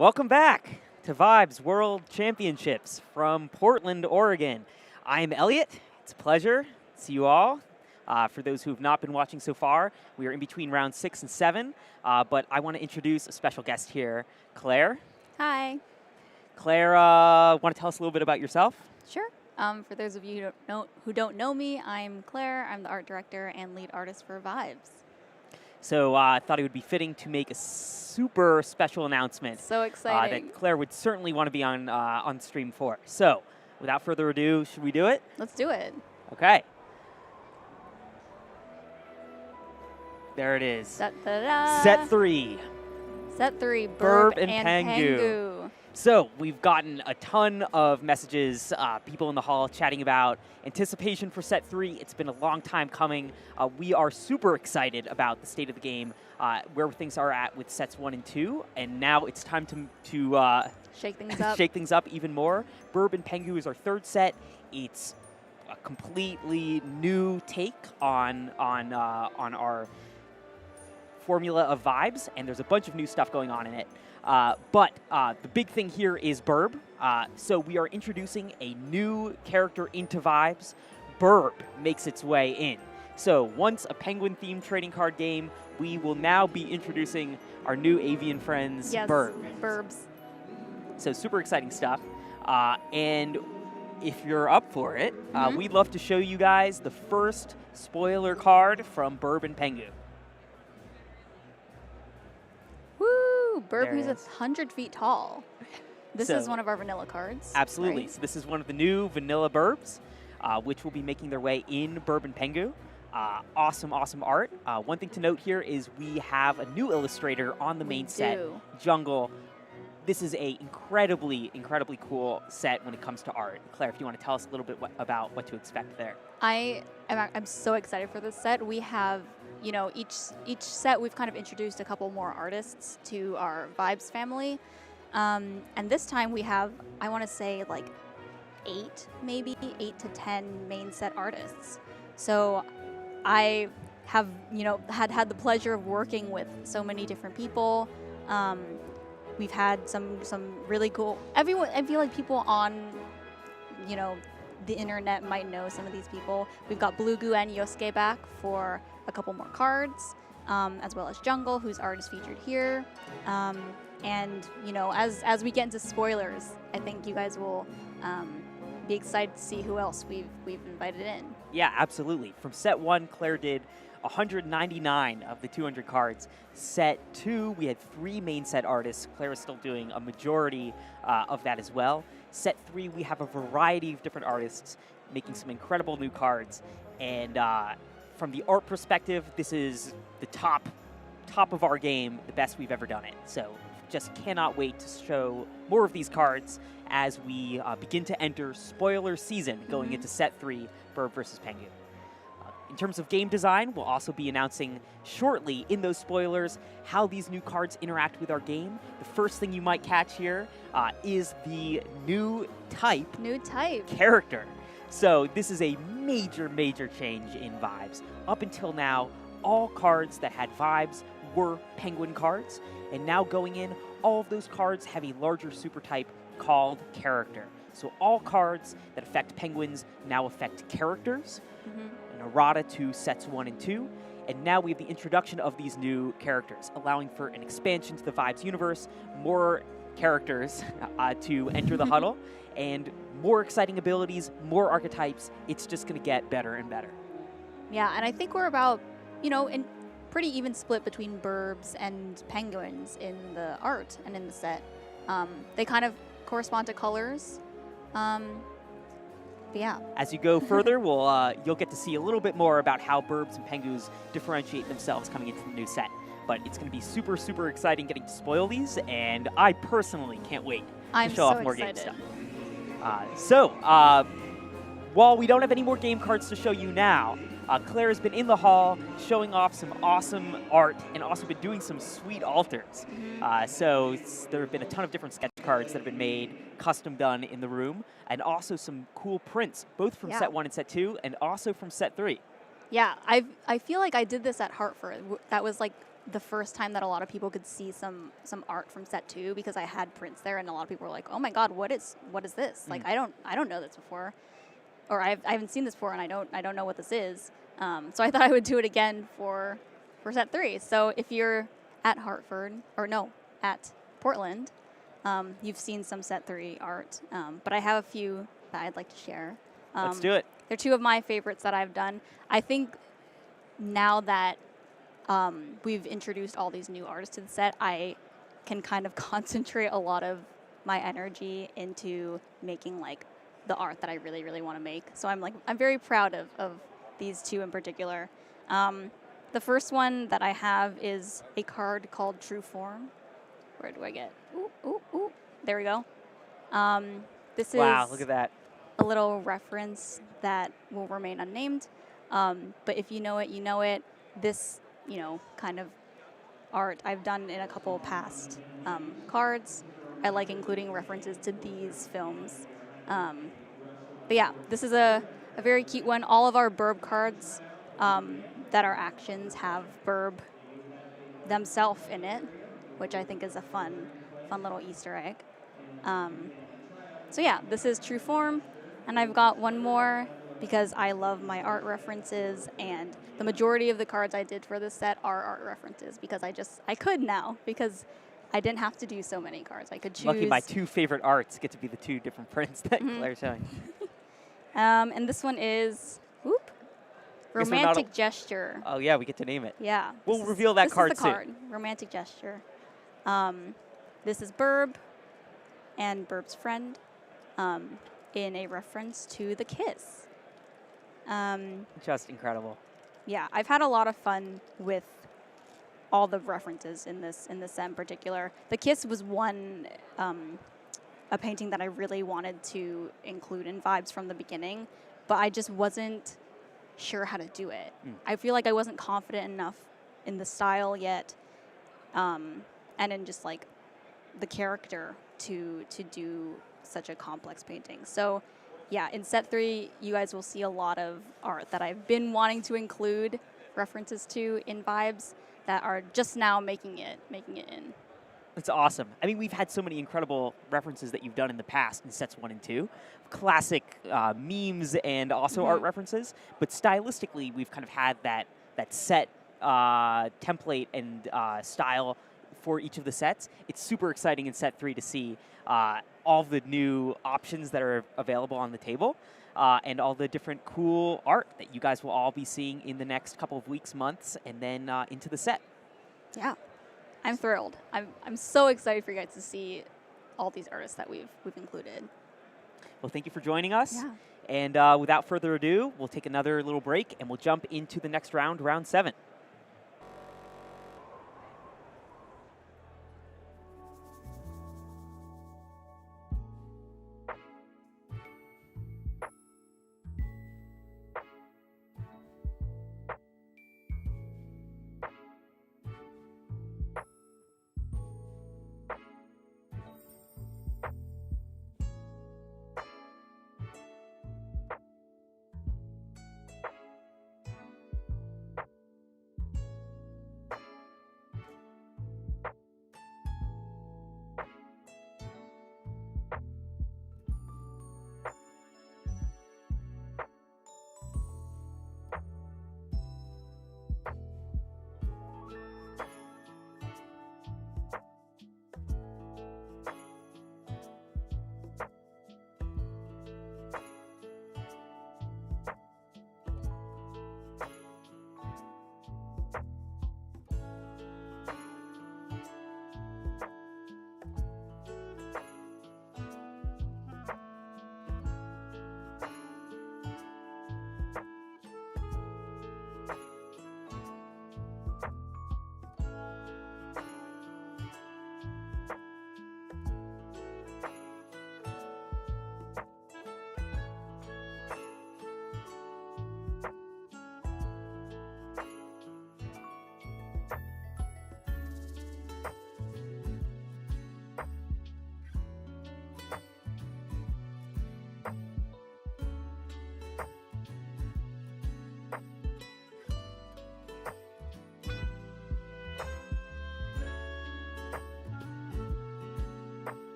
S2: Welcome back to Vibes World Championships from Portland, Oregon. I'm Elliot. It's a pleasure to see you all. For those who have not been watching so far, we are in between rounds 6 and 7, but I want to introduce a special guest here, Claire.
S4: Hi.
S2: Claire, want to tell us a little bit about yourself?
S4: Sure. For those of you who don't know me, I'm Claire. I'm the art director and lead artist for Vibes.
S2: So I thought it would be fitting to make a super special announcement.
S4: So exciting.
S2: That Claire would certainly want to be on stream for. So without further ado, should we do it?
S4: Let's do it.
S2: Okay. There it is.
S4: Da-da-da.
S2: Set 3.
S4: Set 3,
S2: Burb
S4: Burb
S2: and
S4: and
S2: Pengu.
S4: Pengu.
S2: So we've gotten a ton of messages, people in the hall chatting about anticipation for Set 3. It's been a long time coming. We are super excited about the state of the game, where things are at with Sets 1 and 2, and now it's time to
S4: Shake things up.
S2: shake things up even more. Burb and Pengu is our third set. It's a completely new take on our formula of vibes, and there's a bunch of new stuff going on in it. But the big thing here is Burb. So we are introducing a new character into Vibes. Burb makes its way in. So once a penguin-themed trading card game, we will now be introducing our new avian friends,
S4: Yes,
S2: Burb.
S4: Burbs.
S2: So super exciting stuff. And if you're up for it, we'd love to show you guys the first spoiler card from Burb and Pengu.
S4: Woo! Burb
S2: There it
S4: who's
S2: is.
S4: 100 feet tall. This
S2: So-
S4: is one of our vanilla cards.
S2: Absolutely.
S4: right?
S2: So this is one of the new vanilla Burbs, which will be making their way in Burb and Pengu. Awesome, awesome art. One thing to note here is we have a new illustrator on the main set,
S4: do.
S2: Jungle. This is a incredibly, incredibly cool set when it comes to art. Claire, if you want to tell us a little bit about what to expect there.
S4: I'm so excited for this set. We have, each set we've kind of introduced a couple more artists to our Vibes family. And this time we have, I want to say like 8 to 10 main set artists. So I have, had the pleasure of working with so many different people. We've had some really cool, I feel like people on, the internet might know some of these people. We've got Blugu and Yosuke back for a couple more cards, as well as Jungle, whose art is featured here. And, as we get into spoilers, I think you guys will be excited to see who else we've invited in.
S2: Yeah, absolutely. From set 1, Claire did 199 of the 200 cards. Set 2, we had 3 main set artists. Claire is still doing a majority of that as well. Set 3, we have a variety of different artists making some incredible new cards. And from the art perspective, this is the top of our game, the best we've ever done it. So just cannot wait to show more of these cards as we begin to enter spoiler season going into set 3, Burb versus Pengu. In terms of game design, we'll also be announcing shortly in those spoilers how these new cards interact with our game. The first thing you might catch here is the new type character. So this is a major, major change in Vibes. Up until now, all cards that had Vibes were Penguin cards, and now going in, all of those cards have a larger super type called character. So all cards that affect Penguins now affect characters. An errata to sets 1 and 2. And now we have the introduction of these new characters, allowing for an expansion to the Vibes universe, more characters to enter the huddle, and more exciting abilities, more archetypes. It's just going to get better and better.
S4: Yeah, and I think we're about, in pretty even split between Burbs and Penguins in the art and in the set. They kind of correspond to colors. But yeah.
S2: As you go further, you'll get to see a little bit more about how Burbs and Pengus differentiate themselves coming into the new set. But it's going to be super, super exciting getting to spoil these, and I personally can't wait to show off more game stuff. While we don't have any more game cards to show you now, Claire has been in the hall showing off some awesome art and also been doing some sweet alters. So there have been a ton of different sketch cards that have been made, custom done in the room, and also some cool prints, both from set 1 and set 2, and also from set 3.
S4: Yeah, I feel like I did this at Hartford. That was like the first time that a lot of people could see some art from set 2 because I had prints there, and a lot of people were like, "Oh my God, what is this? Like, I don't know this before, or I haven't seen this before, and I don't know what this is." So I thought I would do it again for set 3. So if you're at Hartford, or no, at Portland, you've seen some set 3 art, but I have a few that I'd like to share.
S2: Let's do it.
S4: They're 2 of my favorites that I've done. I think now that we've introduced all these new artists to the set, I can kind of concentrate a lot of my energy into making like the art that I really, really want to make. So I'm very proud of these 2 in particular. The first one that I have is a card called True Form. Where do I get? Ooh. There we go. This
S2: Wow,
S4: is
S2: look at that.
S4: a little reference that will remain unnamed. But if you know it, you know it. This, kind of art I've done in a couple past cards. I like including references to these films. But yeah, this is a very cute one. All of our Burb cards that are actions have Burb themselves in it, which I think is a fun little Easter egg. So yeah, this is True Form, and I've got one more because I love my art references, and the majority of the cards I did for this set are art references because I could now, because I didn't have to do so many cards. I could choose.
S2: Lucky my 2 favorite arts get to be the 2 different prints that Claire's showing.
S4: And this one is Romantic Gesture.
S2: Oh yeah, we get to name it.
S4: Yeah.
S2: We'll reveal that card
S4: soon. This is the card, Romantic Gesture. This is Burb and Burb's friend in a reference to The Kiss.
S2: Just incredible.
S4: Yeah, I've had a lot of fun with all the references in this set in particular. The Kiss was one a painting that I really wanted to include in Vibes from the beginning, but I just wasn't sure how to do it. I feel like I wasn't confident enough in the style yet, and in just like the character to do such a complex painting. So yeah, in set 3, you guys will see a lot of art that I've been wanting to include references to in Vibes that are just now making it in.
S2: That's awesome. I mean, we've had so many incredible references that you've done in the past in sets 1 and 2. Classic memes and also art references. But stylistically, we've kind of had that set template and style for each of the sets. It's super exciting in set 3 to see all the new options that are available on the table and all the different cool art that you guys will all be seeing in the next couple of weeks, months, and then into the set.
S4: Yeah. I'm thrilled. I'm so excited for you guys to see all these artists that we've included.
S2: Well, thank you for joining us.
S4: Yeah.
S2: And without further ado, we'll take another little break and we'll jump into the next round, round 7.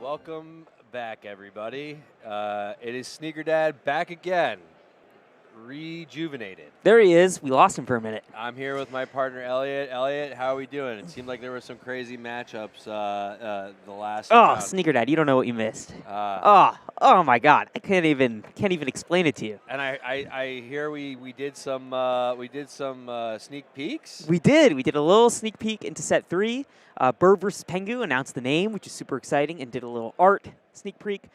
S1: Welcome back, everybody. It is Sneaker Dad back again, rejuvenated.
S2: There he is. We lost him for a minute.
S1: I'm here with my partner, Elliot. Elliot, how are we doing? It seemed like there were some crazy matchups the last round.
S2: Sneaker Dad, you don't know what you missed. Oh my God, I can't even explain it to you.
S1: And I hear we did some sneak peeks.
S2: We did a little sneak peek into set 3. Bird versus Pengu announced the name, which is super exciting, and did a little art sneak peek.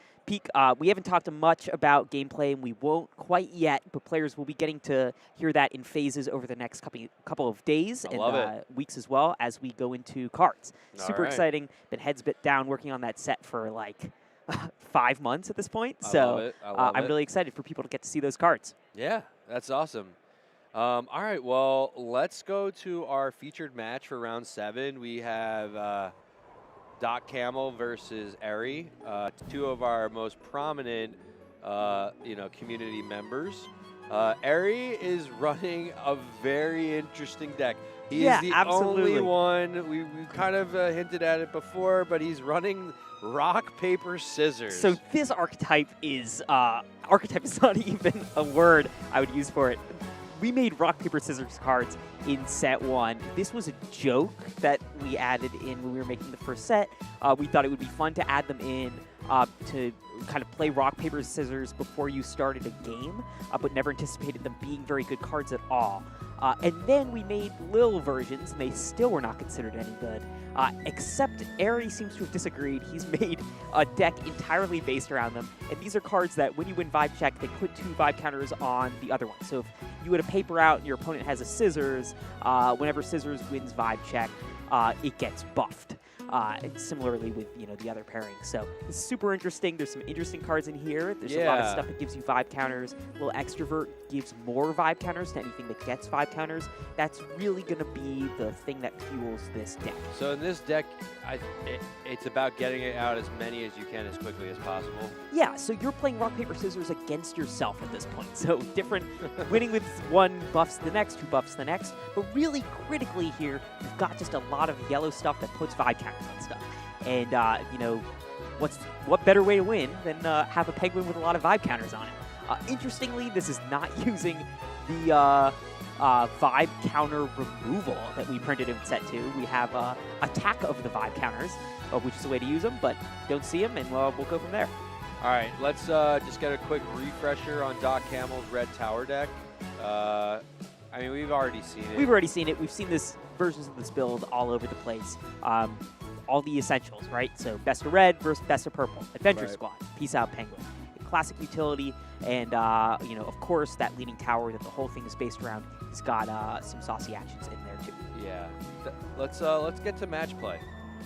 S2: We haven't talked much about gameplay, and we won't quite yet, but players will be getting to hear that in phases over the next couple of days and weeks as well as we go into cards. Super exciting. Been heads down working on that set for like 5 months at this point. I'm really excited for people to get to see those cards.
S1: Yeah, that's awesome. All right, well, let's go to our featured match for round 7. We have Doc Camel versus Eri, two of our most prominent, community members. Eri is running a very interesting deck. He is the only one. We kind of hinted at it before, but he's running rock, paper, scissors.
S2: So this archetype is not even a word I would use for it. We made rock, paper, scissors cards in set 1. This was a joke that we added in when we were making the first set. We thought it would be fun to add them in to kind of play rock, paper, scissors before you started a game, but never anticipated them being very good cards at all. And then we made Lil versions, and they still were not considered any good. Except Eri seems to have disagreed. He's made a deck entirely based around them. And these are cards that when you win Vibe Check, they put 2 Vibe counters on the other one. So if you would a paper out and your opponent has a scissors, whenever scissors wins Vibe Check, it gets buffed. And similarly with the other pairings. So it's super interesting. There's some interesting cards in here. There's a lot of stuff that gives you vibe counters. Little Extrovert gives more vibe counters to anything that gets vibe counters. That's really going to be the thing that fuels this deck.
S1: So in this deck, it's about getting it out as many as you can as quickly as possible.
S2: Yeah, so you're playing rock, paper, scissors against yourself at this point. So different, winning with 1 buffs the next, 2 buffs the next. But really critically here, you've got just a lot of yellow stuff that puts vibe counters on stuff. And, what better way to win than have a penguin with a lot of vibe counters on it? Interestingly, this is not using the vibe counter removal that we printed in set 2. We have attack of the vibe counters, which is a way to use them, but don't see them, and we'll go from there.
S1: All right, let's just get a quick refresher on Doc Camel's red tower deck. We've already seen it.
S2: We've seen this versions of this build all over the place. All the essentials, right? So best of red versus best of purple. Adventure Squad, Peace Out Penguin. Classic utility, and of course that leaning tower that the whole thing is based around has got some saucy actions in there too.
S1: Yeah. Let's get to match play.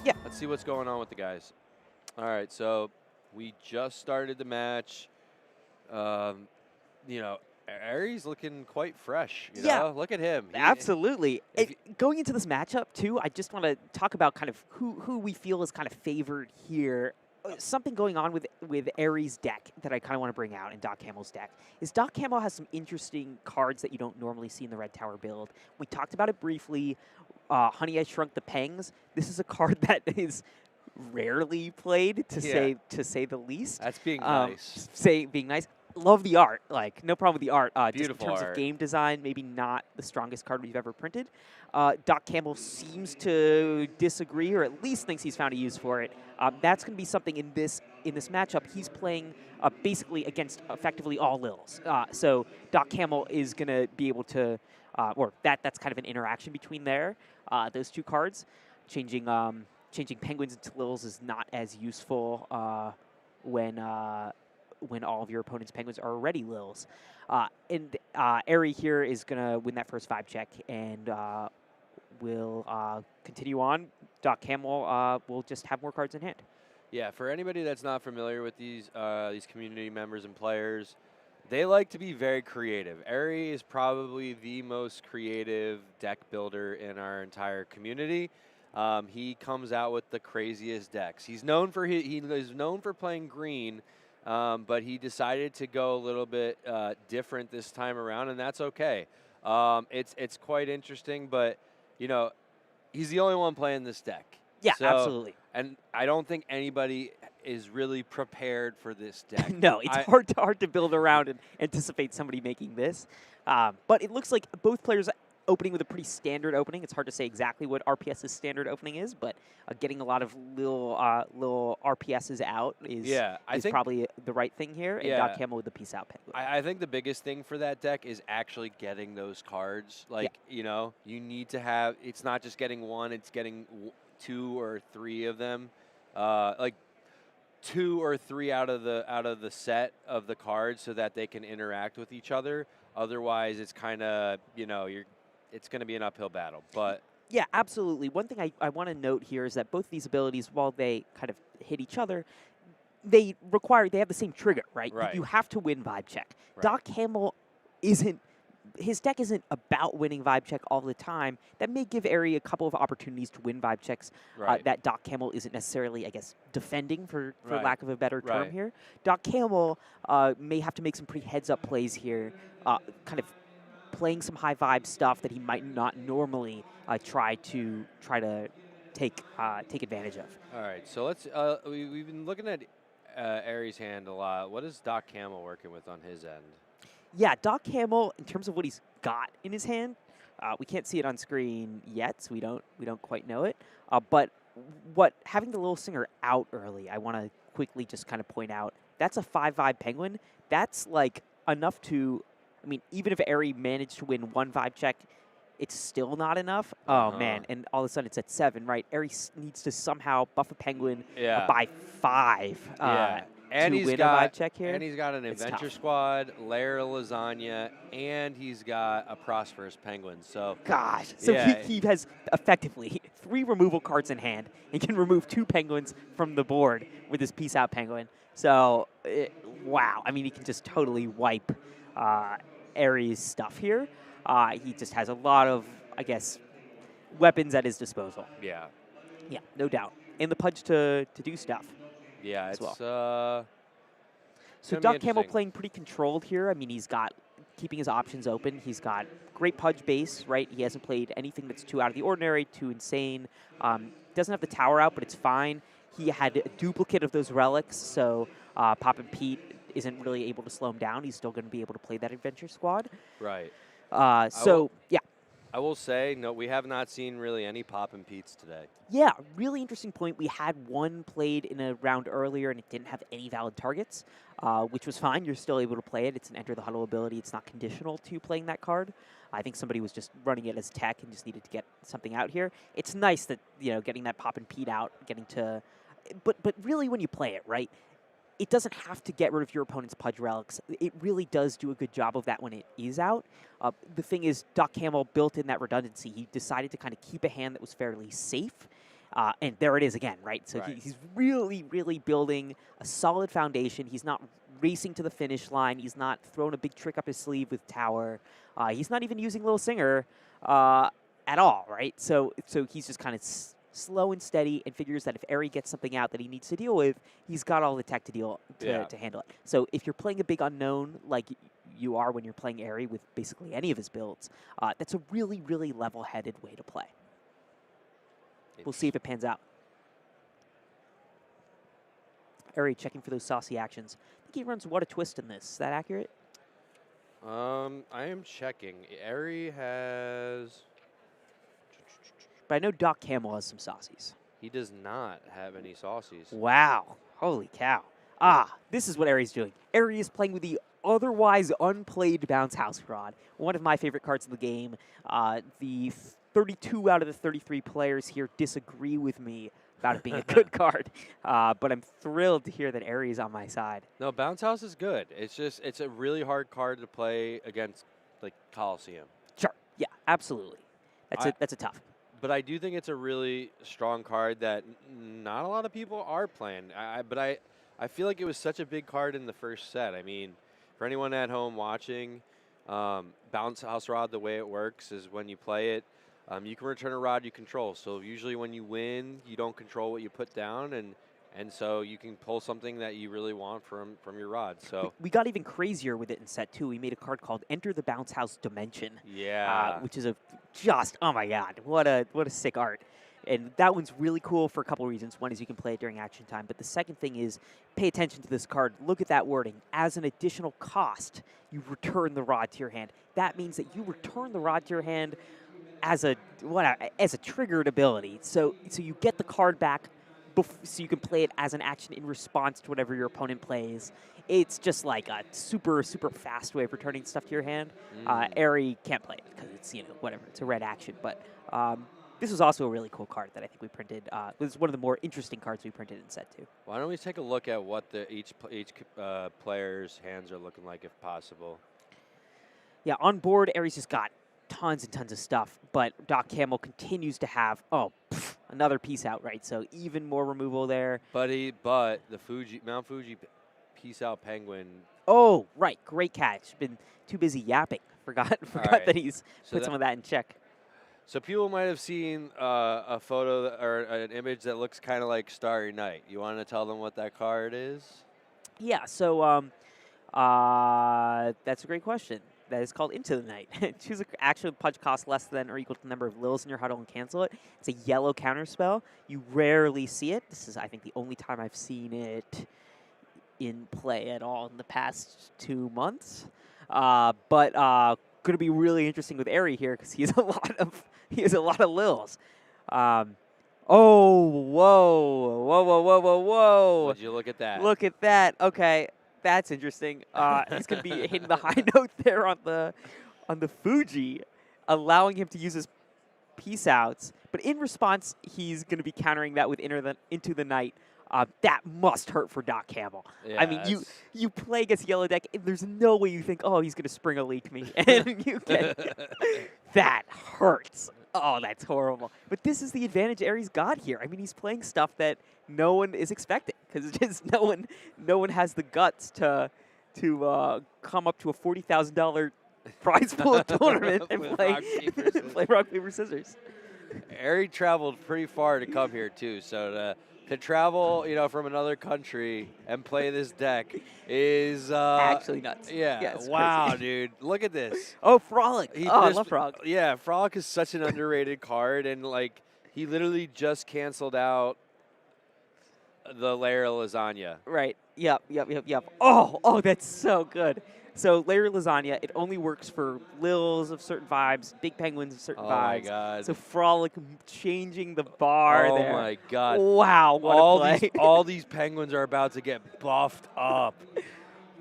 S2: Yeah.
S1: Let's see what's going on with the guys. All right, so we just started the match. Eri's looking quite fresh. You know? Look at him.
S2: Absolutely. Going into this matchup too, I just want to talk about kind of who we feel is kind of favored here. Something going on with Eri's deck that I kind of want to bring out in Doc Camel's deck is Doc Camel has some interesting cards that you don't normally see in the Red Tower build. We talked about it briefly. Honey, I Shrunk the Pengs. This is a card that is rarely played, to say the least.
S1: That's being nice.
S2: Being nice. Love the art. Like, no problem with the art.
S1: Beautiful
S2: just in terms
S1: art.
S2: of game design, maybe not the strongest card we've ever printed. Doc Campbell seems to disagree, or at least thinks he's found a use for it. That's going to be something in this matchup. He's playing basically against effectively all Lils. So Doc Campbell is going to be able to, that's kind of an interaction between those two cards. Changing penguins into Lils is not as useful when all of your opponent's penguins are already Lils. And Eri here is going to win that first vibe check and will continue on. Doc Camel will just have more cards in hand.
S1: Yeah, for anybody that's not familiar with these community members and players, they like to be very creative. Eri is probably the most creative deck builder in our entire community. He comes out with the craziest decks. He is known for playing green, but he decided to go a little bit different this time around, and that's okay. It's quite interesting, but he's the only one playing this deck.
S2: Yeah,
S1: so,
S2: absolutely.
S1: And I don't think anybody is really prepared for this deck.
S2: No, it's hard to build around and anticipate somebody making this. But it looks like both players opening with a pretty standard opening. It's hard to say exactly what RPS's standard opening is, but getting a lot of little RPSs out is probably the right thing here. And Doc Camel with the Peace Out Penguin.
S1: I think the biggest thing for that deck is actually getting those cards. Like, you know, you need to have, it's not just getting one, it's getting 2 or 3 of them. Like 2 or 3 out of the set of the cards so that they can interact with each other. Otherwise, it's kind of, you know, it's going to be an uphill battle. But
S2: yeah, absolutely. One thing I want to note here is that both these abilities, while they kind of hit each other, they have the same trigger, right? You have to win Vibe Check.
S1: Right.
S2: Doc Camel his deck isn't about winning Vibe Check all the time. That may give Ari a couple of opportunities to win Vibe Checks that Doc Camel isn't necessarily, I guess, defending for lack of a better term here. Doc Camel may have to make some pretty heads-up plays here, kind of playing some high vibe stuff that he might not normally try to take advantage of.
S1: All right, so let's we've been looking at Ari's hand a lot. What is Doc Camel working with on his end?
S2: Yeah, Doc Camel, in terms of what he's got in his hand, we can't see it on screen yet, so we don't quite know it. But having the Little Singer out early, I want to quickly just kind of point out, that's a 5-vibe Penguin. That's like enough to, I mean, even if Ari managed to win 1 Vibe Check, it's still not enough. Oh, man, and all of a sudden it's at 7, right? Ari needs to somehow buff a Penguin by 5
S1: and
S2: to win a Vibe Check here.
S1: And he's got an Adventure Squad, Lair Lasagna, and he's got a Prosperous Penguin. So
S2: gosh, so he has effectively 3 removal cards in hand. He can remove 2 Penguins from the board with his Peace Out Penguin. So, wow. I mean, he can just totally wipe Ari's stuff here. He just has a lot of, I guess, weapons at his disposal.
S1: Yeah.
S2: Yeah, no doubt. And the punch to do stuff.
S1: Yeah,
S2: as
S1: it's
S2: well. So Doc Camel playing pretty controlled here. I mean, he's got keeping his options open. He's got great Pudge base, right? He hasn't played anything that's too out of the ordinary, too insane. Doesn't have the tower out, but it's fine. He had a duplicate of those relics, so Poppin' Pete isn't really able to slow him down. He's still going to be able to play that Adventure Squad.
S1: Right.
S2: Yeah.
S1: I will say, no, we have not seen really any Poppin' Pete's today.
S2: Yeah, really interesting point. We had one played in a round earlier, and it didn't have any valid targets, which was fine. You're still able to play it. It's an Enter the Huddle ability. It's not conditional to playing that card. I think somebody was just running it as tech and just needed to get something out here. It's nice that, you know, getting that Poppin' Pete out, getting to... But really, when you play it, right, it doesn't have to get rid of your opponent's Pudge relics. It really does do a good job of that when it is out. The thing is, Doc Camel built in that redundancy. He decided to kind of keep a hand that was fairly safe. And there it is again, right? So he's really, really building a solid foundation. He's not racing to the finish line. He's not throwing a big trick up his sleeve with Tower. He's not even using Little Singer at all, right? So he's just kind of slow and steady, and figures that if Ari gets something out that he needs to deal with, he's got all the tech to handle it. So if you're playing a big unknown like you are when you're playing Ari with basically any of his builds, that's a really, really level-headed way to play. We'll see if it pans out. Ari checking for those saucy actions. I think he runs What a Twist in this. Is that accurate?
S1: I am checking. Ari has...
S2: But I know Doc Camel has some saucies.
S1: He does not have any saucies.
S2: Wow. Holy cow. This is what Ari's doing. Ari is playing with the otherwise unplayed Bounce House Rod, one of my favorite cards in the game. The 32 out of the 33 players here disagree with me about it being a good card, but I'm thrilled to hear that Ari is on my side.
S1: No, Bounce House is good. It's a really hard card to play against, like, Coliseum.
S2: Sure. Yeah, absolutely. That's a tough.
S1: But I do think it's a really strong card that not a lot of people are playing. But I feel like it was such a big card in the first set. I mean, for anyone at home watching, Bounce House Rod, the way it works is when you play it, you can return a rod you control. So usually when you win, you don't control what you put down, and so you can pull something that you really want from your rod. So
S2: we got even crazier with it in set 2. We made a card called Enter the Bounce House Dimension.
S1: Yeah.
S2: Which is oh my god, what a sick art. And that one's really cool for a couple reasons. One is you can play it during action time, but the second thing is pay attention to this card. Look at that wording. As an additional cost, you return the rod to your hand. That means that you return the rod to your hand as a triggered ability. So you get the card back, so you can play it as an action in response to whatever your opponent plays. It's just like a super, super fast way of returning stuff to your hand. Airy can't play it because it's, whatever. It's a red action. But this was also a really cool card that I think we printed. It was one of the more interesting cards we printed in set 2.
S1: Why don't we take a look at what each player's hands are looking like, if possible?
S2: Yeah, on board, Aries just got tons and tons of stuff, but Doc Camel continues to have, another piece out, right? So even more removal there.
S1: But the Mount Fuji Peace Out Penguin.
S2: Oh, right. Great catch. Been too busy yapping. Forgot
S1: right.
S2: that he's put some of that in check.
S1: So people might have seen a photo or an image that looks kind of like Starry Night. You want to tell them what that card is?
S2: Yeah, so that's a great question. That is called Into the Night. Choose an action with punch cost less than or equal to the number of Lils in your huddle and cancel it. It's a yellow counterspell. You rarely see it. This is, I think, the only time I've seen it in play at all in the past 2 months. But going to be really interesting with Airy here because he has a lot of Lils. Whoa.
S1: Would you look at that?
S2: Look at that. Okay. That's interesting. He's going to be hitting the high note there on the Fuji, allowing him to use his peace outs. But in response, he's going to be countering that with Into the Night. That must hurt for Doc Camel.
S1: Yeah,
S2: I mean, you play against Yellow Deck, and there's no way you think, oh, he's going to Spring a Leak me. And you get that hurts. Oh, that's horrible. But this is the advantage Aries got here. I mean, he's playing stuff that no one is expecting because just no one has the guts to come up to a $40,000 prize pool tournament and play rock paper scissors.
S1: Airy traveled pretty far to come here too, so to travel, from another country and play this deck is
S2: actually nuts.
S1: Yeah, wow,
S2: crazy.
S1: Dude, look at this.
S2: Oh, Frolic. I love Frolic.
S1: Yeah, Frolic is such an underrated card, and he literally just canceled out the layer lasagna.
S2: Right. Yep. Oh, that's so good. So layer lasagna, it only works for Lils of certain vibes, big penguins of certain vibes. Oh my
S1: god.
S2: So Frolic changing the bar there.
S1: Oh my god.
S2: Wow, what a play.
S1: All these penguins are about to get buffed up.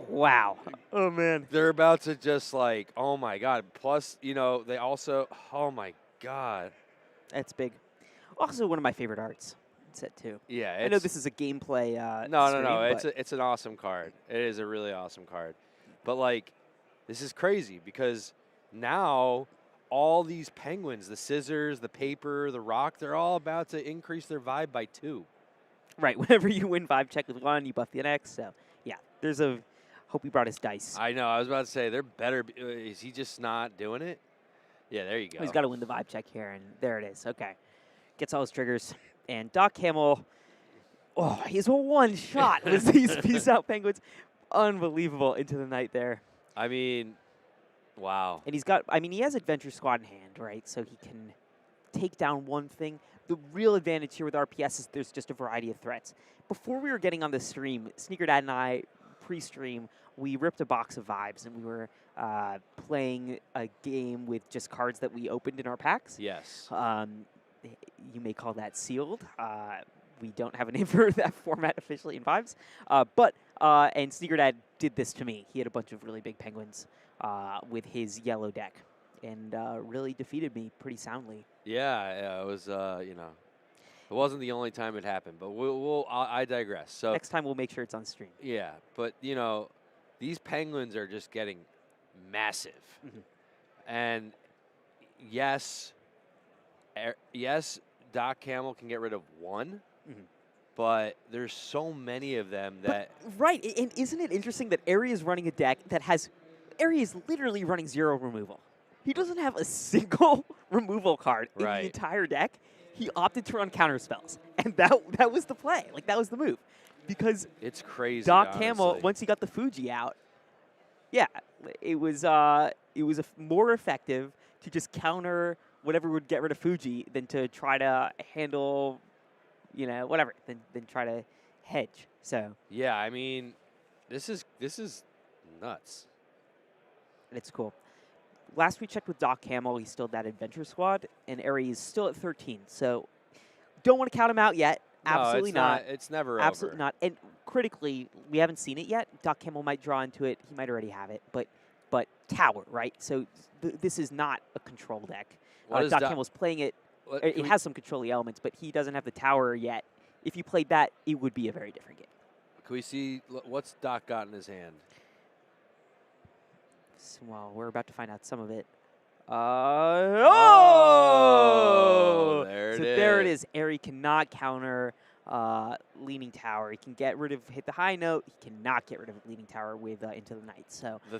S2: Wow. Oh man.
S1: They're about to just oh my god. Plus, they also, oh my god.
S2: That's big. Also one of my favorite arts. Set 2.
S1: Yeah.
S2: I know this is a gameplay
S1: No. It's an awesome card. It is a really awesome card. But, this is crazy because now all these penguins, the scissors, the paper, the rock, they're all about to increase their vibe by 2.
S2: Right. Whenever you win vibe check with 1, you buff the next. So, yeah, there's a hope he brought his dice.
S1: I know. I was about to say, they're better. Is he just not doing it? Yeah, there you go.
S2: He's got to win the vibe check here, and there it is. Okay. Gets all his triggers. And Doc Camel, he's a one shot with these Peace Out Penguins. Unbelievable Into the Night there.
S1: I mean, wow.
S2: And he has Adventure Squad in hand, right? So he can take down one thing. The real advantage here with RPS is there's just a variety of threats. Before we were getting on the stream, Sneaker Dad and I, pre-stream, we ripped a box of Vibes, and we were playing a game with just cards that we opened in our packs.
S1: Yes.
S2: You may call that sealed. We don't have a name for that format officially in Vibes. And Sneaker Dad did this to me. He had a bunch of really big penguins with his yellow deck and really defeated me pretty soundly.
S1: Yeah, it was, it wasn't the only time it happened, but I digress. So
S2: next time we'll make sure it's on stream.
S1: Yeah, but, these penguins are just getting massive. Mm-hmm. And yes, Doc Camel can get rid of 1. Mm-hmm. But there's so many of them that...
S2: Right, and isn't it interesting that Airy is running a deck that has... Airy is literally running 0 removal. He doesn't have a single removal card in the entire deck. He opted to run counter spells, and that was the play. That was the move. Because
S1: it's crazy,
S2: Doc Camel, once he got the Fuji out, it was more effective to just counter whatever would get rid of Fuji than to try to handle, whatever, than try to hedge. So
S1: Yeah, I mean, this is nuts.
S2: it's cool. Last we checked with Doc Hamill, he's still that adventure squad, and Eri is still at 13. So don't want to count him out yet. Absolutely
S1: no, it's not. It's never
S2: Absolutely
S1: over.
S2: not. And critically, we haven't seen it yet. Doc Hamill might draw into it. He might already have it. But tower, right? So this is not a control deck. Doc Hamill's playing it. It has some control elements, but he doesn't have the tower yet. If you played that, it would be a very different game.
S1: Can we see what's Doc got in his hand?
S2: Well, we're about to find out some of it.
S1: There it is.
S2: So there it is. Eri cannot counter Leaning Tower. He can get rid of hit the high note. He cannot get rid of Leaning Tower with Into the Night. So
S1: the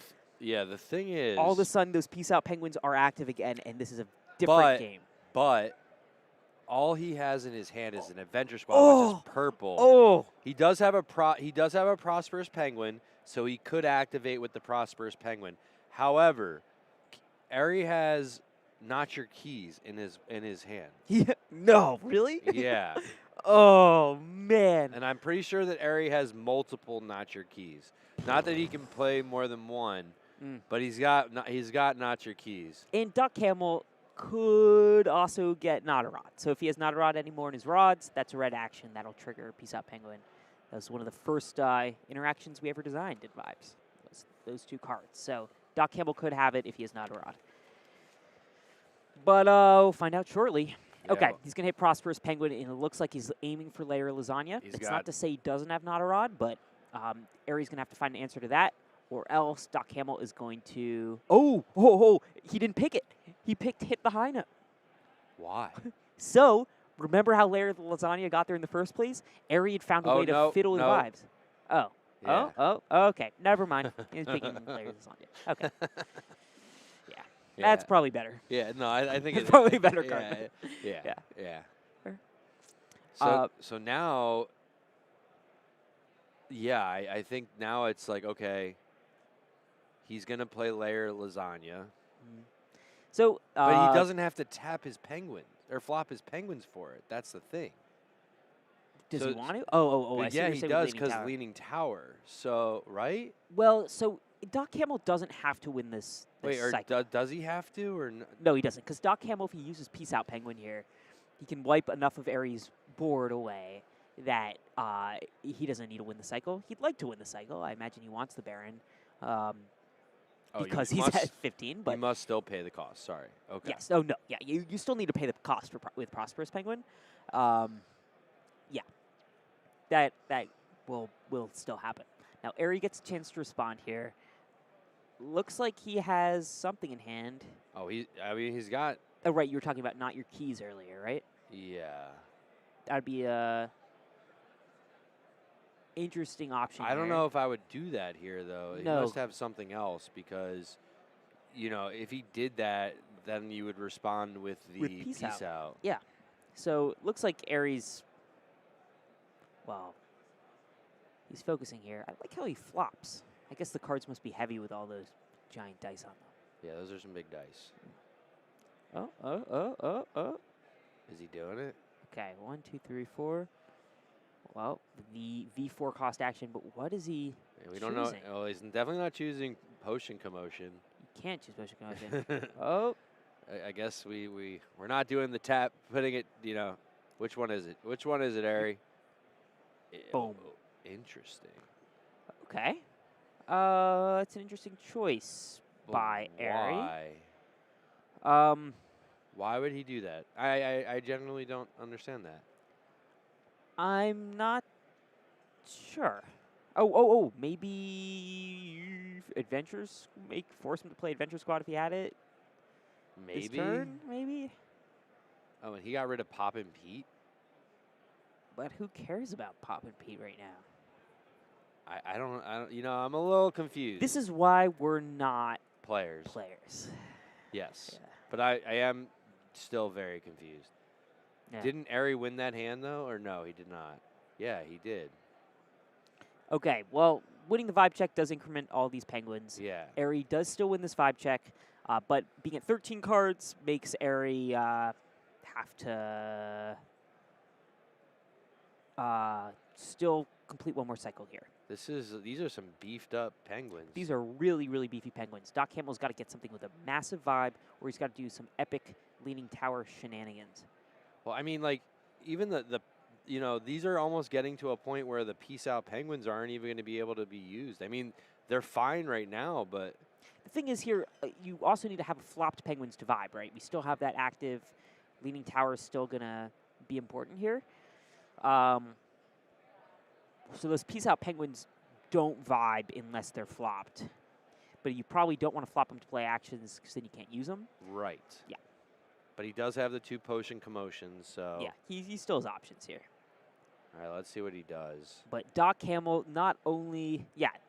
S1: thing is,
S2: all of a sudden those Peace Out Penguins are active again, and this is a different game.
S1: But all he has in his hand is an Adventure Squad, which is purple.
S2: Oh,
S1: He does have a Prosperous Penguin, so he could activate with the Prosperous Penguin. However, Eri has Not Your Keys in his hand.
S2: yeah. No, really?
S1: Yeah.
S2: Oh man.
S1: And I'm pretty sure that Eri has multiple Not Your Keys. Not that he can play more than one, but he's got Not Your Keys.
S2: And Doc Hamill could also get Not a Rod. So if he has Not a Rod anymore in his rods, that's a red action. That'll trigger Peace Out Penguin. That was one of the first interactions we ever designed in Vibes. Those two cards. So Doc Hamill could have it if he has Not a Rod. But we'll find out shortly.
S1: Yeah.
S2: Okay, he's going to hit Prosperous Penguin, and it looks like he's aiming for Layer Lasagna. It's not to say he doesn't have Not a Rod, but Eri's going to have to find an answer to that, or else Doc Hamill is going to... Oh, he didn't pick it. He picked Hit the High Note.
S1: Why?
S2: So, remember how Layer Lasagna got there in the first place? Eri had found a way to fiddle with Vibes. Oh.
S1: Yeah.
S2: Oh, okay. Never mind. He's picking Layer Lasagna. Okay. That's probably better.
S1: Yeah, no, I think
S2: it's probably a better card.
S1: Yeah.
S2: Sure.
S1: So now, I think now it's like, okay, he's going to play Layer Lasagna.
S2: So,
S1: but he doesn't have to tap his penguins or flop his penguins for it. That's the thing.
S2: Does he want to? Oh, I see.
S1: Yeah, he does because Leaning Tower. So, right?
S2: Well, so Doc Hamill doesn't have to win this cycle.
S1: Does he have to or no?
S2: No, he doesn't. Because Doc Hamill, if he uses Peace Out Penguin here, he can wipe enough of Eri's board away that he doesn't need to win the cycle. He'd like to win the cycle. I imagine he wants the Baron because he's at 15. But
S1: he must still pay the cost. Sorry. Okay.
S2: Yes. Oh, no. Yeah, you still need to pay the cost with Prosperous Penguin. That will still happen. Now, Eri gets a chance to respond here. Looks like he has something in hand.
S1: Oh, he's got...
S2: Oh, right, you were talking about Not Your Keys earlier, right?
S1: Yeah.
S2: That'd be a interesting option.
S1: I don't know if I would do that here, though.
S2: No.
S1: He must have something else because, if he did that, then you would respond with the Peace Out.
S2: Yeah. So, looks like Eri's... Well, he's focusing here. I like how he flops. I guess the cards must be heavy with all those giant dice on them.
S1: Yeah, those are some big dice.
S2: Oh.
S1: Is he doing it?
S2: Okay, 1, 2, 3, 4. Well, the V4 cost action, but what is he
S1: We don't know. Oh, he's definitely not choosing Potion Commotion.
S2: You can't choose Potion Commotion. Oh.
S1: I guess we're not doing the tap, putting it, which one is it? Which one is it, Eri?
S2: Boom.
S1: Interesting.
S2: Okay. It's an interesting choice by Eri.
S1: Why? Why would he do that? I generally don't understand that.
S2: I'm not sure. Oh, maybe Adventures force him to play Adventure Squad if he had it.
S1: Maybe.
S2: His turn, maybe.
S1: Oh, and he got rid of Pop and Pete.
S2: But who cares about Pop and Pete right now?
S1: I don't. I'm a little confused.
S2: This is why we're not
S1: players. Yes.
S2: Yeah.
S1: But I am still very confused.
S2: Yeah.
S1: Didn't Eri win that hand, though? Or no, he did not? Yeah, he did.
S2: Okay, well, winning the vibe check does increment all these penguins.
S1: Yeah.
S2: Eri does still win this vibe check. But being at 13 cards makes Eri have to still complete one more cycle here.
S1: These are some beefed up penguins.
S2: These are really, really beefy penguins. Doc Hamill's got to get something with a massive vibe, or he's got to do some epic Leaning Tower shenanigans.
S1: Well, I mean, like, even these are almost getting to a point where the Peace Out penguins aren't even going to be able to be used. I mean, they're fine right now, but
S2: the thing is here, you also need to have flopped penguins to vibe, right? We still have that active. Leaning Tower is still going to be important here. So those Peace Out penguins don't vibe unless they're flopped. But you probably don't want to flop them to play actions because then you can't use them.
S1: Right.
S2: Yeah.
S1: But he does have the 2 potion commotions, so.
S2: Yeah, he still has options here.
S1: All right, let's see what he does.
S2: But Doc Hamill not only,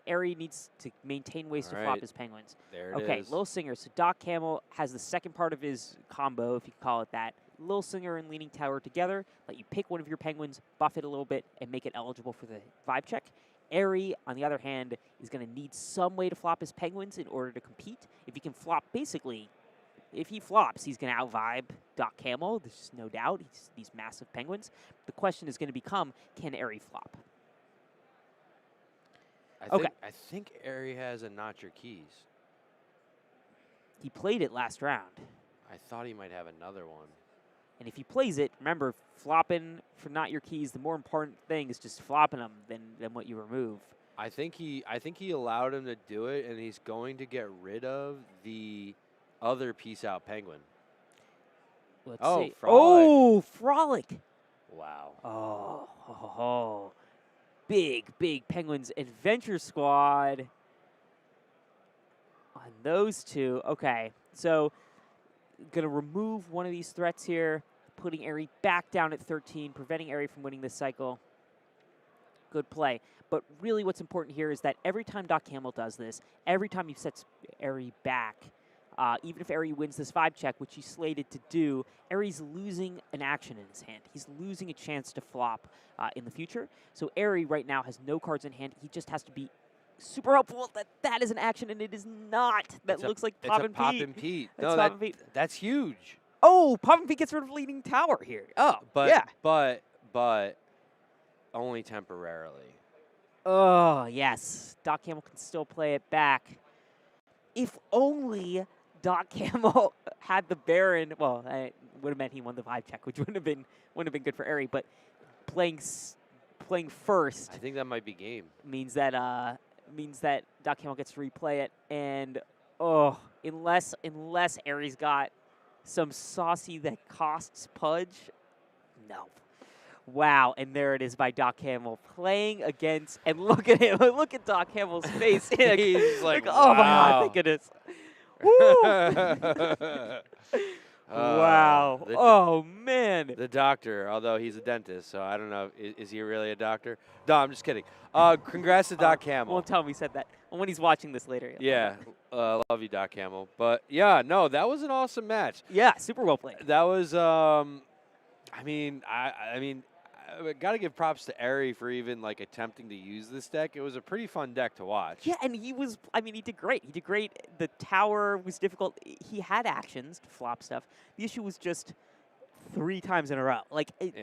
S2: Eri needs to maintain ways to flop his penguins.
S1: There it is.
S2: Okay, Lil Singer. So Doc Hamill has the second part of his combo, if you can call it that. Lil Singer and Leaning Tower together, let you pick one of your penguins, buff it a little bit, and make it eligible for the vibe check. Eri, on the other hand, is going to need some way to flop his penguins in order to compete. If he can flop, basically, if he flops, he's going to out-vibe Doc Hamill. There's no doubt. He's these massive penguins. The question is going to become, can Eri flop?
S1: I think Eri has a Not Your Keys.
S2: He played it last round.
S1: I thought he might have another one.
S2: And if he plays it, remember, flopping for Not Your Keys, the more important thing is just flopping them than what you remove.
S1: I think he allowed him to do it, and he's going to get rid of the other Peace Out penguin.
S2: Let's
S1: see.
S2: Frolic. Oh, Frolic.
S1: Wow.
S2: Oh. Big Penguins Adventure Squad. On those 2. Okay, so going to remove one of these threats here, putting Eri back down at 13, preventing Eri from winning this cycle. Good play. But really what's important here is that every time Doc Hamill does this, every time he sets Eri back, even if Eri wins this vibe check, which he's slated to do, Eri's losing an action in his hand. He's losing a chance to flop in the future. So Eri right now has no cards in hand. He just has to be super helpful that is an action, and it is not. That looks like Poppin' Pete.
S1: Poppin' Pete.
S2: No, Poppin' Pete.
S1: That's huge.
S2: Oh, Poppin' Pete gets rid of Leaning Tower here. Oh,
S1: But only temporarily.
S2: Oh, yes. Doc Hamill can still play it back. If only Doc Hamill had the Baron. Well, it would have meant he won the vibe check, which wouldn't have been good for Eri. But playing first.
S1: I think that might be game.
S2: Means that Doc Hamill gets to replay it, and unless Eri's got some saucy that costs Pudge, no. Wow, and there it is by Doc Hamill playing against, and look at him, look at Doc Hamill's face.
S1: He's like,
S2: oh my God, thank goodness. Woo! Wow. Oh, man.
S1: The doctor, although he's a dentist, so I don't know. Is he really a doctor? No, I'm just kidding. Congrats to Doc Hamill.
S2: Won't tell him he said that. When he's watching this later.
S1: Yeah. Love you, Doc Hamill. But, yeah, no, that was an awesome match.
S2: Yeah, super well played.
S1: That was, I got to give props to Eri for even, attempting to use this deck. It was a pretty fun deck to watch.
S2: Yeah, and he did great. He did great. The tower was difficult. He had actions to flop stuff. The issue was just 3 times in a row.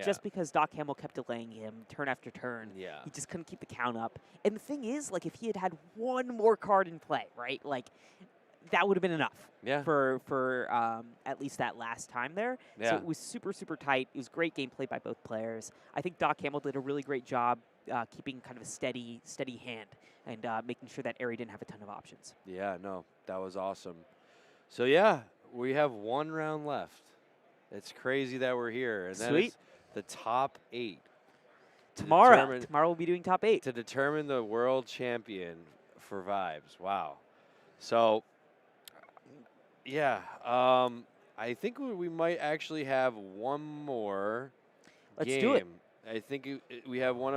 S2: Just because Doc Hamill kept delaying him turn after turn, he just couldn't keep the count up. And the thing is, if he had one more card in play, right, that would have been enough for at least that last time there.
S1: Yeah.
S2: So it was super, super tight. It was great gameplay by both players. I think Doc Hamill did a really great job keeping kind of a steady hand and making sure that Eri didn't have a ton of options.
S1: Yeah, no, that was awesome. So, yeah, we have 1 round left. It's crazy that we're here. And then it's the top 8.
S2: Tomorrow we'll be doing top 8.
S1: To determine the world champion for Vibes. Wow. So, yeah, I think we might actually have one more
S2: Let's
S1: game.
S2: do it.
S1: I think we have one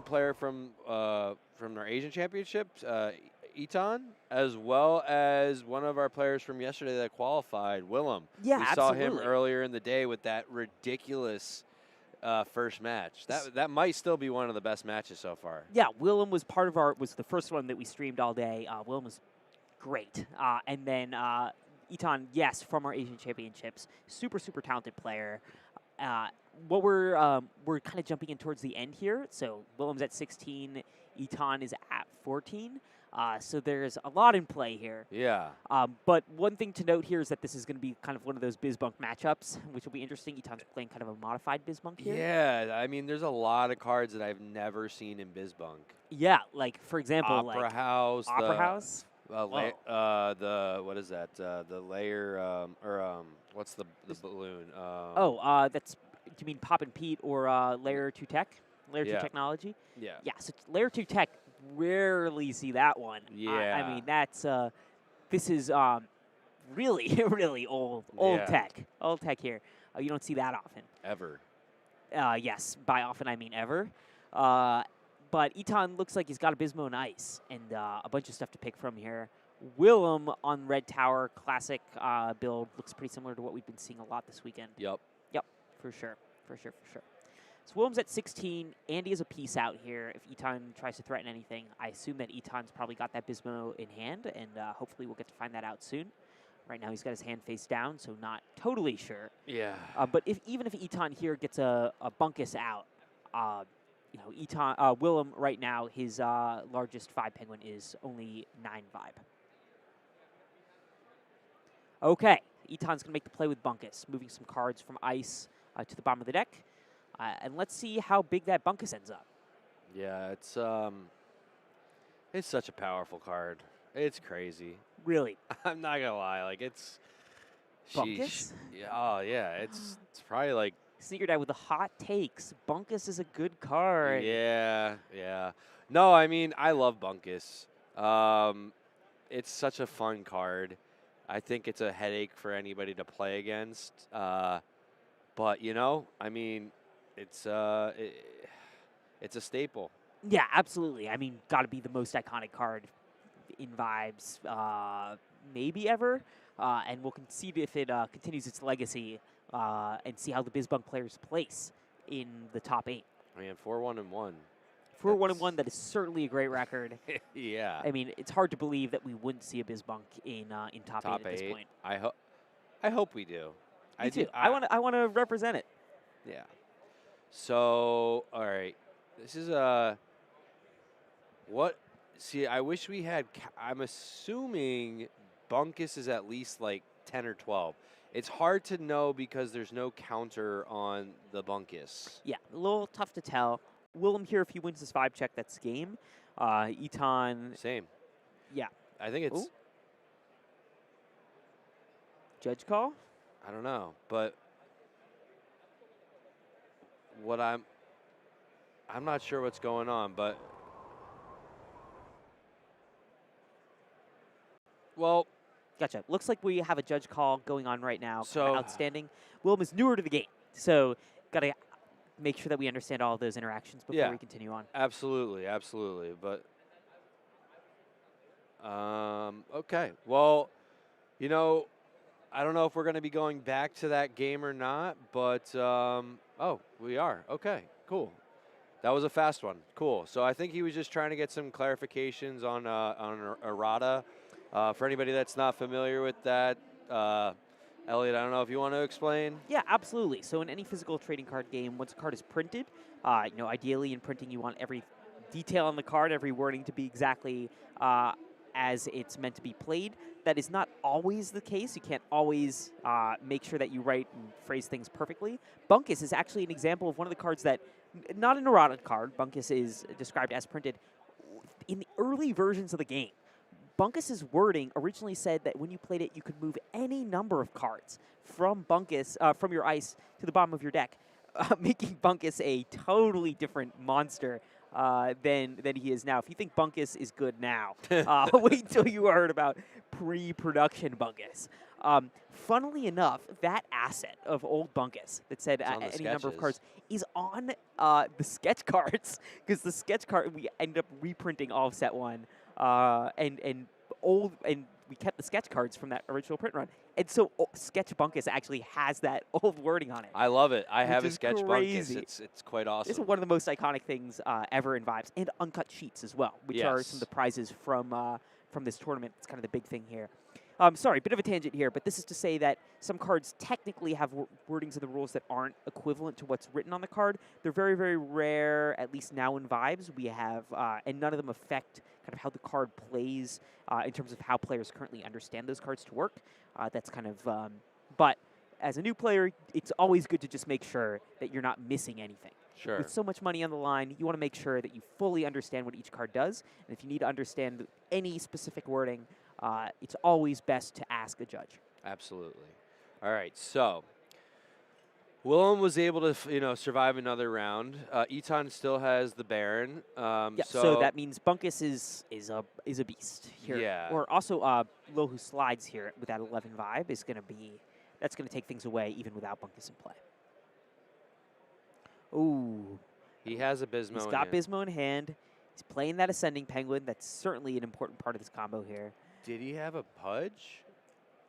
S1: player from our Asian championships, Eton, as well as one of our players from yesterday that qualified, Willem.
S2: Yeah,
S1: we
S2: absolutely.
S1: saw him earlier in the day with that ridiculous first match. That might still be one of the best matches so far.
S2: Yeah, Willem was was the first one that we streamed all day. Willem was great. And then Eton, yes, from our Asian Championships, super talented player. What we're kind of jumping in towards the end here. So Willem's at 16, Eton is at 14. So there's a lot in play here.
S1: Yeah.
S2: But one thing to note here is that this is going to be kind of one of those Bizbunk matchups, which will be interesting. Eton's playing kind of a modified Bizbunk here.
S1: Yeah, I mean, there's a lot of cards that I've never seen in BizBunk.
S2: Yeah, like, for example,
S1: Opera House.
S2: Opera House?
S1: The what is that? The layer what's the balloon?
S2: That's, do you mean Pop and Pete or Layer 2 Tech? Layer 2 Technology?
S1: Yeah.
S2: Yeah, so Layer 2 Tech, rarely see that one.
S1: Yeah.
S2: I mean, that's, this is really, really old tech. Old tech here. You don't see that often.
S1: Ever.
S2: Yes, by often I mean ever. But Eton looks like he's got a Bismo and Ice and a bunch of stuff to pick from here. Willem on Red Tower, classic build, looks pretty similar to what we've been seeing a lot this weekend.
S1: Yep.
S2: Yep, for sure. So Willem's at 16. Andy is a piece out here. If Eton tries to threaten anything, I assume that Eton's probably got that Bismo in hand, and hopefully we'll get to find that out soon. Right now he's got his hand face down, so not totally sure.
S1: Yeah.
S2: But even if Eton here gets a Bunkus out, Willem right now, his largest 5 penguin is only 9 vibe. Okay, Eton's going to make the play with Bunkus, moving some cards from Ice to the bottom of the deck. And let's see how big that Bunkus ends up.
S1: Yeah, it's such a powerful card. It's crazy.
S2: Really?
S1: I'm not gonna lie, like it's
S2: Bunkus?
S1: Yeah, oh yeah, it's probably like
S2: Sneaker Dad with the hot takes. Bunkus is a good card.
S1: Yeah. No, I mean I love Bunkus. It's such a fun card. I think it's a headache for anybody to play against. But I mean, it's a staple.
S2: Yeah, absolutely. I mean, got to be the most iconic card in Vibes, maybe ever. And we'll see if it continues its legacy and see how the BizBunk players place in the top 8.
S1: I mean, 4-1-1.
S2: 4-1-1, that is certainly a great record.
S1: Yeah.
S2: I mean, it's hard to believe that we wouldn't see a BizBunk in top 8 at this point.
S1: I hope we do.
S2: Me too. I want to represent it.
S1: Yeah. So, all right. This is what? See, I wish we had. I'm assuming Bunkus is at least like 10 or 12. It's hard to know because there's no counter on the Bunkus.
S2: Yeah, a little tough to tell. Willem here, if he wins this 5 check, that's game. Eton.
S1: Same.
S2: Yeah.
S1: I think it's.
S2: Ooh. Judge call?
S1: I don't know, but what I'm not sure what's going on, but well,
S2: gotcha. Looks like we have a judge call going on right now.
S1: So
S2: outstanding. Willem is newer to the game, so gotta make sure that we understand all of those interactions before we continue on.
S1: Absolutely, but okay. Well, I don't know if we're going to be going back to that game or not, but oh, we are. Okay, cool. That was a fast one. Cool. So I think he was just trying to get some clarifications on errata. For anybody that's not familiar with that, Elliot, I don't know if you want to explain.
S2: Yeah, absolutely. So in any physical trading card game, once a card is printed, ideally in printing you want every detail on the card, every wording to be exactly as it's meant to be played. That is not always the case. You can't always make sure that you write and phrase things perfectly. Bunkus is actually an example of one of the cards that, not an errata card, Bunkus is described as printed. In the early versions of the game, Bunkus's wording originally said that when you played it, you could move any number of cards from Bunkus, from your ice to the bottom of your deck, making Bunkus a totally different monster than he is now. If you think Bunkus is good now, wait till you heard about pre-production Bunkus. Funnily enough, that asset of old Bunkus that said any number of cards is on the sketch cards, because the sketch card, we ended up reprinting all of set 1 and we kept the sketch cards from that original print run. And so Sketch Bunkus actually has that old wording on it.
S1: I love it. I have a Sketch
S2: crazy.
S1: Bunkus. It's quite awesome.
S2: This is one of the most iconic things ever in Vibes, and uncut sheets as well, which are some of the prizes from from this tournament. It's kind of the big thing here. Sorry, bit of a tangent here, but this is to say that some cards technically have wordings in the rules that aren't equivalent to what's written on the card. They're very, very rare, at least now in Vibes. We have, and none of them affect kind of how the card plays in terms of how players currently understand those cards to work. That's kind of, but as a new player, it's always good to just make sure that you're not missing anything.
S1: Sure.
S2: With so much money on the line, you want to make sure that you fully understand what each card does. And if you need to understand any specific wording, it's always best to ask a judge.
S1: Absolutely. All right, so Willem was able to, survive another round. Eton still has the Baron.
S2: So that means Bunkus is a beast here.
S1: Yeah.
S2: Or also Lo, who slides here with that 11 vibe, is going to take things away even without Bunkus in play. Ooh.
S1: He has a Bismo.
S2: He's got Bismo in hand. He's playing that Ascending Penguin. That's certainly an important part of this combo here.
S1: Did he have a Pudge?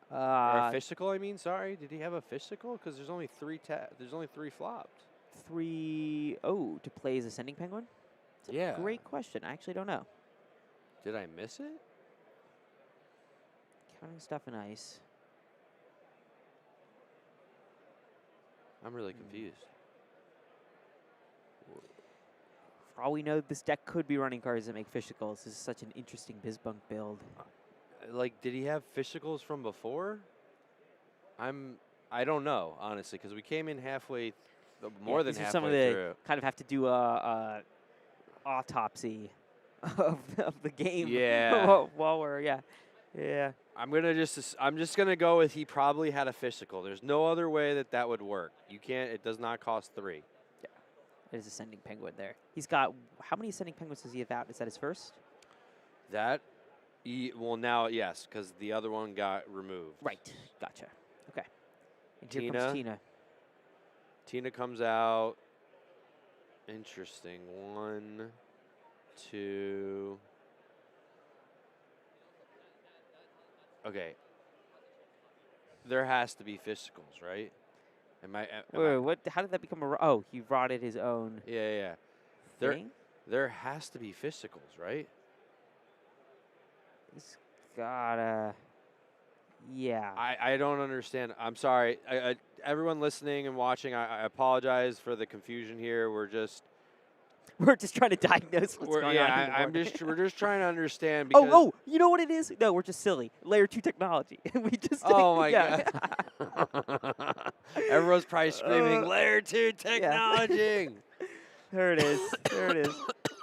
S1: Or a Fisticle, I mean, sorry. Did he have a Fisticle? Because there's only three flopped.
S2: To play his Ascending Penguin? That's a great question. I actually don't know.
S1: Did I miss it?
S2: Counting stuff in ice.
S1: I'm really confused.
S2: For all we know, this deck could be running cards that make Fisticles. This is such an interesting Bizbunk build.
S1: Did he have Fisticles from before? I don't know, honestly, because we came in halfway, more than halfway
S2: some of
S1: through.
S2: Kind of have to do a autopsy of the game.
S1: Yeah.
S2: while we're yeah.
S1: I'm just gonna go with he probably had a Fisticle. There's no other way that would work. You can't. It does not cost 3.
S2: There's Ascending Penguin there. He's got, how many Ascending Penguins does he have out? Is that his first?
S1: Well, now, yes, because the other one got removed.
S2: Right. Gotcha. Okay. And here comes Tina.
S1: Tina comes out. Interesting. 1, 2. Okay. There has to be Fisticles, right?
S2: Wait, what? How did that become a? Oh, he rotted his own.
S1: Yeah. There has to be Fisticles, right?
S2: He's gotta. Yeah.
S1: I don't understand. I'm sorry. Everyone listening and watching, I apologize for the confusion here. We're just
S2: trying to diagnose what's going on.
S1: We're just trying to understand. Because
S2: Oh, you know what it is? No, we're just silly. Layer 2 technology. We just.
S1: Oh my God. Everyone's probably screaming, Layer 2 technology.
S2: There it is.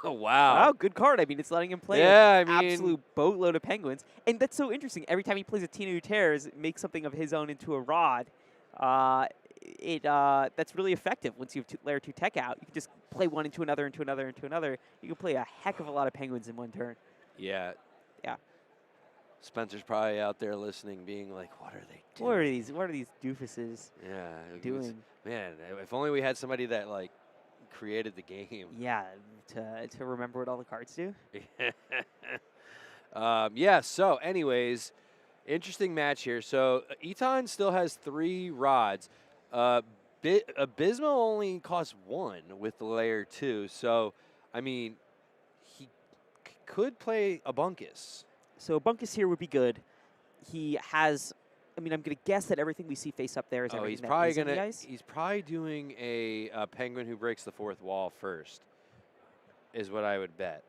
S1: Oh, wow.
S2: Oh, good card. I mean, it's letting him play an absolute boatload of penguins. And that's so interesting. Every time he plays a Tina who tears, makes something of his own into a rod. That's really effective. Once you have Layer 2 tech out, you can just play one into another, into another, into another. You can play a heck of a lot of penguins in one turn.
S1: Yeah.
S2: Yeah.
S1: Spencer's probably out there listening, being like, what are they doing?
S2: What are these doofuses doing?
S1: Man, if only we had somebody that, created the game.
S2: Yeah, to remember what all the cards do.
S1: So anyways, interesting match here. So Eton still has 3 rods. Bismo only costs 1 with the Layer 2. So, I mean, he could play a Bunkus.
S2: So a Bunkus here would be good. He has, I'm going to guess that everything we see face up there is everything that is in the ice.
S1: He's probably doing a Penguin who breaks the 4th wall first, is what I would bet.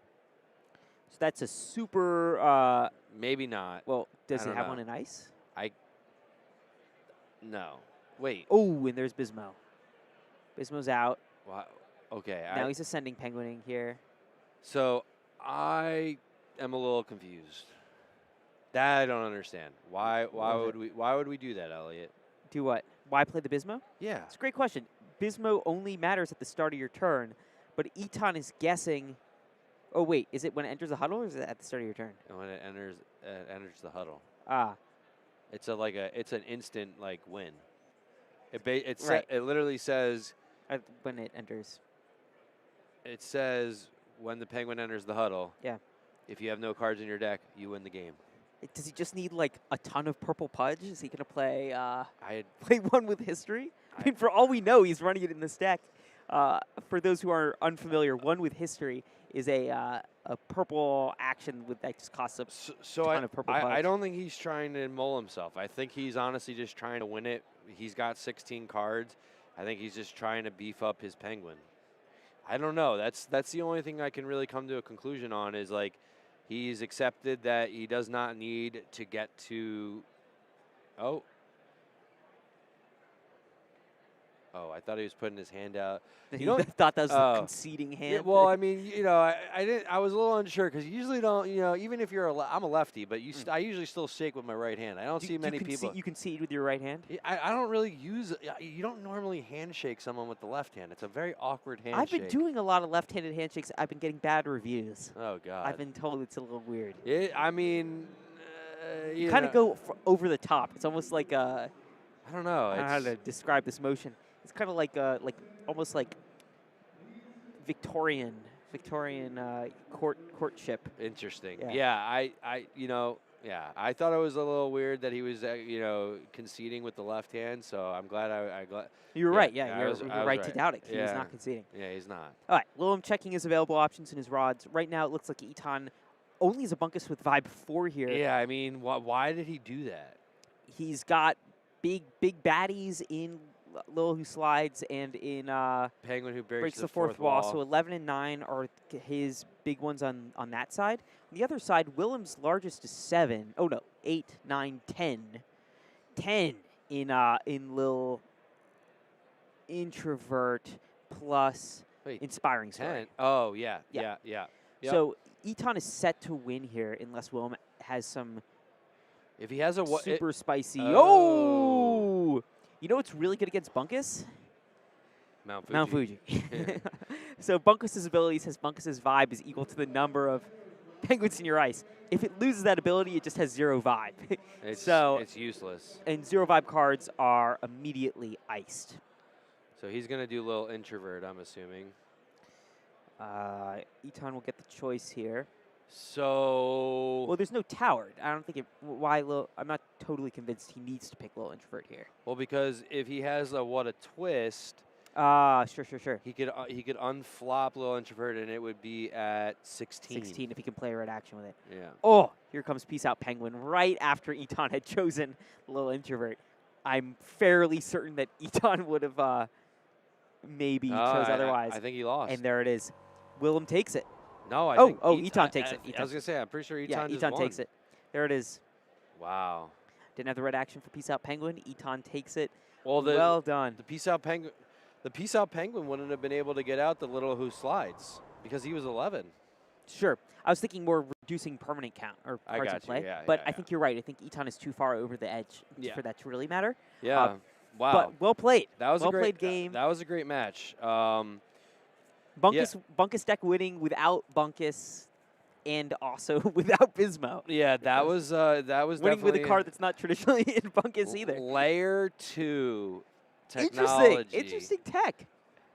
S2: So that's a super...
S1: Maybe not.
S2: Well, does he have one in ice?
S1: No. Wait.
S2: Oh, and there's Bismo. Bismo's out.
S1: Wow. Okay.
S2: Now he's Ascending Penguining here.
S1: So I am a little confused. That I don't understand. Why would we do that, Elliot?
S2: Do what? Why play the Bismo?
S1: Yeah.
S2: It's a great question. Bismo only matters at the start of your turn, but Eton is guessing. Oh wait, is it when it enters the huddle, or is it at the start of your turn?
S1: When it enters the huddle.
S2: Ah.
S1: It's an instant win. It literally says
S2: when it enters.
S1: It says when the Penguin enters the huddle.
S2: Yeah.
S1: If you have no cards in your deck, you win the game.
S2: Does he just need a ton of purple Pudge? Is he gonna play play one with history? I mean, for all we know, he's running it in this deck. For those who are unfamiliar, one with history is a purple action that just costs a ton of purple
S1: I
S2: bucks.
S1: don't think he's trying to mull himself. I think he's honestly just trying to win it. He's got 16 cards. I think he's just trying to beef up his penguin. I don't know. That's the only thing I can really come to a conclusion on is like he's accepted that he does not need to get to. Oh, I thought he was putting his hand out.
S2: You thought that was a conceding hand.
S1: Yeah, well, I mean, you know, I didn't. I was a little unsure because you usually don't. You know, even if you're I'm a lefty, but I usually still shake with my right hand. I don't see many people.
S2: You concede with your right hand.
S1: I don't really use. You don't normally handshake someone with the left hand. It's a very awkward handshake.
S2: I've been doing a lot of left-handed handshakes. I've been getting bad reviews.
S1: Oh God.
S2: I've been told it's a little weird.
S1: I mean,
S2: you kind of go over the top. It's almost like
S1: I don't know.
S2: I don't know how to describe this motion. It's kind of like almost like Victorian courtship.
S1: Interesting.
S2: Yeah.
S1: I thought it was a little weird that he was conceding with the left hand. So I'm glad
S2: you were right. Yeah,
S1: you're
S2: right, right to doubt it. He was not conceding.
S1: Yeah, he's not.
S2: All right, Willem checking his available options in his rods. Right now, it looks like Eton only has a bunkus with Vibe 4 here.
S1: Yeah, I mean, why did he do that?
S2: He's got big baddies in Lil Who Slides and in
S1: Penguin Who Breaks
S2: the fourth wall. So 11 and 9 are his big ones on that side. On the other side, Willem's largest is 7. Oh no, 8, 9, 10. 10 in Lil Introvert plus Inspiring Story.
S1: 10. Oh yeah. Yep.
S2: So Eton is set to win here unless Willem has some.
S1: If he has a
S2: super spicy.
S1: Oh.
S2: You know what's really good against Bunkus?
S1: Mount
S2: Fuji. So Bunkus' ability says Bunkus' vibe is equal to the number of penguins in your ice. If it loses that ability, it just has 0 vibe.
S1: It's useless.
S2: And 0 vibe cards are immediately iced.
S1: So he's going to do Lil Introvert, I'm assuming.
S2: Eton will get the choice here.
S1: So.
S2: Well, there's no tower. I don't think I'm not totally convinced he needs to pick Lil Introvert here.
S1: Well, because if he has a twist.
S2: Sure.
S1: He could unflop Lil Introvert and it would be at 16.
S2: 16 if he can play a red action with it.
S1: Yeah.
S2: Oh, here comes Peace Out Penguin right after Eton had chosen Lil Introvert. I'm fairly certain that Eton would have maybe chose otherwise.
S1: I think he lost.
S2: And there it is. Willem takes it.
S1: No, I think
S2: Eton takes it.
S1: I was going to say, I'm pretty sure Eton just
S2: Eton
S1: won.
S2: takes it. There it is.
S1: Wow.
S2: Didn't have the red action for Peace Out Penguin. Eton takes it.
S1: Well
S2: done.
S1: The Peace Out Penguin wouldn't have been able to get out the Little Who Slides because he was 11.
S2: Sure. I was thinking more reducing permanent count or cards in play. But I think you're right. I think Eton is too far over the edge for that to really matter.
S1: Yeah. Wow.
S2: But well played.
S1: That was
S2: a
S1: great
S2: played game.
S1: That was a great match.
S2: Bunkus deck winning without Bunkus and also without Bismo.
S1: Yeah, that was
S2: winning with a card that's not traditionally in Bunkus either.
S1: Layer 2 technology.
S2: Interesting tech.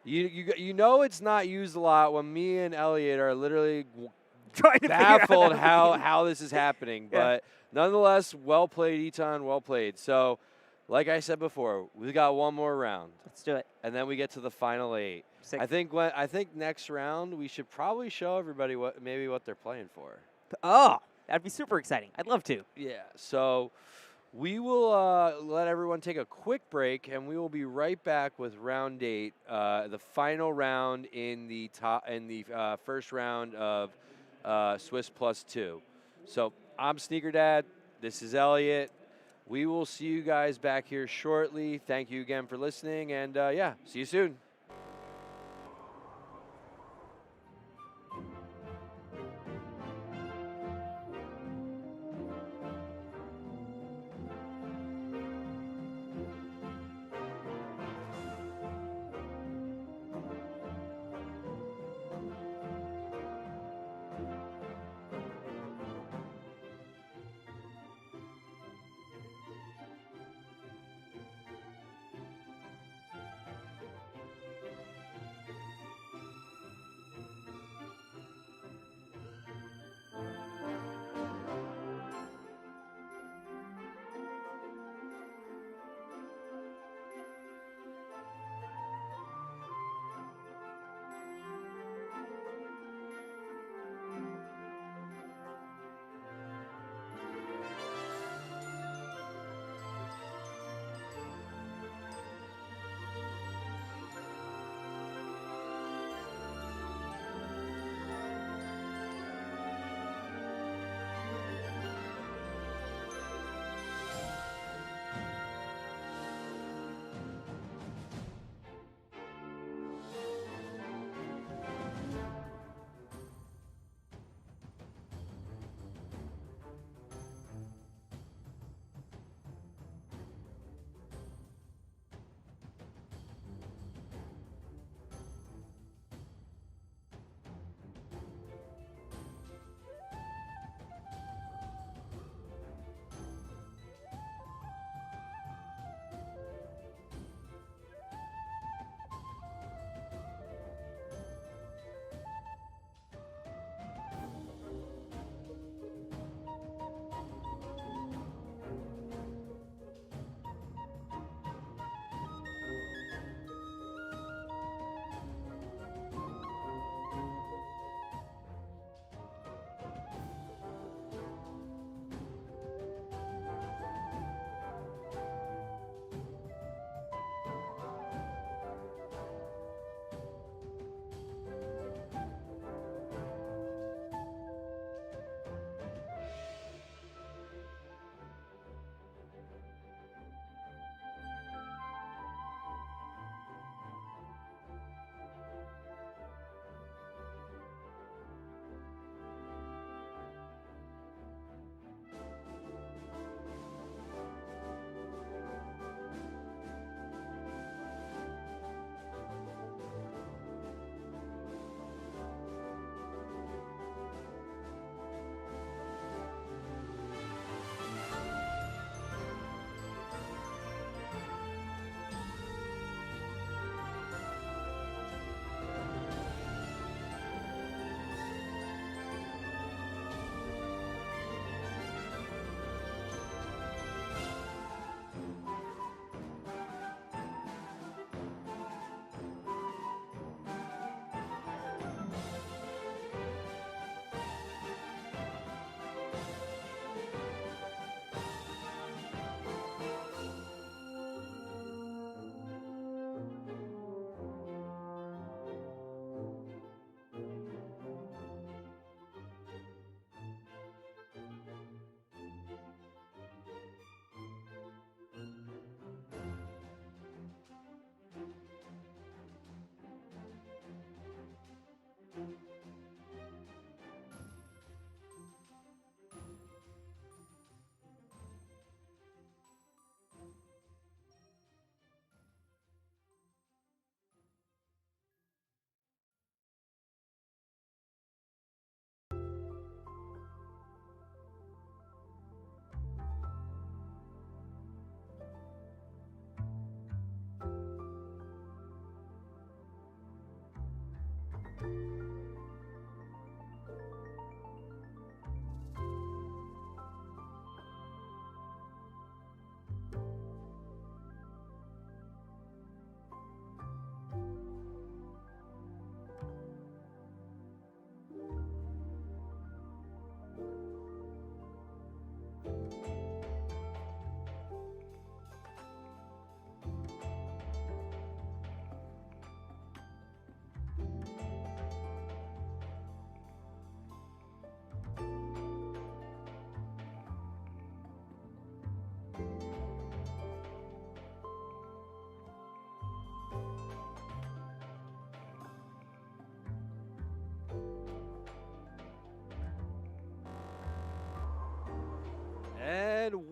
S1: You know it's not used a lot when me and Elliot are literally
S2: trying to
S1: baffled how this is happening. But nonetheless, well played, Eton, well played. So, like I said before, we got one more round.
S2: Let's do it.
S1: And then we get to the final 8. I think next round we should probably show everybody what they're playing for.
S2: Oh, that'd be super exciting. I'd love to.
S1: Yeah. So we will let everyone take a quick break, and we will be right back with round 8, the final round in the first round of Swiss Plus 2. So I'm Sneaker Dad. This is Elliot. We will see you guys back here shortly. Thank you again for listening, and see you soon.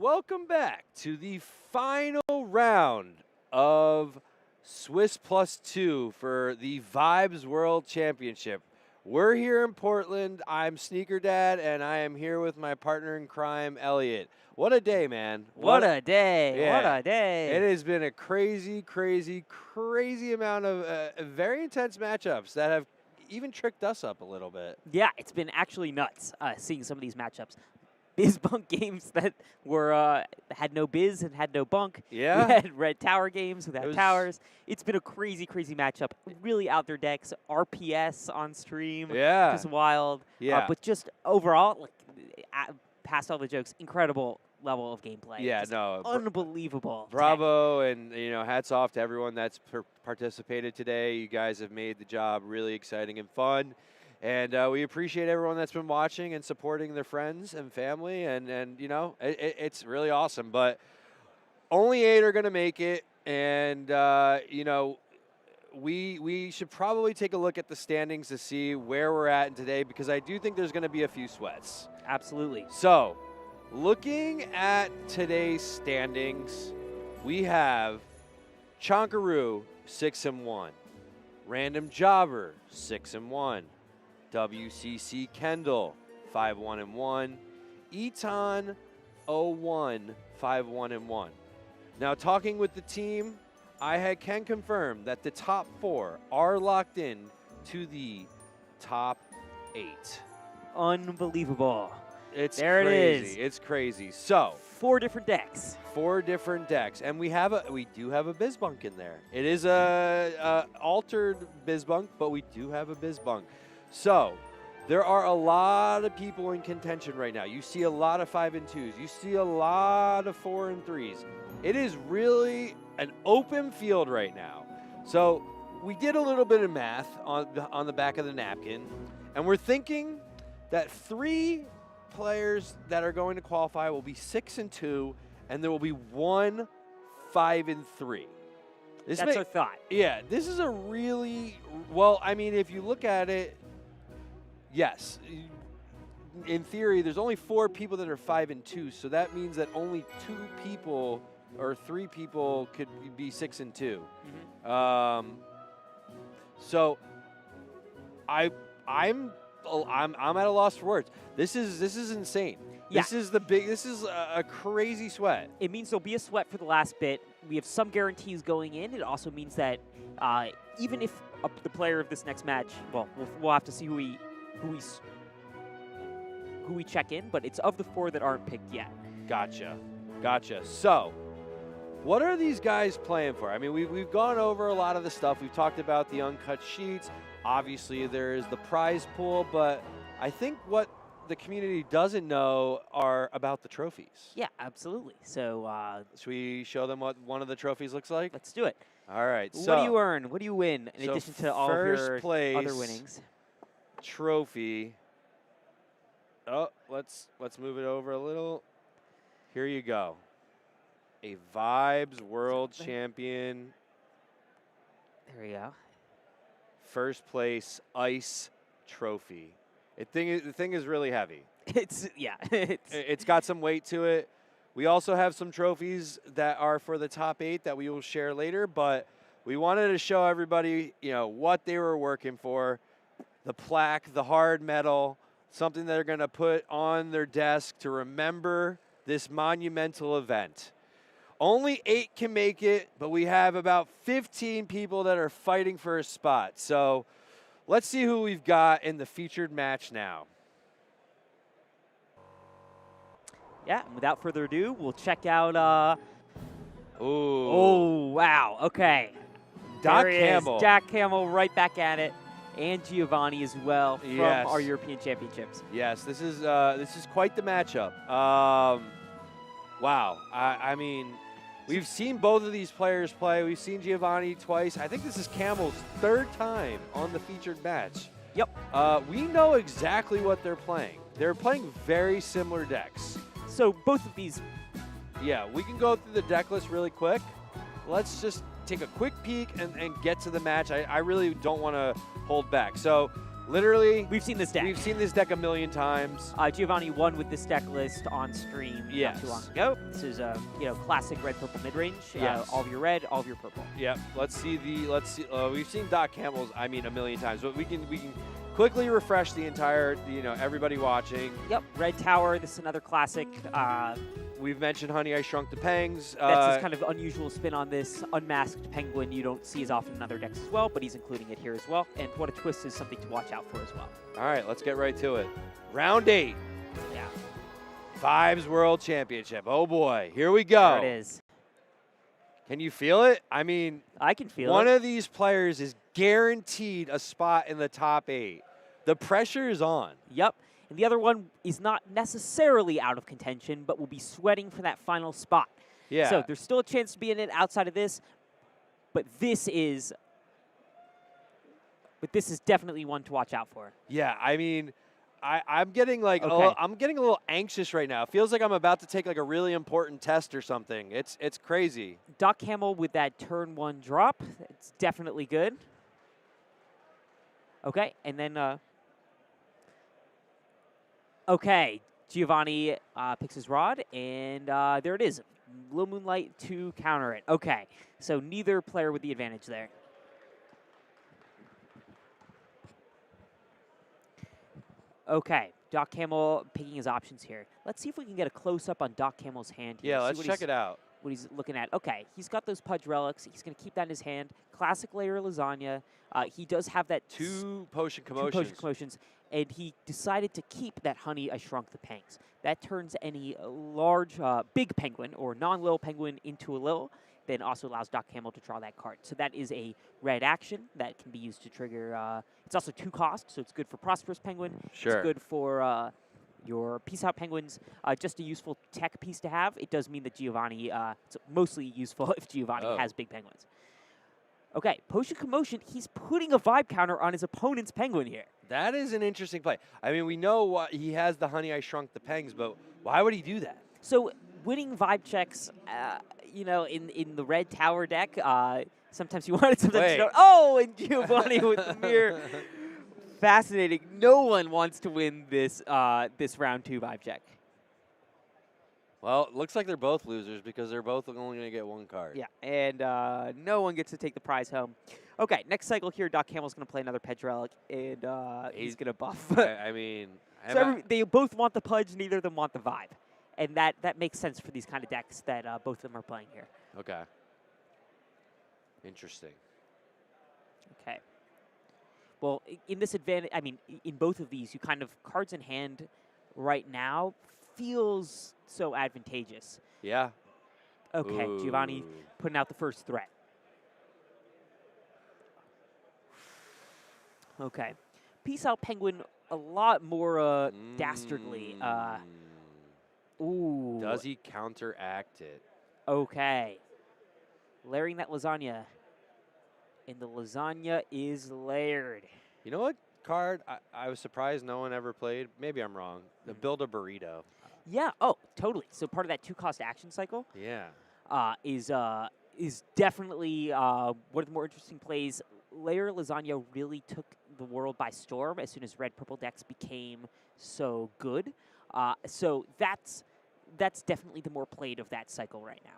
S1: welcome back to the final round of Swiss Plus 2 for the Vibes World Championship. We're here in Portland. I'm Sneaker Dad, and I am here with my partner in crime, Elliot. What a day, man.
S2: What a day.
S1: Yeah.
S2: What a day.
S1: It has been a crazy, crazy, crazy amount of very intense matchups that have even tricked us up a little bit.
S2: Yeah, it's been actually nuts seeing some of these matchups. Biz bunk games that were had no biz and had no bunk.
S1: Yeah.
S2: We had red tower games without
S1: was-
S2: towers. It's been a crazy, crazy matchup. Really out there decks. RPS on stream.
S1: Yeah.
S2: Just wild.
S1: Yeah.
S2: But just overall, like, past all the jokes, incredible level of gameplay.
S1: Yeah,
S2: Just
S1: no.
S2: unbelievable.
S1: Bravo, and hats off to everyone that's participated today. You guys have made the job really exciting and fun, and we appreciate everyone that's been watching and supporting their friends and family, and it's really awesome. But only 8 are going to make it, and we should probably take a look at the standings to see where we're at in today, because I do think there's going to be a few sweats.
S2: Absolutely.
S1: So, looking at today's standings, we have Chonkaroo 6-1, Random Jobber 6-1, WCC Kendall 5-1-1, Eton 01 5-1-1. Now, talking with the team, I can confirm that the top 4 are locked in to the top 8.
S2: Unbelievable.
S1: It's
S2: There it
S1: crazy.
S2: is.
S1: It's crazy. So
S2: 4 different decks.
S1: 4 different decks, and we do have a Bizbunk in there. It is a altered Bizbunk, but we do have a Bizbunk. So there are a lot of people in contention right now. You see a lot of 5 and 2s. You see a lot of 4 and 3s. It is really an open field right now. So we did a little bit of math on the back of the napkin, and we're thinking that 3 players that are going to qualify will be 6 and 2, and there will be 1 5 and 3.
S2: That's our thought.
S1: Yeah, this is a really well. I mean, if you look at it, yes, in theory, there's only 4 people that are 5 and 2, so that means that only 2 people or 3 people could be 6 and 2.
S2: Mm-hmm.
S1: So I'm at a loss for words. This is insane.
S2: Yeah.
S1: This is a crazy sweat.
S2: It means there'll be a sweat for the last bit. We have some guarantees going in. It also means that even if the player of this next match, well, we'll have to see who we check in, but it's of the 4 that aren't picked yet.
S1: Gotcha. So, what are these guys playing for? I mean, we've gone over a lot of the stuff. We've talked about the uncut sheets. Obviously, there is the prize pool, but I think what the community doesn't know are about the trophies.
S2: Yeah, absolutely. So
S1: Should we show them what one of the trophies looks like?
S2: let's do it.
S1: All right. So,
S2: What do you earn? What do you win in
S1: so
S2: addition to all of your
S1: first place
S2: other winnings?
S1: trophy. Oh, let's move it over a little. Here you go. A Vibes World Champion.
S2: There we go.
S1: First place ice trophy. The thing is really heavy.
S2: It's
S1: It's got some weight to it. We also have some trophies that are for the top 8 that we will share later, but we wanted to show everybody, what they were working for. The plaque, the hard metal, something they're going to put on their desk to remember this monumental event. Only 8 can make it, but we have about 15 people that are fighting for a spot. So let's see who we've got in the featured match now.
S2: Yeah, and without further ado, we'll check out
S1: Ooh.
S2: Oh, wow. Okay.
S1: Doc
S2: There he is.
S1: Campbell.
S2: Jack Campbell right back at it. And Giovanni as well from
S1: Yes.
S2: our European Championships.
S1: Yes, this is quite the matchup. Wow. I mean, we've seen both of these players play. We've seen Giovanni twice. I think this is Campbell's 3rd time on the featured match.
S2: Yep.
S1: We know exactly what they're playing. They're playing very similar decks.
S2: So both of these,
S1: Yeah, we can go through the deck list really quick. Let's just take a quick peek and get to the match. I really don't want to hold back. So Literally,
S2: We've seen this deck.
S1: we've seen this deck a million times.
S2: Giovanni won with this deck list on stream
S1: Yes.
S2: not too long ago. This is a classic red-purple mid-range.
S1: Yes.
S2: All of your red, all of your purple.
S1: Yep. Let's see. We've seen Doc Campbell's. I mean, a million times, but we can quickly refresh the entire. Everybody watching.
S2: Yep, Red Tower. This is another classic.
S1: We've mentioned Honey, I Shrunk the Pangs.
S2: That's his kind of unusual spin on this. Unmasked Penguin you don't see as often in other decks as well, but he's including it here as well. And What a Twist is something to watch out for as well.
S1: All right, let's get right to it. Round 8.
S2: Yeah.
S1: Vibes World Championship. Oh boy, here we go.
S2: There it is.
S1: Can you feel it? I mean,
S2: I can feel
S1: one
S2: it.
S1: of these players is guaranteed a spot in the top 8. The pressure is on.
S2: Yep. And the other one is not necessarily out of contention, but will be sweating for that final spot.
S1: Yeah.
S2: So there's still a chance to be in it outside of this, but this is definitely one to watch out for.
S1: Yeah, I mean, I'm getting like
S2: Okay.
S1: I'm getting a little anxious right now. It feels like I'm about to take like a really important test or something. It's crazy.
S2: Doc Hamill with that turn 1 drop. It's definitely good. Okay, and then okay, Giovanni picks his rod, and there it is. Low Moonlight to counter it. Okay, so neither player with the advantage there. Okay, Doc Hamill picking his options here. Let's see if we can get a close-up on Doc Hamill's hand here.
S1: Yeah,
S2: See
S1: let's
S2: what
S1: check
S2: he's-
S1: it out.
S2: what he's looking at. Okay, he's got those Pudge relics. He's going to keep that in his hand. Classic layer lasagna. He does have that
S1: Two potion commotions.
S2: Two potion commotions, and he decided to keep that Honey, I Shrunk the Pangs. That turns any large, big penguin or non-lil penguin into a lil, then also allows Doc Hamill to draw that card. So that is a red action that can be used to trigger. It's also 2 cost, so it's good for Prosperous Penguin.
S1: Sure.
S2: It's good for your Peace Out Penguins. Just a useful tech piece to have. It does mean that Giovanni, it's mostly useful if Giovanni has big penguins. Okay, Potion Commotion, he's putting a vibe counter on his opponent's penguin here.
S1: That is an interesting play. I mean, we know he has the Honey, I Shrunk the Pangs, but why would he do that?
S2: So winning vibe checks, in the red tower deck, sometimes you want it, sometimes you don't. Oh, and Giovanni with the mirror. Fascinating. No one wants to win this this round 2 vibe check.
S1: Well, it looks like they're both losers because they're both only going to get 1 card.
S2: Yeah, and no one gets to take the prize home. Okay, next cycle here, Doc Hamill's going to play another Pudge Relic, and he's going to buff.
S1: I mean,
S2: they both want the Pudge, neither of them want the vibe. And that makes sense for these kind of decks that both of them are playing here.
S1: okay. Interesting.
S2: Okay. Well, in this advantage, I mean, in both of these, you kind of cards in hand right now feels so advantageous.
S1: Yeah.
S2: Okay, Giovanni
S1: Ooh.
S2: putting out the first threat. Okay. Peace Out Penguin, a lot more dastardly. Ooh.
S1: Does he counteract it?
S2: Okay. Layering that lasagna. And the lasagna is layered.
S1: You know what card I was surprised no one ever played? Maybe I'm wrong. The Build a Burrito.
S2: Yeah, oh, totally. So part of that 2-cost action cycle
S1: Yeah.
S2: is definitely one of the more interesting plays. Layer Lasagna really took the world by storm as soon as red-purple decks became so good. So that's definitely the more played of that cycle right now.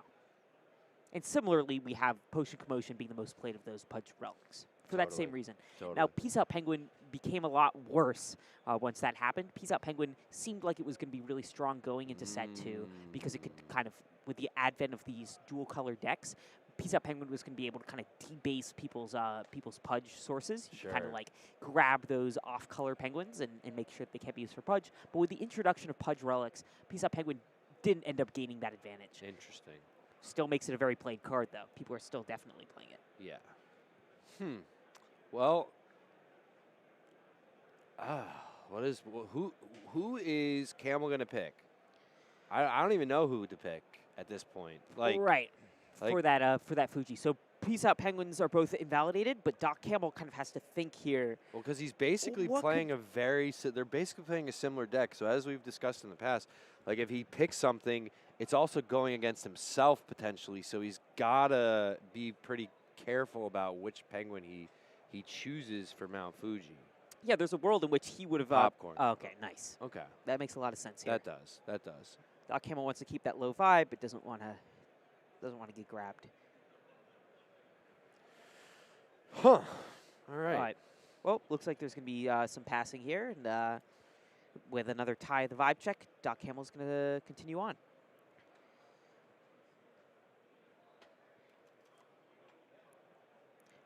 S2: And similarly, we have Potion Commotion being the most played of those Pudge relics for that same
S1: Totally.
S2: reason.
S1: Totally.
S2: Now, Peace Out Penguin became a lot worse once that happened. Peace Out Penguin seemed like it was going to be really strong going into set 2 because it could kind of, with the advent of these dual-color decks, Peace Out Penguin was going to be able to kind of debase people's Pudge sources. You kind of
S1: Sure.
S2: like grab those off-color penguins and make sure that they can't be used for Pudge. But with the introduction of Pudge relics, Peace Out Penguin didn't end up gaining that advantage.
S1: Interesting.
S2: Still makes it a very played card, though. People are still definitely playing it.
S1: Yeah. Well, who is Camel gonna pick? I don't even know who to pick at this point. Like
S2: right.
S1: like-
S2: For that Fuji. So Peace Out Penguins are both invalidated, but Doc Camel kind of has to think here.
S1: Well, because he's basically
S2: What
S1: playing they're basically playing a similar deck. So as we've discussed in the past, like if he picks something, it's also going against himself potentially. So he's gotta be pretty careful about which penguin he chooses for Mount Fuji.
S2: Yeah, there's a world in which he would have.
S1: Popcorn.
S2: Oh, okay, nice.
S1: Okay.
S2: That makes a lot of sense here.
S1: That does. That does.
S2: Doc Camel wants to keep that low vibe, but doesn't want to get grabbed.
S1: Huh. All right.
S2: All right. Well, looks like there's going to be some passing here, and with another tie of the vibe check, Doc Camel's going to continue on.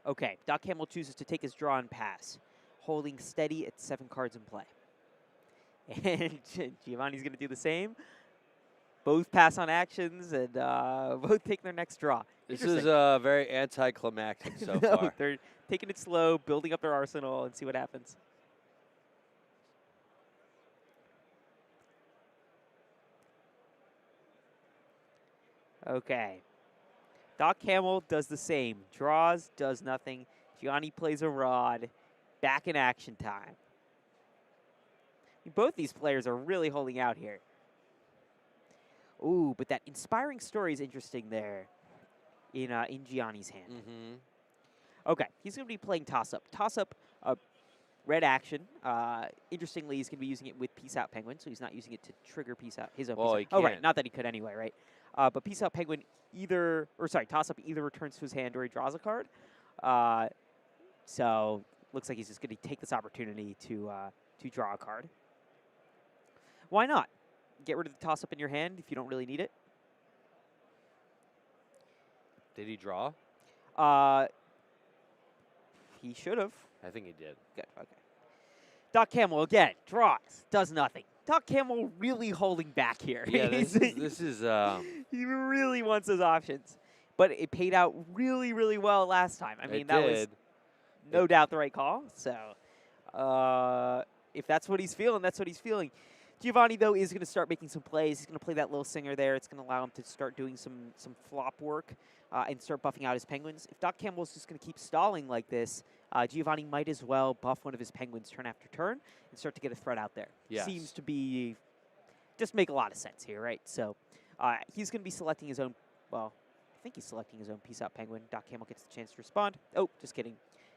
S2: Okay, Doc Camel chooses to take his draw and pass, holding steady at 7 cards in play. And Giovanni's going to do the same. Both pass on actions and both take their next draw.
S1: This is very anticlimactic so
S2: No,
S1: far.
S2: they're taking it slow, building up their arsenal, and see what happens. Okay. Doc Camel does the same. Draws, does nothing. Gianni plays a rod. Back in action time. Both these players are really holding out here. Ooh, but that inspiring story is interesting there in Gianni's hand.
S1: Mm-hmm.
S2: Okay, he's going to be playing Toss-Up. Toss-Up, red action. Interestingly, he's going to be using it with Peace Out Penguin, so he's not using it to trigger Peace Out, his own
S1: Well,
S2: Peace
S1: he
S2: Out. Oh, right,
S1: can't.
S2: not that he could anyway, right? But Peace Out Penguin Toss-Up either returns to his hand or he draws a card. So looks like he's just going to take this opportunity to draw a card. Why not? Get rid of the Toss-Up in your hand if you don't really need it.
S1: Did he draw?
S2: He should have.
S1: I think he did.
S2: Good, okay. Doc Camel, again, draws, does nothing. Doc Camel really holding back here.
S1: Yeah, this is
S2: he really wants those options. But it paid out really, really well last time. I mean, that was no doubt the right call. So if that's what he's feeling, that's what he's feeling. Giovanni, though, is going to start making some plays. He's going to play that little singer there. It's going to allow him to start doing some flop work and start buffing out his penguins. If Doc Campbell's just going to keep stalling like this, Giovanni might as well buff one of his penguins turn after turn and start to get a threat out there.
S1: Yes.
S2: Seems to be just make a lot of sense here, right? So he's going to be selecting his own, well, I think he's selecting his own Peace Out Penguin. Doc Campbell gets the chance to respond. Oh, just kidding.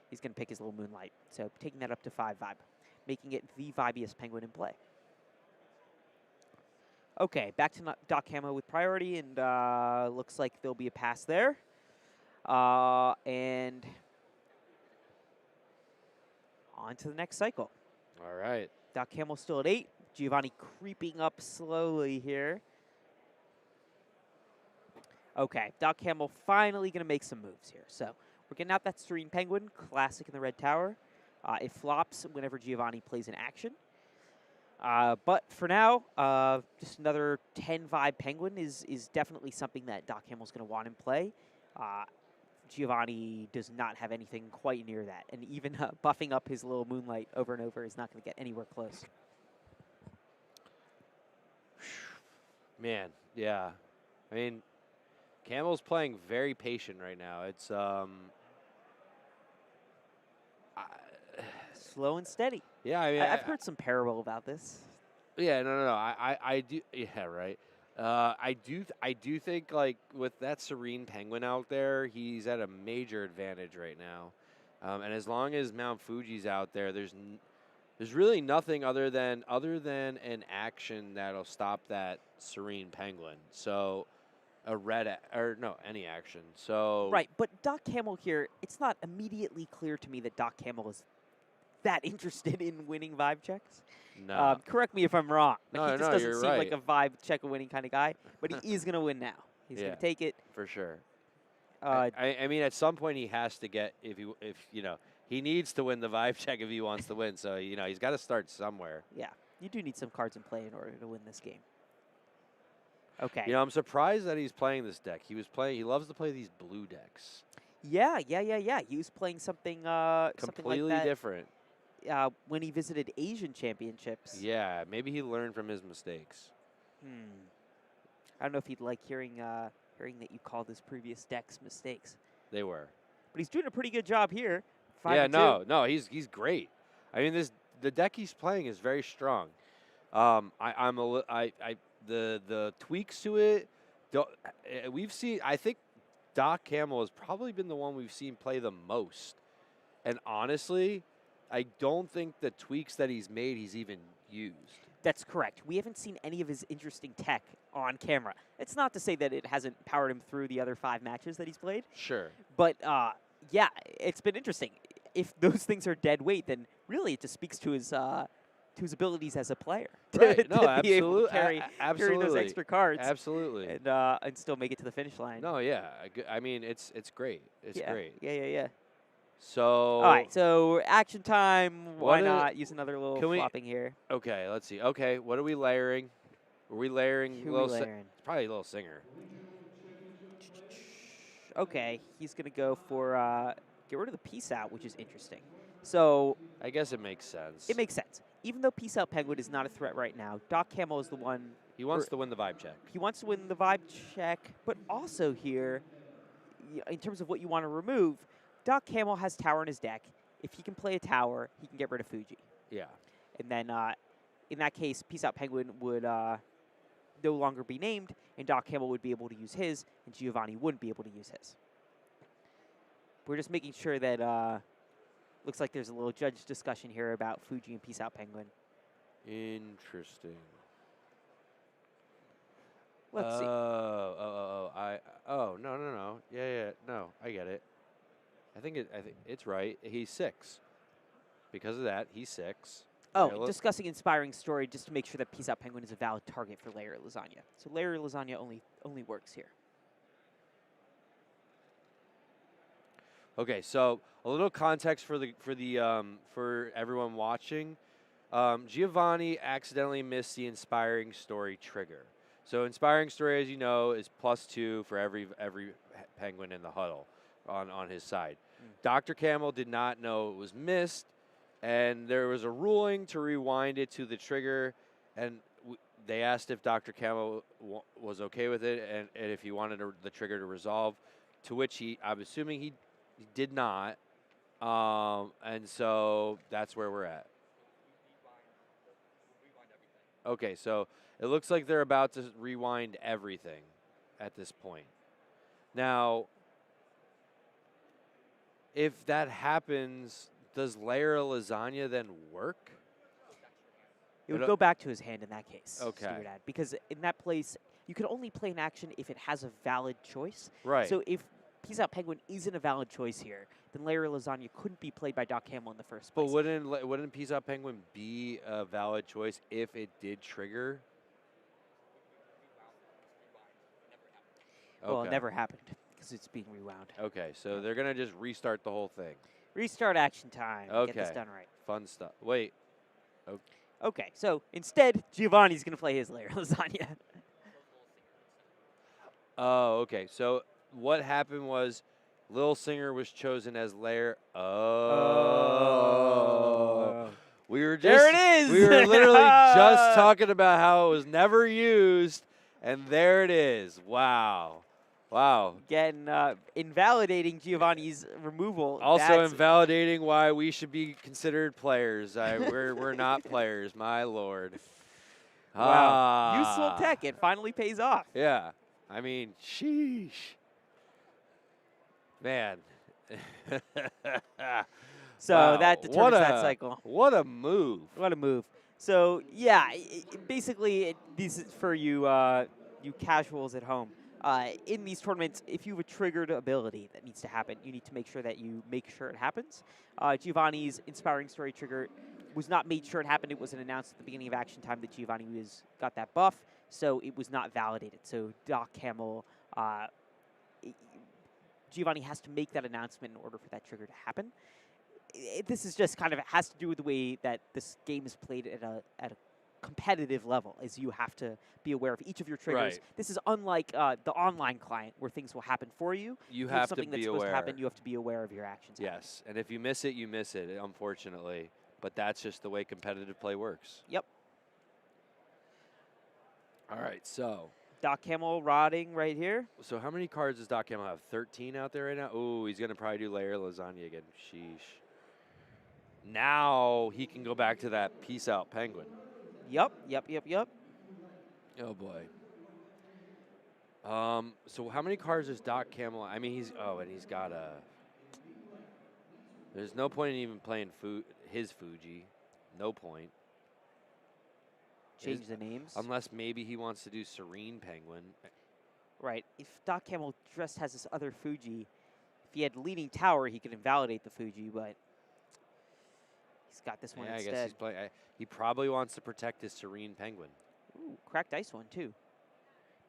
S2: He's going to pick his little Moonlight. So taking that up to 5 vibe, making it the vibiest penguin in play. Okay, back to Doc Camo with priority, and looks like there'll be a pass there. And on to the next cycle.
S1: All right.
S2: Doc Camo still at 8. Giovanni creeping up slowly here. Okay, Doc Camo finally going to make some moves here. So we're getting out that Serene Penguin, classic in the red tower. It flops whenever Giovanni plays an action. But for now, just another 10 vibe penguin is definitely something that Doc Hamill's going to want in play. Giovanni does not have anything quite near that, and even buffing up his little Moonlight over and over is not going to get anywhere close.
S1: Man, yeah. I mean, Camel's playing very patient right now. It's
S2: slow and steady.
S1: Yeah, I mean,
S2: I've heard some parable about this.
S1: Yeah, no. I do. Yeah, right. I do think, like, with that Serene Penguin out there, he's at a major advantage right now. And as long as Mount Fuji's out there, there's really nothing other than an action that'll stop that Serene Penguin. So any action. So
S2: Right, but Doc Camel here, it's not immediately clear to me that Doc Camel is that interested in winning vibe checks.
S1: No.
S2: Correct me if I'm wrong. He just doesn't
S1: you're
S2: seem like
S1: right.
S2: a vibe check a winning kind of guy, but he is going to win now. He's going to take it.
S1: For sure.
S2: Uh,
S1: I mean, at some point he has to get if he needs to win the vibe check if he wants to win. So he's got to start somewhere.
S2: Yeah, you do need some cards in play in order to win this game. Okay.
S1: I'm surprised that he's playing this deck. He loves to play these blue decks.
S2: Yeah. He was playing something
S1: Completely
S2: like that,
S1: different.
S2: when he visited Asian championships.
S1: Yeah, maybe he learned from his mistakes.
S2: I don't know if he'd like hearing that you called his previous decks mistakes.
S1: They were.
S2: But he's doing a pretty good job here.
S1: 5-2. No, he's great. I mean, the deck he's playing is very strong. The tweaks to it. We've seen. I think Doc Camel has probably been the one we've seen play the most. And honestly, I don't think the tweaks that he's made he's even used.
S2: That's correct. We haven't seen any of his interesting tech on camera. It's not to say that it hasn't powered him through the other 5 matches that he's played.
S1: Sure.
S2: But, yeah, it's been interesting. If those things are dead weight, then really it just speaks to his abilities as a player.
S1: Right. No,
S2: to be able to
S1: absolutely.
S2: carry those extra cards.
S1: Absolutely.
S2: And still make it to the finish line.
S1: No, yeah. I mean, it's great. It's great.
S2: Yeah.
S1: So.
S2: All right, so action time. Why not use another little
S1: can we-
S2: flopping here?
S1: Okay, let's see. Okay, what are we layering? Are we layering?
S2: Who are we layering?
S1: It's probably a little singer.
S2: Okay, he's going to go for get rid of the Peace Out, which is interesting. So
S1: I guess it makes sense.
S2: it makes sense. Even though Peace Out Penguin is not a threat right now, Doc Camel is the one.
S1: He wants to win the vibe check.
S2: He wants to win the vibe check, but also here, in terms of what you want to remove, Doc Camel has Tower in his deck. If he can play a Tower, he can get rid of Fuji.
S1: Yeah.
S2: And then in that case, Peace Out Penguin would no longer be named, and Doc Camel would be able to use his, and Giovanni wouldn't be able to use his. We're just making sure that looks like there's a little judge discussion here about Fuji and Peace Out Penguin.
S1: Interesting.
S2: Let's see.
S1: No. Yeah. No, I get it. I think it's right. He's 6. Because of that, he's 6.
S2: Oh, discussing inspiring story just to make sure that Peace Out Penguin is a valid target for Layer Lasagna. So Layer Lasagna only works here.
S1: Okay, so a little context for everyone watching. Giovanni accidentally missed the inspiring story trigger. So inspiring story, as you know, is +2 for every penguin in the huddle on his side. Dr. Camel did not know it was missed, and there was a ruling to rewind it to the trigger, and they asked if Dr. Camel was okay with it and if he wanted the trigger to resolve, to which I'm assuming he did not, and so that's where we're at. Okay, so it looks like they're about to rewind everything at this point. Now, if that happens, does Layer Lasagna then work?
S2: It would go back to his hand in that case.
S1: Okay.
S2: Stewart Ad, because in that place, you can only play an action if it has a valid choice.
S1: Right.
S2: So if Peace Out Penguin isn't a valid choice here, then Layer Lasagna couldn't be played by Doc Camel in the first place.
S1: But wouldn't Peace Out Penguin be a valid choice if it did trigger?
S2: Well, it never happened because it's being rewound.
S1: Okay, so they're going to just restart the whole thing.
S2: Restart action time.
S1: Okay.
S2: Get this done right.
S1: Fun stuff. Wait.
S2: Okay, so instead, Giovanni's going to play his Layer Lasagna.
S1: Oh, okay. So what happened was Lil Singer was chosen as Layer. Oh. We were just,
S2: there it is!
S1: We were literally just talking about how it was never used, and there it is. Wow. Wow.
S2: Again, invalidating Giovanni's removal.
S1: Also invalidating why we should be considered players. We're not players, my lord.
S2: Wow. Useful tech. It finally pays off.
S1: Yeah. I mean, sheesh. Man.
S2: So
S1: wow.
S2: that determines that cycle.
S1: What a move.
S2: What a move. So, yeah, basically, this is for you, you casuals at home. In these tournaments, if you have a triggered ability that needs to happen, you need to make sure that you make sure it happens. Giovanni's Inspiring Story trigger was not made sure it happened. It wasn't announced at the beginning of action time that Giovanni got that buff, so it was not validated. So Doc Camel, Giovanni has to make that announcement in order for that trigger to happen. This is just kind of, it has to do with the way that this game is played at a competitive level, as you have to be aware of each of your triggers.
S1: Right.
S2: This is unlike the online client where things will happen for you.
S1: You
S2: If
S1: have to
S2: something
S1: be
S2: that's supposed
S1: aware.
S2: to happen, you have to be aware of your actions.
S1: Yes, and if you miss it, unfortunately. But that's just the way competitive play works.
S2: Yep.
S1: All right, so.
S2: Doc Camel rotting right here.
S1: So how many cards does Doc Camel have? 13 out there right now? Ooh, he's going to probably do Layer Lasagna again. Sheesh. Now he can go back to that Peace Out Penguin.
S2: Yep.
S1: Oh, boy. So how many cards does Doc Camel? I mean, and he's got a. There's no point in even playing his Fuji. No point.
S2: Change the names.
S1: Unless maybe he wants to do Serene Penguin.
S2: Right. If Doc Camel just has this other Fuji, if he had Leaning Tower, he could invalidate the Fuji, but he's got this one
S1: Yeah,
S2: instead.
S1: I guess he's playing. He probably wants to protect his Serene Penguin.
S2: Ooh, cracked ice one, too.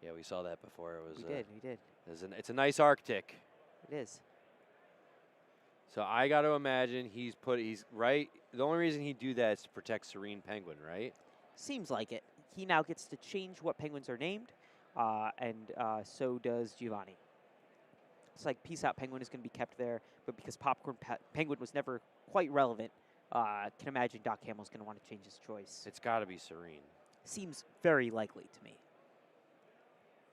S1: Yeah, we saw that before. It was.
S2: We did.
S1: It's a nice Arctic.
S2: It is.
S1: So I got to imagine he's right. The only reason he'd do that is to protect Serene Penguin, right?
S2: Seems like it. He now gets to change what penguins are named, and so does Giovanni. It's like Peace Out Penguin is going to be kept there, but because Popcorn Penguin was never quite relevant, can imagine Doc Camel's going to want to change his choice.
S1: It's got to be Serene.
S2: Seems very likely to me.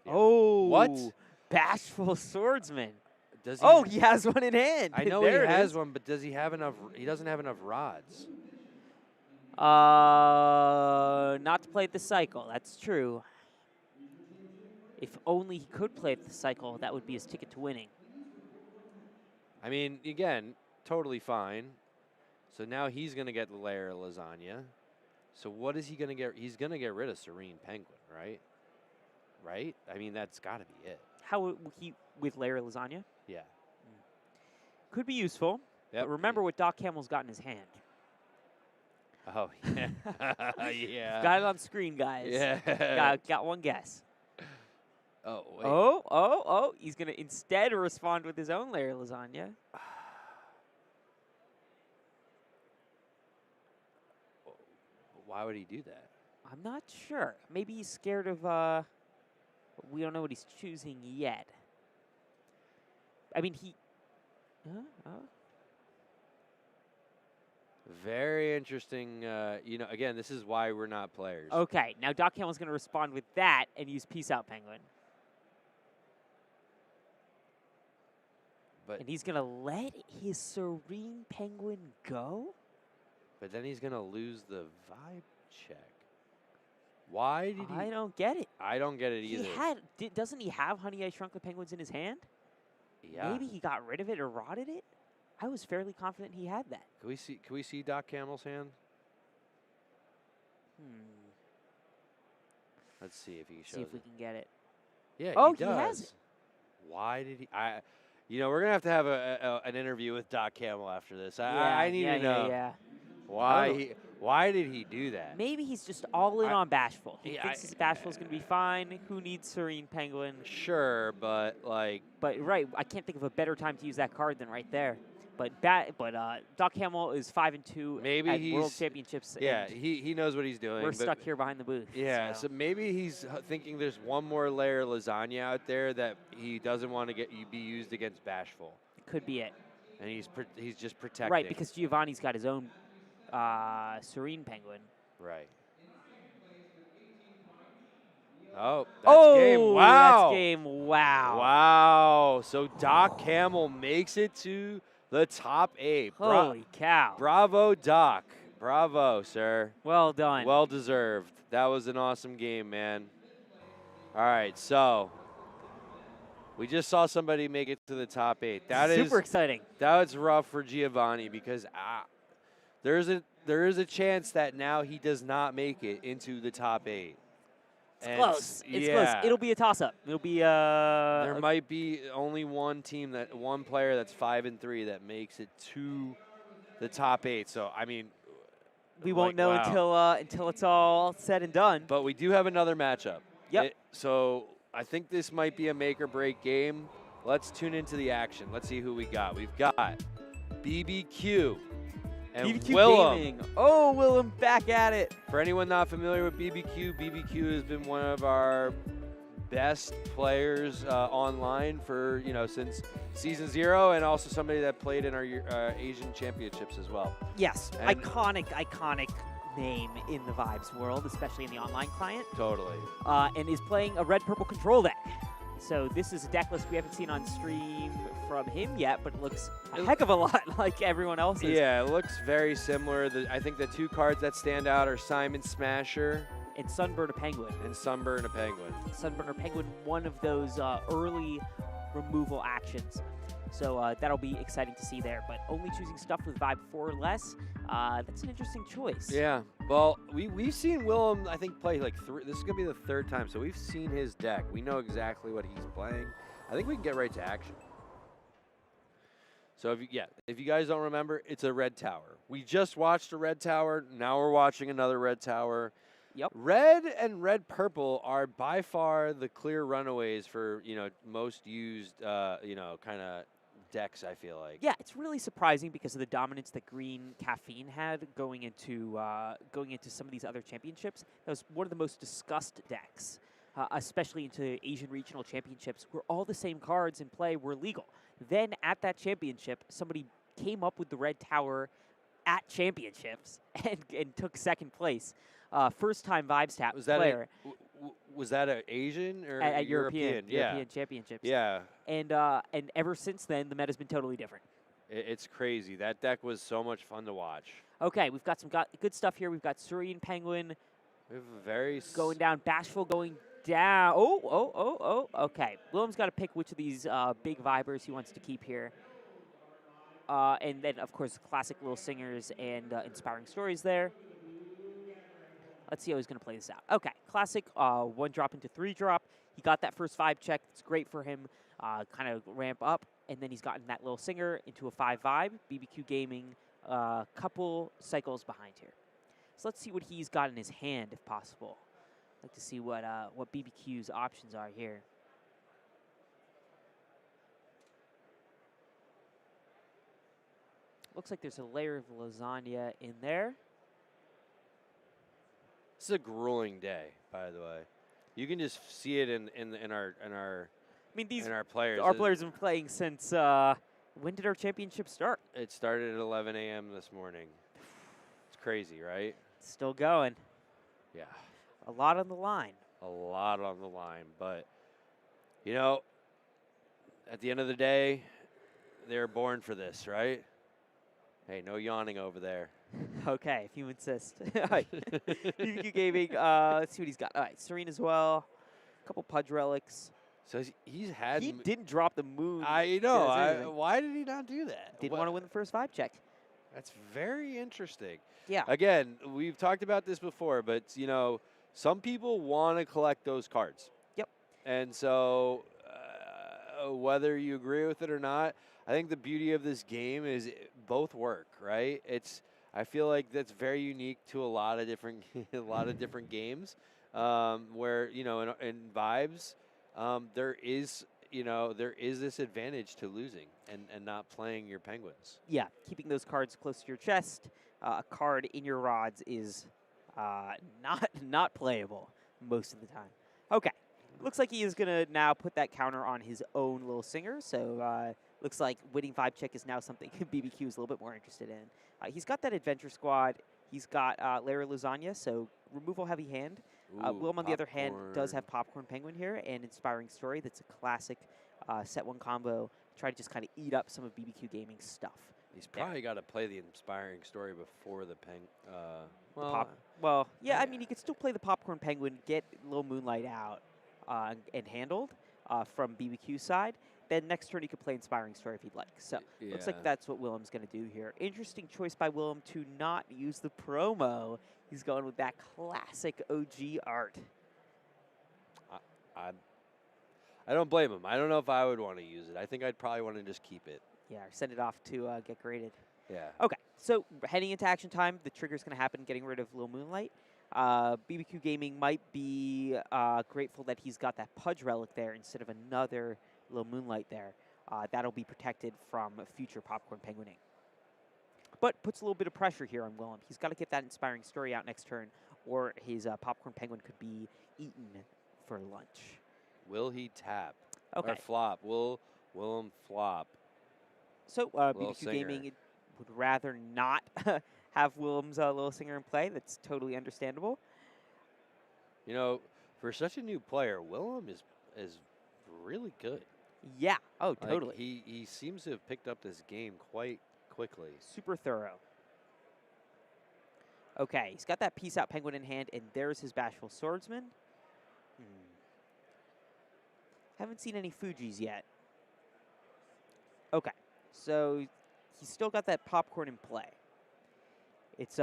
S1: Yeah.
S2: Oh,
S1: What?
S2: Bashful Swordsman.
S1: Does he?
S2: Oh, he has one in hand.
S1: I know
S2: There
S1: he
S2: it
S1: has
S2: is.
S1: one, but does he have enough? He doesn't have enough rods.
S2: Not to play at the cycle. That's true. If only he could play at the cycle, that would be his ticket to winning.
S1: I mean, again, totally fine. So now he's going to get the layer of lasagna. So what is he going to get? He's going to get rid of Serene Penguin, right? Right? I mean, that's got to be it.
S2: How would he with layer lasagna?
S1: Yeah.
S2: Could be useful.
S1: Yep.
S2: But remember what Doc Camel's got in his hand.
S1: Oh, yeah. Yeah.
S2: Got it on screen, guys.
S1: Yeah.
S2: Got one guess.
S1: Oh, wait.
S2: Oh. He's going to instead respond with his own layer lasagna.
S1: Why would he do that?
S2: I'm not sure. Maybe he's scared of, we don't know what he's choosing yet. I mean, he,
S1: Very interesting. Again, this is why we're not players.
S2: Okay, now Doc Camel's going to respond with that and use Peace Out Penguin.
S1: But
S2: And he's going to let his Serene Penguin go?
S1: But then he's going to lose the vibe check. Why did he?
S2: I don't get it.
S1: I don't get it either.
S2: Doesn't he have Honey, I Shrunk the Penguins in his hand?
S1: Yeah.
S2: Maybe he got rid of it or rotted it? I was fairly confident he had that.
S1: Can we see Doc Camel's hand? Let's see if he shows
S2: See if we
S1: it.
S2: can get it.
S1: Yeah,
S2: Oh,
S1: he
S2: he
S1: does.
S2: has it.
S1: Why did he? We're gonna have to have an interview with Doc Camel after this. I need to know
S2: Yeah.
S1: why did he do that?
S2: Maybe he's just all in on Bashful. He
S1: Yeah,
S2: thinks his Bashful's going to be fine. Who needs Serene Penguin?
S1: Sure, but like,
S2: But right, I can't think of a better time to use that card than right there. But Doc Camel is 5-2
S1: Maybe
S2: at World
S1: he's-
S2: Championships.
S1: yeah,
S2: and
S1: he knows what he's doing.
S2: we're
S1: but
S2: stuck here behind the booth.
S1: Yeah, so maybe he's thinking there's one more layer of lasagna out there that he doesn't want to be used against Bashful,
S2: Could be it.
S1: and he's just protecting.
S2: Right, because Giovanni's got his own Serene Penguin.
S1: Right. Oh, that's game. Wow.
S2: That's game. Wow.
S1: Wow. So Doc Camel makes it to the top 8.
S2: Holy cow.
S1: Bravo, Doc. Bravo, sir.
S2: Well done.
S1: Well deserved. That was an awesome game, man. All right, so we just saw somebody make it to the top 8. That is
S2: super exciting.
S1: That was rough for Giovanni because there is a chance that now he does not make it into the top 8.
S2: It's close. It's close. It'll be a toss-up. It'll be
S1: there might be only one player that's 5-3 that makes it to the top 8. So I mean,
S2: we won't know until it's all said and done.
S1: But we do have another matchup.
S2: Yep.
S1: So I think this might be a make or break game. Let's tune into the action. Let's see who we got. We've got BBQ and
S2: BBQ
S1: Willem.
S2: Gaming. Oh, Willem back at it.
S1: For anyone not familiar with BBQ, BBQ has been one of our best players online for since season 0, and also somebody that played in our Asian championships as well.
S2: Yes,
S1: And
S2: iconic name in the Vibes world, especially in the online client.
S1: Totally.
S2: And is playing a red-purple control deck. So this is a deck list we haven't seen on stream from him yet, but it looks a heck of a lot like everyone else's.
S1: Yeah, it looks very similar. I think the 2 cards that stand out are Simon Smasher
S2: And Sunburn a Penguin.
S1: and Sunburn a Penguin.
S2: Sunburn or Penguin, one of those early removal actions. So that'll be exciting to see there. But only choosing stuff with Vibe 4 or less, that's an interesting choice.
S1: Yeah. Well, we've seen Willem, I think, play like this is going to be the third time. So we've seen his deck. We know exactly what he's playing. I think we can get right to action. So, if you guys don't remember, it's a red tower. We just watched a red tower. Now we're watching another red tower.
S2: Yep.
S1: Red and red-purple are by far the clear runaways for, most used, kind of decks, I feel like.
S2: Yeah, it's really surprising because of the dominance that green caffeine had going into some of these other championships. That was one of the most discussed decks, especially into Asian regional championships, where all the same cards in play were legal. Then at that championship, somebody came up with the red tower at championships and took second place. First time Vibes Tap player.
S1: Was that an Asian or
S2: at
S1: European?
S2: European championships.
S1: Yeah.
S2: And ever since then, the meta's been totally different.
S1: It's crazy. That deck was so much fun to watch.
S2: Okay, we've got some good stuff here. We've got Serene Penguin.
S1: We have a very
S2: going down. Bashful going down. Oh. Okay. Willem's got to pick which of these big vibers he wants to keep here. And then, of course, classic Little Singers and Inspiring Stories there. Let's see how he's going to play this out. Okay, classic 1-drop into 3-drop. He got that first 5 check. It's great for him. Kind of ramp up. And then he's gotten that Little Singer into a 5 vibe. BBQ Gaming, couple cycles behind here. So let's see what he's got in his hand, if possible. I'd like to see what BBQ's options are here. Looks like there's a layer of lasagna in there.
S1: This is a grueling day, by the way. You can just see it in our players.
S2: Our players have been playing since when did our championship start?
S1: It started at 11 a.m. this morning. It's crazy, right?
S2: It's still going.
S1: Yeah.
S2: A lot on the line.
S1: A lot on the line, but at the end of the day, they're born for this, right? Hey, no yawning over there.
S2: Okay, if you insist. All right. BBQ Gaming, let's see what he's got. All right, Serene as well. A couple Pudge Relics.
S1: So he's had...
S2: He didn't drop the moon.
S1: I know. Why did he not do that?
S2: Didn't want to win the first 5 check.
S1: That's very interesting.
S2: Yeah.
S1: Again, we've talked about this before, but, some people want to collect those cards.
S2: Yep.
S1: And so whether you agree with it or not, I think the beauty of this game is both work, right? I feel like that's very unique to a lot of different games where in Vibes there is this advantage to losing and not playing your Penguins.
S2: Yeah, keeping those cards close to your chest. A card in your rods is not playable most of the time. Okay, looks like he is gonna now put that counter on his own Little Singer. So looks like winning 5 check is now something BBQ is a little bit more interested in. He's got that Adventure Squad. He's got Layer Lasagna, so removal heavy hand. Willem, on the other hand, does have Popcorn Penguin here and Inspiring Story. That's a classic set 1 combo. Try to just kind of eat up some of BBQ Gaming's stuff.
S1: He's probably got to play the Inspiring Story before the
S2: yeah, I mean, he could still play the Popcorn Penguin, get Little Moonlight out and handled from BBQ's side. Then next turn he could play Inspiring Story if he'd like. So looks like that's what Willem's going to do here. Interesting choice by Willem to not use the promo. He's going with that classic OG art.
S1: I don't blame him. I don't know if I would want to use it. I think I'd probably want to just keep it.
S2: Yeah, or send it off to get graded.
S1: Yeah.
S2: Okay, so heading into action time, the trigger's going to happen, getting rid of Little Moonlight. BBQ Gaming might be grateful that he's got that Pudge Relic there instead of another Little Moonlight there. That'll be protected from future Popcorn Penguining. But puts a little bit of pressure here on Willem. He's got to get that Inspiring Story out next turn, or his Popcorn Penguin could be eaten for lunch.
S1: Will he tap?
S2: Okay.
S1: Or flop? Will Willem flop?
S2: So BBQ Gaming would rather not have Willem's Little Singer in play. That's totally understandable.
S1: For such a new player, Willem is really good.
S2: Yeah. Oh, totally.
S1: Like he seems to have picked up this game quite quickly.
S2: Super thorough. Okay, he's got that Peace Out Penguin in hand, and there's his Bashful Swordsman. Haven't seen any Fujis yet. Okay, so he's still got that popcorn in play. It's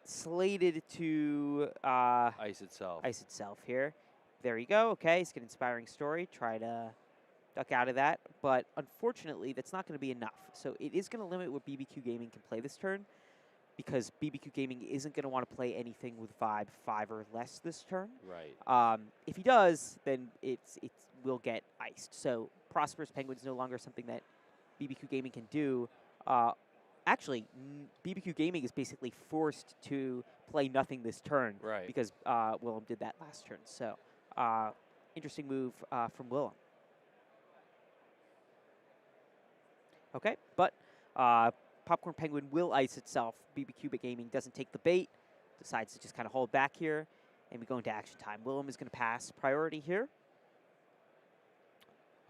S2: slated to
S1: Ice itself.
S2: ice itself here. There you go. Okay, he's got an inspiring story. Try to duck out of that, but unfortunately, that's not going to be enough. So it is going to limit what BBQ Gaming can play this turn, because BBQ Gaming isn't going to want to play anything with Vibe 5 or less this turn.
S1: Right.
S2: If he does, then it will get iced. So Prosperous Penguin is no longer something that BBQ Gaming can do. Actually, BBQ Gaming is basically forced to play nothing this turn,
S1: Right.
S2: because Willem did that last turn. So interesting move from Willem. Okay, but Popcorn Penguin will ice itself. BBQ Gaming doesn't take the bait, decides to just kind of hold back here, and we go into action time. Willem is going to pass priority here.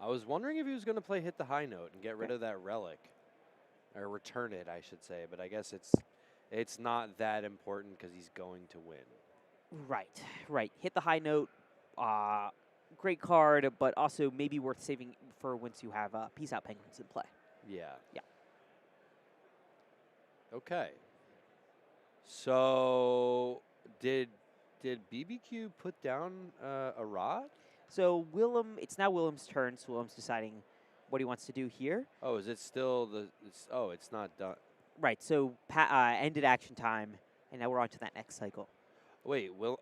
S1: I was wondering if he was going to play Hit the High Note and get rid of that relic. Or return it, I should say. But I guess it's not that important because he's going to win.
S2: Right. Hit the High Note. Great card, but also maybe worth saving for once you have Peace Out Penguins in play.
S1: Yeah.
S2: Yeah.
S1: Okay. So did BBQ put down a rod?
S2: So Willem, it's now Willem's turn. So Willem's deciding what he wants to do here.
S1: Oh, is it still the? It's not done.
S2: Right. So ended action time, and now we're on to that next cycle.
S1: Wait,
S2: Let's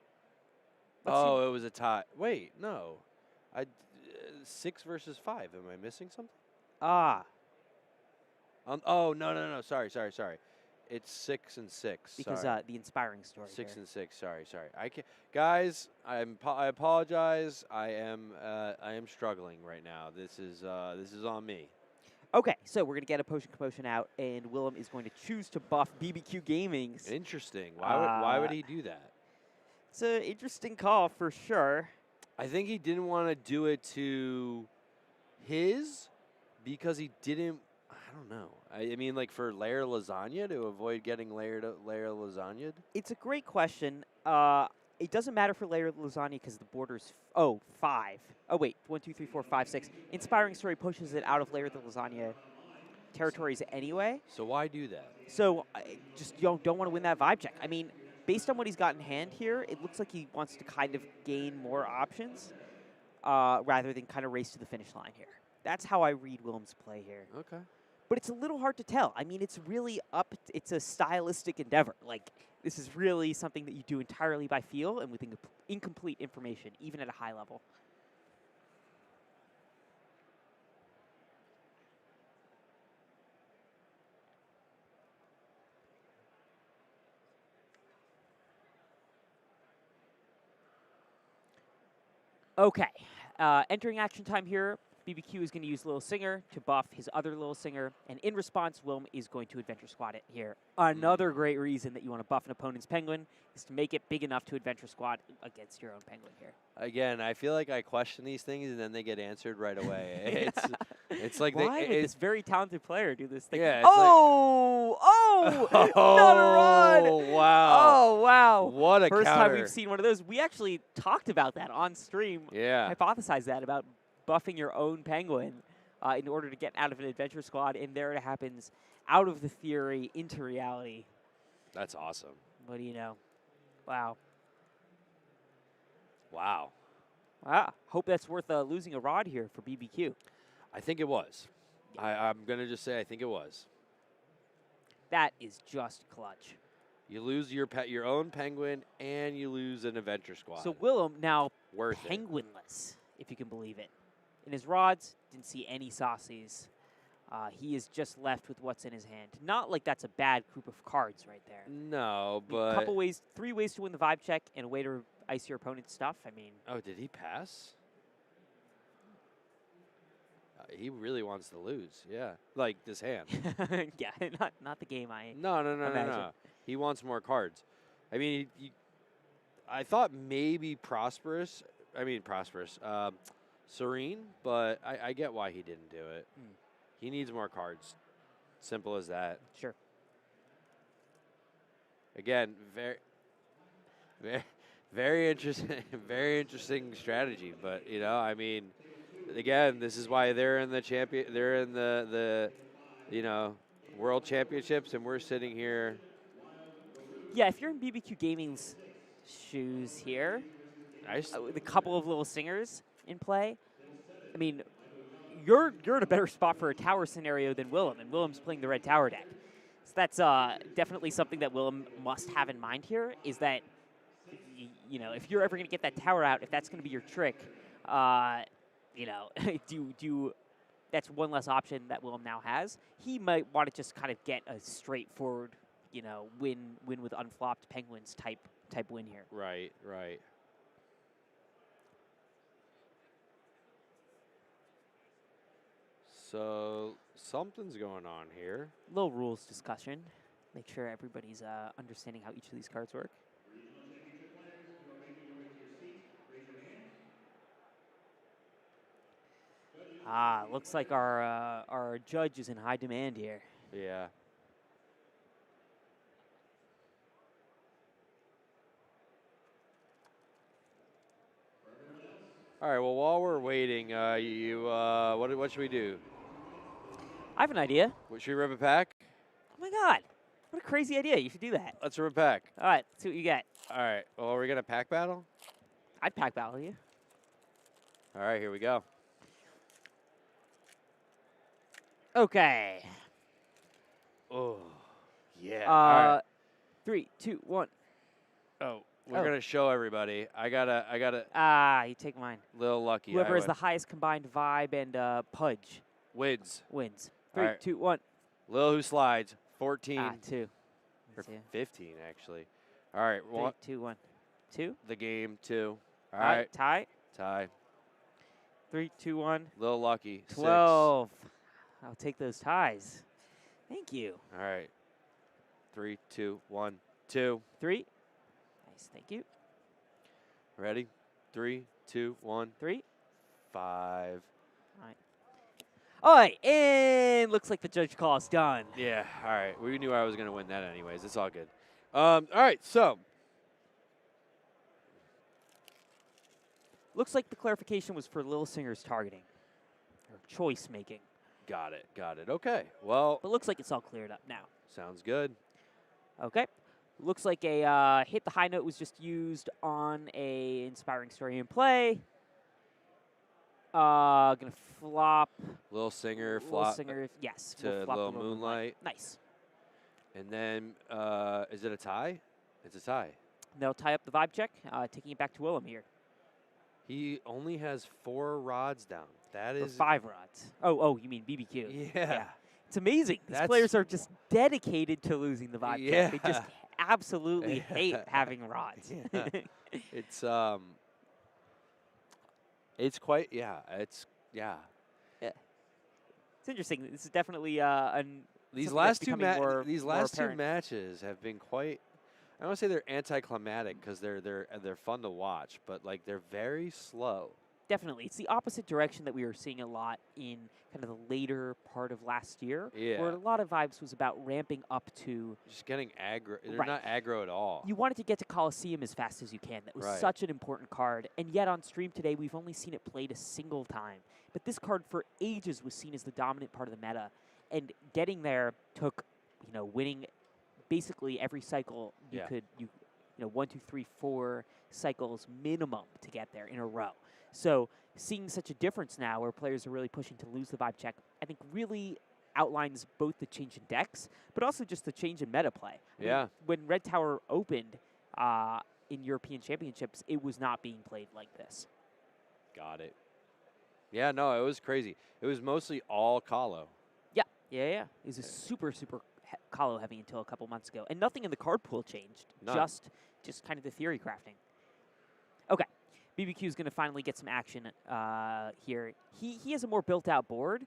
S1: it was a tie. Wait, no, 6 versus 5. Am I missing something? Oh no. Sorry. It's 6 and 6.
S2: Because
S1: sorry.
S2: the inspiring story.
S1: 6
S2: here.
S1: and 6. Sorry. I can't, guys. I apologize. I am struggling right now. This is on me.
S2: Okay, so we're gonna get a potion commotion out, and Willem is going to choose to buff BBQ Gaming's.
S1: Interesting. Why would he do that?
S2: It's an interesting call for sure.
S1: I think he didn't want to do it to his because he didn't. I don't know. I mean, like for layer lasagna to avoid getting layer lasagna.
S2: It's a great question. It doesn't matter for layer lasagna because the border's 5. Oh wait, 1, 2, 3, 4, 5, 6. Inspiring story pushes it out of layer the lasagna territories anyway.
S1: So why do that?
S2: So I just don't want to win that vibe check. I mean, based on what he's got in hand here, it looks like he wants to kind of gain more options rather than kind of race to the finish line here. That's how I read Willem's play here.
S1: Okay.
S2: But it's a little hard to tell. I mean, it's really it's a stylistic endeavor. Like, this is really something that you do entirely by feel and with incomplete information, even at a high level. Okay, entering action time here. BBQ is going to use Little Singer to buff his other Little Singer, and in response, Willem is going to Adventure Squad it here. Another great reason that you want to buff an opponent's Penguin is to make it big enough to Adventure Squad against your own Penguin here.
S1: Again, I feel like I question these things and then they get answered right away. It's like
S2: why would this very talented player do this thing?
S1: Yeah.
S2: Not a rod!
S1: Oh wow!
S2: Oh wow!
S1: What a
S2: First
S1: counter.
S2: time we've seen one of those. We actually talked about that on stream.
S1: Yeah.
S2: Hypothesized that about buffing your own Penguin in order to get out of an Adventure Squad, and there it happens, out of the theory into reality.
S1: That's awesome.
S2: What do you know? Wow.
S1: Wow.
S2: Hope that's worth losing a rod here for BBQ.
S1: I think it was. I'm gonna just say I think it was.
S2: That is just clutch.
S1: You lose your own Penguin and you lose an Adventure Squad.
S2: So Willem now
S1: Worth it.
S2: Penguinless, if you can believe it. In his rods, didn't see any saucies. He is just left with what's in his hand. Not like that's a bad group of cards right there.
S1: No,
S2: I mean,
S1: but
S2: 3 ways to win the vibe check and a way to ice your opponent's stuff. I mean,
S1: oh, did he pass? He really wants to lose. Yeah, like this hand.
S2: yeah, not the game I.
S1: No. He wants more cards. I mean, I thought maybe Prosperous. Serene, but I get why he didn't do it. He needs more cards. Simple as that.
S2: Sure.
S1: Again, very interesting, very interesting strategy. But I mean, again, this is why they're in the champion. They're in the World Championships, and we're sitting here.
S2: Yeah, if you're in BBQ Gaming's shoes here,
S1: Nice.
S2: with a couple of little singers in play, I mean, you're in a better spot for a tower scenario than Willem, and Willem's playing the red tower deck. So that's definitely something that Willem must have in mind here, is that, if you're ever going to get that tower out, if that's going to be your trick, that's one less option that Willem now has. He might want to just kind of get a straightforward, win with unflopped penguins type win here.
S1: Right. So something's going on here.
S2: Little rules discussion. Make sure everybody's understanding how each of these cards work. Looks like our judge is in high demand here.
S1: Yeah. All right. Well, while we're waiting, what should we do?
S2: I have an idea.
S1: Should we rip a pack?
S2: Oh my God! What a crazy idea! You should do that.
S1: Let's rip a pack.
S2: All right, let's see what you get.
S1: All right. Well, are we gonna pack battle?
S2: I'd pack battle you.
S1: All right. Here we go.
S2: Okay.
S1: Oh, yeah. All right.
S2: 3, 2, 1.
S1: Oh, we're gonna show everybody. I gotta.
S2: You take mine.
S1: Little lucky.
S2: Whoever has the highest combined vibe and Pudge
S1: wins.
S2: 3,
S1: right.
S2: 2, 1.
S1: Lil who slides. 14.
S2: 2.
S1: Or 15 actually. All right.
S2: 3, 2, 1. 2.
S1: The game 2. All right.
S2: Tie.
S1: 3,
S2: 2, 1.
S1: Little lucky.
S2: 12. I'll take those ties. Thank you.
S1: 6. All right. 3, 2, 1, 2.
S2: 3. Nice. Thank you.
S1: Ready? 3, 2, 1,
S2: 3.
S1: 5.
S2: All right, and looks like the judge call is done.
S1: Yeah. All right. We knew I was gonna win that anyways. It's all good. All right. So.
S2: Looks like the clarification was for Lil Singer's targeting or choice making.
S1: Got it. Okay. Well.
S2: But looks like it's all cleared up now.
S1: Sounds good.
S2: Okay. Looks like a hit the high note was just used on a inspiring story in play. Gonna flop.
S1: Lil Singer
S2: Lil
S1: flop
S2: Singer, yes.
S1: to
S2: we'll flop
S1: Lil
S2: the
S1: Moonlight.
S2: Nice.
S1: And then, is it a tie? It's a tie.
S2: They'll tie up the vibe check, taking it back to Willem here.
S1: He only has 4 rods down. That
S2: Or
S1: is
S2: 5 rods. Oh, you mean BBQ.
S1: Yeah.
S2: It's amazing. These players are just dedicated to losing the vibe check. They just absolutely hate having rods.
S1: It's quite it's
S2: interesting. This is definitely
S1: these last two matches have been quite. I don't want to say they're anticlimactic because they're fun to watch, but like they're very slow.
S2: Definitely, it's the opposite direction that we were seeing a lot in kind of the later part of last year, where a lot of Vibes was about ramping up to
S1: just getting aggro. They're not aggro at all.
S2: You wanted to get to Coliseum as fast as you can. That was such an important card, and yet on stream today we've only seen it played a single time. But this card for ages was seen as the dominant part of the meta, and getting there took, winning basically every cycle you could. 1, 2, 3, 4 cycles minimum to get there in a row. So seeing such a difference now where players are really pushing to lose the vibe check, I think really outlines both the change in decks, but also just the change in meta play. I mean, when Red Tower opened in European Championships, it was not being played like this.
S1: Got it. Yeah, no, it was crazy. It was mostly all Calo.
S2: Yeah. It was a super Calo heavy until a couple months ago. And nothing in the card pool changed.
S1: None.
S2: Just kind of the theory crafting. Okay. BBQ is going to finally get some action here. He has a more built-out board.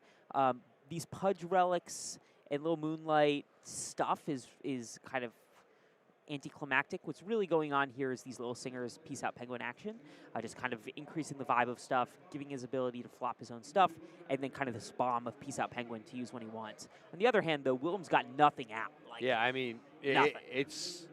S2: These Pudge relics and Little Moonlight stuff is kind of anticlimactic. What's really going on here is these Little Singers Peace Out Penguin action, just kind of increasing the vibe of stuff, giving his ability to flop his own stuff, and then kind of this bomb of Peace Out Penguin to use when he wants. On the other hand, though, Willem's got nothing out.
S1: It's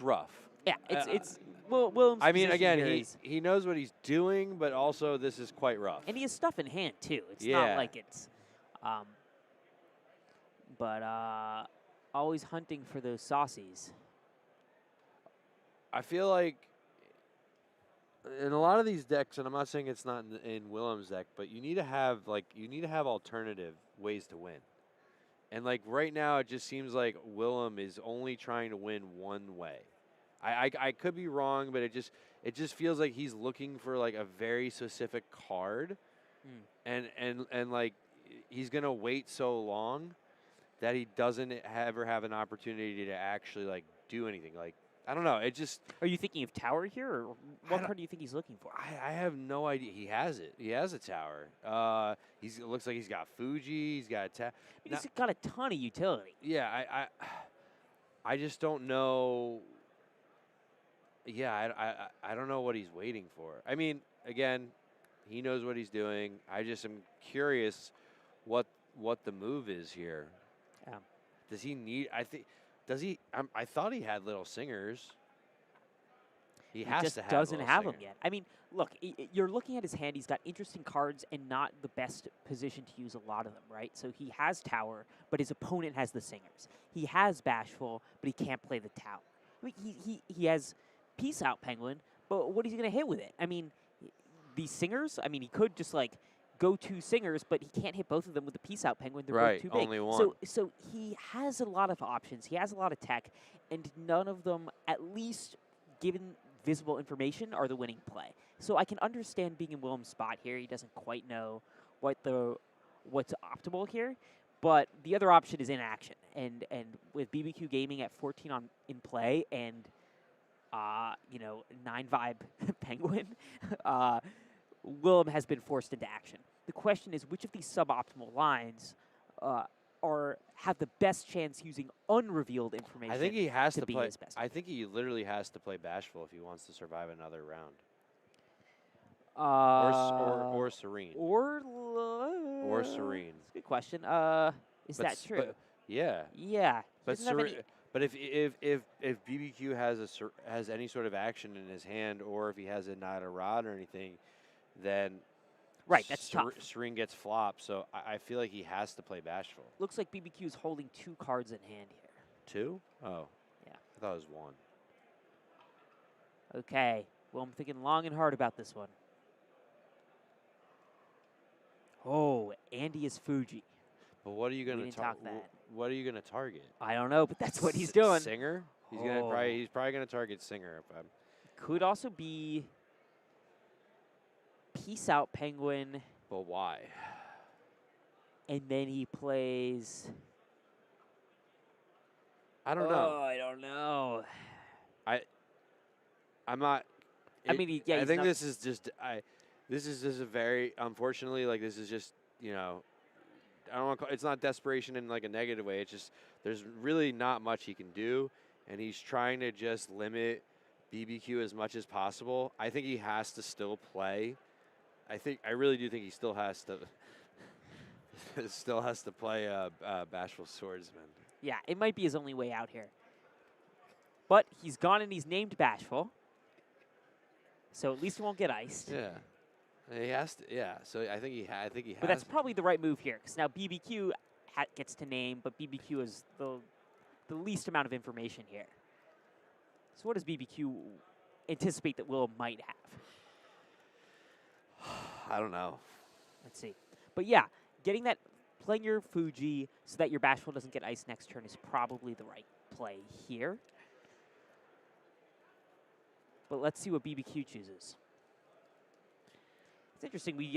S1: rough.
S2: Yeah, it's Williams'
S1: I mean,
S2: position
S1: again,
S2: here is,
S1: he knows what he's doing, but also this is quite rough.
S2: and he has stuff in hand too. It's
S1: Yeah.
S2: not like it's, but always hunting for those saucies.
S1: I feel like in a lot of these decks, and I'm not saying it's not in Willem's deck, but you need to have alternative ways to win. And like right now, it just seems like Willem is only trying to win one way. I could be wrong, but it just feels like he's looking for like a very specific card, and like he's gonna wait so long that he doesn't ever have an opportunity to actually like do anything. Like I don't know. It just.
S2: Are you thinking of tower here, or what card do you think he's looking for?
S1: I have no idea. He has it. He has a tower. It looks like he's got Fuji. He's got a
S2: He's got a ton of utility.
S1: Yeah, I just don't know. Yeah, I don't know what he's waiting for. I mean, again, he knows what he's doing. I just am curious what the move is here.
S2: Yeah.
S1: Does he need? Does he? I thought he had little singers. He has
S2: just
S1: to have
S2: doesn't
S1: little
S2: have
S1: singer.
S2: them yet. I mean, look, you're looking at his hand. He's got interesting cards and not the best position to use a lot of them, right? So he has Tower, but his opponent has the singers. He has Bashful, but he can't play the Tower. I mean, he has Peace Out Penguin, but what is he going to hit with it? I mean, these singers, I mean, he could just like go two singers, but he can't hit both of them with the Peace Out Penguin. They're
S1: Right,
S2: both too big.
S1: only one.
S2: So he has a lot of options. He has a lot of tech, and none of them, at least given visible information, are the winning play. So I can understand being in Willem's spot here. He doesn't quite know what's optimal here, but the other option is inaction. And with BBQ Gaming at 14 in play and 9 vibe Penguin, Willem has been forced into action. The question is, which of these suboptimal lines have the best chance using unrevealed information?
S1: I think he has to
S2: be
S1: play.
S2: his best.
S1: I think he literally has to play Bashful if he wants to survive another round. Or Serene. Or Serene.
S2: That's a good question. Is that true?
S1: But, yeah.
S2: Yeah.
S1: But if BBQ has any sort of action in his hand, or if he has a Nada Rod or anything, then
S2: right, that's tough.
S1: Serene gets flopped. So I feel like he has to play Bashful.
S2: Looks like BBQ is holding 2 cards in hand here.
S1: 2? Oh.
S2: Yeah.
S1: I thought it was 1.
S2: Okay. Well, I'm thinking long and hard about this one. Oh, Andy is Fuji.
S1: But what are you going to
S2: talk that.
S1: What are you going to target?
S2: I don't know, but that's what he's doing.
S1: Singer? He's probably going to target Singer.
S2: Could also be Peace Out Penguin.
S1: But why?
S2: And then he plays.
S1: I don't know.
S2: Oh, I don't know.
S1: I'm not.
S2: I mean, yeah.
S1: I think this is just. This is just a very, unfortunately, like this is just, I don't want to call, it's not desperation in like a negative way. It's just there's really not much he can do, and he's trying to just limit BBQ as much as possible. I think he has to still play. I really do think he still has to play Bashful Swordsman.
S2: Yeah, it might be his only way out here. But he's gone and he's named Bashful, so at least he won't get iced.
S1: Yeah. He has to, yeah. So I think he has.
S2: But that's probably the right move here, because now BBQ gets to name, but BBQ is the least amount of information here. So what does BBQ anticipate that Will might have?
S1: I don't know.
S2: Let's see. But yeah, playing your Fuji so that your Bashful doesn't get iced next turn is probably the right play here. But let's see what BBQ chooses. It's interesting. We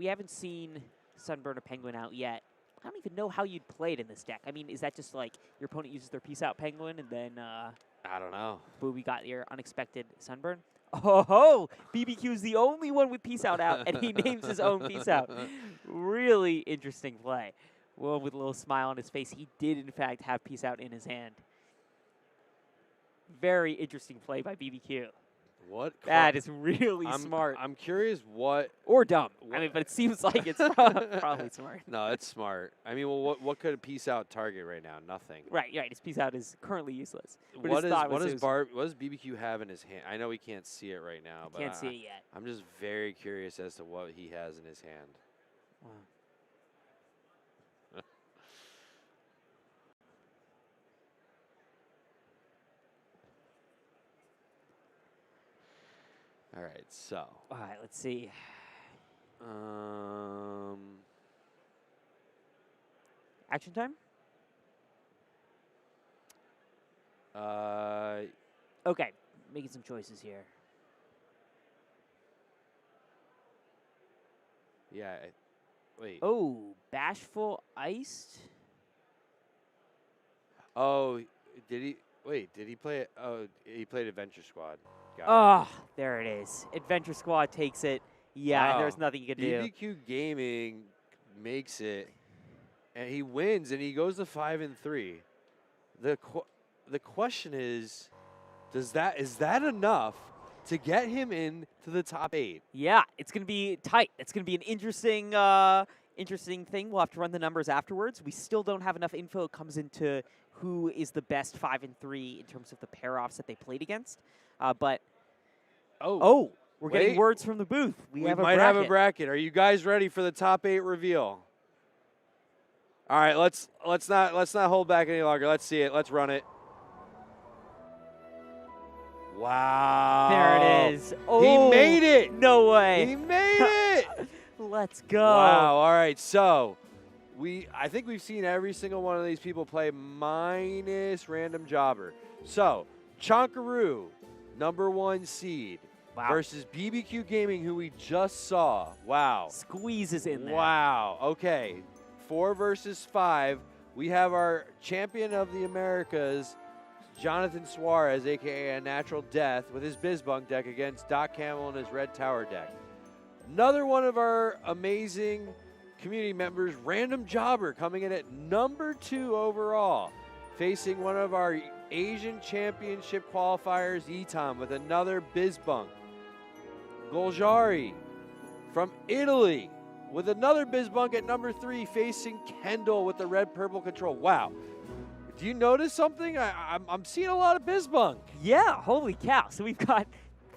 S2: haven't seen Sunburn or Penguin out yet. I don't even know how you'd play it in this deck. I mean, is that just like your opponent uses their Peace Out Penguin and then
S1: I don't know.
S2: boom, we got your unexpected Sunburn? Oh, BBQ's the only one with Peace Out, and he names his own Peace Out. Really interesting play. Well, with a little smile on his face, he did in fact have Peace Out in his hand. Very interesting play by BBQ.
S1: What?
S2: That is really
S1: I'm
S2: smart.
S1: I'm curious what.
S2: Or dumb. I
S1: What-
S2: mean, but it seems like it's probably smart.
S1: No, it's smart. I mean, well, what could a peace out target right now? Nothing.
S2: Right. His peace out is currently useless. But
S1: What
S2: his
S1: is
S2: thought
S1: what
S2: was
S1: does what does BBQ have in his hand? I know we can't see it right now, but
S2: can't see it yet.
S1: I'm just very curious as to what he has in his hand.
S2: Wow.
S1: All right, so
S2: All right, let's see.
S1: um,
S2: Action time? Okay, making some choices here.
S1: yeah. Wait.
S2: Oh, Bashful Iced?
S1: Oh, did he? Wait, did he play it? Oh, he played Adventure Squad. Got
S2: Oh, there it is. Adventure Squad takes it. Yeah,
S1: Wow.
S2: there's nothing you can do.
S1: BBQ Gaming makes it, and he wins, and he goes to 5-3. The question is, is that enough to get him into the top 8?
S2: Yeah, it's going to be tight. It's going to be an interesting interesting thing. We'll have to run the numbers afterwards. We still don't have enough info. It comes into who is the best 5-3 in terms of the pair-offs that they played against. But, we're getting
S1: wait.
S2: words from the booth. We have a
S1: might
S2: bracket.
S1: have a bracket. Are you guys ready for the top 8 reveal? All right, let's not hold back any longer. Let's see it. Let's run it. Wow.
S2: There it is. Oh,
S1: He made it.
S2: No way.
S1: He made it.
S2: Let's go.
S1: Wow. All right. So I think we've seen every single one of these people play minus Random Jobber. So Chonkaroo, #1 seed,
S2: Wow.
S1: versus BBQ Gaming, who we just saw. Wow.
S2: Squeezes in there.
S1: Wow. Okay. 4 versus 5. We have our champion of the Americas, Jonathan Suarez, a.k.a. a Natural Death, with his Bizbunk deck against Doc Camel and his Red Tower deck. Another one of our amazing community members, Random Jobber, coming in at #2 overall, facing one of our Asian Championship qualifiers, Etam, with another Bizbunk. Goljari from Italy with another Bizbunk at #3, facing Kendall with the red-purple control. Wow. Do you notice something? I'm seeing a lot of Bizbunk.
S2: Yeah, holy cow. So we've got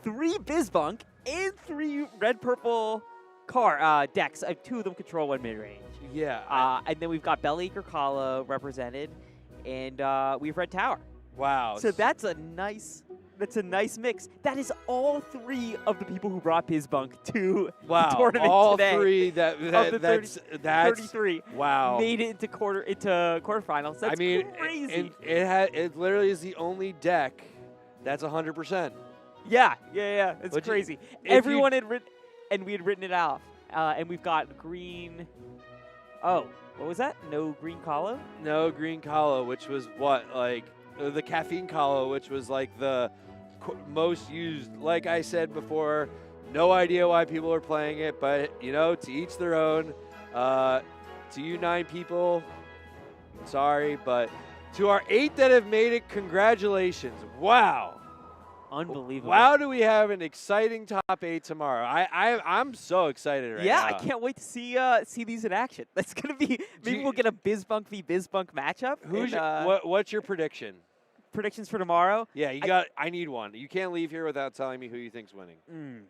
S2: 3 Bizbunk and 3 red-purple decks. 2 of them control 1 mid-range.
S1: Yeah.
S2: And then we've got Bellacre Kala represented, and we have Red Tower.
S1: Wow.
S2: So that's a nice mix. That is all 3 of the people who brought Bizbunk to
S1: wow.
S2: the tournament
S1: all
S2: today.
S1: 3
S2: Of the
S1: that's
S2: 33
S1: wow.
S2: made it into quarterfinals. That's
S1: I mean,
S2: crazy.
S1: it literally is the only deck that's 100%.
S2: Yeah. It's
S1: But
S2: crazy.
S1: if
S2: Everyone had written, and we had written it off. And we've got green. Oh, what was that? No green Kalo?
S1: No green Kalo, which was what, like the caffeine Kalo, which was like the most used. Like I said before, no idea why people are playing it, but to each their own. To you 9 people, sorry, but to our 8 that have made it, congratulations! Wow.
S2: Unbelievable.
S1: Wow, do we have an exciting top 8 tomorrow? I'm so excited right now.
S2: Yeah, I can't wait to see these in action. That's gonna be maybe we'll get a Bizbunk v Bizbunk matchup.
S1: Who's
S2: and,
S1: what's your prediction?
S2: predictions for tomorrow?
S1: Yeah, I need one. You can't leave here without telling me who you think's winning.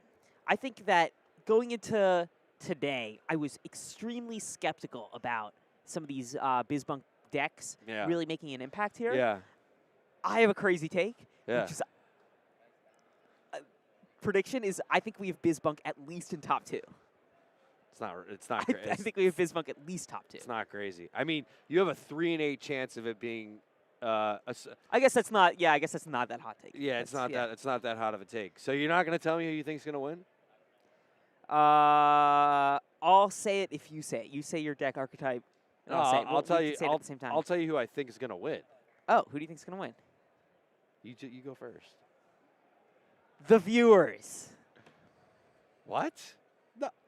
S2: I think that going into today, I was extremely skeptical about some of these Bizbunk decks really making an impact here.
S1: Yeah.
S2: I have a crazy take.
S1: Yeah.
S2: Which is, prediction is I think we have Bizbunk at least in top 2.
S1: It's not crazy.
S2: I think we have Bizbunk at least top 2.
S1: It's not crazy. I mean, you have a 3 in 8 chance of it being
S2: I guess that's not. Yeah, I guess that's not that hot take.
S1: yeah, it's not that hot of a take. So you're not going to tell me who you think's going to win?
S2: I'll say it if you say it. You say your deck archetype. And I'll say it.
S1: I'll tell
S2: we
S1: you.
S2: can say it at the same time.
S1: I'll tell you who I think is going to win.
S2: Oh, who do you think's going to win?
S1: You go first.
S2: The viewers.
S1: What?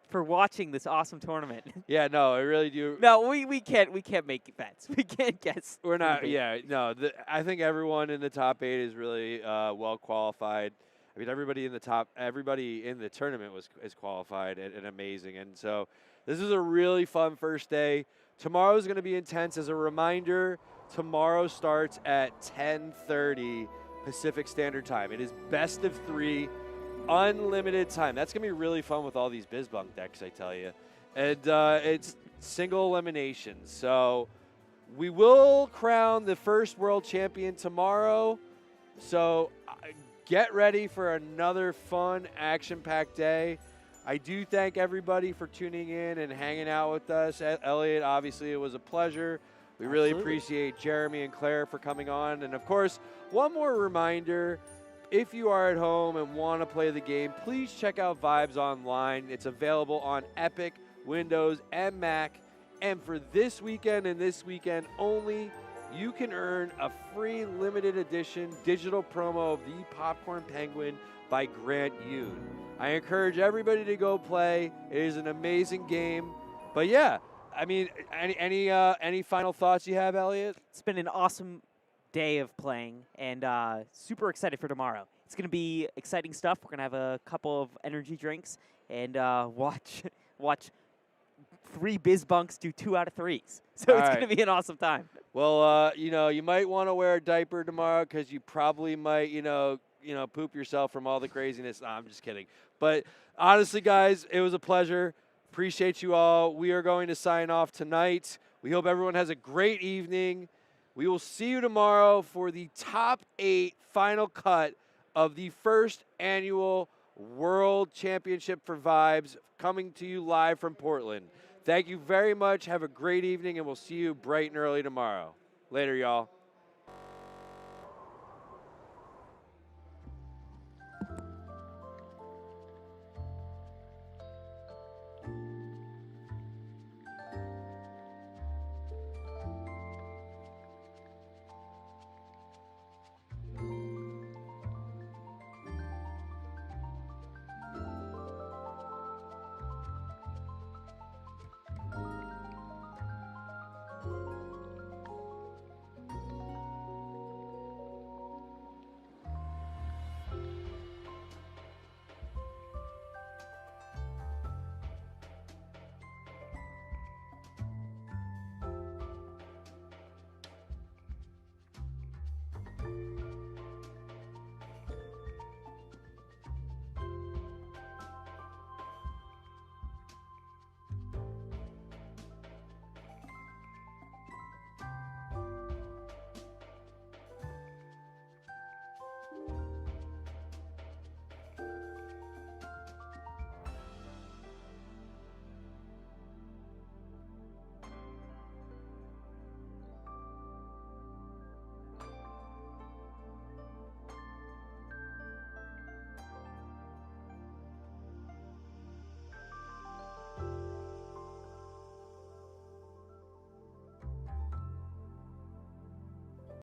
S2: For watching this awesome tournament.
S1: Yeah, no, I really do.
S2: No, we can't make bets. We can't guess.
S1: We're not. Yeah, no. I think everyone in the top 8 is really well qualified. I mean, everybody in the tournament is qualified and amazing. And so this is a really fun first day. Tomorrow is going to be intense. As a reminder, tomorrow starts at 10:30 Pacific Standard Time. It is best of 3, unlimited time. That's going to be really fun with all these BizBunk decks, I tell you. And it's single elimination. So we will crown the first world champion tomorrow. So get ready for another fun, action-packed day. I do thank everybody for tuning in and hanging out with us. Elliot, obviously, it was a pleasure. We really appreciate Jeremy and Claire for coming on. And, of course, one more reminder, if you are at home and want to play the game, please check out Vibes Online. It's available on Epic, Windows, and Mac. And for this weekend and this weekend only, you can earn a free limited edition digital promo of the Popcorn Penguin by Grant Yoon. I encourage everybody to go play. It is an amazing game. But yeah, I mean, any final thoughts you have, Elliot?
S2: It's been an awesome day of playing, and super excited for tomorrow. It's going to be exciting stuff. We're going to have a couple of energy drinks and watch 3 BizBunks do 2 out of 3s. So it's going to be an awesome time.
S1: Well, you might want to wear a diaper tomorrow because you probably might, poop yourself from all the craziness. Nah, I'm just kidding. But honestly, guys, it was a pleasure. Appreciate you all. We are going to sign off tonight. We hope everyone has a great evening. We will see you tomorrow for the top 8 final cut of the first annual World Championship for Vibes, coming to you live from Portland. Thank you very much. Have a great evening, and we'll see you bright and early tomorrow. Later, y'all.